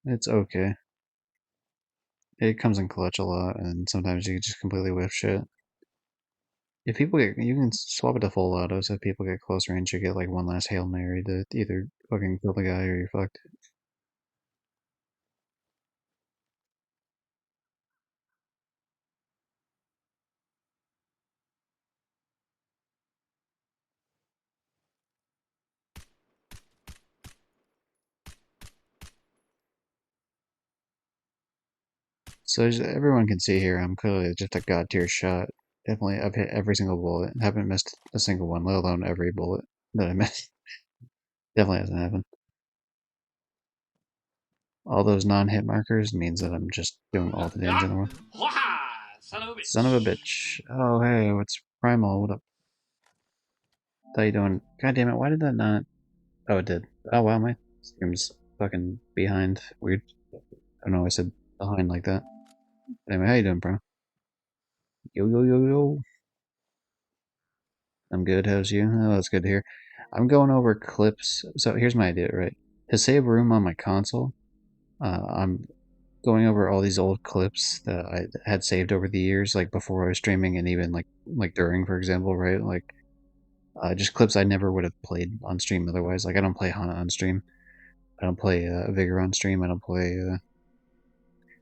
It's okay. It comes in clutch a lot, and sometimes you just completely whiff shit. If people get, you can swap it to full auto, so if people get close range, you get like one last Hail Mary to either fucking kill the guy or you're fucked. So as everyone can see here, I'm clearly just a god tier shot. Definitely, I've hit every single bullet. Haven't missed a single one, let alone every bullet that I missed. Definitely hasn't happened. All those non-hit markers means that I'm just doing all the damage in the world. Son of a bitch. Oh, hey, what's Primal? What up? How you doing? God damn it, why did that not... Oh, it did. Oh, wow, my stream's fucking behind. Weird. I don't know, I said behind like that. Anyway, how you doing, bro? Yo, yo, yo, yo. I'm good, how's you? Oh, that's good to hear. I'm going over clips. So here's my idea, right? To save room on my console, I'm going over all these old clips that I had saved over the years, like before I was streaming and even like during, for example, right? Like just clips I never would have played on stream otherwise. Like I don't play Hana on stream. I don't play Vigor on stream. I don't play.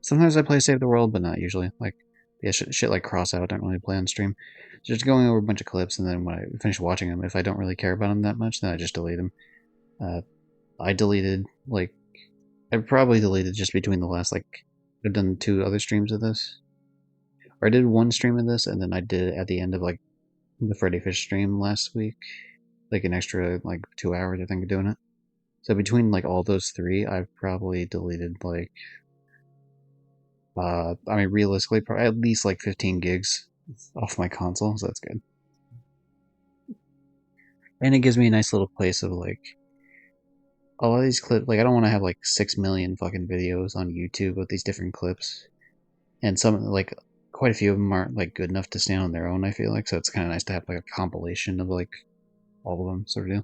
Sometimes I play Save the World, but not usually. Like yeah, shit like Crossout, I don't really play on stream. Just going over a bunch of clips, and then when I finish watching them, if I don't really care about them that much, then I just delete them. Uh, I deleted like I probably deleted just between the last like I've done 2 other streams of this. Or I did 1 stream of this, and then I did at the end of like the Freddy Fish stream last week, like an extra like 2 hours I think of doing it. So between like all those 3, I've probably deleted like I mean realistically probably at least like 15 gigs off my console, so that's good. And it gives me a nice little place of like a lot of these clips. Like I don't want to have like 6 million fucking videos on YouTube with these different clips, and some like quite a few of them aren't like good enough to stand on their own. I feel like so it's kind of nice to have like a compilation of like all of them, sort of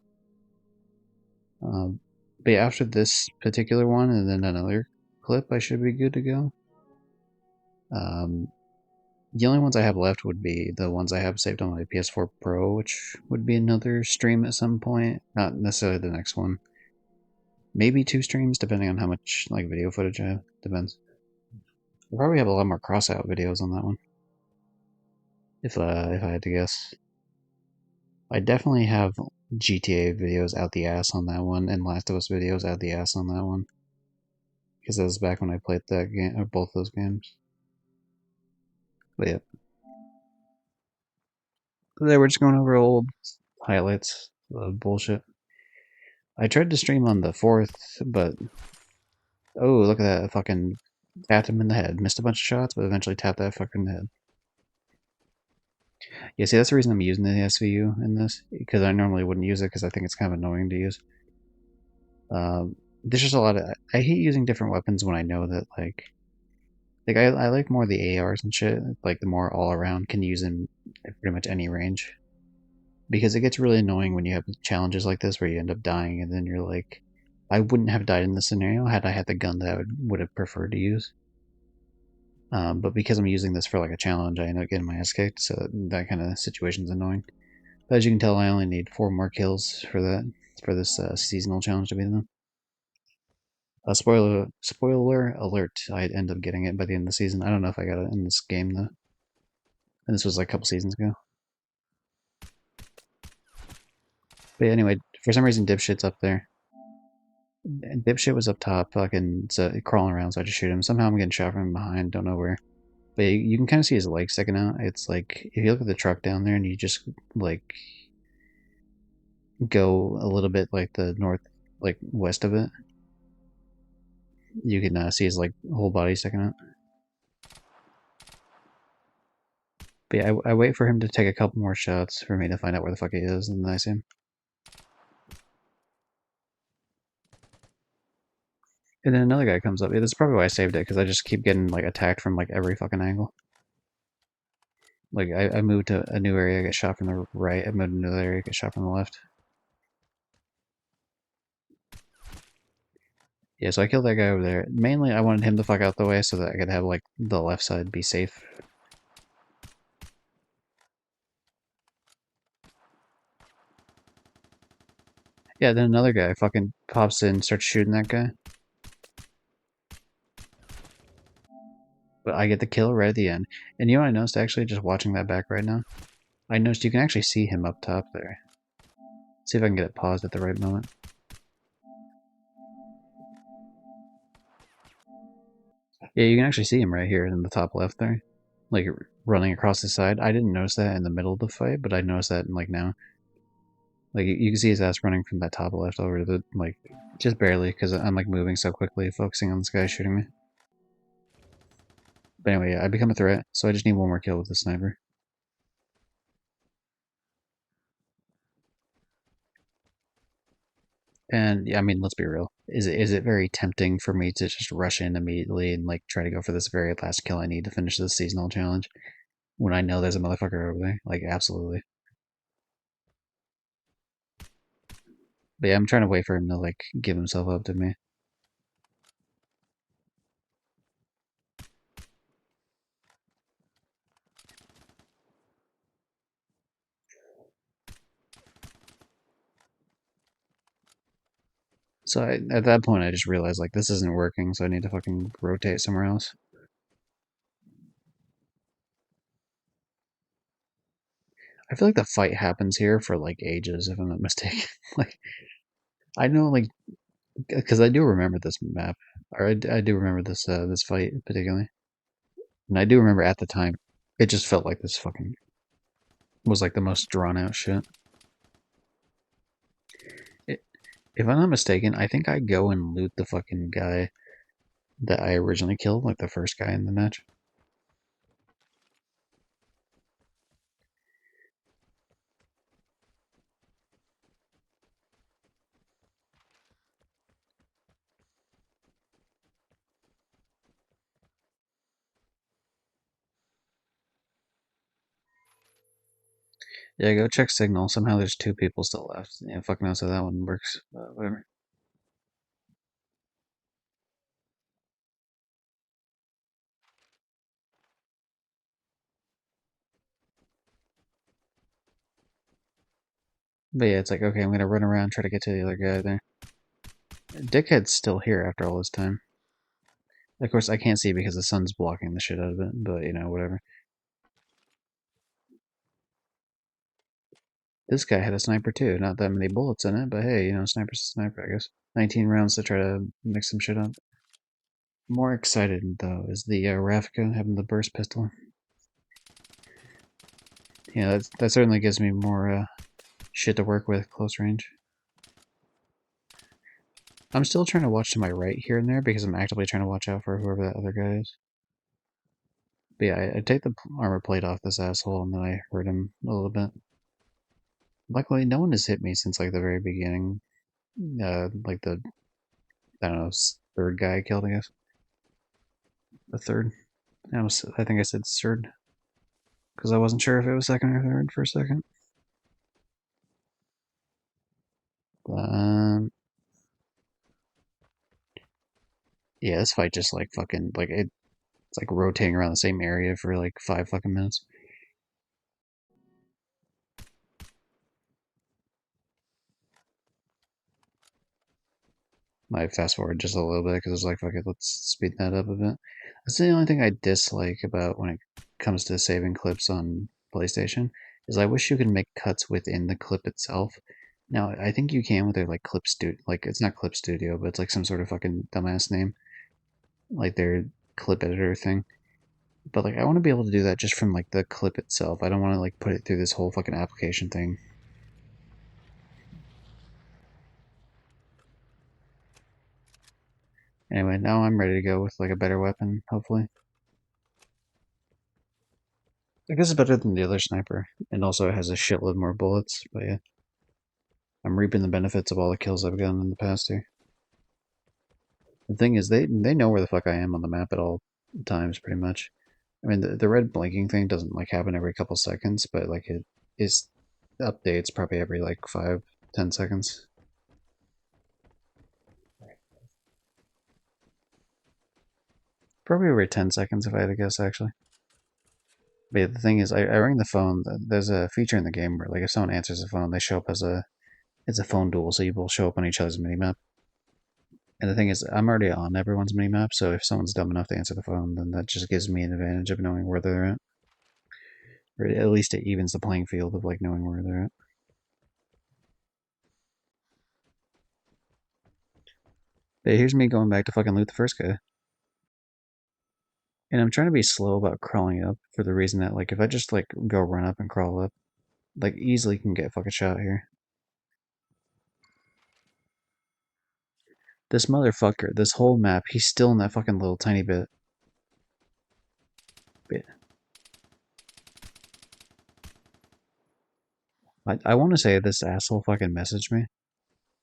deal. But yeah, after this particular one and then another clip, I should be good to go. The only ones I have left would be the ones I have saved on my PS4 Pro, which would be another stream at some point. Not necessarily the next one. Maybe 2 streams, depending on how much like video footage I have. Depends. I'll probably have a lot more crossout videos on that one. If I had to guess. I definitely have GTA videos out the ass on that one, and Last of Us videos out the ass on that one. Because that was back when I played that game, or both those games. But yeah. They were just going over old highlights of bullshit. I tried to stream on the 4th, but oh, look at that! Fucking tapped him in the head. Missed a bunch of shots, but eventually tapped that fucker in the head. Yeah, see, that's the reason I'm using the SVU in this, because I normally wouldn't use it because I think it's kind of annoying to use. There's just a lot of... I hate using different weapons when I know that, like I like more the ARs and shit, like the more all-around can use in pretty much any range. Because it gets really annoying when you have challenges like this where you end up dying and then you're like, I wouldn't have died in this scenario had I had the gun that I would have preferred to use. But because I'm using this for like a challenge, I end up getting my ass kicked, so that kind of situation's annoying. But as you can tell, I only need 4 more kills for this seasonal challenge to be done. Spoiler alert, I end up getting it by the end of the season. I don't know if I got it in this game though. And this was like a couple seasons ago. But yeah, anyway, for some reason Dipshit's up there. And Dipshit was up top, fucking crawling around, so I just shoot him. Somehow I'm getting shot from behind, don't know where. But you can kind of see his legs sticking out. It's like, if you look at the truck down there and you just, like, go a little bit, like, the north, like, west of it, you can see his, like, whole body sticking out. But yeah, I wait for him to take a couple more shots for me to find out where the fuck he is, and then I see him. And then another guy comes up. Yeah, that's probably why I saved it, because I just keep getting like attacked from like every fucking angle. Like I moved to a new area, I get shot from the right. I moved to another area, get shot from the left. Yeah, so I killed that guy over there. Mainly, I wanted him to fuck out the way so that I could have like the left side be safe. Yeah, then another guy fucking pops in, starts shooting that guy. But I get the kill right at the end. And you know what I noticed actually, just watching that back right now? I noticed you can actually see him up top there. See if I can get it paused at the right moment. Yeah, you can actually see him right here in the top left there. Like, running across the side. I didn't notice that in the middle of the fight, but I noticed that in, like, now. Like, you can see his ass running from that top left over to the, like, just barely, because I'm, like, moving so quickly, focusing on this guy shooting me. But anyway, yeah, I become a threat, so I just need one more kill with the sniper. And, yeah, I mean, let's be real. Is it very tempting for me to just rush in immediately and, like, try to go for this very last kill I need to finish this seasonal challenge? When I know there's a motherfucker over there? Like, absolutely. But yeah, I'm trying to wait for him to, like, give himself up to me. So at that point, I just realized, like, this isn't working, so I need to fucking rotate somewhere else. I feel like the fight happens here for, like, ages, if I'm not mistaken. Like, I know, like, because I do remember this map, or I do remember this, this fight particularly. And I do remember at the time, it just felt like this fucking was, like, the most drawn-out shit. It, if I'm not mistaken, I think I go and loot the fucking guy that I originally killed, like, the first guy in the match. Yeah, go check signal. Somehow there's two people still left. Yeah, fuck knows how that one works. Whatever. But yeah, it's like, okay, I'm gonna run around, try to get to the other guy there. Dickhead's still here after all this time. Of course, I can't see because the sun's blocking the shit out of it, but, you know, whatever. This guy had a sniper too. Not that many bullets in it, but hey, you know, sniper's a sniper, I guess. 19 rounds to try to mix some shit up. More excited, though, is the Rafka having the burst pistol. Yeah, that certainly gives me more shit to work with close range. I'm still trying to watch to my right here and there because I'm actively trying to watch out for whoever that other guy is. But yeah, I take the armor plate off this asshole and then I hurt him a little bit. Luckily, no one has hit me since like the very beginning. Like the, I don't know, third guy I killed, I guess. The third. I think I said third because I wasn't sure if it was second or third for a second. But, yeah, this fight just like fucking like it's like rotating around the same area for like 5 fucking minutes. Might fast forward just a little bit because it's like, fuck it, let's speed that up a bit. That's the only thing I dislike about when it comes to saving clips on PlayStation, is I wish you could make cuts within the clip itself. Now, I think you can with their like Clip Studio, like it's not Clip Studio, but it's like some sort of fucking dumbass name, like their clip editor thing. But like, I want to be able to do that just from like the clip itself. I don't want to like put it through this whole fucking application thing. Anyway, now I'm ready to go with like a better weapon, hopefully. I guess it's better than the other sniper, and also it has a shitload more bullets, but yeah. I'm reaping the benefits of all the kills I've gotten in the past here. The thing is, they know where the fuck I am on the map at all times, pretty much. I mean, the red blinking thing doesn't like happen every couple seconds, but like it is updates probably every like 5-10 seconds. Probably every 10 seconds if I had to guess, actually. But yeah, the thing is, I ring the phone. There's a feature in the game where like if someone answers the phone, they show up as it's a phone duel, so you both show up on each other's minimap. And the thing is, I'm already on everyone's minimap, so if someone's dumb enough to answer the phone, then that just gives me an advantage of knowing where they're at. Or at least it evens the playing field of like knowing where they're at. But here's me going back to fucking loot the first guy. And I'm trying to be slow about crawling up for the reason that like if I just like go run up and crawl up, like easily can get fucking shot here. This motherfucker, this whole map, he's still in that fucking little tiny bit. I want to say this asshole fucking messaged me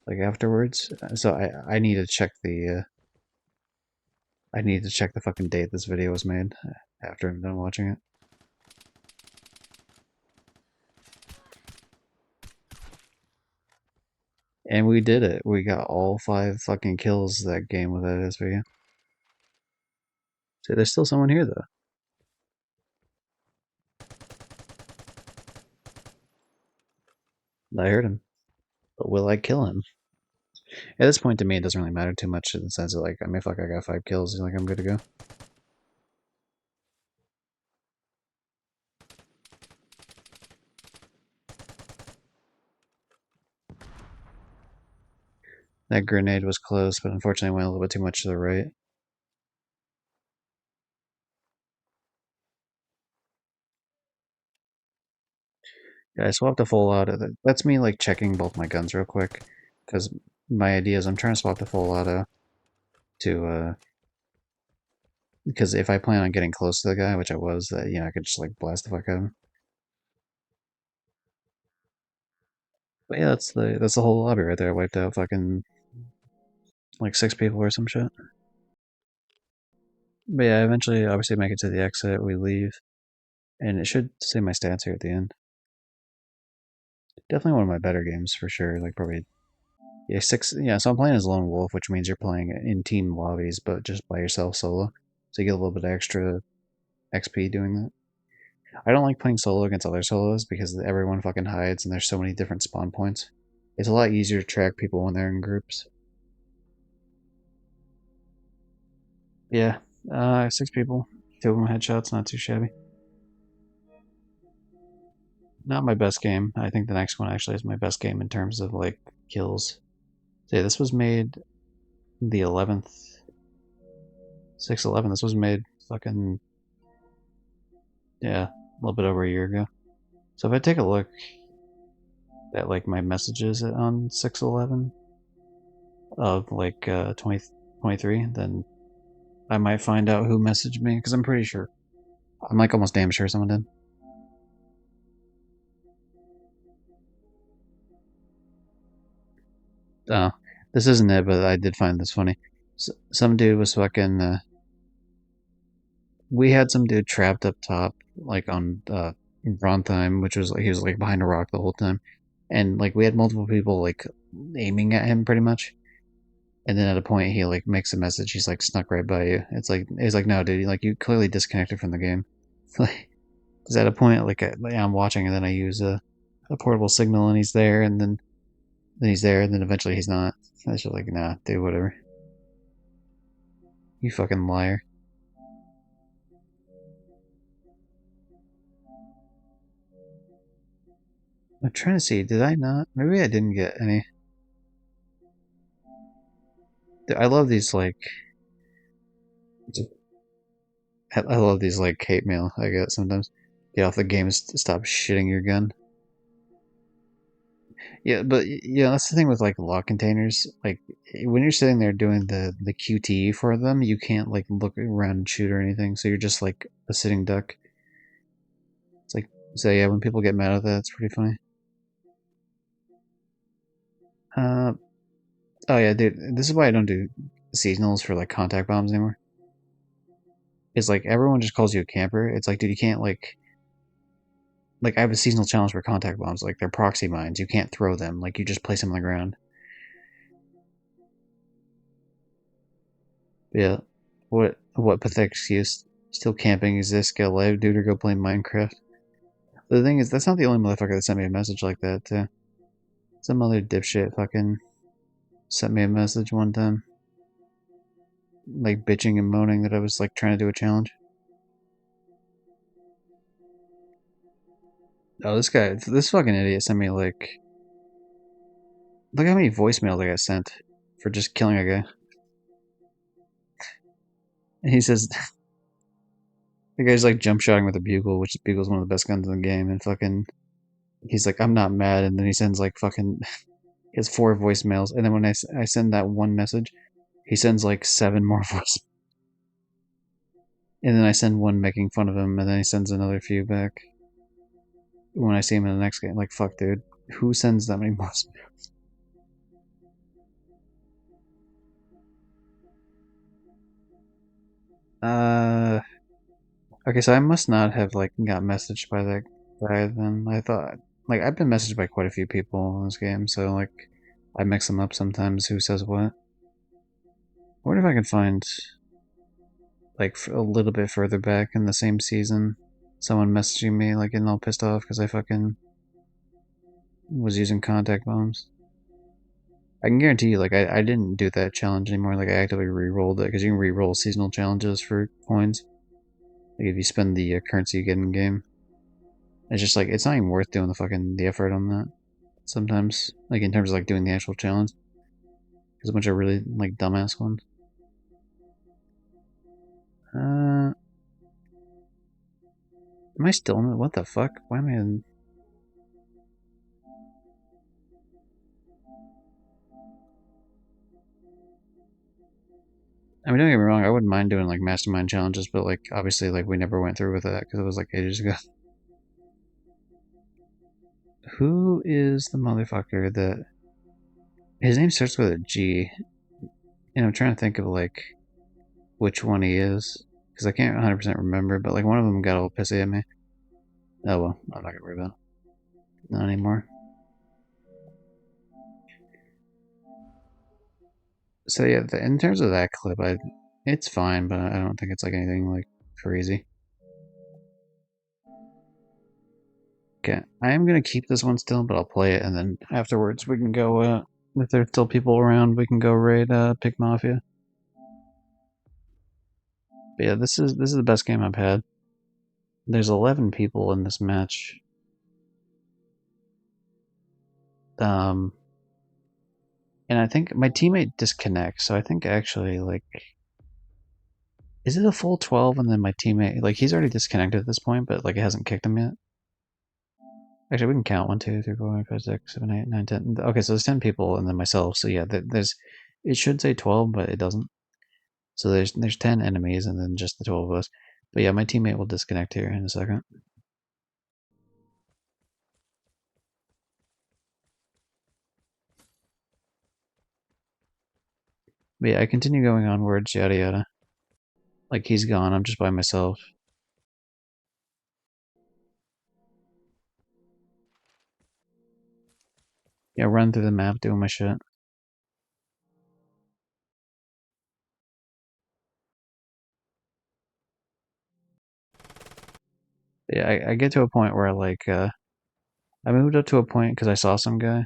like afterwards, so I need to check the I need to check the fucking date this video was made after I'm done watching it. And we did it. We got all 5 fucking kills that game with that SVU. So there's still someone here though. I heard him. But will I kill him? At this point to me it doesn't really matter too much in the sense of like, I mean fuck, I got 5 kills, like I'm good to go. That grenade was close, but unfortunately went a little bit too much to the right. Yeah, I swapped a full auto. That's me like checking both my guns real quick, because my idea is I'm trying to swap the full auto to because if I plan on getting close to the guy, which I was, that I could just like blast the fuck out of him. But yeah, that's the whole lobby right there. I wiped out fucking like 6 people or some shit. But yeah, eventually, obviously, make it to the exit. We leave, and it should say my stats here at the end. Definitely one of my better games for sure. Like probably yeah 6. Yeah, so I'm playing as Lone Wolf, which means you're playing in team lobbies, but just by yourself solo. So you get a little bit extra XP doing that. I don't like playing solo against other solos because everyone fucking hides and there's so many different spawn points. It's a lot easier to track people when they're in groups. Yeah, 6 people. 2 of them headshots, not too shabby. Not my best game. I think the next one actually is my best game in terms of like kills. So yeah, this was made the 11th, 6/11. This was made fucking yeah, a little bit over a year ago. So if I take a look at like my messages on 6/11 of like 2023, then I might find out who messaged me because I'm pretty sure. I'm like almost damn sure someone did. Oh, this isn't it, but I did find this funny. Some dude was fucking. We had some dude trapped up top, like on Brontheim, which was like he was like behind a rock the whole time, and like we had multiple people like aiming at him pretty much. And then at a point he like makes a message. He's like snuck right by you. He's like no, dude, like you clearly disconnected from the game. Like, because at a point like I'm watching and then I use a portable signal and he's there and then he's there and then eventually he's not. I was just like nah, dude, whatever. You fucking liar. I'm trying to see. Did I not? Maybe I didn't get any. I love these like. I love these like hate mail I get sometimes. Get off the game. Stop shitting your gun. Yeah, but yeah, that's the thing with like lock containers. Like when you're sitting there doing the QTE for them, you can't like look around and shoot or anything. So you're just like a sitting duck. It's like so yeah. When people get mad at that, it's pretty funny. Uh oh yeah, dude. This is why I don't do seasonals for like contact bombs anymore. It's like everyone just calls you a camper. It's like, dude, you can't like I have a seasonal challenge for contact bombs. Like they're proxy mines. You can't throw them. Like you just place them on the ground. But yeah. What pathetic excuse? Still camping exists. Get a live dude or go play Minecraft. The thing is, that's not the only motherfucker that sent me a message like that too. Some other dipshit fucking sent me a message one time, like bitching and moaning that I was like trying to do a challenge. Oh, this fucking idiot sent me like, look how many voicemails I got sent for just killing a guy. And he says the guy's like jump shotting with a bugle, which bugle's one of the best guns in the game, and fucking he's like, I'm not mad, and then he sends like fucking he has 4 voicemails, and then when I send that one message, he sends like 7 more voice, and then I send one making fun of him, and then he sends another few back. When I see him in the next game, like fuck, dude, who sends that many voicemails? Okay, so I must not have like got messaged by that guy then. I thought like I've been messaged by quite a few people in this game, so like I mix them up sometimes. Who says what? I wonder if I can find like a little bit further back in the same season, someone messaging me like getting all pissed off because I fucking was using contact bombs. I can guarantee you, like I didn't do that challenge anymore. Like I actively re-rolled it because you can re-roll seasonal challenges for coins. Like if you spend the currency you get in game, it's just like it's not even worth doing the effort on that. Sometimes, like in terms of like doing the actual challenge, there's a bunch of really like dumbass ones. Am I still in it? What the fuck? Why am I in? I mean, don't get me wrong. I wouldn't mind doing like mastermind challenges, but like obviously, like we never went through with that because it was like ages ago. Who is the motherfucker that his name starts with a G? And I'm trying to think of like which one he is because I can't 100% remember. But like one of them got all pissy at me. Oh well, I'm not gonna worry about it. Not anymore. So yeah, in terms of that clip, it's fine, but I don't think it's like anything like crazy. Okay, I am gonna keep this one still, but I'll play it, and then afterwards we can go. If there's still people around, we can go raid Pig Mafia. But yeah, this is the best game I've had. There's 11 people in this match. Um, and I think my teammate disconnects, so I think actually like, is it a full 12 and then my teammate like he's already disconnected at this point, but like it hasn't kicked him yet. Actually, we can count 1, 2, 3, 4, 5, 6, 7, 8, 9, 10. Okay, so there's 10 people and then myself. So yeah, there's it should say 12, but it doesn't. So there's 10 enemies and then just the 12 of us. But yeah, my teammate will disconnect here in a second. But yeah, I continue going onwards, yada yada. Like he's gone, I'm just by myself. Yeah, run through the map doing my shit. Yeah, I get to a point where like I moved up to a point because I saw some guy,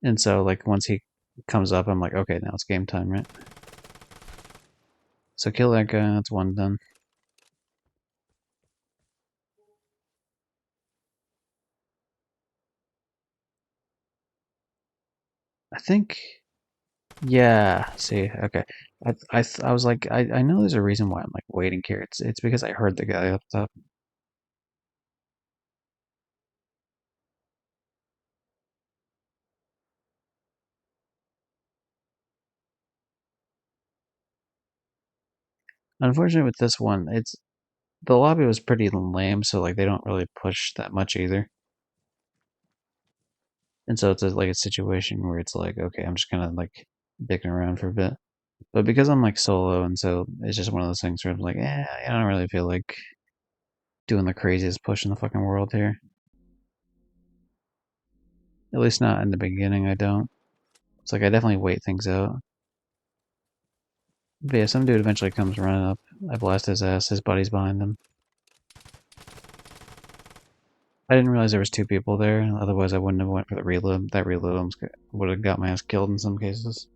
and so like once he comes up, I'm like, okay, now it's game time, right? So kill that guy. That's one done. I think, yeah. See, okay. I was like, I know there's a reason why I'm like waiting here. It's because I heard the guy up top. Unfortunately, with this one, it's the lobby was pretty lame, so like they don't really push that much either. And so it's like a situation where it's like, okay, I'm just kind of like dicking around for a bit. But because I'm like solo, and so it's just one of those things where I'm like, I don't really feel like doing the craziest push in the fucking world here. At least not in the beginning, I don't. It's like I definitely wait things out. But yeah, some dude eventually comes running up. I blast his ass, his buddy's behind him. I didn't realize there was two people there, otherwise I wouldn't have went for the reload. That reload would have got my ass killed in some cases.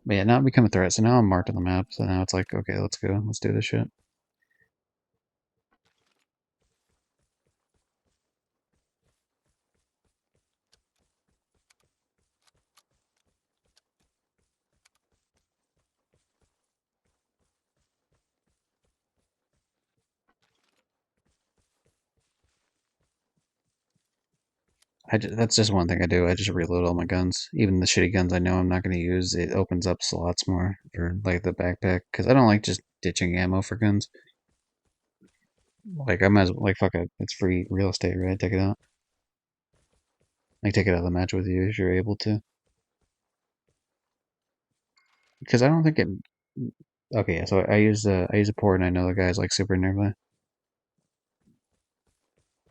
But yeah, now it become a threat, so now I'm marked on the map, so now it's like, okay, let's go, let's do this shit. That's just one thing I do. I just reload all my guns. Even the shitty guns I know I'm not going to use, it opens up slots more for like the backpack. Because I don't like just ditching ammo for guns. Like I might as well, like fuck it, it's free real estate, right? Take it out. Like take it out of the match with you if you're able to. Because I don't think it. Okay, yeah. So I use a port, and I know the guy's like super nearby.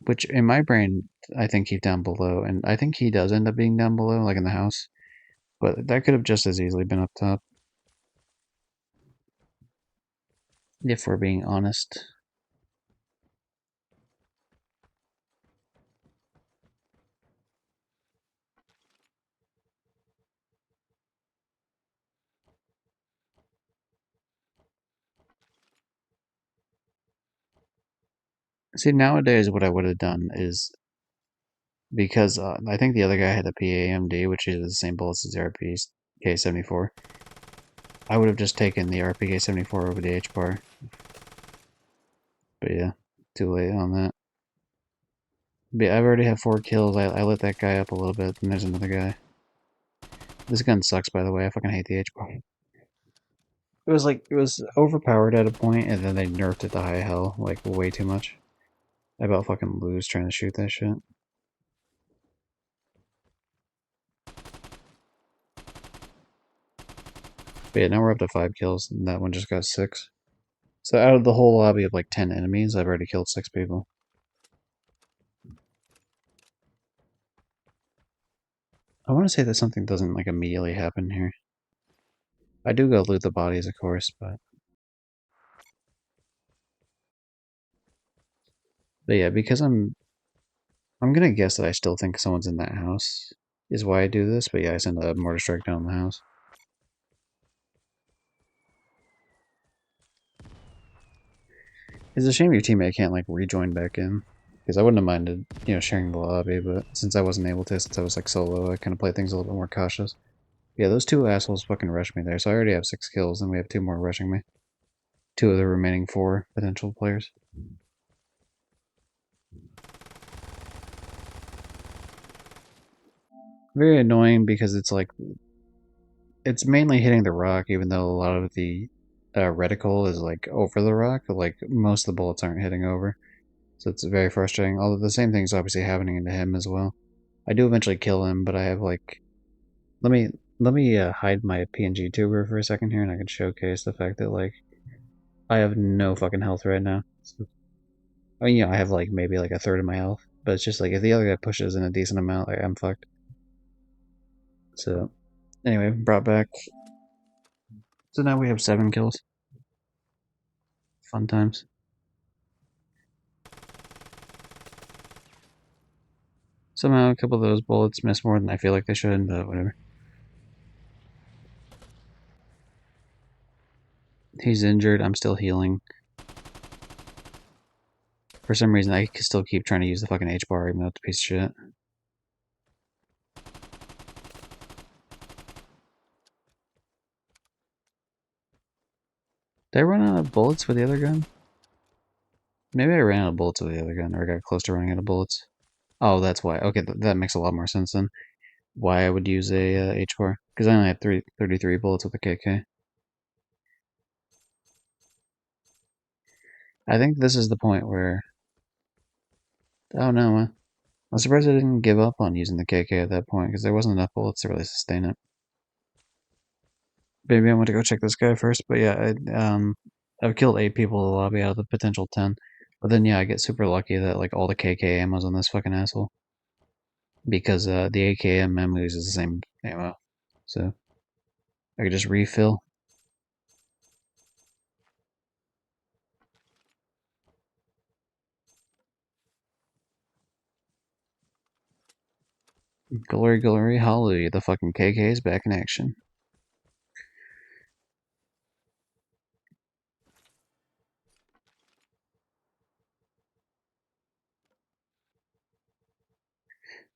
Which in my brain, I think he's down below, and I think he does end up being down below, like in the house. But that could have just as easily been up top, if we're being honest. See, nowadays, what I would have done is because I think the other guy had a PAMD, which is the same bullets as the RPK-74. I would have just taken the RPK-74 over the H-bar. But yeah, too late on that. But yeah, I've already had 4 kills. I lit that guy up a little bit, and there's another guy. This gun sucks, by the way. I fucking hate the H-bar. It was overpowered at a point, and then they nerfed it to high hell, like, way too much. I about fucking lose trying to shoot that shit. But yeah, now we're up to 5 kills, and that one just got 6. So out of the whole lobby of like 10 enemies, I've already killed 6 people. I want to say that something doesn't like immediately happen here. I do go loot the bodies, of course, but yeah, because I'm gonna guess that I still think someone's in that house is why I do this. But yeah, I send a mortar strike down the house. It's a shame your teammate can't like rejoin back in, because I wouldn't have minded, sharing the lobby. But since I wasn't able to, since I was like solo, I kind of play things a little bit more cautious. Yeah, those 2 assholes fucking rushed me there, so I already have 6 kills, and we have 2 more rushing me. 2 of the remaining 4 potential players. Very annoying because it's like it's mainly hitting the rock, even though a lot of the reticle is like over the rock. Like most of the bullets aren't hitting over, so it's very frustrating. Although the same thing is obviously happening to him as well. I do eventually kill him, but I have like let me hide my PNG tuber for a second here, and I can showcase the fact that like I have no fucking health right now. So, I mean, I have like maybe like a third of my health, but it's just like if the other guy pushes in a decent amount, like I'm fucked. So anyway, brought back. So now we have 7 kills. Fun times. Somehow a couple of those bullets miss more than I feel like they should, but whatever. He's injured. I'm still healing. For some reason, I can still keep trying to use the fucking H-bar, even though it's a piece of shit. Did I run out of bullets with the other gun? Maybe I ran out of bullets with the other gun, or I got close to running out of bullets. Oh, that's why. Okay, that makes a lot more sense then. Why I would use a H-bar. Because I only had 33 bullets with the KK. I think this is the point where... Oh no, I'm surprised I didn't give up on using the KK at that point, because there wasn't enough bullets to really sustain it. Maybe I want to go check this guy first, but yeah, I've killed 8 people in the lobby out of the potential 10. But then yeah, I get super lucky that like all the KK ammo's on this fucking asshole. Because the AKM ammo uses the same ammo. So I could just refill. Glory, glory, hallelujah, the fucking KK is back in action.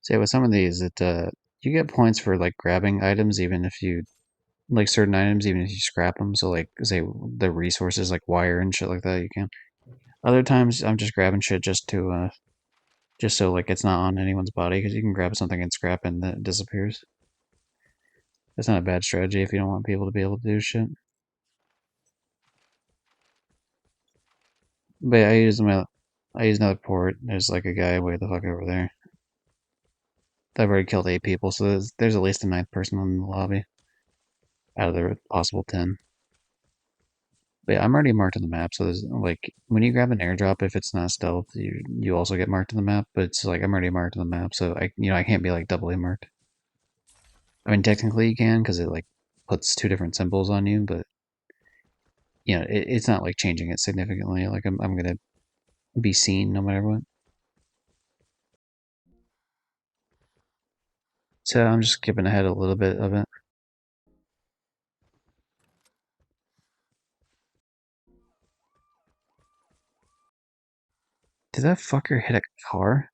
So yeah, with some of these, you get points for like grabbing items even if you like certain items even if you scrap them. So like say the resources like wire and shit like that you can. Other times I'm just grabbing shit just so like it's not on anyone's body because you can grab something and scrap and then it disappears. That's not a bad strategy if you don't want people to be able to do shit. But yeah, I use another port. There's like a guy way the fuck over there. I've already killed 8 people, so there's at least a 9th person in the lobby out of the possible 10. But yeah, I'm already marked on the map, so there's like when you grab an airdrop, if it's not stealth, you also get marked on the map. But it's like I'm already marked on the map, so I can't be like doubly marked. I mean, technically you can because it like puts 2 different symbols on you, but it's not like changing it significantly. Like I'm gonna be seen no matter what. So I'm just skipping ahead a little bit of it. Did that fucker hit a car?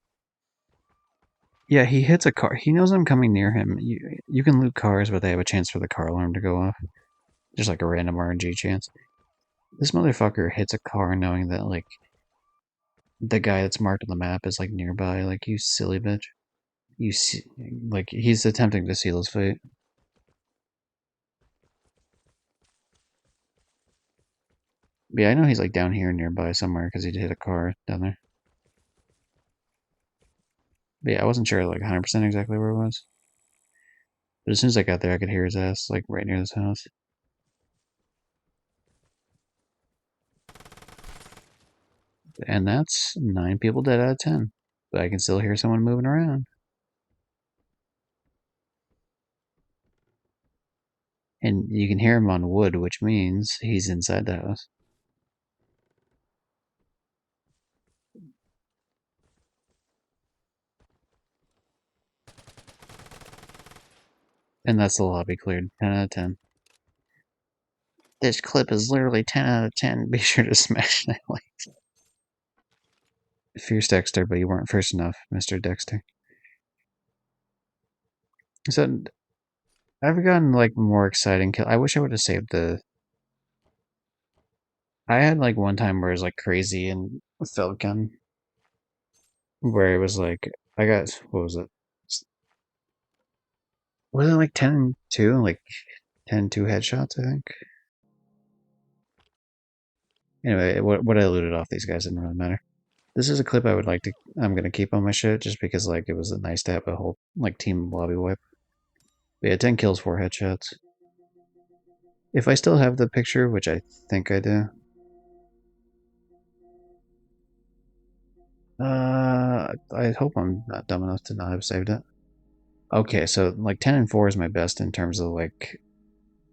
Yeah, he hits a car. He knows I'm coming near him. You can loot cars, but they have a chance for the car alarm to go off. Just like a random RNG chance. This motherfucker hits a car knowing that, like, the guy that's marked on the map is, like, nearby. Like, you silly bitch. You see, like, he's attempting to seal his fate. But yeah, I know he's, like, down here nearby somewhere because he hit a car down there. But yeah, I wasn't sure, like, 100% exactly where it was. But as soon as I got there, I could hear his ass, like, right near this house. And that's 9 people dead out of 10. But I can still hear someone moving around. And you can hear him on wood, which means he's inside the house. And that's the lobby cleared. 10 out of 10. This clip is literally 10 out of 10. Be sure to smash that like. Fierce Dexter, but you weren't first enough, Mr. Dexter. So I've gotten like more exciting kill. I wish I would have saved the. I had like one time where it was like crazy and felt gun, where it was like I got what was it? Was it like 10-2? Like 10-2 headshots, I think. Anyway, what I looted off these guys didn't really matter. This is a clip I would like to. I'm gonna keep on my shit just because like it was nice to have a whole like team lobby wipe. But yeah, 10 kills, 4 headshots. If I still have the picture, which I think I do. I hope I'm not dumb enough to not have saved it. Okay, so like 10 and 4 is my best in terms of like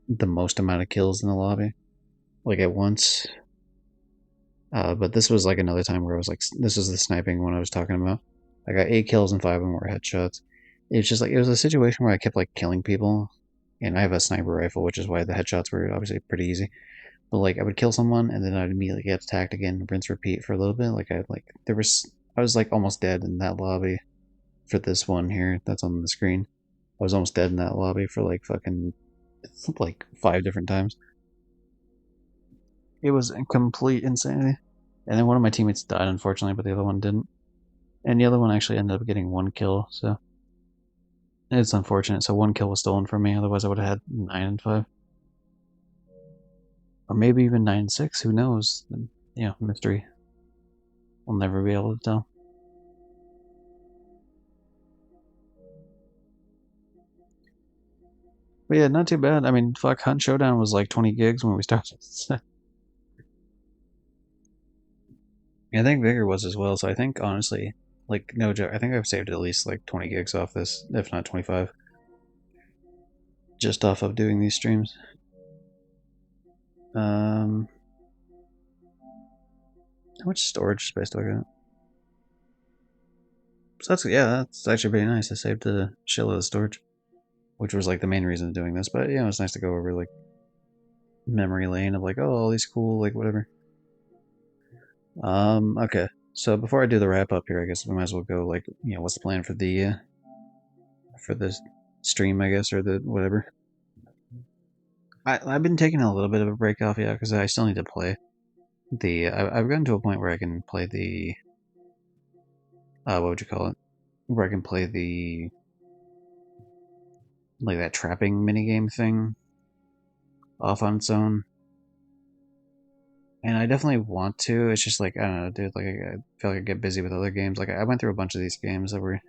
the most amount of kills in the lobby, like at once. But this was like another time where I was like, this was the sniping one I was talking about. I got 8 kills and 5 of them were headshots. It's just like it was a situation where I kept like killing people, and I have a sniper rifle, which is why the headshots were obviously pretty easy. But like I would kill someone and then I'd immediately get attacked again, rinse repeat for a little bit. I was like almost dead in that lobby for this one here that's on the screen. I was almost dead in that lobby for like fucking like 5 different times. It was complete insanity. And then one of my teammates died unfortunately, but the other one didn't. And the other one actually ended up getting 1 kill, so it's unfortunate. So 1 kill was stolen from me, otherwise I would have had 9 and 5. Or maybe even 9 and 6, who knows? Mystery. We'll never be able to tell. But yeah, not too bad. I mean, fuck, Hunt Showdown was like 20 gigs when we started. I think Vigor was as well, so I think, honestly, like, no joke, I think I've saved at least like 20 gigs off this, if not 25. Just off of doing these streams. How much storage space do I got? So that's actually pretty nice. I saved a shitload of storage, which was like the main reason of doing this. But yeah, it was nice to go over like memory lane of like, oh, all these cool, like whatever. Okay. So before I do the wrap up here, I guess we might as well go like, what's the plan for this stream, I guess, or the whatever. I've been taking a little bit of a break off, yeah, because I still need to play I've gotten to a point where I can play the what would you call it? Where I can play the like that trapping minigame thing off on its own. And I definitely want to. It's just like, I don't know, dude, like I feel like I get busy with other games. Like I went through a bunch of these games that were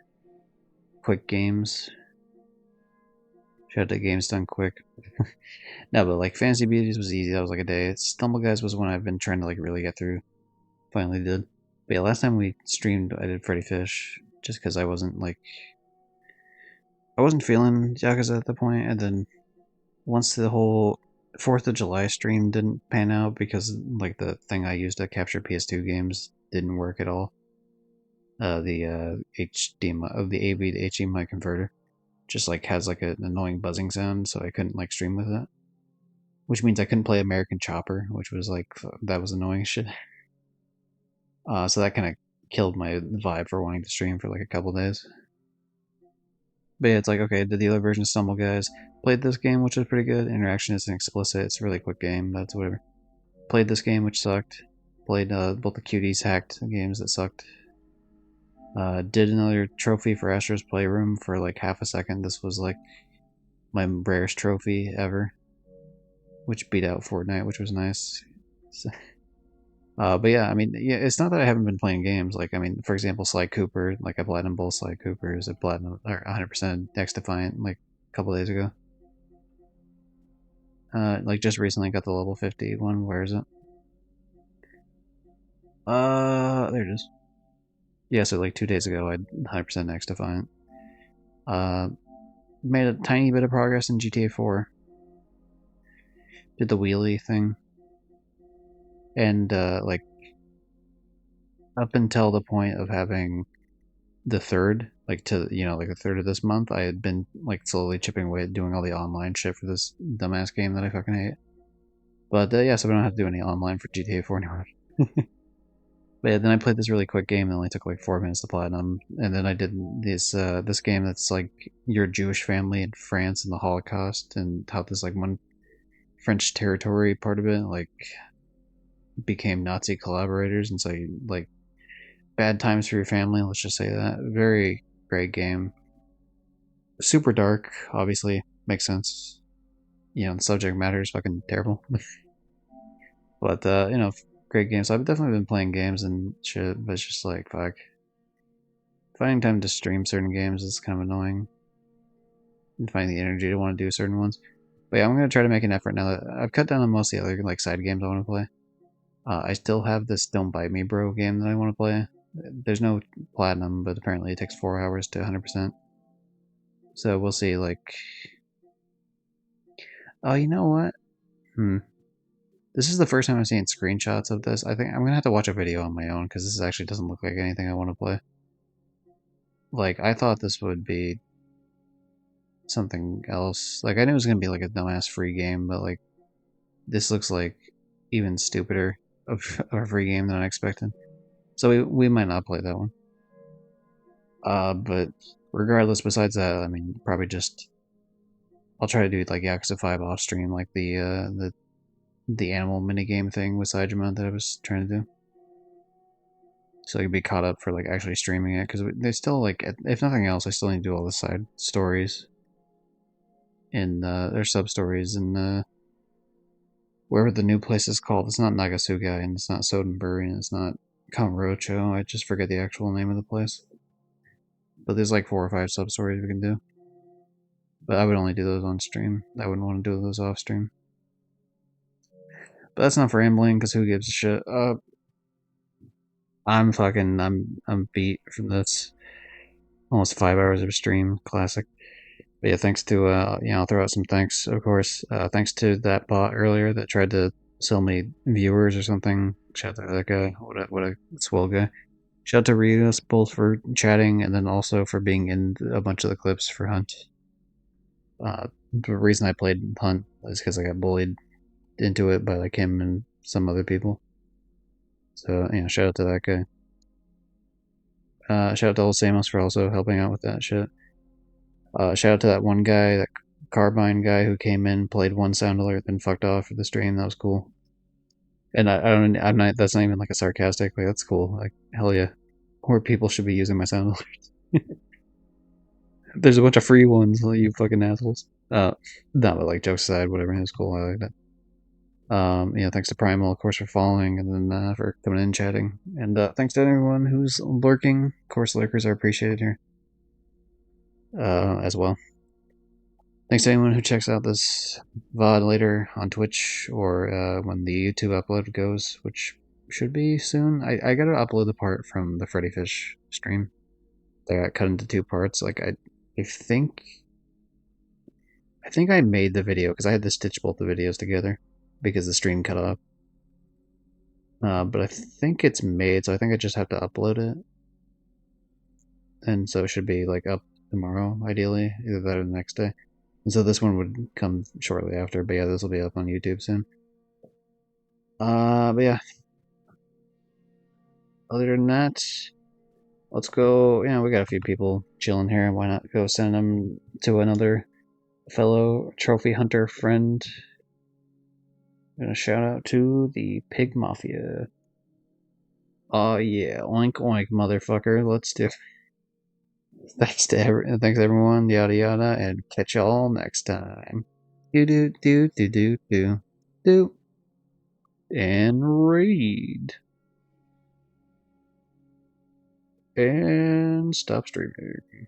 quick games. Tried to get games done quick. No, but like Fantasy Beauties was easy. That was like a day. Stumble Guys was one I've been trying to like really get through. Finally did. But yeah, last time we streamed, I did Freddy Fish just because I wasn't feeling Yakuza at the point, and then once the whole 4th of July stream didn't pan out because like the thing I used to capture PS2 games didn't work at all. The HDMI of the AV to HDMI converter just like has like an annoying buzzing sound, so I couldn't like stream with it. Which means I couldn't play American Chopper, which was like that was annoying shit. So that kind of killed my vibe for wanting to stream for like a couple days. But yeah, it's like, okay, did the other version of Stumble Guys. Played this game, which was pretty good. Interaction isn't explicit. It's a really quick game. That's whatever. Played this game, which sucked. Played both the Cuties hacked games that sucked. Did another trophy for Astro's Playroom for like half a second. This was like my rarest trophy ever, which beat out Fortnite, which was nice. So, but yeah, I mean, yeah, it's not that I haven't been playing games. Like, I mean, for example, Sly Cooper. Like, I platinum both Sly Coopers. I platinum or 100% Dex Defiant like a couple days ago. Like just recently got the level 50 one. Where is it? There it is. Yeah, so like 2 days ago, I 100% Dex Defiant. Uh, made a tiny bit of progress in GTA 4. Did the wheelie thing, and like up until the point of having the third, like to like the third of this month, I had been like slowly chipping away at doing all the online shit for this dumbass game that I fucking hate. But yeah, so we don't have to do any online for GTA 4 anymore. But yeah, then I played this really quick game that only took like 4 minutes to platinum, and then I did this game that's like your Jewish family in France and the Holocaust, and how this like one French territory part of it like became Nazi collaborators, and so like bad times for your family. Let's just say that. Very great game. Super dark, obviously makes sense. The subject matter is fucking terrible. But great games. I've definitely been playing games and shit, but it's just like fuck. Finding time to stream certain games is kind of annoying. And finding the energy to want to do certain ones. But yeah, I'm gonna try to make an effort now that I've cut down on most of the other like side games I want to play. I still have this Don't Bite Me Bro game that I want to play. There's no platinum, but apparently it takes 4 hours to 100%. So we'll see, like... Oh, you know what? This is the first time I've seen screenshots of this. I think I'm gonna have to watch a video on my own, because this actually doesn't look like anything I want to play. Like, I thought this would be something else. Like, I knew it was gonna be like a dumbass free game, but like, this looks like even stupider of a free game than I expected. So we might not play that one. But regardless, besides that, I mean, probably just I'll try to do like Yakuza 5 off stream, like the animal minigame thing with Saijima that I was trying to do. So I could be caught up for like actually streaming it, because they still like, if nothing else, I still need to do all the side stories and their sub stories and wherever the new place is called. It's not Nagasuga and it's not Sodenbury and it's not Kamurocho. I just forget the actual name of the place. But there's like 4 or 5 sub stories we can do. But I would only do those on stream. I wouldn't want to do those off stream. But that's not for rambling, because who gives a shit? I'm beat from this. Almost 5 hours of stream. Classic. But yeah, thanks to, I'll throw out some thanks, of course. Thanks to that bot earlier that tried to sell me viewers or something. Shout out to that guy. What a swell guy. Shout out to Rios both for chatting and then also for being in a bunch of the clips for Hunt. The reason I played Hunt is because I got bullied into it by like him and some other people. So, shout out to that guy. Shout out to Old Samos for also helping out with that shit. Shout out to that one guy, that Carbine guy who came in, played one sound alert, then fucked off for the stream. That was cool. And I'm not. That's not even like a sarcastic. Like that's cool. Like hell yeah, more people should be using my sound alerts. There's a bunch of free ones, like, you fucking assholes. No, but like jokes aside, whatever. It was cool. I like that. Thanks to Primal, of course, for following and then for coming in and chatting. And thanks to everyone who's lurking. Of course, lurkers are appreciated here as well. Thanks to anyone who checks out this VOD later on Twitch or when the YouTube upload goes, which should be soon. I gotta upload the part from the Freddy Fish stream. They got cut into 2 parts. Like I think I made the video because I had to stitch both the videos together because the stream cut off. But I think it's made, so I think I just have to upload it. And so it should be like up tomorrow, ideally, either that or the next day. And so this one would come shortly after, but yeah, this will be up on YouTube soon. But yeah. Other than that, let's go. We got a few people chilling here. Why not go send them to another fellow trophy hunter friend? I'm gonna shout out to the Pig Mafia. Oh yeah, oink oink, motherfucker. Let's do. Thanks everyone, yada yada, and catch y'all next time. Do and raid and stop streaming.